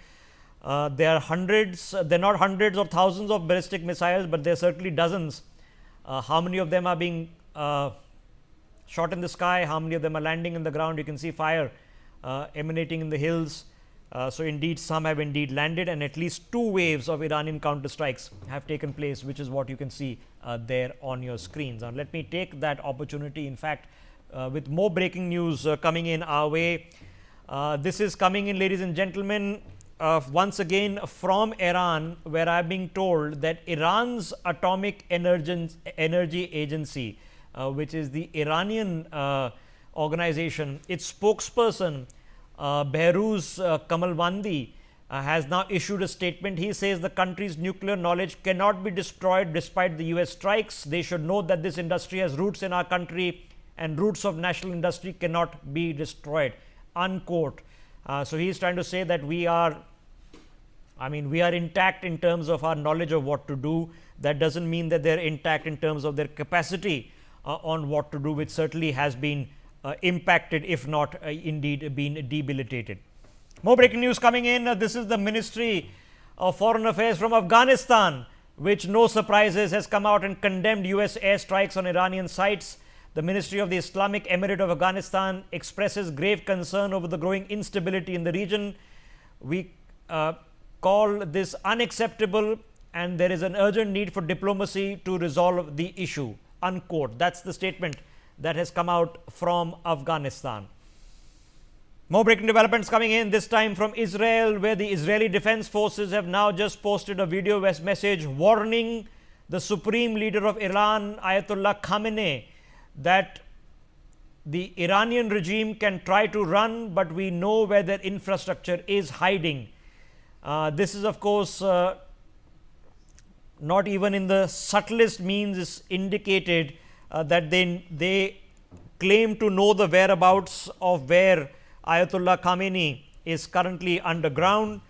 There are hundreds, they're not hundreds or thousands of ballistic missiles, but there are certainly dozens. How many of them are being shot in the sky? How many of them are landing in the ground? You can see fire emanating in the hills. So indeed, some have indeed landed, and at least 2 waves of Iranian counterstrikes have taken place, which is what you can see there on your screens. Now, let me take that opportunity, in fact, with more breaking news coming in our way. This is coming in, ladies and gentlemen, once again from Iran, where I am being told that Iran's Atomic Energy Agency, which is the Iranian organization, its spokesperson, Behruz Kamalvandi, has now issued a statement. He says the country's nuclear knowledge cannot be destroyed despite the US strikes. They should know that this industry has roots in our country, and roots of national industry cannot be destroyed, unquote. So he is trying to say that we are intact in terms of our knowledge of what to do. That doesn't mean that they're intact in terms of their capacity on what to do, which certainly has been impacted, if not indeed been debilitated. More breaking news coming in. This is the Ministry of Foreign Affairs from Afghanistan, which, no surprises, has come out and condemned US airstrikes on Iranian sites. The Ministry of the Islamic Emirate of Afghanistan expresses grave concern over the growing instability in the region. We call this unacceptable, and there is an urgent need for diplomacy to resolve the issue, unquote. That's the statement that has come out from Afghanistan. More breaking developments coming in, this time from Israel, where the Israeli Defense Forces have now just posted a video message warning the Supreme Leader of Iran, Ayatollah Khamenei, that the Iranian regime can try to run, but we know where their infrastructure is hiding. This is, of course, not even in the subtlest means is indicated that they claim to know the whereabouts of where Ayatollah Khamenei is currently underground.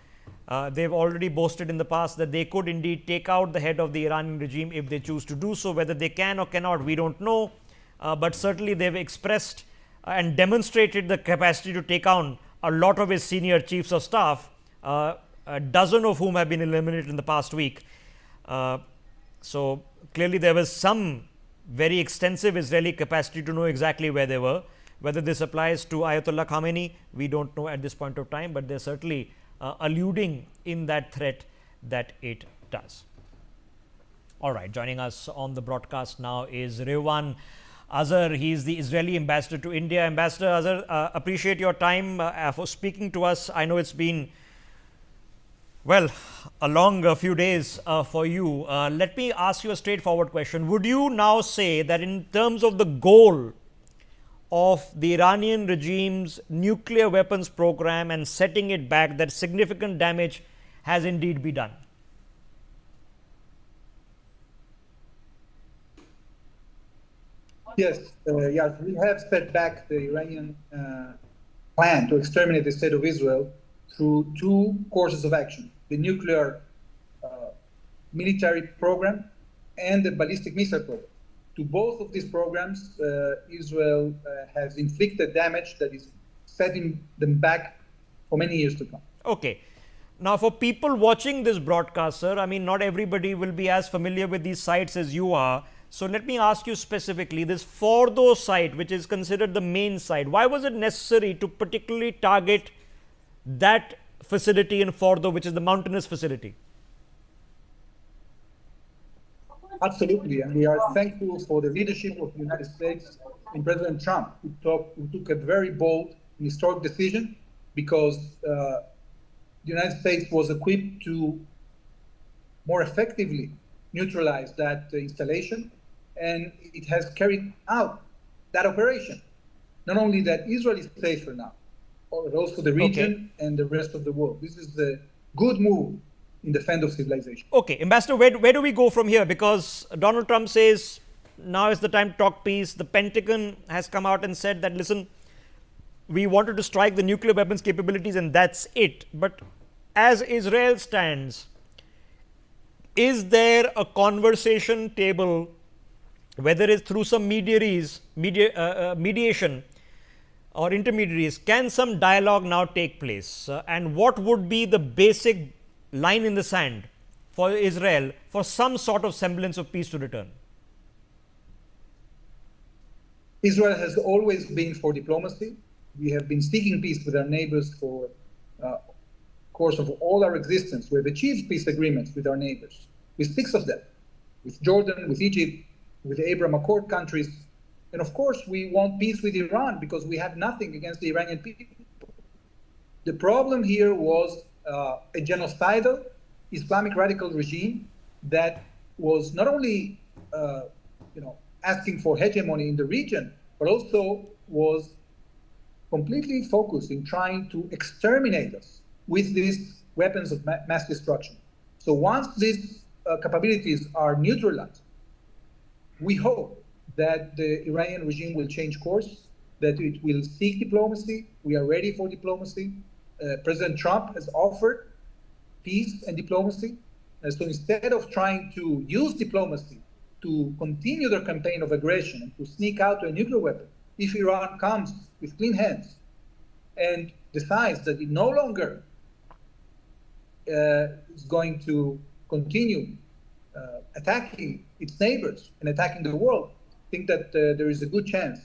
They've already boasted in the past that they could indeed take out the head of the Iranian regime if they choose to do so. Whether they can or cannot, we don't know. But certainly they've expressed and demonstrated the capacity to take on a lot of his senior chiefs of staff, a dozen of whom have been eliminated in the past week. So clearly there was some very extensive Israeli capacity to know exactly where they were. Whether this applies to Ayatollah Khamenei, we don't know at this point of time, but they're certainly alluding in that threat that it does. All right, joining us on the broadcast now is Reuven Azar. He is the Israeli ambassador to India. Ambassador Azar, appreciate your time for speaking to us. I know it's been, well, a long few days for you. Let me ask you a straightforward question. Would you now say that in terms of the goal of the Iranian regime's nuclear weapons program and setting it back, that significant damage has indeed been done? Yes, yes, we have set back the Iranian plan to exterminate the state of Israel through two courses of action: the nuclear military program and the ballistic missile program. To both of these programs, Israel has inflicted damage that is setting them back for many years to come. Okay. Now, for people watching this broadcast, sir, I mean, not everybody will be as familiar with these sites as you are. So, let me ask you specifically, this Fordo site, which is considered the main site, why was it necessary to particularly target that facility in Fordo, which is the mountainous facility? Absolutely, and we are thankful for the leadership of the United States and President Trump, who took a very bold and historic decision, because the United States was equipped to more effectively neutralize that installation, and it has carried out that operation. Not only that Israel is safer now, but also the region and the rest of the world. This is the good move in defense of civilization. Okay, Ambassador, where do we go from here? Because Donald Trump says now is the time to talk peace. The Pentagon has come out and said that, listen, we wanted to strike the nuclear weapons capabilities and that's it. But as Israel stands, is there a conversation table, whether it's through some mediation or intermediaries, can some dialogue now take place? And what would be the basic line in the sand for Israel for some sort of semblance of peace to return? Israel has always been for diplomacy. We have been seeking peace with our neighbors for course of all our existence. We have achieved peace agreements with our neighbors, with 6 of them, with Jordan, with Egypt, with the Abraham Accord countries. And of course, we want peace with Iran because we have nothing against the Iranian people. The problem here was a genocidal Islamic radical regime that was not only asking for hegemony in the region, but also was completely focused in trying to exterminate us with these weapons of mass destruction. So once these capabilities are neutralized, we hope that the Iranian regime will change course, that it will seek diplomacy. We are ready for diplomacy. President Trump has offered peace and diplomacy. So instead of trying to use diplomacy to continue their campaign of aggression and to sneak out to a nuclear weapon, if Iran comes with clean hands and decides that it no longer is going to continue attacking its neighbors and attacking the world, I think that there is a good chance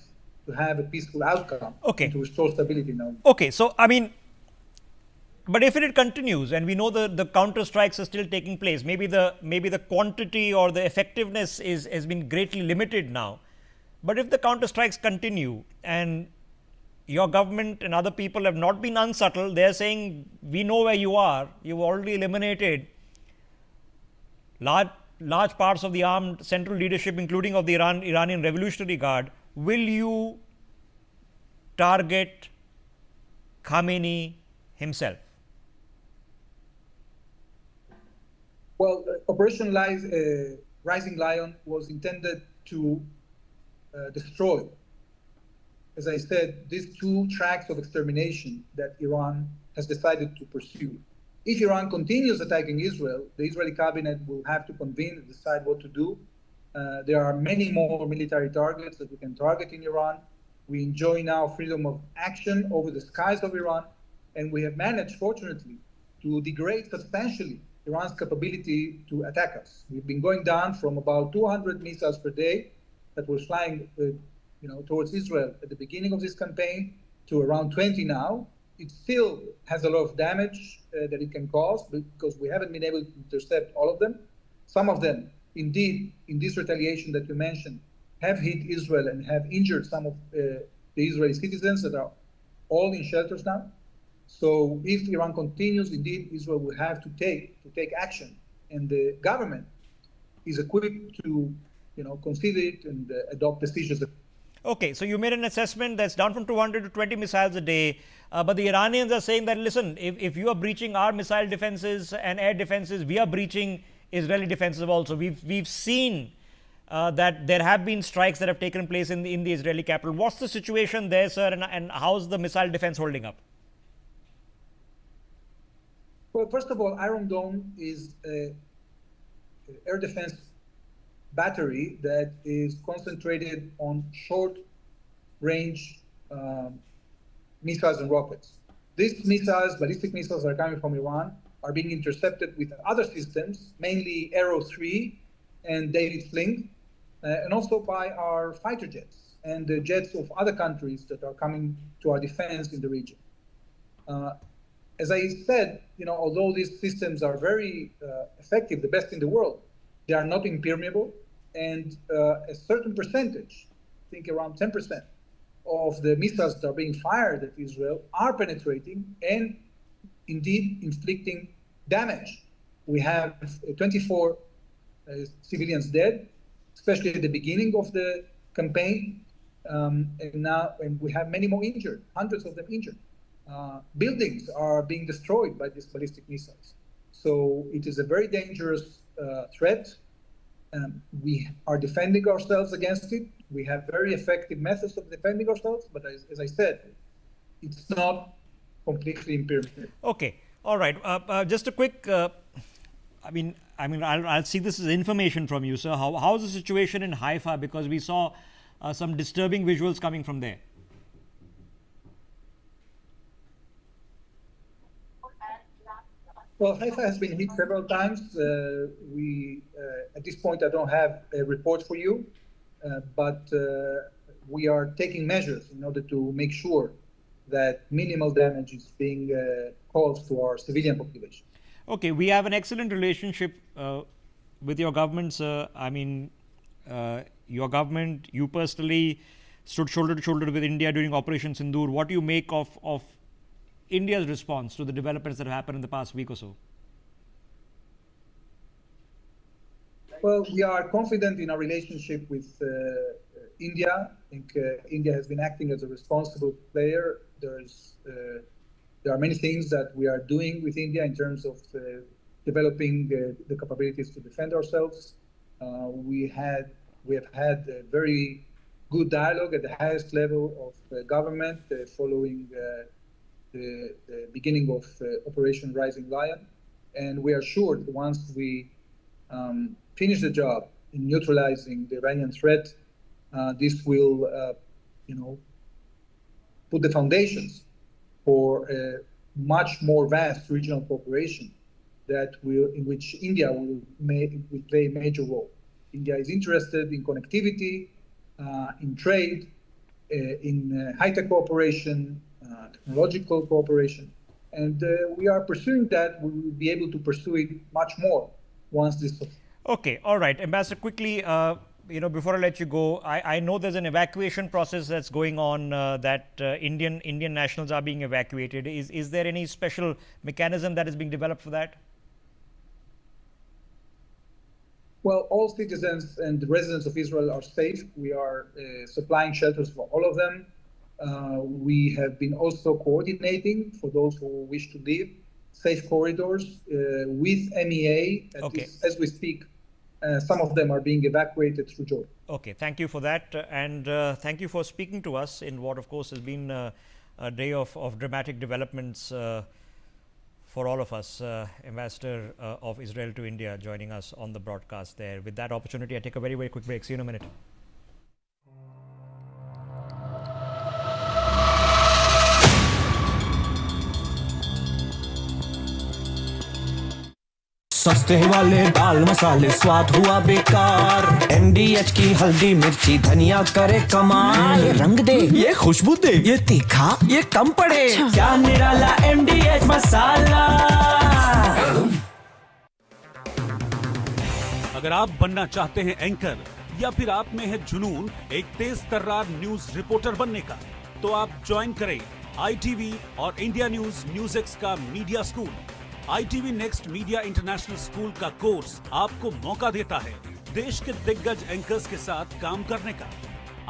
to have a peaceful outcome and to restore stability now. Okay, so I mean, but if it continues, and we know the counter strikes are still taking place, maybe the quantity or the effectiveness has been greatly limited now. But if the counter strikes continue and your government and other people have not been unsubtle, they are saying, we know where you are, you've already eliminated large parts of the armed central leadership, including of the Iranian Revolutionary Guard. Will you target Khamenei himself? Well, Operation Rising Lion was intended to destroy, as I said, these 2 tracks of extermination that Iran has decided to pursue. If Iran continues attacking Israel, the Israeli cabinet will have to convene and decide what to do. There are many more military targets that we can target in Iran. We enjoy now freedom of action over the skies of Iran, and we have managed, fortunately, to degrade substantially Iran's capability to attack us. We've been going down from about 200 missiles per day that were flying towards Israel at the beginning of this campaign to around 20 now. It still has a lot of damage that it can cause because we haven't been able to intercept all of them. Some of them, indeed, in this retaliation that you mentioned, have hit Israel and have injured some of the Israeli citizens that are all in shelters now. So if Iran continues, indeed, Israel will have to take action, and the government is equipped to, consider it and adopt decisions. Okay, so you made an assessment that's down from 200 to 20 missiles a day, but the Iranians are saying that, listen, if you are breaching our missile defenses and air defenses, we are breaching Israeli defenses also. We've seen that there have been strikes that have taken place in the Israeli capital. What's the situation there, sir, and how's the missile defense holding up? Well, first of all, Iron Dome is an air defense battery that is concentrated on short-range missiles and rockets. These missiles, ballistic missiles, are coming from Iran, are being intercepted with other systems, mainly Arrow 3 and David Sling, and also by our fighter jets and the jets of other countries that are coming to our defense in the region. As I said, although these systems are very effective, the best in the world, they are not impermeable, and a certain percentage, I think around 10%, of the missiles that are being fired at Israel are penetrating and indeed inflicting damage. We have 24 civilians dead, especially at the beginning of the campaign, and we have many more injured, hundreds of them injured. Buildings are being destroyed by these ballistic missiles. So it is a very dangerous threat. We are defending ourselves against it. We have very effective methods of defending ourselves, but as I said, it's not completely impermeable. Okay, all right. Just a quick. I'll see this as information from you, sir. How is the situation in Haifa? Because we saw some disturbing visuals coming from there. Well, Haifa has been hit several times. At this point, I don't have a report for you, but we are taking measures in order to make sure that minimal damage is being caused to our civilian population. Okay, we have an excellent relationship with your government, sir. Your government, you personally stood shoulder to shoulder with India during Operation Sindoor. What do you make of India's response to the developments that have happened in the past week or so? Well, we are confident in our relationship with India. I think India has been acting as a responsible player. There are many things that we are doing with India in terms of developing the capabilities to defend ourselves. We have had a very good dialogue at the highest level of government following the beginning of Operation Rising Lion, and we are sure that once we finish the job in neutralizing the Iranian threat, this will, put the foundations for a much more vast regional cooperation in which India will play a major role. India is interested in connectivity, in trade, in high-tech cooperation, technological cooperation, and we are pursuing that. We will be able to pursue it much more once this. Okay, all right, Ambassador. Quickly, before I let you go, I know there's an evacuation process that's going on. That Indian nationals are being evacuated. Is there any special mechanism that is being developed for that? Well, all citizens and residents of Israel are safe. We are supplying shelters for all of them. We have been also coordinating for those who wish to leave safe corridors with MEA. As we speak, some of them are being evacuated through Jordan. Okay, thank you for that, and thank you for speaking to us in what, of course, has been a day of dramatic developments for all of us. Ambassador of Israel to India joining us on the broadcast there. With that opportunity, I take a very, very quick break. See you in a minute. सस्ते वाले दाल मसाले स्वाद हुआ बेकार MDH की हल्दी मिर्ची धनिया करे कमाल ये रंग दे ये खुशबू दे ये तीखा ये कम पड़े क्या निराला MDH मसाला। अगर आप बनना चाहते हैं एंकर या फिर आप में है जुनून एक तेज तर्रार न्यूज रिपोर्टर बनने का, तो आप ज्वाइन करें ITV और इंडिया न्यूज़ का media school. ITV next media international school का कोर्स आपको मौका देता है देश के दिग्गज एंकर्स के साथ काम करने का।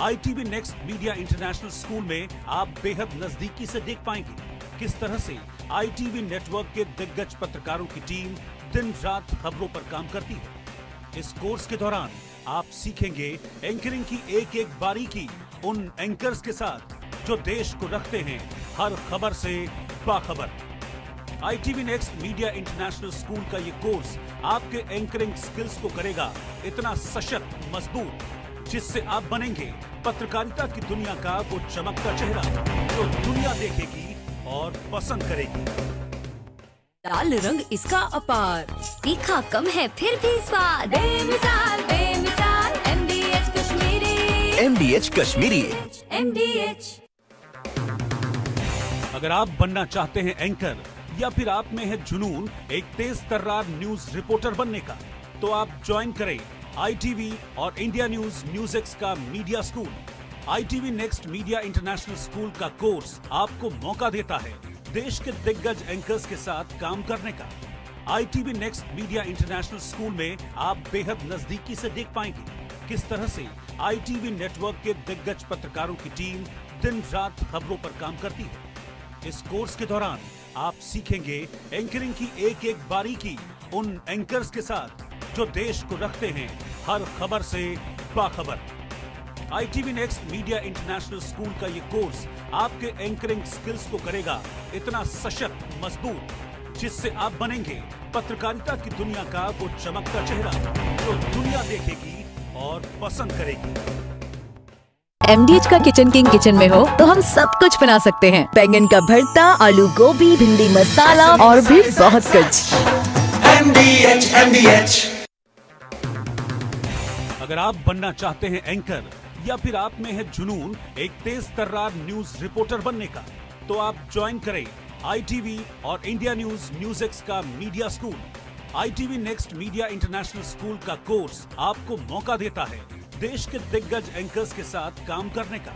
ITV next media international school में आप बेहद नजदीकी से देख पाएंगे किस तरह से ITV नेटवर्क के दिग्गज पत्रकारों की टीम दिन रात खबरों पर काम करती है। इस कोर्स के दौरान आप सीखेंगे एंकरिंग की एक एक बारीकी उन एंकर्स के साथ जो देश को रखते हैं हर खबर से बाखबर। ITV next media international school का ये कोर्स आपके एंकरिंग स्किल्स को करेगा इतना सशक्त, मजबूत, जिससे आप बनेंगे पत्रकारिता की दुनिया का वो चमकता चेहरा जो दुनिया देखेगी और पसंद करेगी। लाल रंग इसका अपार, तीखा कम है फिर भी स्वाद, बेमिसाल बेमिसाल MDH Kashmiri, MDH Kashmiri. MDH। अगर आप बनना चाहते हैं एंकर या फिर आप में है जुनून एक तेज तर्रार न्यूज रिपोर्टर बनने का, तो आप ज्वाइन करें ITV और इंडिया न्यूज़x का media school. ITV next media international school का कोर्स आपको मौका देता है देश के दिग्गज एंकर्स के साथ काम करने का। ITV next media international school में आप बेहद नजदीकी से देख पाएंगे किस तरह से ITV नेटवर्क के दिग्गज पत्रकारों की टीम दिन रात खबरों पर काम करती है। इस कोर्स के दौरान आप सीखेंगे एंकरिंग की एक एक बारीकी उन एंकर्स के साथ जो देश को रखते हैं हर खबर से बाखबर। ITV next media international school का ये कोर्स आपके एंकरिंग स्किल्स को करेगा इतना सशक्त, मजबूत, जिससे आप बनेंगे पत्रकारिता की दुनिया का वो चमकता चेहरा जो दुनिया देखेगी और पसंद करेगी। MDH का किचन किंग किचन में हो तो हम सब कुछ बना सकते हैं। बैंगन का भरता, आलू गोभी, भिंडी मसाला और भी बहुत कुछ। MDH। अगर आप बनना चाहते हैं एंकर या फिर आप में है जुनून एक तेज तर्रार न्यूज रिपोर्टर बनने का, तो आप ज्वाइन करें ITV और इंडिया न्यूज़x का media school. ITV next media international school का कोर्स आपको मौका देता है देश के दिग्गज एंकर्स के साथ काम करने का।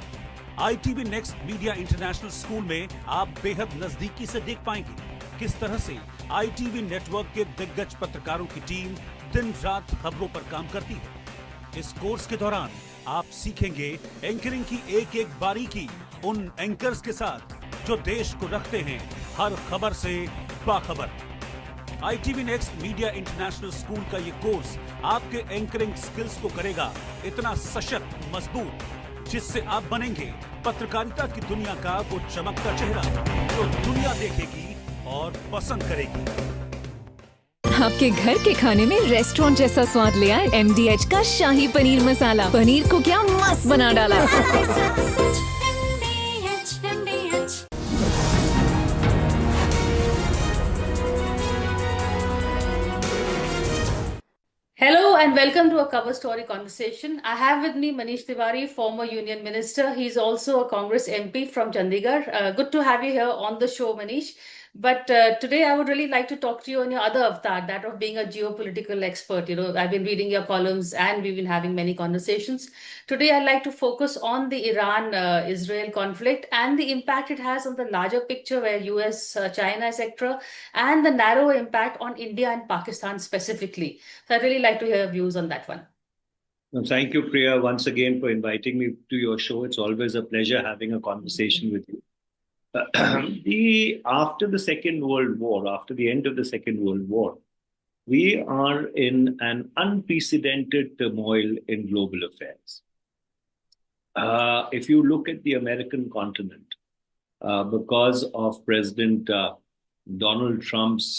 ITV next media international school में आप बेहद नजदीकी से देख पाएंगे किस तरह से ITV नेटवर्क के दिग्गज पत्रकारों की टीम दिन रात खबरों पर काम करती है। इस कोर्स के दौरान आप सीखेंगे एंकरिंग की एक एक बारीकी उन एंकर्स के साथ जो देश को रखते हैं हर खबर से बाखबर। ITV next media international school का ये कोर्स आपके एंकरिंग स्किल्स को करेगा इतना सशक्त, मजबूत, जिससे आप बनेंगे पत्रकारिता की दुनिया का वो चमकता चेहरा जो दुनिया देखेगी और पसंद करेगी। आपके घर के खाने में रेस्टोरेंट जैसा स्वाद ले आए MDH का शाही पनीर मसाला। पनीर को क्या मस्त बना डाला। Hello and welcome to a cover story conversation. I have with me Manish Tiwari, former Union Minister. He's also a Congress MP from Chandigarh. Good to have you here on the show, Manish. But today I would really like to talk to you on your other avatar, that of being a geopolitical expert. You know, I've been reading your columns and we've been having many conversations. Today I'd like to focus on the Iran-Israel conflict and the impact it has on the larger picture where US, China, etc., and the narrow impact on India and Pakistan specifically. So I'd really like to hear your views on that one. Thank you, Priya, once again for inviting me to your show. It's always a pleasure having a conversation with you. After the Second World War, after the end of the Second World War, we are in an unprecedented turmoil in global affairs. If you look at the American continent, because of President Donald Trump's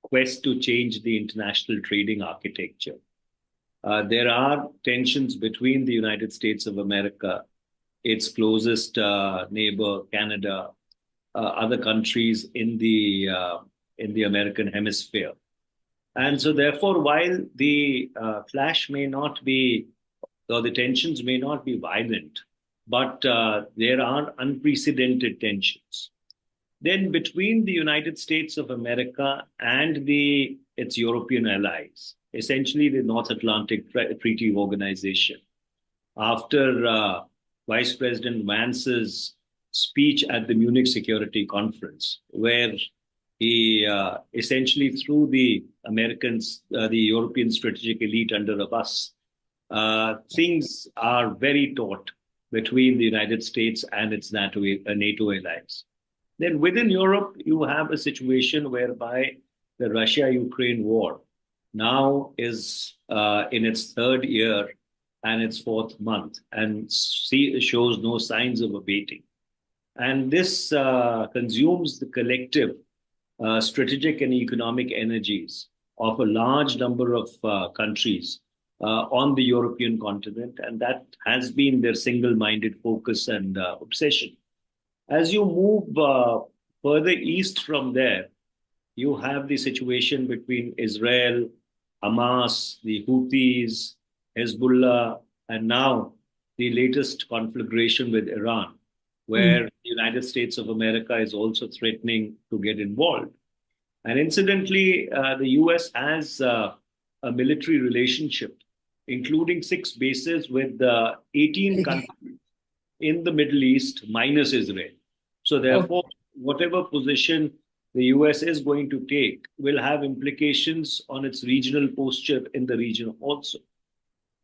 quest to change the international trading architecture, there are tensions between the United States of America, its closest neighbor, Canada, other countries in the American hemisphere. And so therefore, while the clash may not be, or the tensions may not be violent, but there are unprecedented tensions. Then between the United States of America and its European allies, essentially the North Atlantic Treaty Organization, after Vice President Vance's speech at the Munich Security Conference, where he essentially threw the Americans, the European strategic elite under a bus, things are very taut between the United States and its NATO allies. Then within Europe, you have a situation whereby the Russia-Ukraine war now is in its third year and its fourth month, and shows no signs of abating. And this consumes the collective strategic and economic energies of a large number of countries on the European continent, and that has been their single-minded focus and obsession. As you move further east from there, you have the situation between Israel, Hamas, the Houthis, Hezbollah, and now the latest conflagration with Iran, where the United States of America is also threatening to get involved. And incidentally, the US has a military relationship, including 6 bases with 18 countries in the Middle East, minus Israel. So therefore, whatever position the US is going to take will have implications on its regional posture in the region also.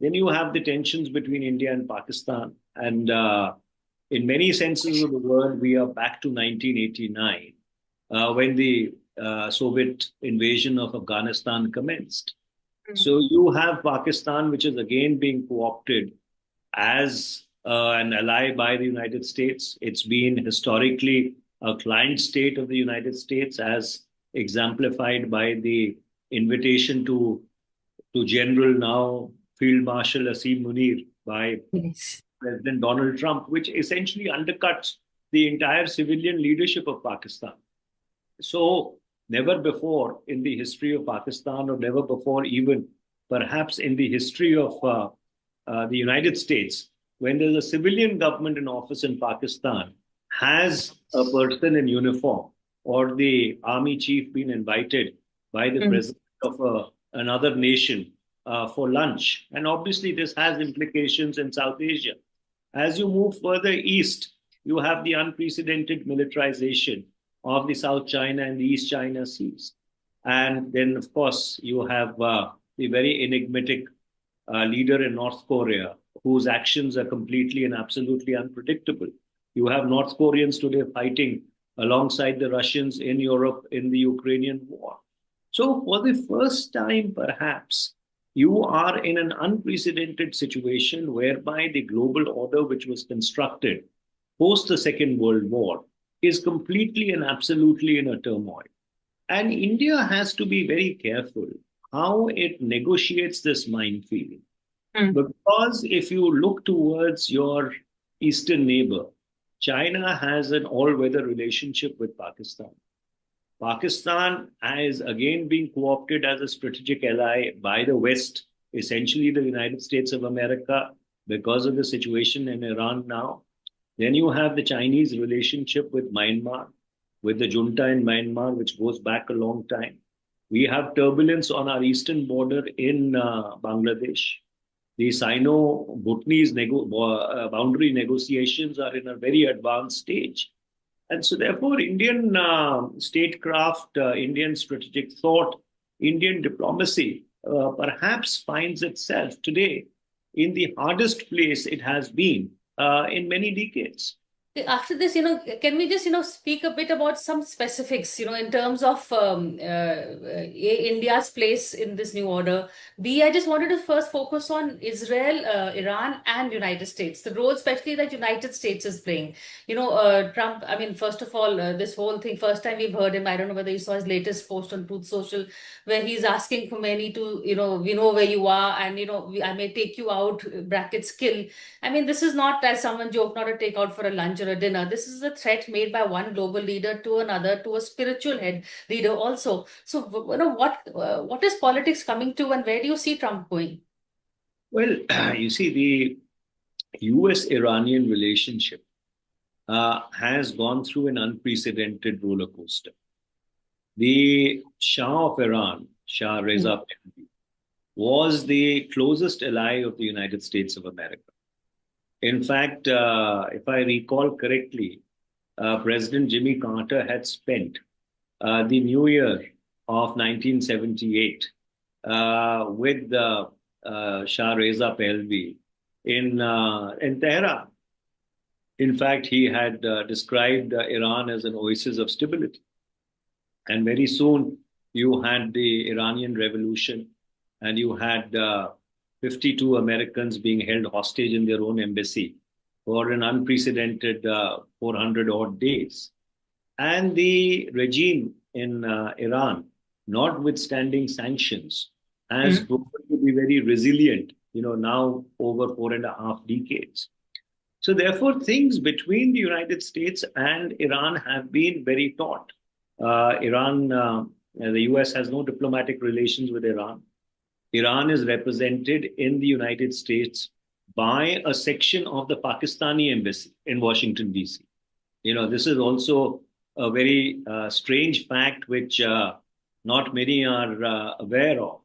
Then you have the tensions between India and Pakistan. And in many senses of the world, we are back to 1989, when the Soviet invasion of Afghanistan commenced. So you have Pakistan, which is again being co-opted as an ally by the United States. It's been historically a client state of the United States, as exemplified by the invitation to General, now Field Marshal Asim Munir, by President Donald Trump, which essentially undercuts the entire civilian leadership of Pakistan. So never before in the history of Pakistan, or never before even perhaps in the history of the United States, when there's a civilian government in office in Pakistan, has a person in uniform or the army chief been invited by the president of another nation for lunch. And obviously this has implications in South Asia. As you move further east, you have the unprecedented militarization of the South China and the East China Seas. And then, of course, you have the very enigmatic leader in North Korea, whose actions are completely and absolutely unpredictable. You have North Koreans today fighting alongside the Russians in Europe in the Ukrainian war. So for the first time, perhaps, you are in an unprecedented situation whereby the global order which was constructed post the Second World War is completely and absolutely in a turmoil. And India has to be very careful how it negotiates this minefield. Because if you look towards your eastern neighbor, China has an all-weather relationship with Pakistan. Pakistan is again being co-opted as a strategic ally by the West, essentially the United States of America, because of the situation in Iran now. Then you have the Chinese relationship with Myanmar, with the junta in Myanmar, which goes back a long time. We have turbulence on our eastern border in Bangladesh. The Sino-Bhutanese boundary negotiations are in a very advanced stage. And so therefore, Indian statecraft, Indian strategic thought, Indian diplomacy perhaps finds itself today in the hardest place it has been in many decades. After this, can we just, speak a bit about some specifics, in terms of India's place in this new order? B, I just wanted to first focus on Israel, Iran, and United States, the role especially that United States is playing. Trump, I mean, first of all, this whole thing, first time we've heard him, I don't know whether you saw his latest post on Truth Social, where he's asking Khomeini to, we know where you are, and, I may take you out, brackets kill. I mean, this is not, as someone joked, not a takeout for a lunch or a dinner. This is a threat made by one global leader to another, to a spiritual head leader also. So, what is politics coming to, and where do you see Trump going? Well, you see, the US-Iranian relationship has gone through an unprecedented roller coaster. The Shah of Iran, Shah Reza Pahlavi, was the closest ally of the United States of America. In fact, if I recall correctly, President Jimmy Carter had spent the New Year of 1978 with Shah Reza Pahlavi in Tehran. In fact, he had described Iran as an oasis of stability. And very soon, you had the Iranian Revolution, and you had 52 Americans being held hostage in their own embassy for an unprecedented 400 odd days. And the regime in Iran, notwithstanding sanctions, has proven to be very resilient, now over 4.5 decades. So therefore, things between the United States and Iran have been very taut. The US has no diplomatic relations with Iran. Iran is represented in the United States by a section of the Pakistani embassy in Washington, D.C. This is also a very strange fact which not many are aware of.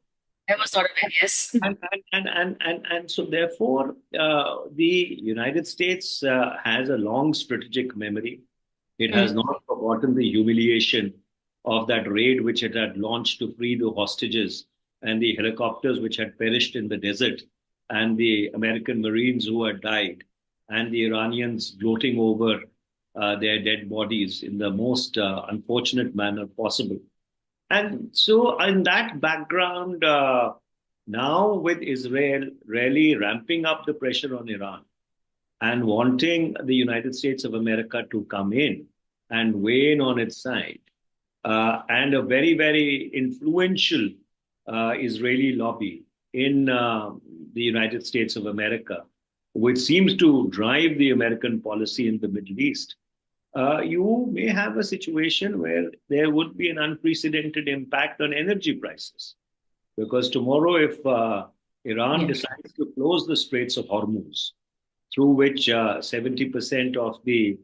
I was not aware, yes. And so therefore, the United States has a long strategic memory. It has not forgotten the humiliation of that raid which it had launched to free the hostages and the helicopters which had perished in the desert, and the American Marines who had died, and the Iranians gloating over their dead bodies in the most unfortunate manner possible. And so in that background, now with Israel really ramping up the pressure on Iran and wanting the United States of America to come in and weigh in on its side, and a very, very influential Israeli lobby in the United States of America, which seems to drive the American policy in the Middle East, you may have a situation where there would be an unprecedented impact on energy prices. Because tomorrow, if Iran decides to close the Straits of Hormuz, through which 70% of the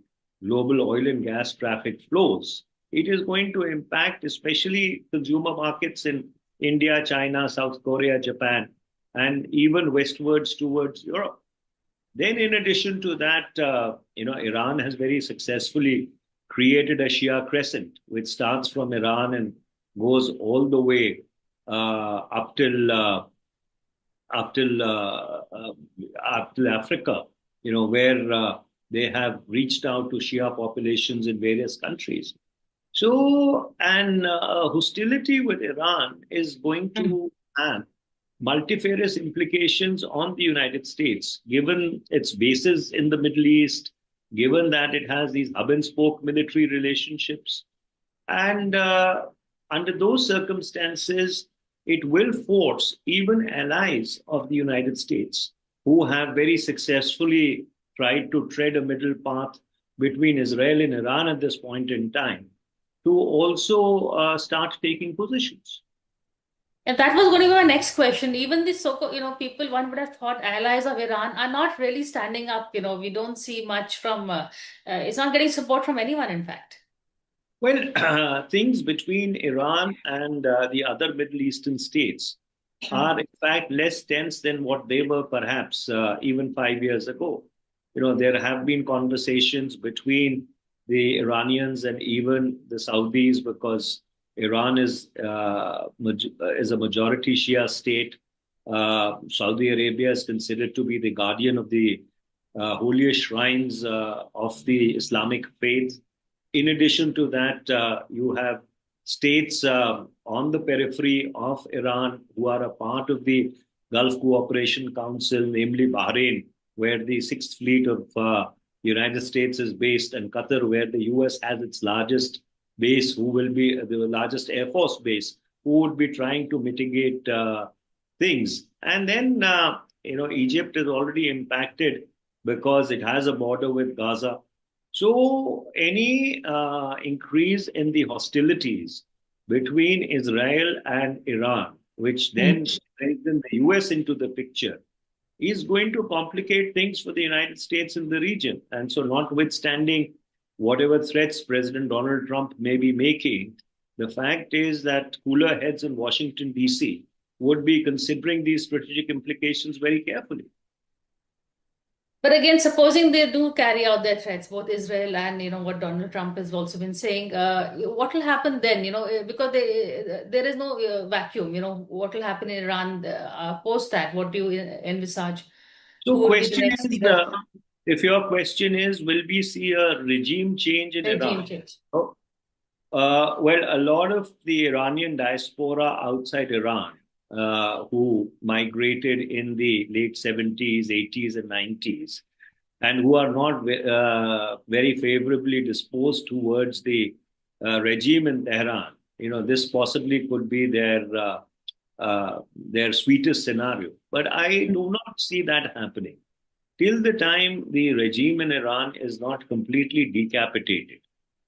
global oil and gas traffic flows, it is going to impact especially consumer markets in India, China, South Korea, Japan, and even westwards towards Europe. Then in addition to that, Iran has very successfully created a Shia crescent, which starts from Iran and goes all the way up till Africa, where they have reached out to Shia populations in various countries. So, and hostility with Iran is going to have multifarious implications on the United States, given its bases in the Middle East, given that it has these hub and spoke military relationships. And under those circumstances, it will force even allies of the United States, who have very successfully tried to tread a middle path between Israel and Iran at this point in time, to also start taking positions. And that was going to be my next question. Even the so-called, people, one would have thought allies of Iran are not really standing up. We don't see much from, it's not getting support from anyone, in fact. Well, things between Iran and the other Middle Eastern states are, in fact, less tense than what they were perhaps even 5 years ago. There have been conversations between the Iranians and even the Saudis, because Iran is a majority Shia state. Saudi Arabia is considered to be the guardian of the holiest shrines of the Islamic faith. In addition to that, you have states on the periphery of Iran who are a part of the Gulf Cooperation Council, namely Bahrain, where the Sixth Fleet of the United States is based, and Qatar, where the US has its largest base, who will be the largest Air Force base, who would be trying to mitigate things. And then, Egypt is already impacted because it has a border with Gaza. So any increase in the hostilities between Israel and Iran, which then brings in the US into the picture, is going to complicate things for the United States in the region. And so notwithstanding whatever threats President Donald Trump may be making, the fact is that cooler heads in Washington, D.C. would be considering these strategic implications very carefully. But again, supposing they do carry out their threats, both Israel and what Donald Trump has also been saying, what will happen then? Because there is no vacuum. What will happen in Iran post that? What do you envisage? So, question is, if your question is, will we see a regime change in Iran? Change. Well, a lot of the Iranian diaspora outside Iran who migrated in the late 70s, 80s, and 90s, and who are not very favorably disposed towards the regime in Tehran. This possibly could be their sweetest scenario. But I do not see that happening. Till the time the regime in Iran is not completely decapitated,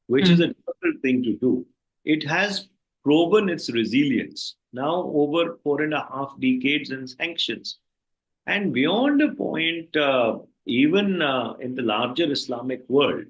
which is a difficult thing to do, it has proven its resilience now over 4.5 decades in sanctions. And beyond a point, even in the larger Islamic world,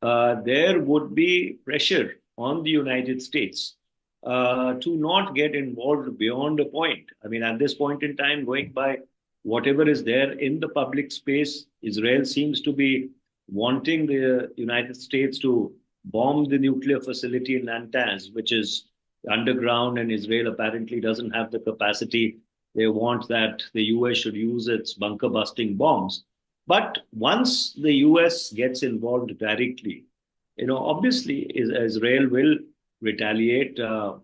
there would be pressure on the United States to not get involved beyond a point. I mean, at this point in time, going by whatever is there in the public space, Israel seems to be wanting the United States to bomb the nuclear facility in Natanz, which is underground, and Israel apparently doesn't have the capacity. They want that the US should use its bunker busting bombs. But once the US gets involved directly, obviously Israel will retaliate. The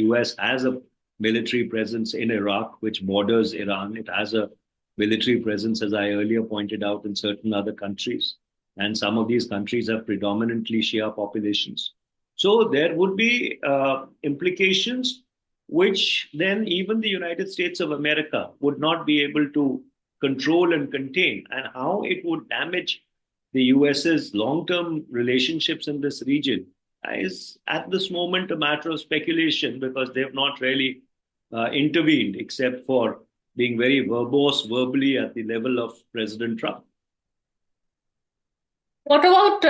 US has a military presence in Iraq, which borders Iran. It has a military presence, as I earlier pointed out, in certain other countries. And some of these countries have predominantly Shia populations. So there would be implications which then even the United States of America would not be able to control and contain, and how it would damage the US's long-term relationships in this region is at this moment a matter of speculation, because they have not really intervened except for being very verbose verbally at the level of President Trump. What about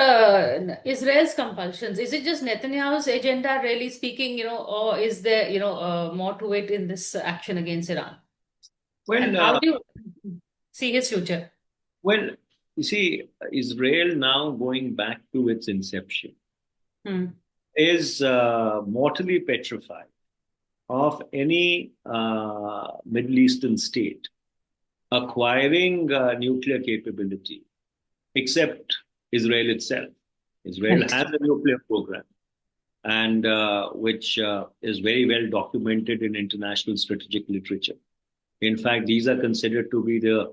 Israel's compulsions? Is it just Netanyahu's agenda, really speaking, or is there, more to it in this action against Iran? Well, and how do you see his future? Well, you see, Israel now, going back to its inception, is mortally petrified of any Middle Eastern state acquiring nuclear capability, except Israel itself. Israel has a nuclear program, and which is very well documented in international strategic literature. In fact, these are considered to be the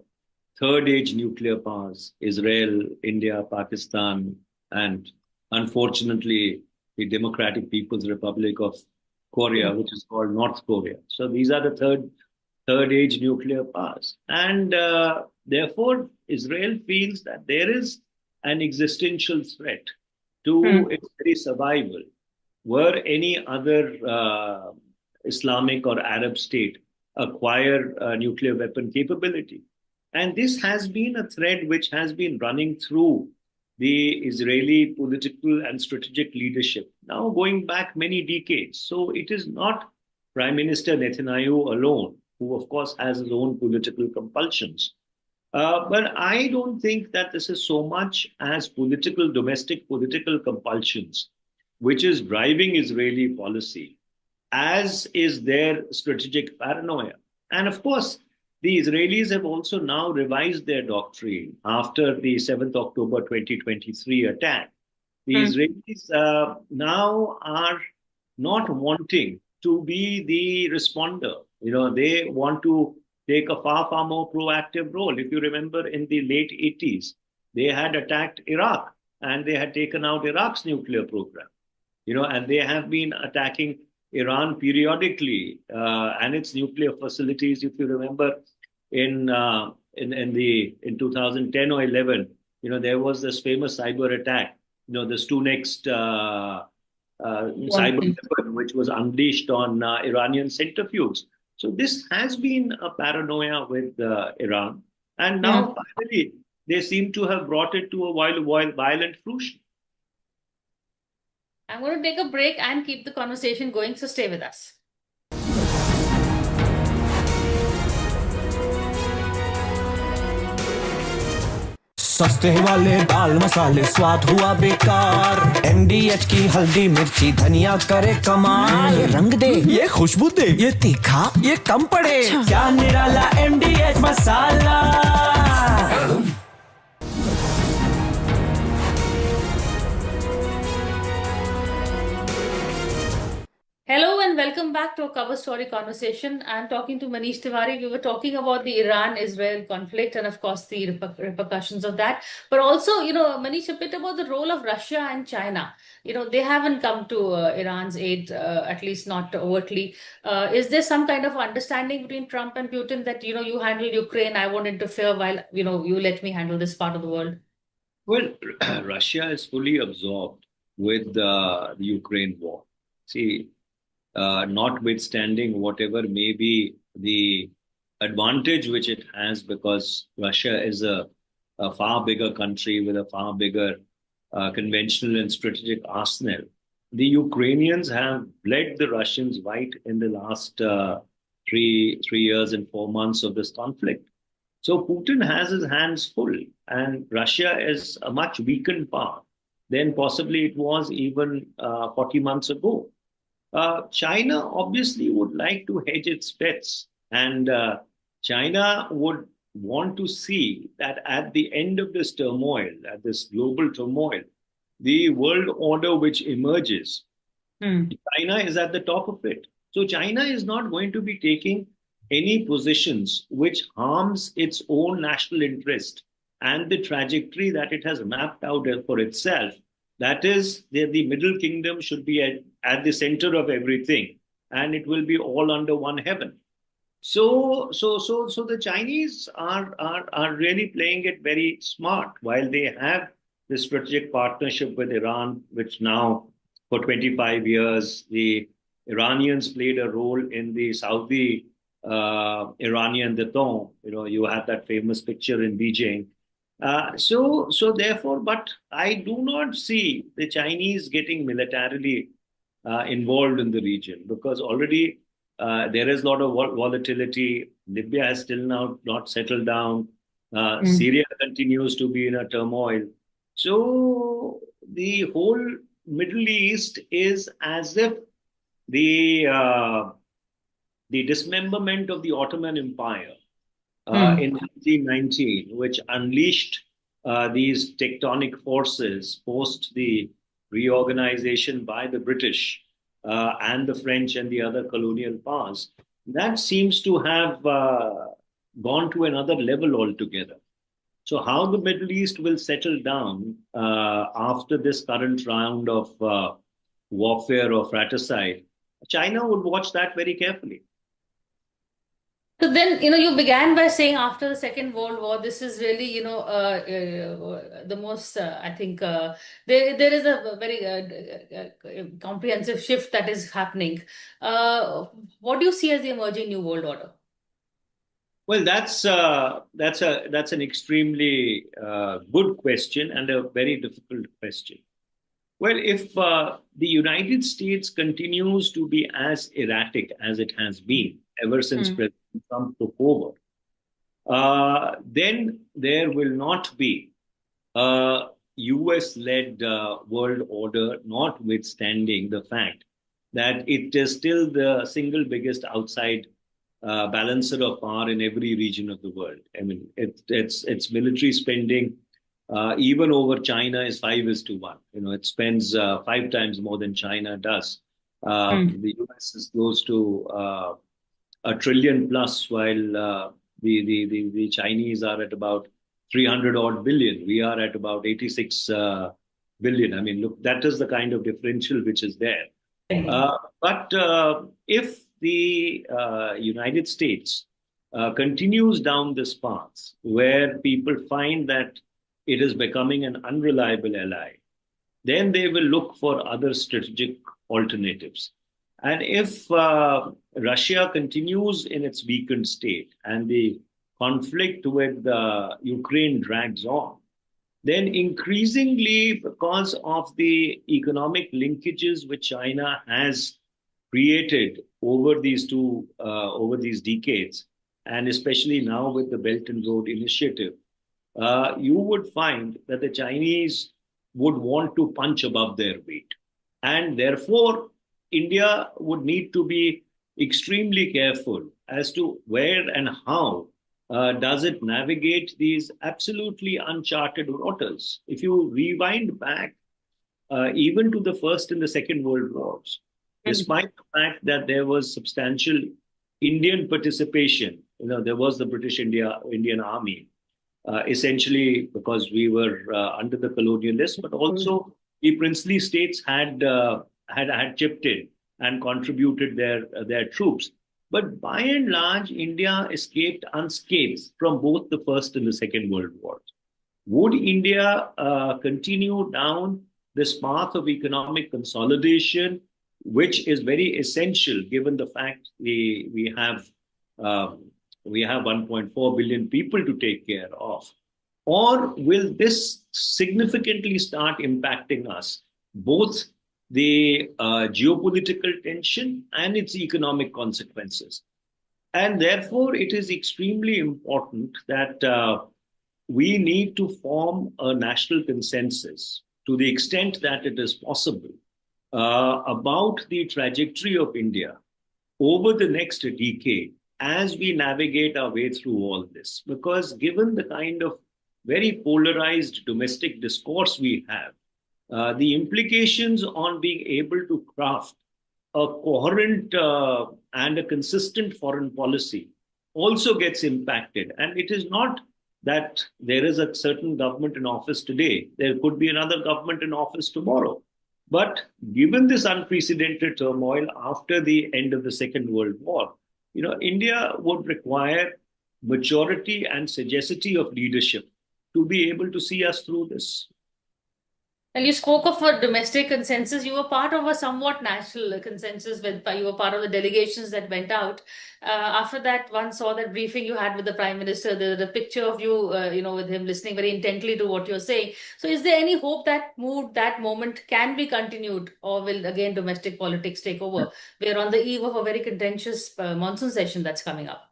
third age nuclear powers: Israel, India, Pakistan, and unfortunately, the Democratic People's Republic of Korea, which is called North Korea. So these are the third age nuclear powers. And therefore, Israel feels that there is an existential threat to its very survival were any other Islamic or Arab state acquire nuclear weapon capability. And this has been a thread which has been running through the Israeli political and strategic leadership, now going back many decades. So it is not Prime Minister Netanyahu alone, who of course has his own political compulsions. But I don't think that this is so much as domestic political compulsions, which is driving Israeli policy, as is their strategic paranoia. And of course, the Israelis have also now revised their doctrine after the 7th October 2023 attack. The Israelis now are not wanting to be the responder. They want to take a far, far more proactive role. If you remember, in the late 80s, they had attacked Iraq and they had taken out Iraq's nuclear program. And they have been attacking Iran periodically and its nuclear facilities. If you remember, in 2010 or 11, there was this famous cyber attack. The Stunext cyber weapon, which was unleashed on Iranian centrifuges. So this has been a paranoia with Iran, and now finally they seem to have brought it to a violent fruition. I'm going to take a break and keep the conversation going, so stay with us. सस्ते वाले दाल मसाले स्वाद हुआ बेकार MDH की हल्दी मिर्ची धनिया करे कमाल ये रंग दे ये खुशबू दे ये तीखा ये कम पड़े क्या निराला MDH masala Hello and welcome back to a cover story conversation. I'm talking to Manish Tiwari. We were talking about the Iran-Israel conflict and, of course, the repercussions of that. But also, Manish, a bit about the role of Russia and China. They haven't come to Iran's aid, at least not overtly. Is there some kind of understanding between Trump and Putin that, you handle Ukraine, I won't interfere while, you let me handle this part of the world? Well, Russia is fully absorbed with the Ukraine war. See, notwithstanding whatever may be the advantage which it has, because Russia is a far bigger country with a far bigger conventional and strategic arsenal. The Ukrainians have bled the Russians white in the last 3 years and 4 months of this conflict. So Putin has his hands full, and Russia is a much weakened power than possibly it was even 40 months ago. China obviously would like to hedge its bets, and China would want to see that at the end of this turmoil, at this global turmoil, the world order which emerges, China is at the top of it. So China is not going to be taking any positions which harms its own national interest and the trajectory that it has mapped out for itself. That is, the Middle Kingdom should be at the center of everything, and it will be all under one heaven. So the Chinese are really playing it very smart. While they have this strategic partnership with Iran, which now for 25 years the Iranians played a role in the Saudi Iranian Decoded. You have that famous picture in Beijing. So therefore, but I do not see the Chinese getting militarily involved in the region, because already there is a lot of volatility. Libya has still now not settled down. Syria continues to be in a turmoil. So the whole Middle East is as if the dismemberment of the Ottoman Empire in 1919, which unleashed these tectonic forces post the reorganization by the British and the French and the other colonial powers, that seems to have gone to another level altogether. So how the Middle East will settle down after this current round of warfare or fratricide, China would watch that very carefully. So then, you began by saying after the Second World War, this is really, the most, I think, there is a very comprehensive shift that is happening. What do you see as the emerging new world order? Well, that's an extremely good question and a very difficult question. Well, if the United States continues to be as erratic as it has been ever since President Trump took over, then there will not be a US-led world order, notwithstanding the fact that it is still the single biggest outside balancer of power in every region of the world. I mean, its military spending, even over China, is 5:1. It spends 5 times more than China does. The US is close to $1 trillion plus, while the Chinese are at about 300 odd billion. We are at about 86 billion. I mean, look, that is the kind of differential which is there. But if the United States continues down this path where people find that it is becoming an unreliable ally, then they will look for other strategic alternatives. And if Russia continues in its weakened state and the conflict with Ukraine drags on, then increasingly, because of the economic linkages which China has created over these decades, and especially now with the Belt and Road Initiative, you would find that the Chinese would want to punch above their weight. And therefore, India would need to be extremely careful as to where and how does it navigate these absolutely uncharted waters. If you rewind back even to the First and the Second World Wars, despite the fact that there was substantial Indian participation. There was the British Indian Army, essentially because we were under the colonialists, but also the princely states had chipped in and contributed their troops. But by and large, India escaped unscathed from both the First and the Second World Wars. Would India continue down this path of economic consolidation, which is very essential given the fact we have 1.4 billion people to take care of? Or will this significantly start impacting us, both the geopolitical tension and its economic consequences? And therefore, it is extremely important that we need to form a national consensus to the extent that it is possible about the trajectory of India over the next decade as we navigate our way through all this. Because given the kind of very polarized domestic discourse we have, the implications on being able to craft a coherent and a consistent foreign policy also gets impacted. And it is not that there is a certain government in office today. There could be another government in office tomorrow. But given this unprecedented turmoil after the end of the Second World War, India would require maturity and sagacity of leadership to be able to see us through this. And you spoke of a domestic consensus. You were part of a somewhat national consensus. You were part of the delegations that went out. After that, one saw that briefing you had with the Prime Minister, the picture of you, with him listening very intently to what you're saying. So is there any hope that that moment can be continued, or will again domestic politics take over? We're on the eve of a very contentious monsoon session that's coming up.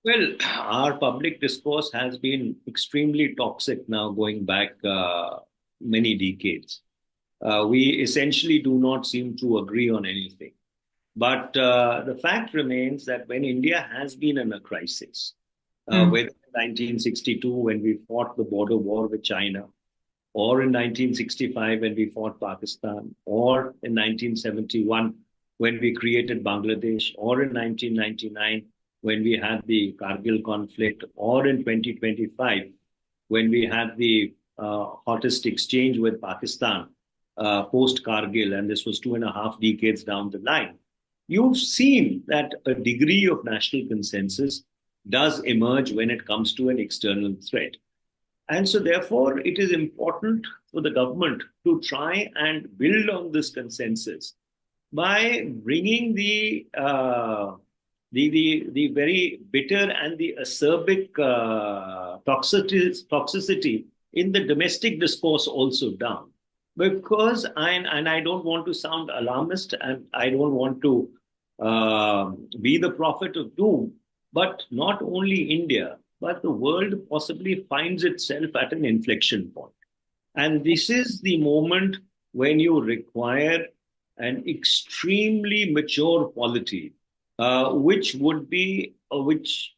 Well, our public discourse has been extremely toxic now, going back many decades. We essentially do not seem to agree on anything. But the fact remains that when India has been in a crisis, whether in 1962 when we fought the border war with China, or in 1965 when we fought Pakistan, or in 1971 when we created Bangladesh, or in 1999 when we had the Kargil conflict, or in 2025 when we had the hottest exchange with Pakistan post-Kargil, and this was 2.5 decades down the line. You've seen that a degree of national consensus does emerge when it comes to an external threat. And so therefore, it is important for the government to try and build on this consensus by bringing the very bitter and the acerbic toxicity in the domestic discourse also down. Because, I don't want to sound alarmist, and I don't want to be the prophet of doom, but not only India, but the world possibly finds itself at an inflection point. And this is the moment when you require an extremely mature polity, which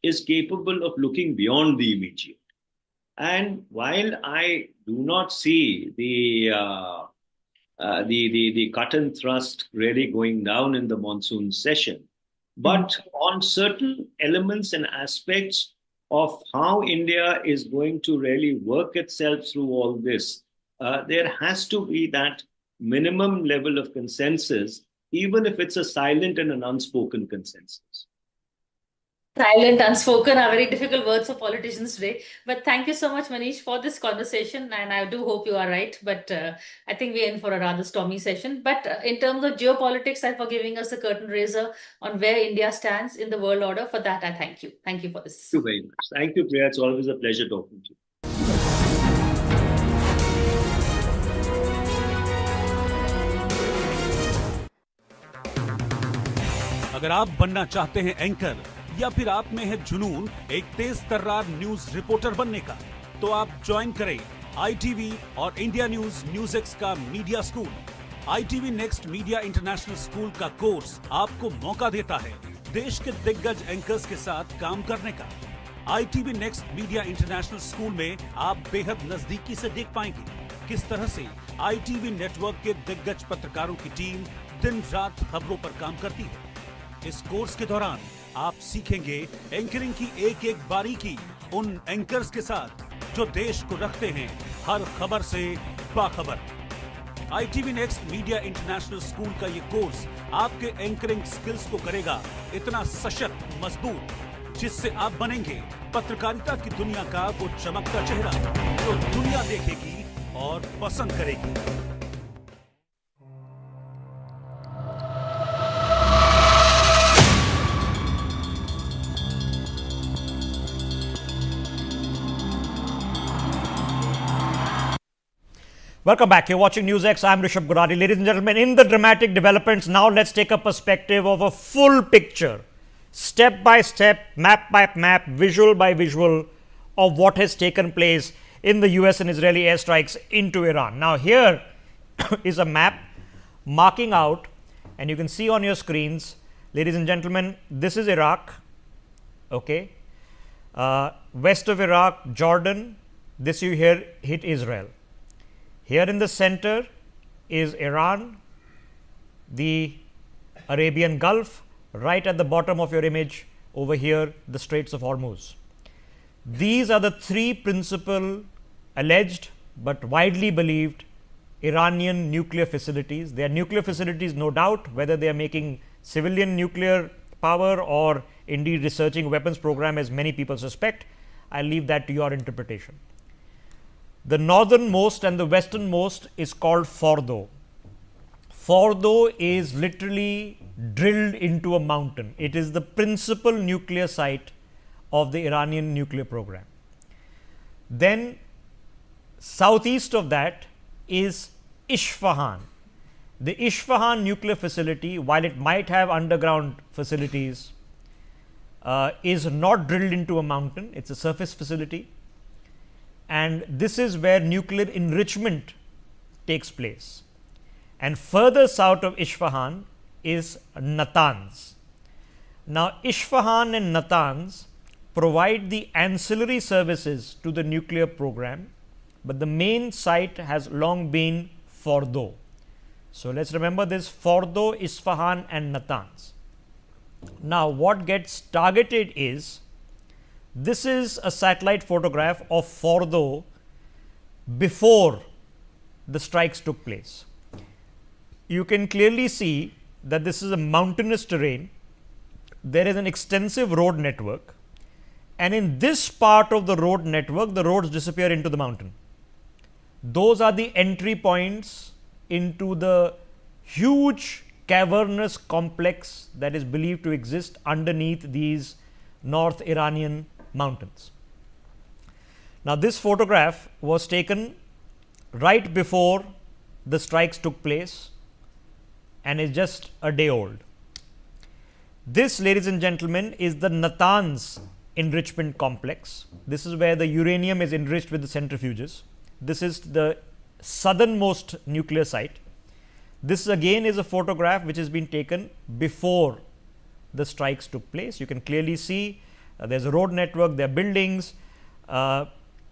is capable of looking beyond the immediate. And while I do not see the cut and thrust really going down in the monsoon session, but on certain elements and aspects of how India is going to really work itself through all this, there has to be that minimum level of consensus, even if it's a silent and an unspoken consensus. Silent, unspoken are very difficult words for politicians today. But thank you so much, Manish, for this conversation. And I do hope you are right. But I think we're in for a rather stormy session. But in terms of geopolitics and for giving us a curtain raiser on where India stands in the world order, for that, I thank you. Thank you for this. Thank you very much. Thank you, Priya. It's always a pleasure talking to you. अगर आप बनना चाहते हैं anchor, या फिर आप में है जुनून एक तेज तर्रार न्यूज रिपोर्टर बनने का, तो आप ज्वाइन करें ITV और इंडिया न्यूज़ का media school. ITV next media international school का कोर्स आपको मौका देता है देश के दिग्गज एंकर्स के साथ काम करने का। ITV next media international school में आप बेहद नजदीकी से देख पाएंगे किस तरह से ITV नेटवर्क के दिग्गज पत्रकारों की टीम दिन रात खबरों पर काम करती है। इस कोर्स के दौरान आप सीखेंगे एंकरिंग की एक एक बारीकी उन एंकर्स के साथ जो देश को रखते हैं हर खबर से बाखबर। ITV next media international school का ये कोर्स आपके एंकरिंग स्किल्स को करेगा इतना सशक्त, मजबूत, जिससे आप बनेंगे पत्रकारिता की दुनिया का वो चमकता चेहरा जो दुनिया देखेगी और पसंद करेगी। Welcome back. You're watching Newsx. I'm Rishabh Gurari. Ladies and gentlemen, in the dramatic developments, now let's take a perspective of a full picture, step by step, map by map, visual by visual of what has taken place in the US and Israeli airstrikes into Iran. Now, here is a map marking out, and you can see on your screens, ladies and gentlemen, this is Iraq, okay, west of Iraq, Jordan, this you hear hit Israel. Here in the center is Iran, the Arabian Gulf, right at the bottom of your image over here, the Straits of Hormuz. These are the three principal alleged but widely believed Iranian nuclear facilities. They are nuclear facilities, no doubt, whether they are making civilian nuclear power or indeed researching weapons program, as many people suspect. I'll leave that to your interpretation. The northernmost and the westernmost is called Fordo. Fordo is literally drilled into a mountain. It is the principal nuclear site of the Iranian nuclear program. Then southeast of that is Isfahan. The Isfahan nuclear facility, while it might have underground facilities, is not drilled into a mountain. It's a surface facility. And this is where nuclear enrichment takes place. And further south of Isfahan is Natanz. Now, Isfahan and Natanz provide the ancillary services to the nuclear program, but the main site has long been Fordo. So, let us remember this: Fordo, Isfahan and Natanz. Now, what gets targeted is, this is a satellite photograph of Fordo before the strikes took place. You can clearly see that this is a mountainous terrain. There is an extensive road network, and in this part of the road network, the roads disappear into the mountain. Those are the entry points into the huge cavernous complex that is believed to exist underneath these North Iranian mountains. Now, this photograph was taken right before the strikes took place and is just a day old. This, ladies and gentlemen, is the Natanz enrichment complex. This is where the uranium is enriched with the centrifuges. This is the southernmost nuclear site. This again is a photograph which has been taken before the strikes took place. You can clearly see there is a road network, there are buildings.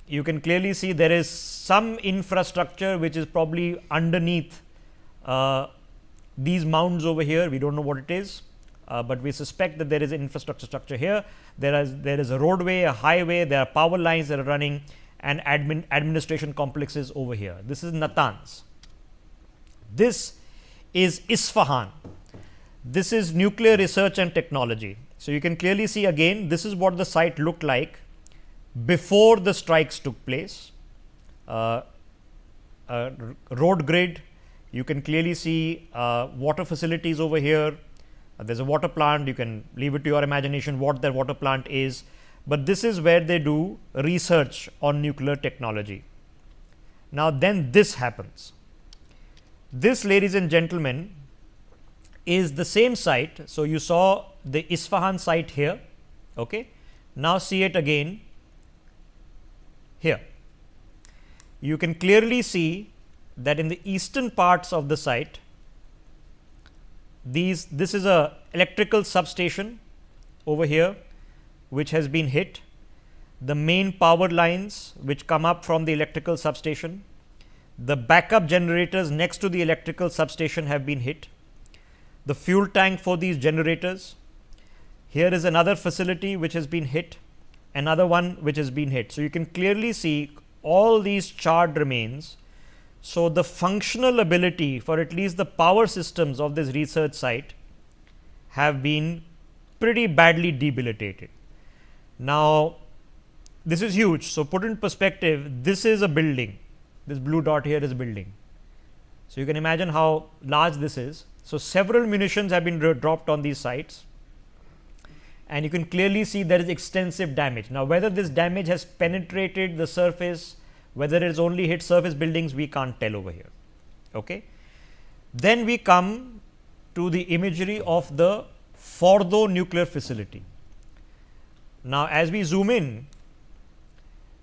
You can clearly see there is some infrastructure which is probably underneath these mounds over here. We don't know what it is, but we suspect that there is an infrastructure structure here. There is a roadway, a highway, there are power lines that are running, and administration complexes over here. This is Natanz. This is Isfahan. This is nuclear research and technology. So, you can clearly see again, this is what the site looked like before the strikes took place. Road grid, you can clearly see water facilities over here. There is a water plant. You can leave it to your imagination what that water plant is, but this is where they do research on nuclear technology. Now, then this happens. This, ladies and gentlemen, is the same site. So, you saw the Isfahan site here. Okay. Now, see it again here. You can clearly see that in the eastern parts of the site, this is a electrical substation over here which has been hit. The main power lines which come up from the electrical substation, the backup generators next to the electrical substation have been hit. the fuel tank for these generators. Here is another facility which has been hit, another one which has been hit. So, you can clearly see all these charred remains. So, the functional ability for at least the power systems of this research site have been pretty badly debilitated. Now, this is huge. So, put in perspective, this is a building, this blue dot here is a building. So, you can imagine how large this is. So, several munitions have been dropped on these sites, and you can clearly see there is extensive damage. Now, whether this damage has penetrated the surface, whether it has only hit surface buildings, we can't tell over here. Okay. Then we come to the imagery of the Fordo nuclear facility. Now, as we zoom in,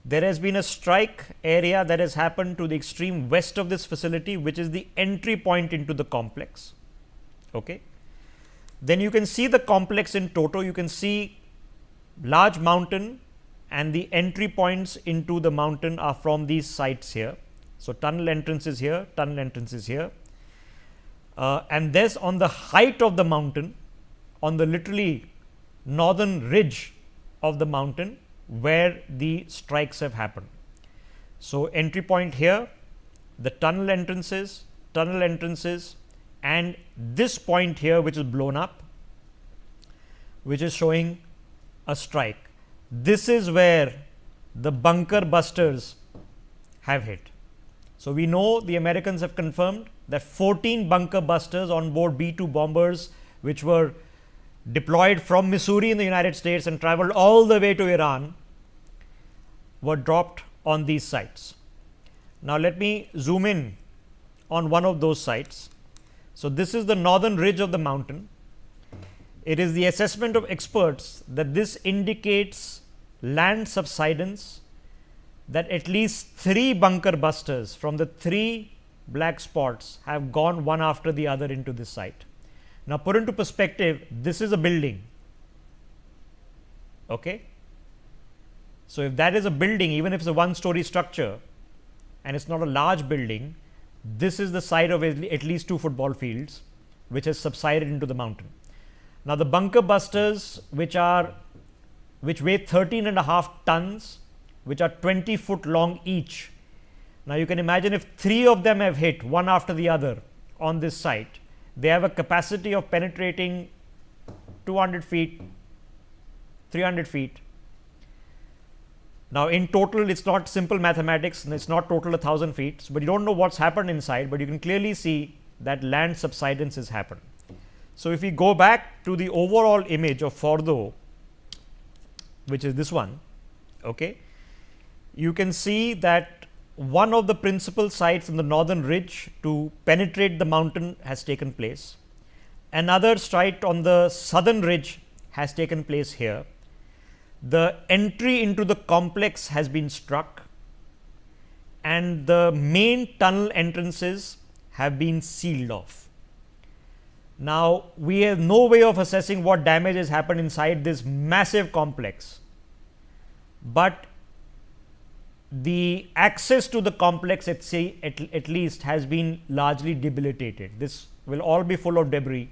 there has been a strike area that has happened to the extreme west of this facility, which is the entry point into the complex. Okay. Then you can see the complex in toto. You can see large mountain, and the entry points into the mountain are from these sites here. So, tunnel entrance is here, tunnel entrance is here, and there's on the height of the mountain, on the literally northern ridge of the mountain where the strikes have happened. So, entry point here, the tunnel entrances, and this point here which is blown up, which is showing a strike. This is where the bunker busters have hit. So, we know the Americans have confirmed that 14 bunker busters on board B-2 bombers, which were deployed from Missouri in the United States and traveled all the way to Iran, were dropped on these sites. Now, let me zoom in on one of those sites. So, this is the northern ridge of the mountain. It is the assessment of experts that this indicates land subsidence, that at least 3 bunker busters from the 3 black spots have gone one after the other into this site. Now, put into perspective, this is a building. Okay. So, if that is a building, even if it's a one-story structure and it's not a large building, this is the site of at least 2 football fields which has subsided into the mountain. Now, the bunker busters which weigh 13.5 tons, which are 20 foot long each. Now, you can imagine if 3 of them have hit one after the other on this site, they have a capacity of penetrating 200 feet, 300 feet. Now, in total, it's not simple mathematics, and it's not total 1,000 feet, but you don't know what's happened inside, but you can clearly see that land subsidence has happened. So, if we go back to the overall image of Fordo, which is this one, okay, you can see that one of the principal sites in the northern ridge to penetrate the mountain has taken place. Another strike on the southern ridge has taken place here. The entry into the complex has been struck, and the main tunnel entrances have been sealed off. Now, we have no way of assessing what damage has happened inside this massive complex, but the access to the complex at least has been largely debilitated. This will all be full of debris.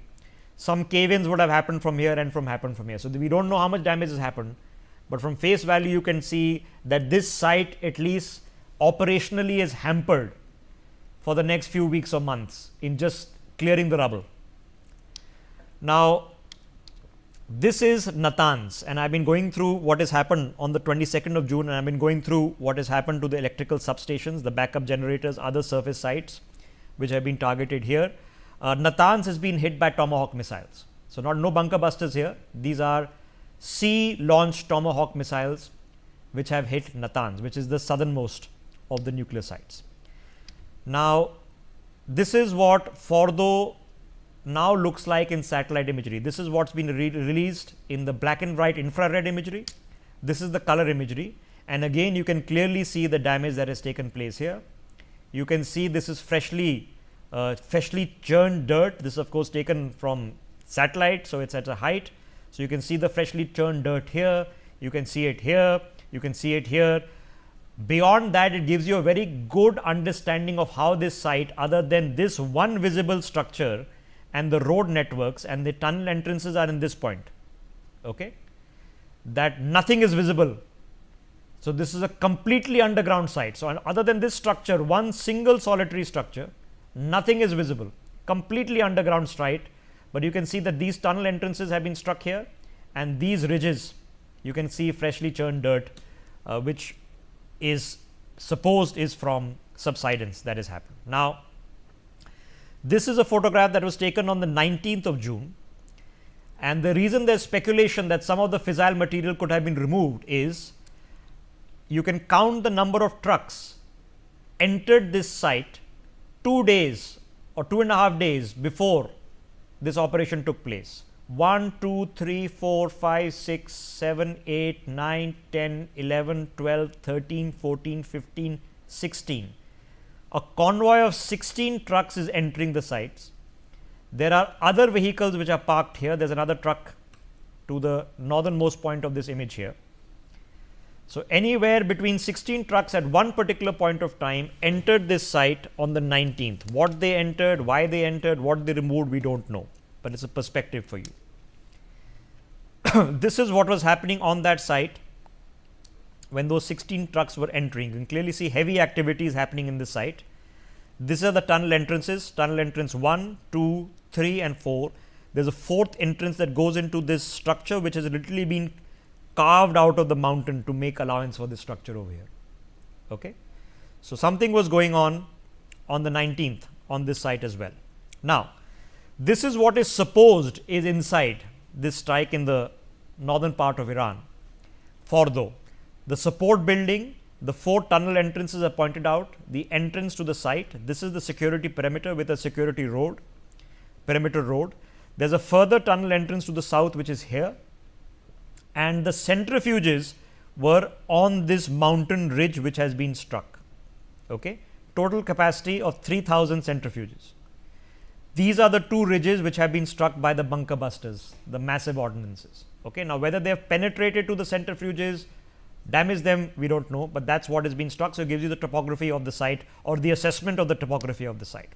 Some cave-ins would have happened from here and happened from here. So, we don't know how much damage has happened, but from face value you can see that this site at least operationally is hampered for the next few weeks or months in just clearing the rubble. Now, this is Natanz, and I have been going through what has happened on the 22nd of June, and I have been going through what has happened to the electrical substations, the backup generators, other surface sites which have been targeted here. Natanz has been hit by Tomahawk missiles. So, no bunker busters here, these are sea launched Tomahawk missiles which have hit Natanz, which is the southernmost of the nuclear sites. Now, this is what Fordo now looks like in satellite imagery. This is what's been released in the black and white infrared imagery. This is the color imagery, and again you can clearly see the damage that has taken place here. You can see this is freshly churned dirt. This is of course taken from satellite, so it's at a height. So, you can see the freshly churned dirt here, you can see it here, you can see it here. Beyond that, it gives you a very good understanding of how this site, other than this one visible structure and the road networks and the tunnel entrances are in this point, okay, that nothing is visible. So, this is a completely underground site. So, other than this structure, one single solitary structure, nothing is visible, completely underground site, but you can see that these tunnel entrances have been struck here, and these ridges you can see freshly churned dirt, which is supposed is from subsidence that has happened. Now, this is a photograph that was taken on the 19th of June, and the reason there is speculation that some of the fissile material could have been removed is you can count the number of trucks entered this site 2 days or 2.5 days before this operation took place. 1, 2, 3, 4, 5, 6, 7, 8, 9, 10, 11, 12, 13, 14, 15, 16. A convoy of 16 trucks is entering the sites. There are other vehicles which are parked here. There is another truck to the northernmost point of this image here. So, anywhere between 16 trucks at one particular point of time entered this site on the 19th. What they entered, why they entered, what they removed, we do not know, but it is a perspective for you. This is what was happening on that site when those 16 trucks were entering. You can clearly see heavy activities happening in this site. These are the tunnel entrances, tunnel entrance 1, 2, 3 and 4. There is a fourth entrance that goes into this structure, which has literally been carved out of the mountain to make allowance for this structure over here. Okay. So, something was going on the 19th on this site as well. Now, this is what is supposed is inside this strike in the northern part of Iran. Fordo, the support building, the 4 tunnel entrances are pointed out, the entrance to the site. This is the security perimeter with a security road, perimeter road. There is a further tunnel entrance to the south, which is here, and the centrifuges were on this mountain ridge which has been struck. Okay. Total capacity of 3,000 centrifuges. These are the 2 ridges which have been struck by the bunker busters, the massive ordnances. Okay. Now, whether they have penetrated to the centrifuges, damaged them, we do not know, but that is what has been struck. So, it gives you the topography of the site or the assessment of the topography of the site.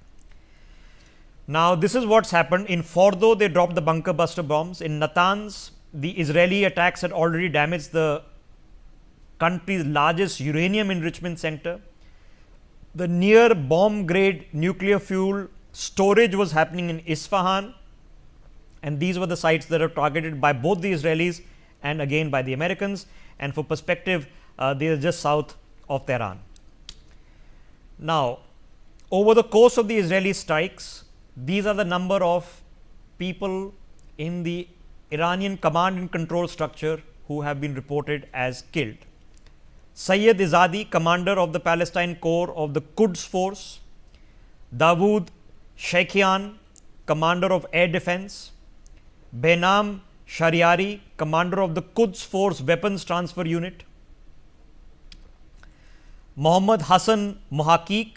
Now, this is what has happened. In Fordo, they dropped the bunker buster bombs. In Natanz, the Israeli attacks had already damaged the country's largest uranium enrichment center. The near bomb grade nuclear fuel storage was happening in Isfahan, and these were the sites that are targeted by both the Israelis and again by the Americans, and for perspective they are just south of Tehran. Now, over the course of the Israeli strikes, these are the number of people in the Iranian command and control structure who have been reported as killed. Sayyid Izadi, commander of the Palestine Corps of the Quds Force. Dawood Sheikhian, commander of air defense. Behnam Shariari, commander of the Quds Force weapons transfer unit. Mohammad Hassan Muhaqiq,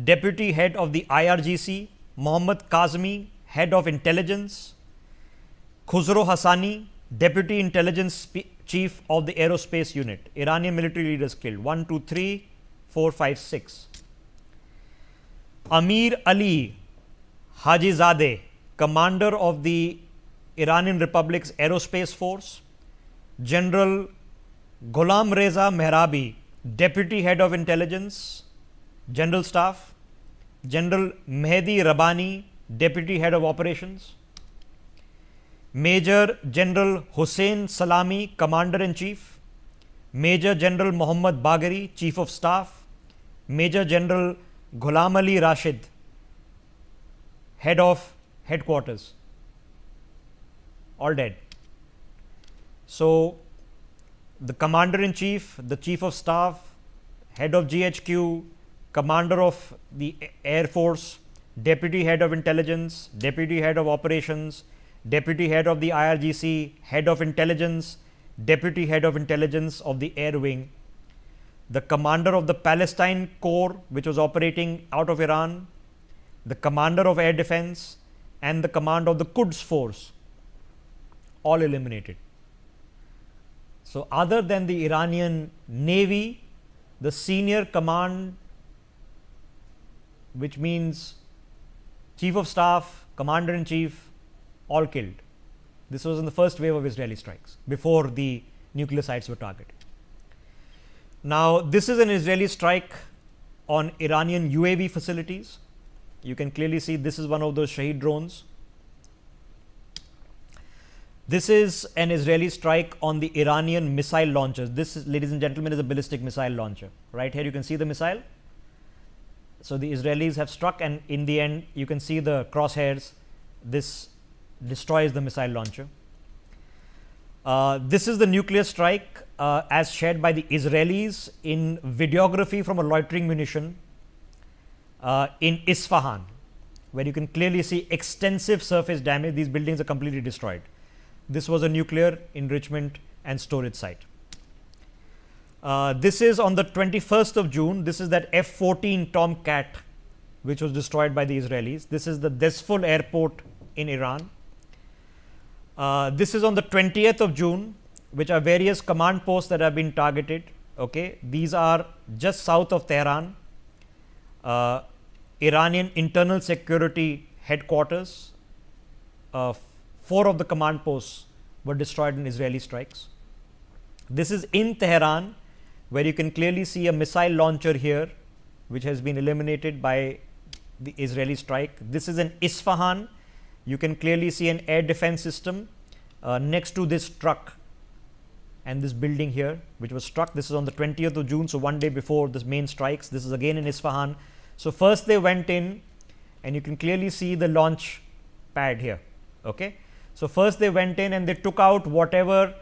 deputy head of the IRGC. Mohammad Kazmi, head of intelligence. Khusro Hassani, deputy intelligence chief of the aerospace unit. Iranian military leaders killed 1, 2, 3, 4, 5, 6. Amir Ali Hajizadeh, commander of the Iranian Republic's aerospace force. General Ghulam Reza Mehrabi, deputy head of intelligence, general staff. General Mehdi Rabbani, deputy head of operations. Major General Hussein Salami, commander in chief. Major General Muhammad Bagheri, chief of staff. Major General Ghulam Ali Rashid, head of headquarters, all dead. So, the commander in chief, the chief of staff, head of GHQ, commander of the Air Force, deputy head of intelligence, deputy head of operations, deputy head of the IRGC, head of intelligence, deputy head of intelligence of the air wing, the commander of the Palestine Corps, which was operating out of Iran, the commander of air defense, and the commander of the Quds Force, all eliminated. So, other than the Iranian Navy, the senior command, which means chief of staff, commander-in-chief, all killed. This was in the first wave of Israeli strikes before the nuclear sites were targeted. Now, this is an Israeli strike on Iranian UAV facilities. You can clearly see this is one of those Shahed drones. This is an Israeli strike on the Iranian missile launchers. This is, ladies and gentlemen, is a ballistic missile launcher. Right here you can see the missile. So, the Israelis have struck, and in the end you can see the crosshairs. This destroys the missile launcher. This is the nuclear strike as shared by the Israelis in videography from a loitering munition in Isfahan, where you can clearly see extensive surface damage. These buildings are completely destroyed. This was a nuclear enrichment and storage site. This is on the 21st of June. This is that F-14 Tomcat which was destroyed by the Israelis. This is the Desful airport in Iran. This is on the 20th of June, which are various command posts that have been targeted. Okay, these are just south of Tehran. Iranian internal security headquarters. 4 of the command posts were destroyed in Israeli strikes. This is in Tehran, where you can clearly see a missile launcher here, which has been eliminated by the Israeli strike. This is in Isfahan. You can clearly see an air defense system next to this truck and this building here, which was struck. This is on the 20th of June, so one day before the main strikes. This is again in Isfahan. So, first they went in, and you can clearly see the launch pad here. Okay. So, first they went in and they took out whatever,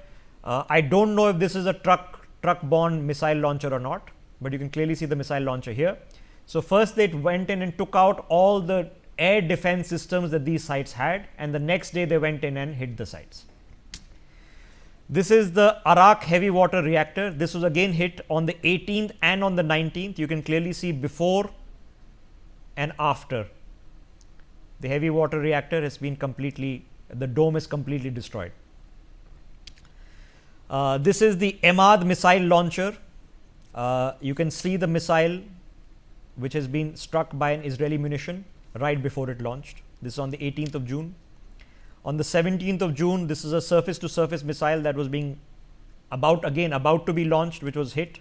I do not know if this is a truck-borne missile launcher or not, but you can clearly see the missile launcher here. So, first they went in and took out all the air defense systems that these sites had, and the next day they went in and hit the sites. This is the Arak heavy water reactor. This was again hit on the 18th and on the 19th. You can clearly see before and after. The heavy water reactor has been completely, the dome is completely destroyed. This is the Emad missile launcher. You can see the missile which has been struck by an Israeli munition right before it launched. This is on the 18th of June. On the 17th of June, this is a surface to surface missile that was being about to be launched, which was hit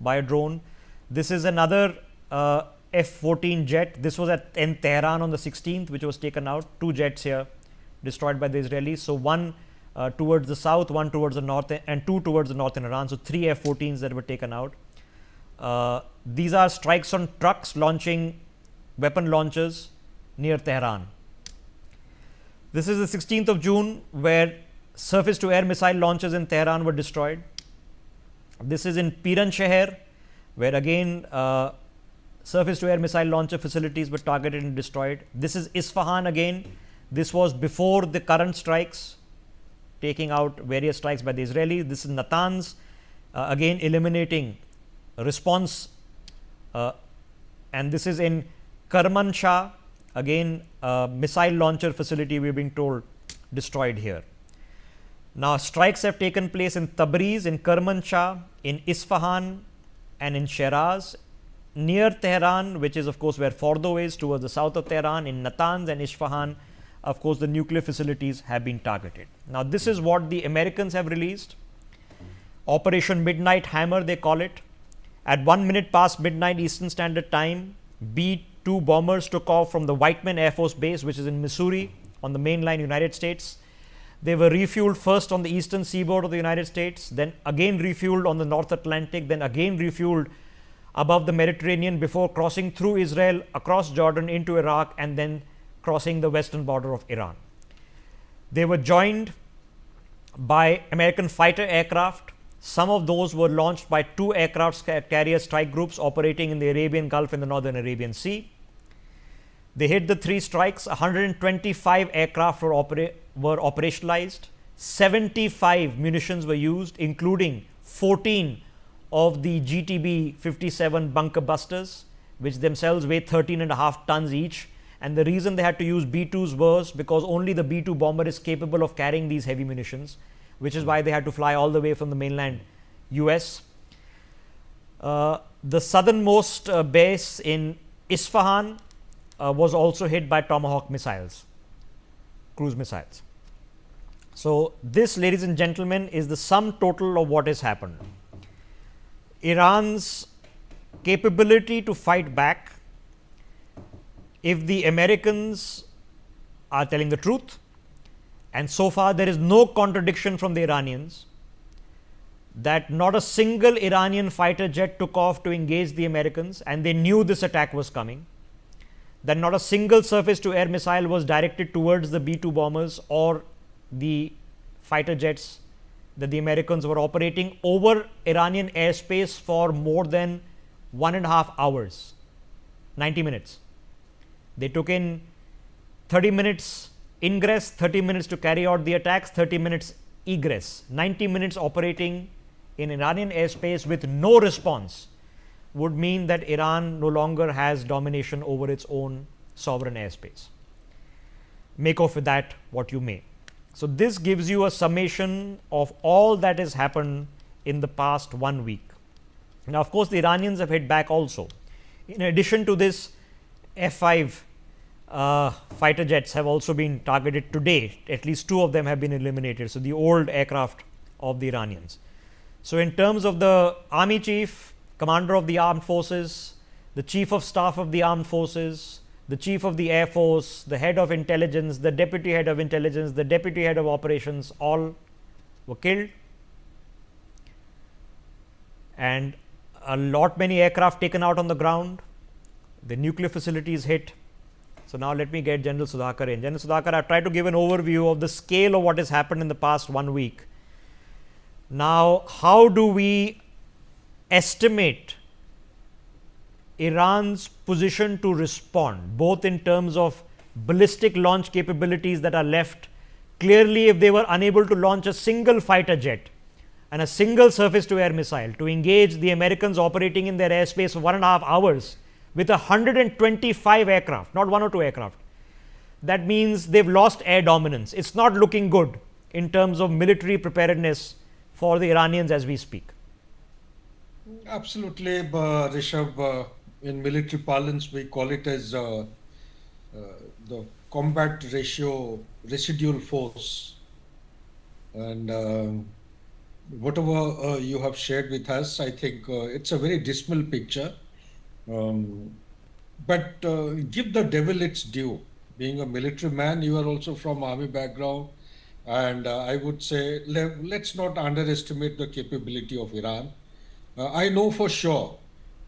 by a drone. This is another F-14 jet. This was in Tehran on the 16th, which was taken out. 2 jets here destroyed by the Israelis. So, one towards the south, one towards the north, and 2 towards the north in Iran. So, 3 F-14s that were taken out. These are strikes on trucks launching weapon launchers near Tehran. This is the 16th of June, where surface to air missile launchers in Tehran were destroyed. This is in Piran Sheher, where again surface to air missile launcher facilities were targeted and destroyed. This is Isfahan again. This was before the current strikes, taking out various strikes by the Israelis. This is Natanz, again eliminating response, and this is in Kermanshah, again missile launcher facility, we are being told, destroyed here. Now, strikes have taken place in Tabriz, in Kermanshah, in Isfahan, and in Shiraz, near Tehran, which is of course where Fordo is, towards the south of Tehran, in Natanz and Isfahan. Of course, the nuclear facilities have been targeted. Now, this is what the Americans have released. Operation Midnight Hammer, they call it. At 1 minute past midnight Eastern Standard Time, B-2 bombers took off from the Whiteman Air Force Base, which is in Missouri on the mainland United States. They were refueled first on the eastern seaboard of the United States, then again refueled on the North Atlantic, then again refueled above the Mediterranean before crossing through Israel, across Jordan into Iraq, and then crossing the western border of Iran. They were joined by American fighter aircraft. Some of those were launched by 2 aircraft carrier strike groups operating in the Arabian Gulf and the Northern Arabian Sea. They hit the 3 strikes. 125 aircraft were operationalized. 75 munitions were used, including 14 of the GTB-57 bunker busters, which themselves weigh 13.5 tons each. And the reason they had to use B-2s was because only the B-2 bomber is capable of carrying these heavy munitions, which is why they had to fly all the way from the mainland US. The southernmost base in Isfahan was also hit by Tomahawk missiles. cruise missiles. So, this, ladies and gentlemen, is the sum total of what has happened. Iran's capability to fight back if the Americans are telling the truth, and so far there is no contradiction from the Iranians that not a single Iranian fighter jet took off to engage the Americans, and they knew this attack was coming, that not a single surface to air missile was directed towards the B-2 bombers or the fighter jets, that the Americans were operating over Iranian airspace for more than 1.5 hours, 90 minutes. They took in 30 minutes ingress, 30 minutes to carry out the attacks, 30 minutes egress. 90 minutes operating in Iranian airspace with no response would mean that Iran no longer has domination over its own sovereign airspace. Make of that what you may. So, this gives you a summation of all that has happened in the past 1 week. Now, of course, the Iranians have hit back also. In addition to this, F-5 fighter jets have also been targeted today. At least 2 of them have been eliminated. So, the old aircraft of the Iranians. So, in terms of the army chief, commander of the armed forces, the chief of staff of the armed forces, the chief of the air force, the head of intelligence, the deputy head of intelligence, the deputy head of operations, all were killed, and a lot many aircraft taken out on the ground. The nuclear facilities hit. So, now let me get General Sudhakar in. General Sudhakar, I have tried to give an overview of the scale of what has happened in the past 1 week. Now, how do we estimate Iran's position to respond, both in terms of ballistic launch capabilities that are left? Clearly, if they were unable to launch a single fighter jet and a single surface to air missile to engage the Americans operating in their airspace for 1.5 hours with 125 aircraft, not 1 or 2 aircraft, that means they've lost air dominance. It's not looking good in terms of military preparedness for the Iranians as we speak. Absolutely, Rishabh. In military parlance, we call it as the combat ratio residual force. And whatever you have shared with us, I think it's a very dismal picture. But give the devil its due. Being a military man, you are also from army background. And I would say, let's not underestimate the capability of Iran. I know for sure,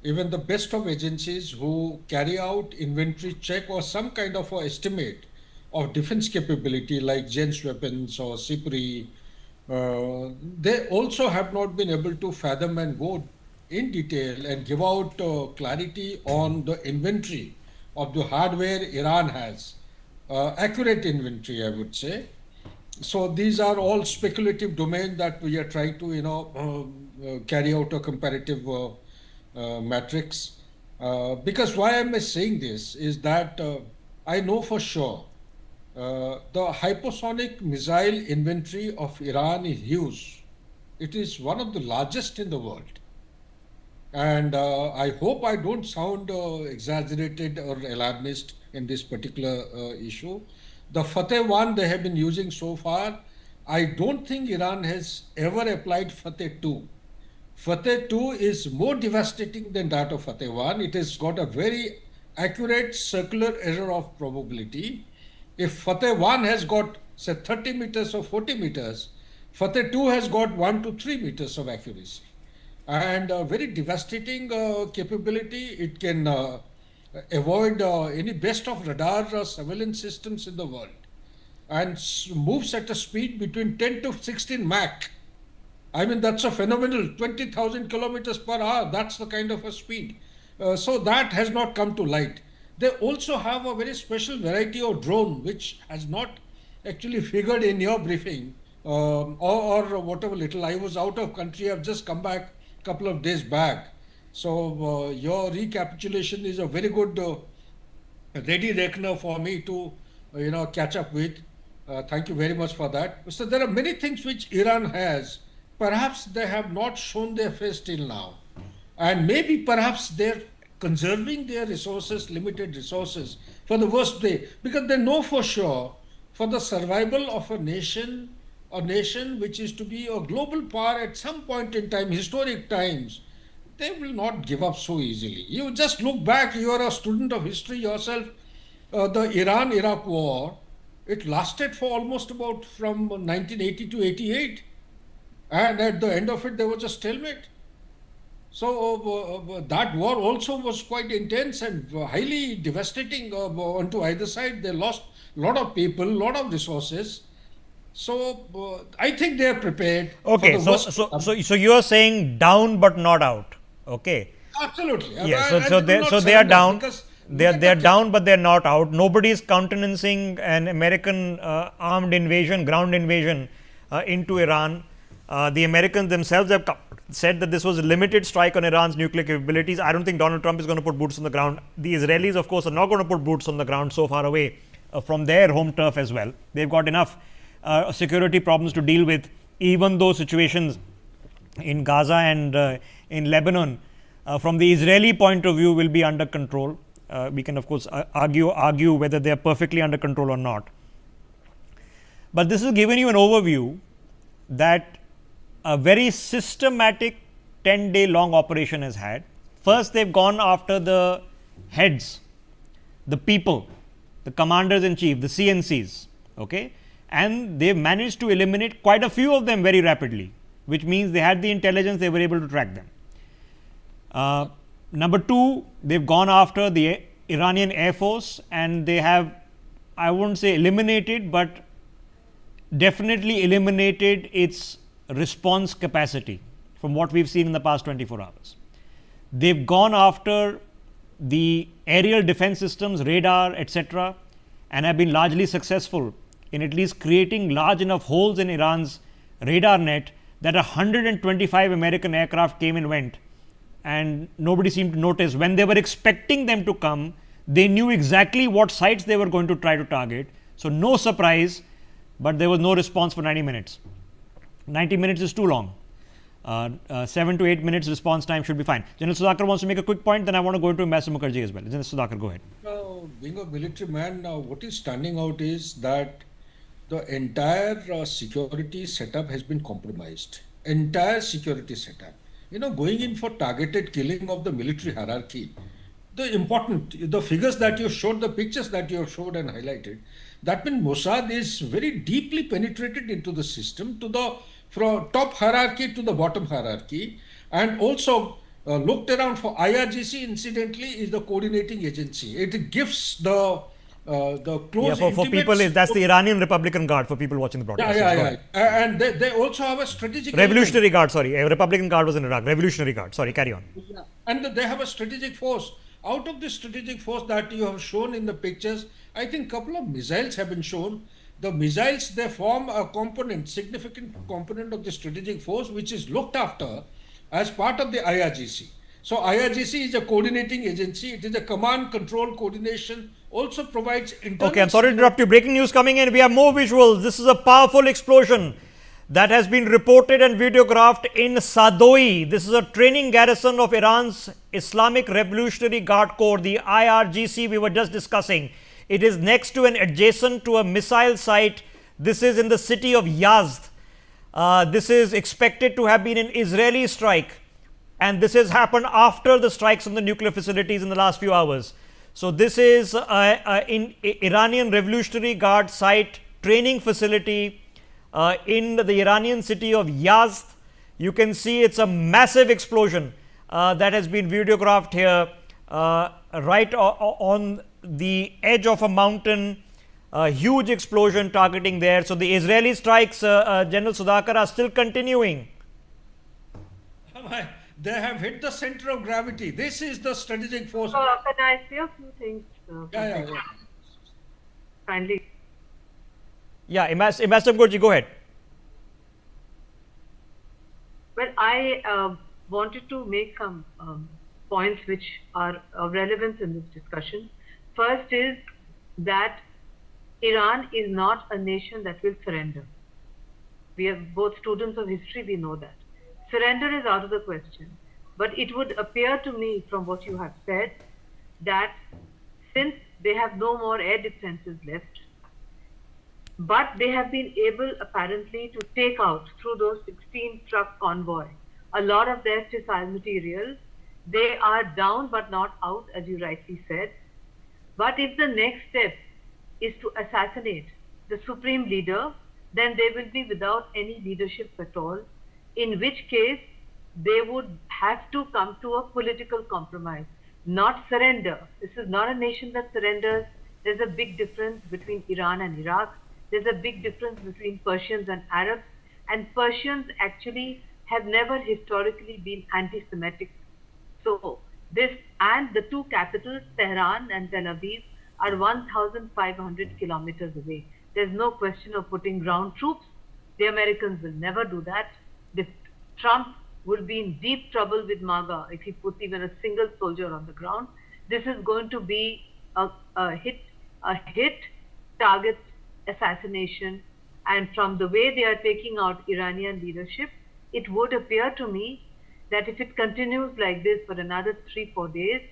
even the best of agencies who carry out inventory check or some kind of estimate of defense capability like Jen's weapons or SIPRI, they also have not been able to fathom and go in detail and give out clarity on the inventory of the hardware Iran has. Accurate inventory, I would say. So these are all speculative domain that we are trying to, carry out a comparative matrix. Because why am I saying this is that I know for sure the hypersonic missile inventory of Iran is huge. It is one of the largest in the world. And I hope I don't sound exaggerated or alarmist in this particular issue. The Fateh 1 they have been using so far, I don't think Iran has ever applied Fateh 2. Fateh 2 is more devastating than that of Fateh 1. It has got a very accurate circular error of probability. If Fateh 1 has got, say, 30 meters or 40 meters, Fateh 2 has got 1 to 3 meters of accuracy. And a very devastating capability. It can avoid any best of radar surveillance systems in the world and moves at a speed between 10 to 16 Mach. I mean, that's a phenomenal 20,000 kilometers per hour. That's the kind of a speed. So that has not come to light. They also have a very special variety of drone, which has not actually figured in your briefing or whatever little. I was out of country. I've just come back a couple of days back. So your recapitulation is a very good ready reckoner for me to, catch up with. Thank you very much for that. So there are many things which Iran has. Perhaps they have not shown their face till now. And maybe perhaps they're conserving their resources, limited resources, for the worst day. Because they know for sure, for the survival of a nation which is to be a global power at some point in time, historic times, they will not give up so easily. You just look back, you are a student of history yourself, the Iran-Iraq war, it lasted for almost about from 1980 to 88. And at the end of it, there was a stalemate. So that war also was quite intense and highly devastating onto either side. They lost a lot of people, a lot of resources. So I think they are prepared. Okay, so you are saying down but not out. Okay. Absolutely. Yeah. So they are down. They are down, but they are not out. Nobody is countenancing an American armed invasion, ground invasion into Iran. The Americans themselves have said that this was a limited strike on Iran's nuclear capabilities. I don't think Donald Trump is going to put boots on the ground. The Israelis, of course, are not going to put boots on the ground so far away from their home turf as well. They've got enough security problems to deal with, even though situations in Gaza and in Lebanon, from the Israeli point of view, will be under control. We can, of course, argue whether they are perfectly under control or not. But this has given you an overview that a very systematic 10-day long operation has had. First, they've gone after the heads, the people, the commanders in chief, the CNCs, okay, and they've managed to eliminate quite a few of them very rapidly, which means they had the intelligence, they were able to track them. Number two, they've gone after the Iranian Air Force, and they have, I won't say eliminated, but definitely eliminated its response capacity from what we've seen in the past 24 hours. They've gone after the aerial defense systems, radar, etc., and have been largely successful in at least creating large enough holes in Iran's radar net that 125 American aircraft came and went, and nobody seemed to notice. When they were expecting them to come, they knew exactly what sites they were going to try to target. So no surprise, but there was no response for 90 minutes. 90 minutes is too long. 7 to 8 minutes response time should be fine. General Sudhakar wants to make a quick point, then I want to go into Ambassador Mukherjee as well. General Sudhakar, go ahead. Being a military man, what is standing out is that the entire security setup has been compromised. Entire security setup. You know, going in for targeted killing of the military hierarchy. The figures that you showed, the pictures that you have showed and highlighted, that means Mossad is very deeply penetrated into the system, from top hierarchy to the bottom hierarchy, and also looked around for IRGC, incidentally, is the coordinating agency. It gives the close for people, that's the Iranian Republican Guard, for people watching the broadcast. And they also have a strategic Revolutionary Guard, sorry. A Republican Guard was in Iraq. Revolutionary Guard, sorry, carry on. Yeah. And they have a strategic force. Out of the strategic force that you have shown in the pictures, I think a couple of missiles have been shown. The missiles, they form a component, significant component of the strategic force, which is looked after as part of the IRGC. So IRGC is a coordinating agency. It is a command, control, coordination, also provides internal... Okay, I'm sorry to interrupt you. Breaking news coming in. We have more visuals. This is a powerful explosion that has been reported and videographed in Sadoi. This is a training garrison of Iran's Islamic Revolutionary Guard Corps, the IRGC we were just discussing. It is next to and adjacent to a missile site. This is in the city of Yazd. This is expected to have been an Israeli strike, and this has happened after the strikes on the nuclear facilities in the last few hours. So this is in Iranian Revolutionary Guard site training facility in the Iranian city of Yazd. You can see it's a massive explosion that has been videographed here right on the edge of a mountain. A huge explosion targeting there. So the Israeli strikes, General Sudhakar, are still continuing. They have hit the center of gravity. This is the strategic force. Can I say a few things? Yeah. Kindly. Yeah, Ambassador Mukherjee, go ahead. Well, I wanted to make some points which are of relevance in this discussion. First is that Iran is not a nation that will surrender. We are both students of history, we know that. Surrender is out of the question. But it would appear to me from what you have said that since they have no more air defenses left, but they have been able apparently to take out through those 16 truck convoy a lot of their fissile material. They are down but not out, as you rightly said. But if the next step is to assassinate the supreme leader, then they will be without any leadership at all, in which case they would have to come to a political compromise, not surrender. This is not a nation that surrenders. There's a big difference between Iran and Iraq. There's a big difference between Persians and Arabs. And Persians actually have never historically been anti-Semitic. So this, and the two capitals, Tehran and Tel Aviv, are 1,500 kilometers away. There's no question of putting ground troops. The Americans will never do that. Trump will be in deep trouble with MAGA if he puts even a single soldier on the ground. This is going to be a hit target assassination. And from the way they are taking out Iranian leadership, it would appear to me that if it continues like this for another 3-4 days,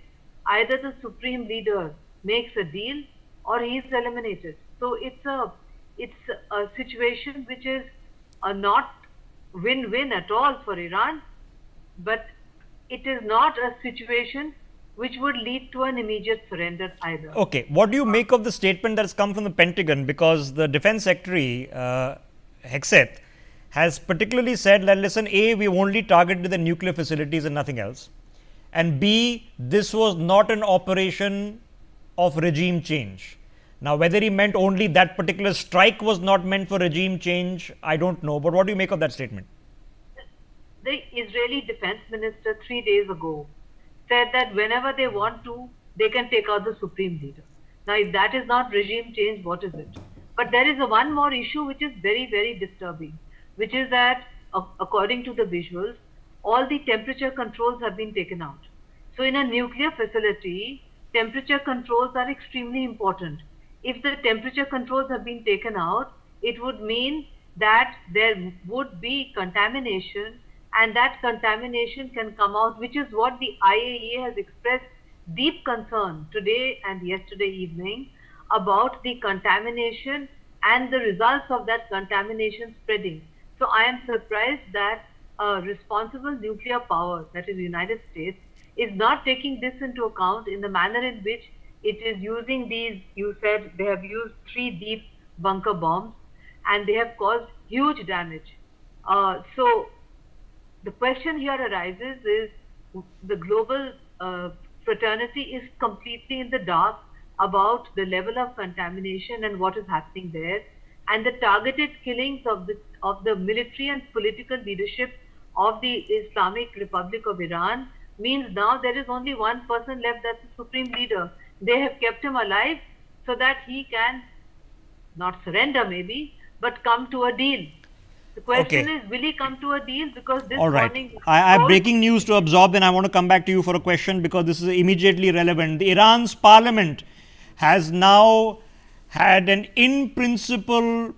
either the supreme leader makes a deal or he is eliminated. So it's a situation which is not win-win at all for Iran, but it is not a situation which would lead to an immediate surrender either. Okay, what do you make of the statement that has come from the Pentagon? Because the Defense Secretary, Hegseth, has particularly said that, listen, A, we only targeted the nuclear facilities and nothing else. And B, this was not an operation of regime change. Now, whether he meant only that particular strike was not meant for regime change, I don't know. But what do you make of that statement? The Israeli Defense Minister 3 days ago said that whenever they want to, they can take out the supreme leader. Now, if that is not regime change, what is it? But there is one more issue which is very, very disturbing, which is that according to the visuals, all the temperature controls have been taken out. So in a nuclear facility, temperature controls are extremely important. If the temperature controls have been taken out, it would mean that there would be contamination, and that contamination can come out, which is what the IAEA has expressed deep concern today and yesterday evening about the contamination and the results of that contamination spreading. So I am surprised that responsible nuclear power, that is the United States, is not taking this into account in the manner in which it is using these. You said they have used 3 deep bunker bombs and they have caused huge damage. So the question here arises is the global fraternity is completely in the dark about the level of contamination and what is happening there, and the targeted killings of the military and political leadership of the Islamic Republic of Iran means now there is only one person left, that's the supreme leader. They have kept him alive so that he can not surrender maybe, but come to a deal. The question is, will he come to a deal? Because this morning... I have breaking news to absorb, and I want to come back to you for a question because this is immediately relevant. The Iran's parliament has now had an in-principle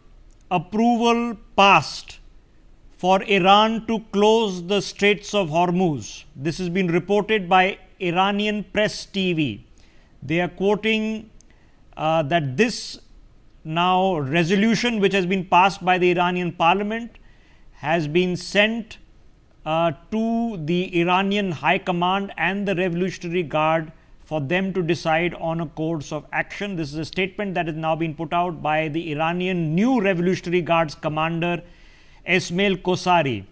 approval passed for Iran to close the Straits of Hormuz. This has been reported by Iranian press TV. They are quoting that this now resolution, which has been passed by the Iranian parliament, has been sent to the Iranian High Command and the Revolutionary Guard for them to decide on a course of action. This is a statement that has now been put out by the Iranian new Revolutionary Guards commander, Esmail Kosari.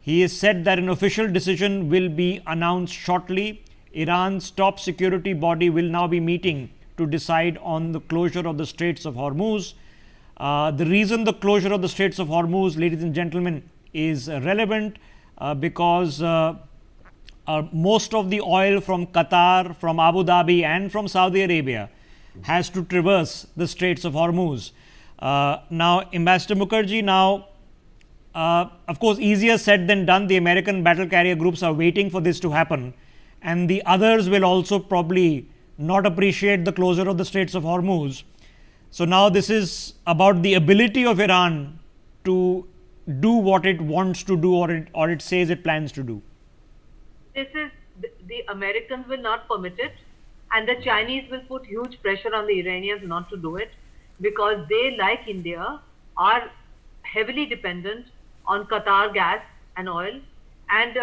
He has said that an official decision will be announced shortly. Iran's top security body will now be meeting to decide on the closure of the Straits of Hormuz. The reason the closure of the Straits of Hormuz, ladies and gentlemen, is relevant because most of the oil from Qatar, from Abu Dhabi and from Saudi Arabia has to traverse the Straits of Hormuz. Now, Ambassador Mukherjee, of course, easier said than done. The American battle carrier groups are waiting for this to happen, and the others will also probably not appreciate the closure of the Straits of Hormuz. So now this is about the ability of Iran to do what it wants to do or it says it plans to do. This is, the Americans will not permit it, and the Chinese will put huge pressure on the Iranians not to do it. because they, like India, are heavily dependent on Qatar gas and oil, and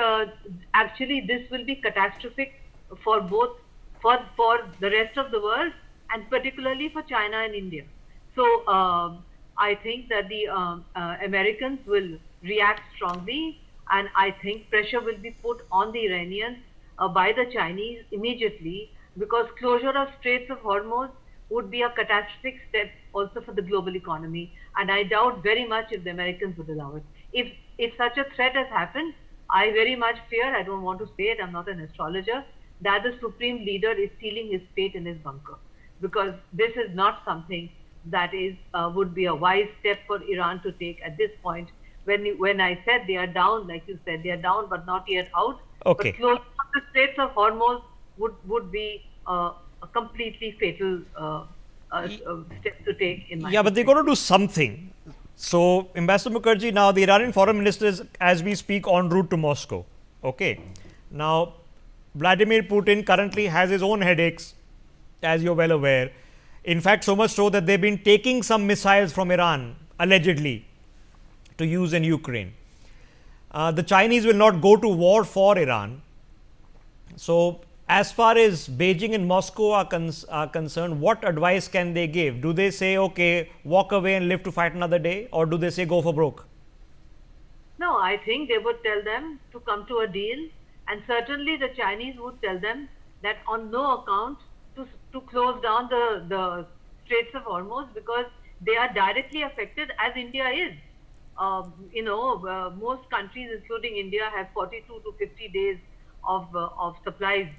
actually this will be catastrophic for both for the rest of the world, and particularly for China and India. So I think that the Americans will react strongly, and I think pressure will be put on the Iranians by the Chinese immediately, because closure of Straits of Hormuz would be a catastrophic step also for the global economy, and I doubt very much if the Americans would allow it. If such a threat has happened, I very much fear, I don't want to say it, I'm not an astrologer, that the supreme leader is sealing his fate in his bunker, because this is not something that is would be a wise step for Iran to take at this point. When I said they are down, like you said, they are down but not yet out. Okay. But close to the Straits of Hormuz would be a completely fatal step to take in my Yeah, but they're going to do something. So, Ambassador Mukherjee, now the Iranian foreign minister is, as we speak, en route to Moscow. Okay. Now, Vladimir Putin currently has his own headaches, as you're well aware. In fact, so much so that they've been taking some missiles from Iran, allegedly, to use in Ukraine. The Chinese will not go to war for Iran. So, as far as Beijing and Moscow are concerned, what advice can they give? Do they say, okay, walk away and live to fight another day, or do they say go for broke? No, I think they would tell them to come to a deal, and certainly the Chinese would tell them that on no account to close down the Straits of Hormuz, because they are directly affected, as India is. Most countries, including India, have 42 to 50 days of supplies.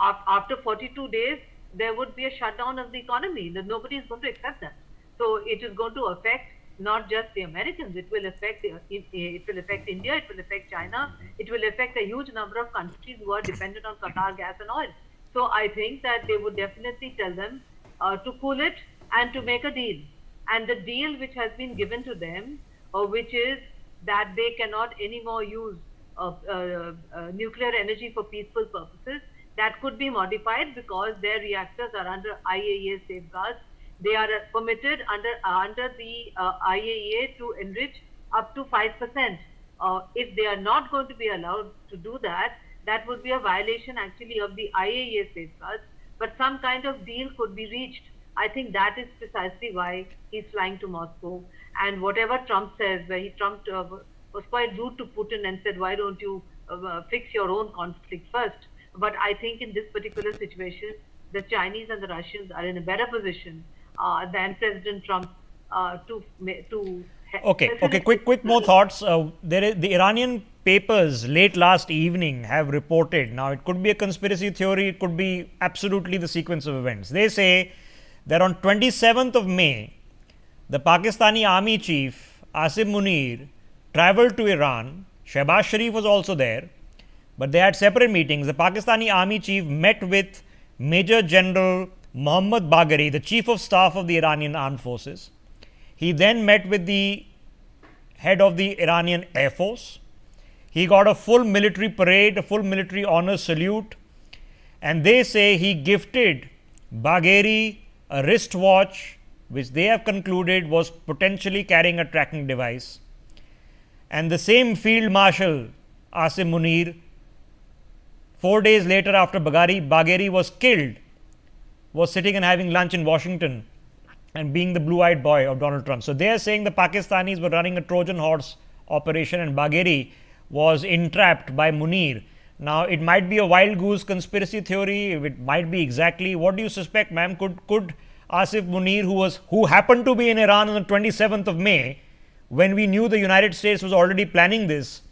After 42 days, there would be a shutdown of the economy. Nobody is going to accept that. So it is going to affect not just the Americans. It will affect India. It will affect China. It will affect a huge number of countries who are dependent on Qatar gas and oil. So I think that they would definitely tell them to cool it and to make a deal. And the deal which has been given to them, which is that they cannot anymore use nuclear energy for peaceful purposes, that could be modified because their reactors are under IAEA safeguards. They are permitted under the IAEA to enrich up to 5%. If they are not going to be allowed to do that, that would be a violation actually of the IAEA safeguards. But some kind of deal could be reached. I think that is precisely why he's flying to Moscow. And whatever Trump says, where Trump was quite rude to Putin and said, why don't you fix your own conflict first? But I think in this particular situation, the Chinese and the Russians are in a better position than President Trump to Okay. Quick more thoughts. The Iranian papers late last evening have reported. Now, it could be a conspiracy theory. It could be absolutely the sequence of events. They say that on 27th of May, the Pakistani army chief Asim Munir travelled to Iran. Shehbaz Sharif was also there, but they had separate meetings. The Pakistani army chief met with Major General Mohammad Bagheri, the chief of staff of the Iranian armed forces. He then met with the head of the Iranian Air Force. He got a full military parade, a full military honor salute, and they say he gifted Bagheri a wristwatch, which they have concluded was potentially carrying a tracking device. And the same Field Marshal Asim Munir, 4 days later after Bagheri was killed, was sitting and having lunch in Washington and being the blue-eyed boy of Donald Trump. So they are saying the Pakistanis were running a Trojan horse operation and Bagheri was entrapped by Munir. Now, it might be a wild goose conspiracy theory. It might be exactly. What do you suspect, ma'am? Could Asif Munir, who happened to be in Iran on the 27th of May, when we knew the United States was already planning this,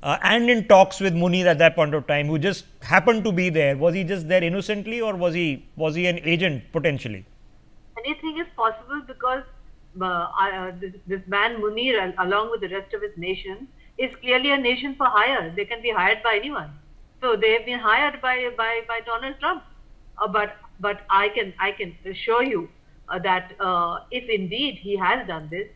and in talks with Munir at that point of time, who just happened to be there, was he just there innocently, or was he an agent potentially? Anything is possible, because this man Munir, along with the rest of his nation, is clearly a nation for hire. They can be hired by anyone. So they have been hired by Donald Trump. But I can assure you that if indeed he has done this,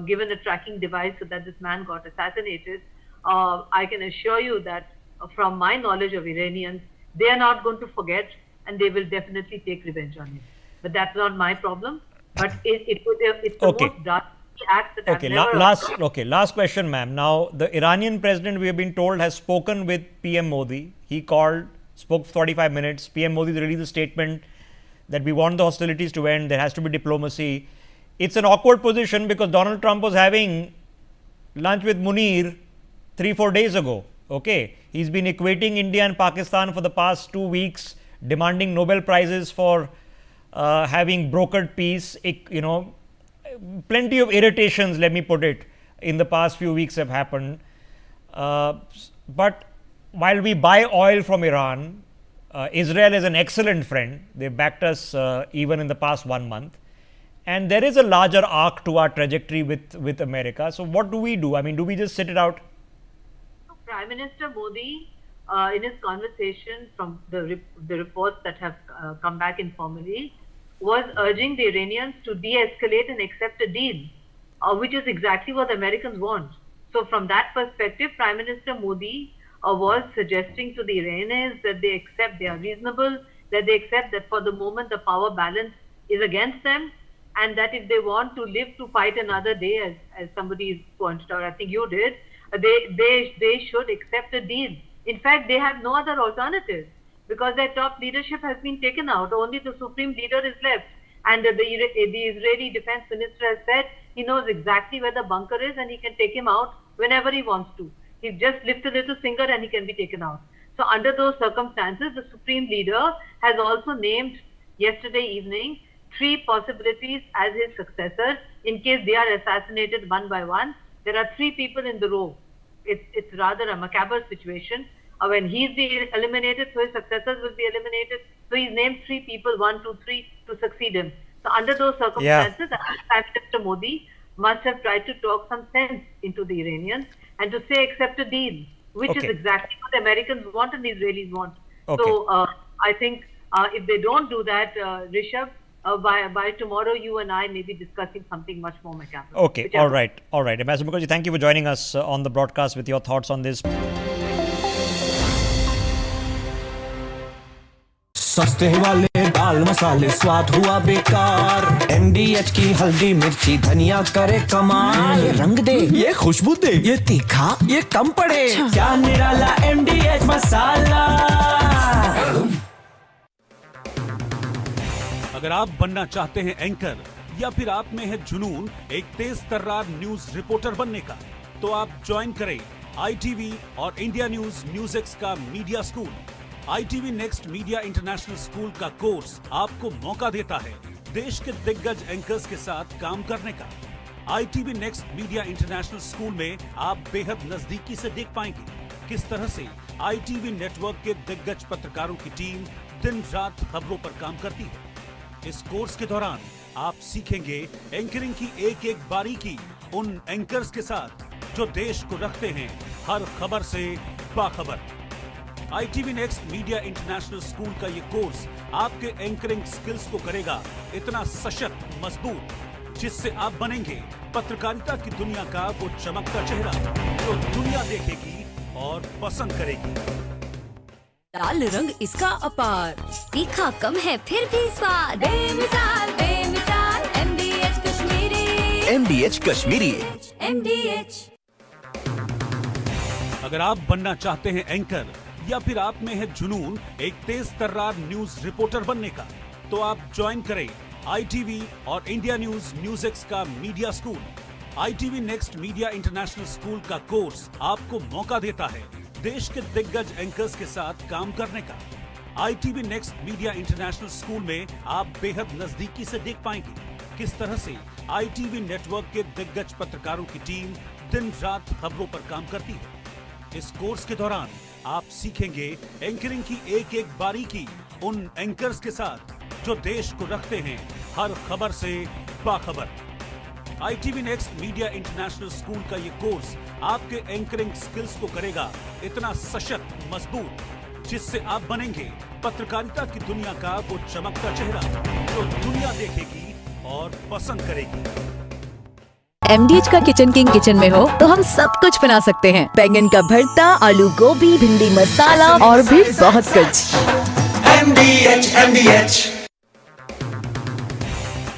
given a tracking device so that this man got assassinated, I can assure you that from my knowledge of Iranians, they are not going to forget, and they will definitely take revenge on him. but that's not my problem. But it's the Okay. most drastic act that Okay, I've never last question, ma'am. Now, the Iranian president, we have been told, has spoken with PM Modi. He spoke for 45 minutes. PM Modi released a statement that we want the hostilities to end. There has to be diplomacy. It's an awkward position because Donald Trump was having lunch with Munir 3-4 days ago. Okay, he's been equating India and Pakistan for the past 2 weeks, demanding Nobel Prizes for having brokered peace. Plenty of irritations, let me put it, in the past few weeks have happened. But while we buy oil from Iran, Israel is an excellent friend. They backed us even in the past 1 month. And there is a larger arc to our trajectory with America. So what do we do? I mean, do we just sit it out? Prime Minister Modi, in his conversation from the reports that have come back informally, was urging the Iranians to de-escalate and accept a deal, which is exactly what the Americans want. So from that perspective, Prime Minister Modi was suggesting to the Iranians that they accept, they are reasonable, that they accept that for the moment the power balance is against them, and that if they want to live to fight another day, as somebody pointed out, I think you did, they should accept a deal. In fact, they have no other alternative because their top leadership has been taken out. Only the supreme leader is left. And the Israeli defense minister has said he knows exactly where the bunker is and he can take him out whenever he wants to. He just lifts a little finger and he can be taken out. So under those circumstances, the supreme leader has also named yesterday evening 3 possibilities as his successors in case they are assassinated one by one. There are 3 people in the row. It's rather a macabre situation. When he's eliminated, so his successors will be eliminated. So he's named 3 people, 1, 2, 3, to succeed him. So under those circumstances, Prime Minister Modi must have tried to talk some sense into the Iranians and to say accept a deal, which is exactly what the Americans want and the Israelis want. So I think if they don't do that, Rishabh, by tomorrow, you and I may be discussing something much more macabre. Okay, all right. Ambassador Mukherjee, thank you for joining us on the broadcast with your thoughts on this. सस्ते वाले दाल मसाले स्वाद हुआ बेकार MDH की हल्दी मिर्ची धनिया करे कमाल ये रंग दे ये खुशबू दे ये तीखा ये कम पड़े क्या निराला MDH मसाला। अगर आप बनना चाहते हैं एंकर या फिर आप में है जुनून एक तेज तर्रार न्यूज रिपोर्टर बनने का, तो आप ज्वाइन करें ITV और इंडिया न्यूज़ का media school. ITV next media international school का कोर्स आपको मौका देता है देश के दिग्गज एंकर्स के साथ काम करने का। ITV next media international school में आप बेहद नजदीकी से देख पाएंगे किस तरह से ITV नेटवर्क के दिग्गज पत्रकारों की टीम दिन रात खबरों पर काम करती है। इस कोर्स के दौरान आप सीखेंगे एंकरिंग की एक एक बारीकी उन एंकर्स के साथ जो देश को रखते हैं हर खबर से बाखबर। ITV next media international school का ये कोर्स आपके एंकरिंग स्किल्स को करेगा इतना सशक्त मजबूत, जिससे आप बनेंगे पत्रकारिता की दुनिया का वो चमकता चेहरा जो दुनिया देखेगी और पसंद करेगी। लाल रंग इसका अपार, तीखा कम है फिर भी स्वाद, बेमिसाल बेमिसाल MDH Kashmiri, MDH Kashmiri, MDH। अगर आप बनना चाहते हैं एंकर या फिर आप में है जुनून एक तेज तर्रार न्यूज रिपोर्टर बनने का, तो आप ज्वाइन करें ITV और इंडिया न्यूज़ का media school. ITV next media international school का कोर्स आपको मौका देता है देश के दिग्गज एंकर्स के साथ काम करने का। ITV next media international school में आप बेहद नजदीकी से देख पाएंगे किस तरह से ITV नेटवर्क के दिग्गज पत्रकारों की टीम दिन रात खबरों पर काम करती है। इस कोर्स के दौरान आप सीखेंगे एंकरिंग की एक एक बारीकी उन एंकर्स के साथ जो देश को रखते हैं हर खबर से बाखबर। ITV next media international school का ये कोर्स आपके एंकरिंग स्किल्स को करेगा इतना सशक्त मजबूत, जिससे आप बनेंगे पत्रकारिता की दुनिया का वो चमकता चेहरा जो दुनिया देखेगी और पसंद करेगी। MDH का किचन किंग किचन में हो तो हम सब कुछ बना सकते हैं। बैंगन का भरता, आलू गोभी, भिंडी मसाला और भी बहुत कुछ। MDH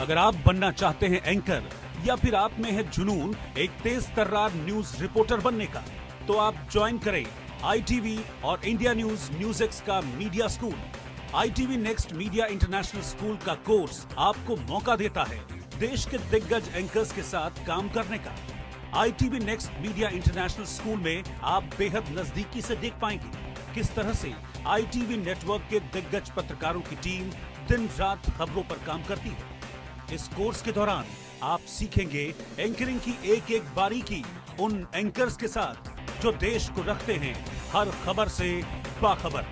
अगर आप बनना चाहते हैं एंकर या फिर आप में है जुनून एक तेज तर्रार न्यूज रिपोर्टर बनने का, तो आप ज्वाइन करें ITV और इंडिया न्यूज़ का media school. ITV next media international school का कोर्स आपको मौका देता है देश के दिग्गज एंकर्स के साथ काम करने का। ITV next media international school में आप बेहद नजदीकी से देख पाएंगे किस तरह से ITV नेटवर्क के दिग्गज पत्रकारों की टीम दिन रात खबरों पर काम करती है। इस कोर्स के दौरान आप सीखेंगे एंकरिंग की एक एक बारीकी उन एंकर्स के साथ जो देश को रखते हैं हर खबर से बाखबर।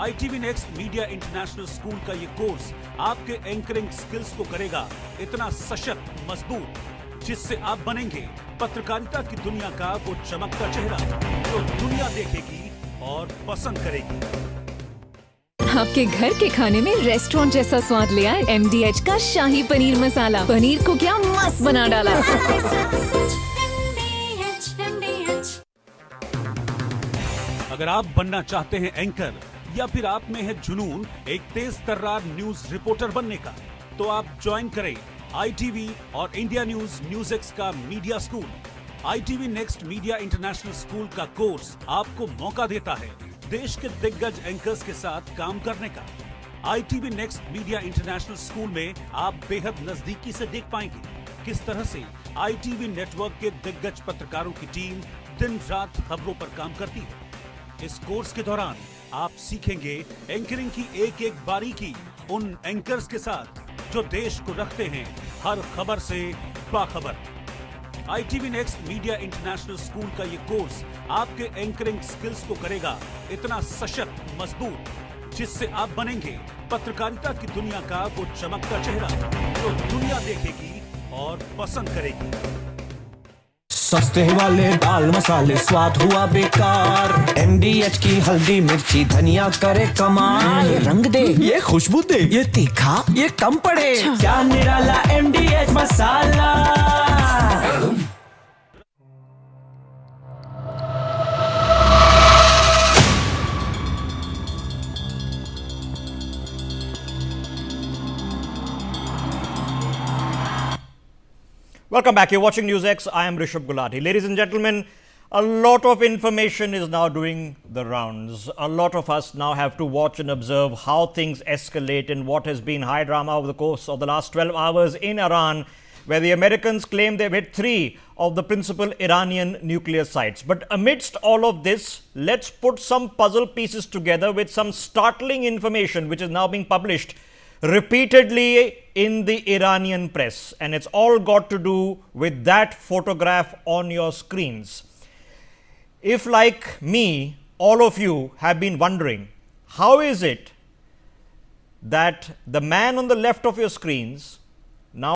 ITV next media international school का ये कोर्स आपके एंकरिंग स्किल्स को करेगा इतना सशक्त मजबूत, जिससे आप बनेंगे पत्रकारिता की दुनिया का वो चमकता चेहरा जो दुनिया देखेगी और पसंद करेगी। आपके घर के खाने में रेस्टोरेंट जैसा स्वाद ले आए MDH का शाही पनीर मसाला। पनीर को क्या मस्त बना डाला। अगर आप बनना चाहते हैं एंकर या फिर आप में है जुनून एक तेज तर्रार न्यूज रिपोर्टर बनने का, तो आप ज्वाइन करें ITV और इंडिया न्यूज़x का media school. ITV next media international school का कोर्स आपको मौका देता है देश के दिग्गज एंकर्स के साथ काम करने का। ITV next media international school में आप बेहद नजदीकी से देख पाएंगे किस तरह से ITV नेटवर्क के दिग्गज पत्रकारों की टीम दिन रात खबरों पर काम करती है। इस कोर्स के दौरान आप सीखेंगे एंकरिंग की एक एक बारीकी उन एंकर्स के साथ जो देश को रखते हैं हर खबर से बाखबर। ITV next media international school का ये कोर्स आपके एंकरिंग स्किल्स को करेगा इतना सशक्त मजबूत, जिससे आप बनेंगे पत्रकारिता की दुनिया का वो चमकता चेहरा जो दुनिया देखेगी और पसंद करेगी। सस्ते वाले दाल मसाले स्वाद हुआ बेकार। MDH की हल्दी मिर्ची धनिया करे कमाल। ये रंग दे, ये खुशबू दे, ये तीखा, ये कम पड़े। क्या निराला MDH masala. Welcome back. You're watching Newsx. I am Rishabh Gulati. Ladies and gentlemen, a lot of information is now doing the rounds. A lot of us now have to watch and observe how things escalate in what has been high drama over the course of the last 12 hours in Iran, where the Americans claim they've hit 3 of the principal Iranian nuclear sites. But amidst all of this, let's put some puzzle pieces together with some startling information which is now being published repeatedly in the Iranian press, and it's all got to do with that photograph on your screens. If, like me, all of you have been wondering, how is it that the man on the left of your screens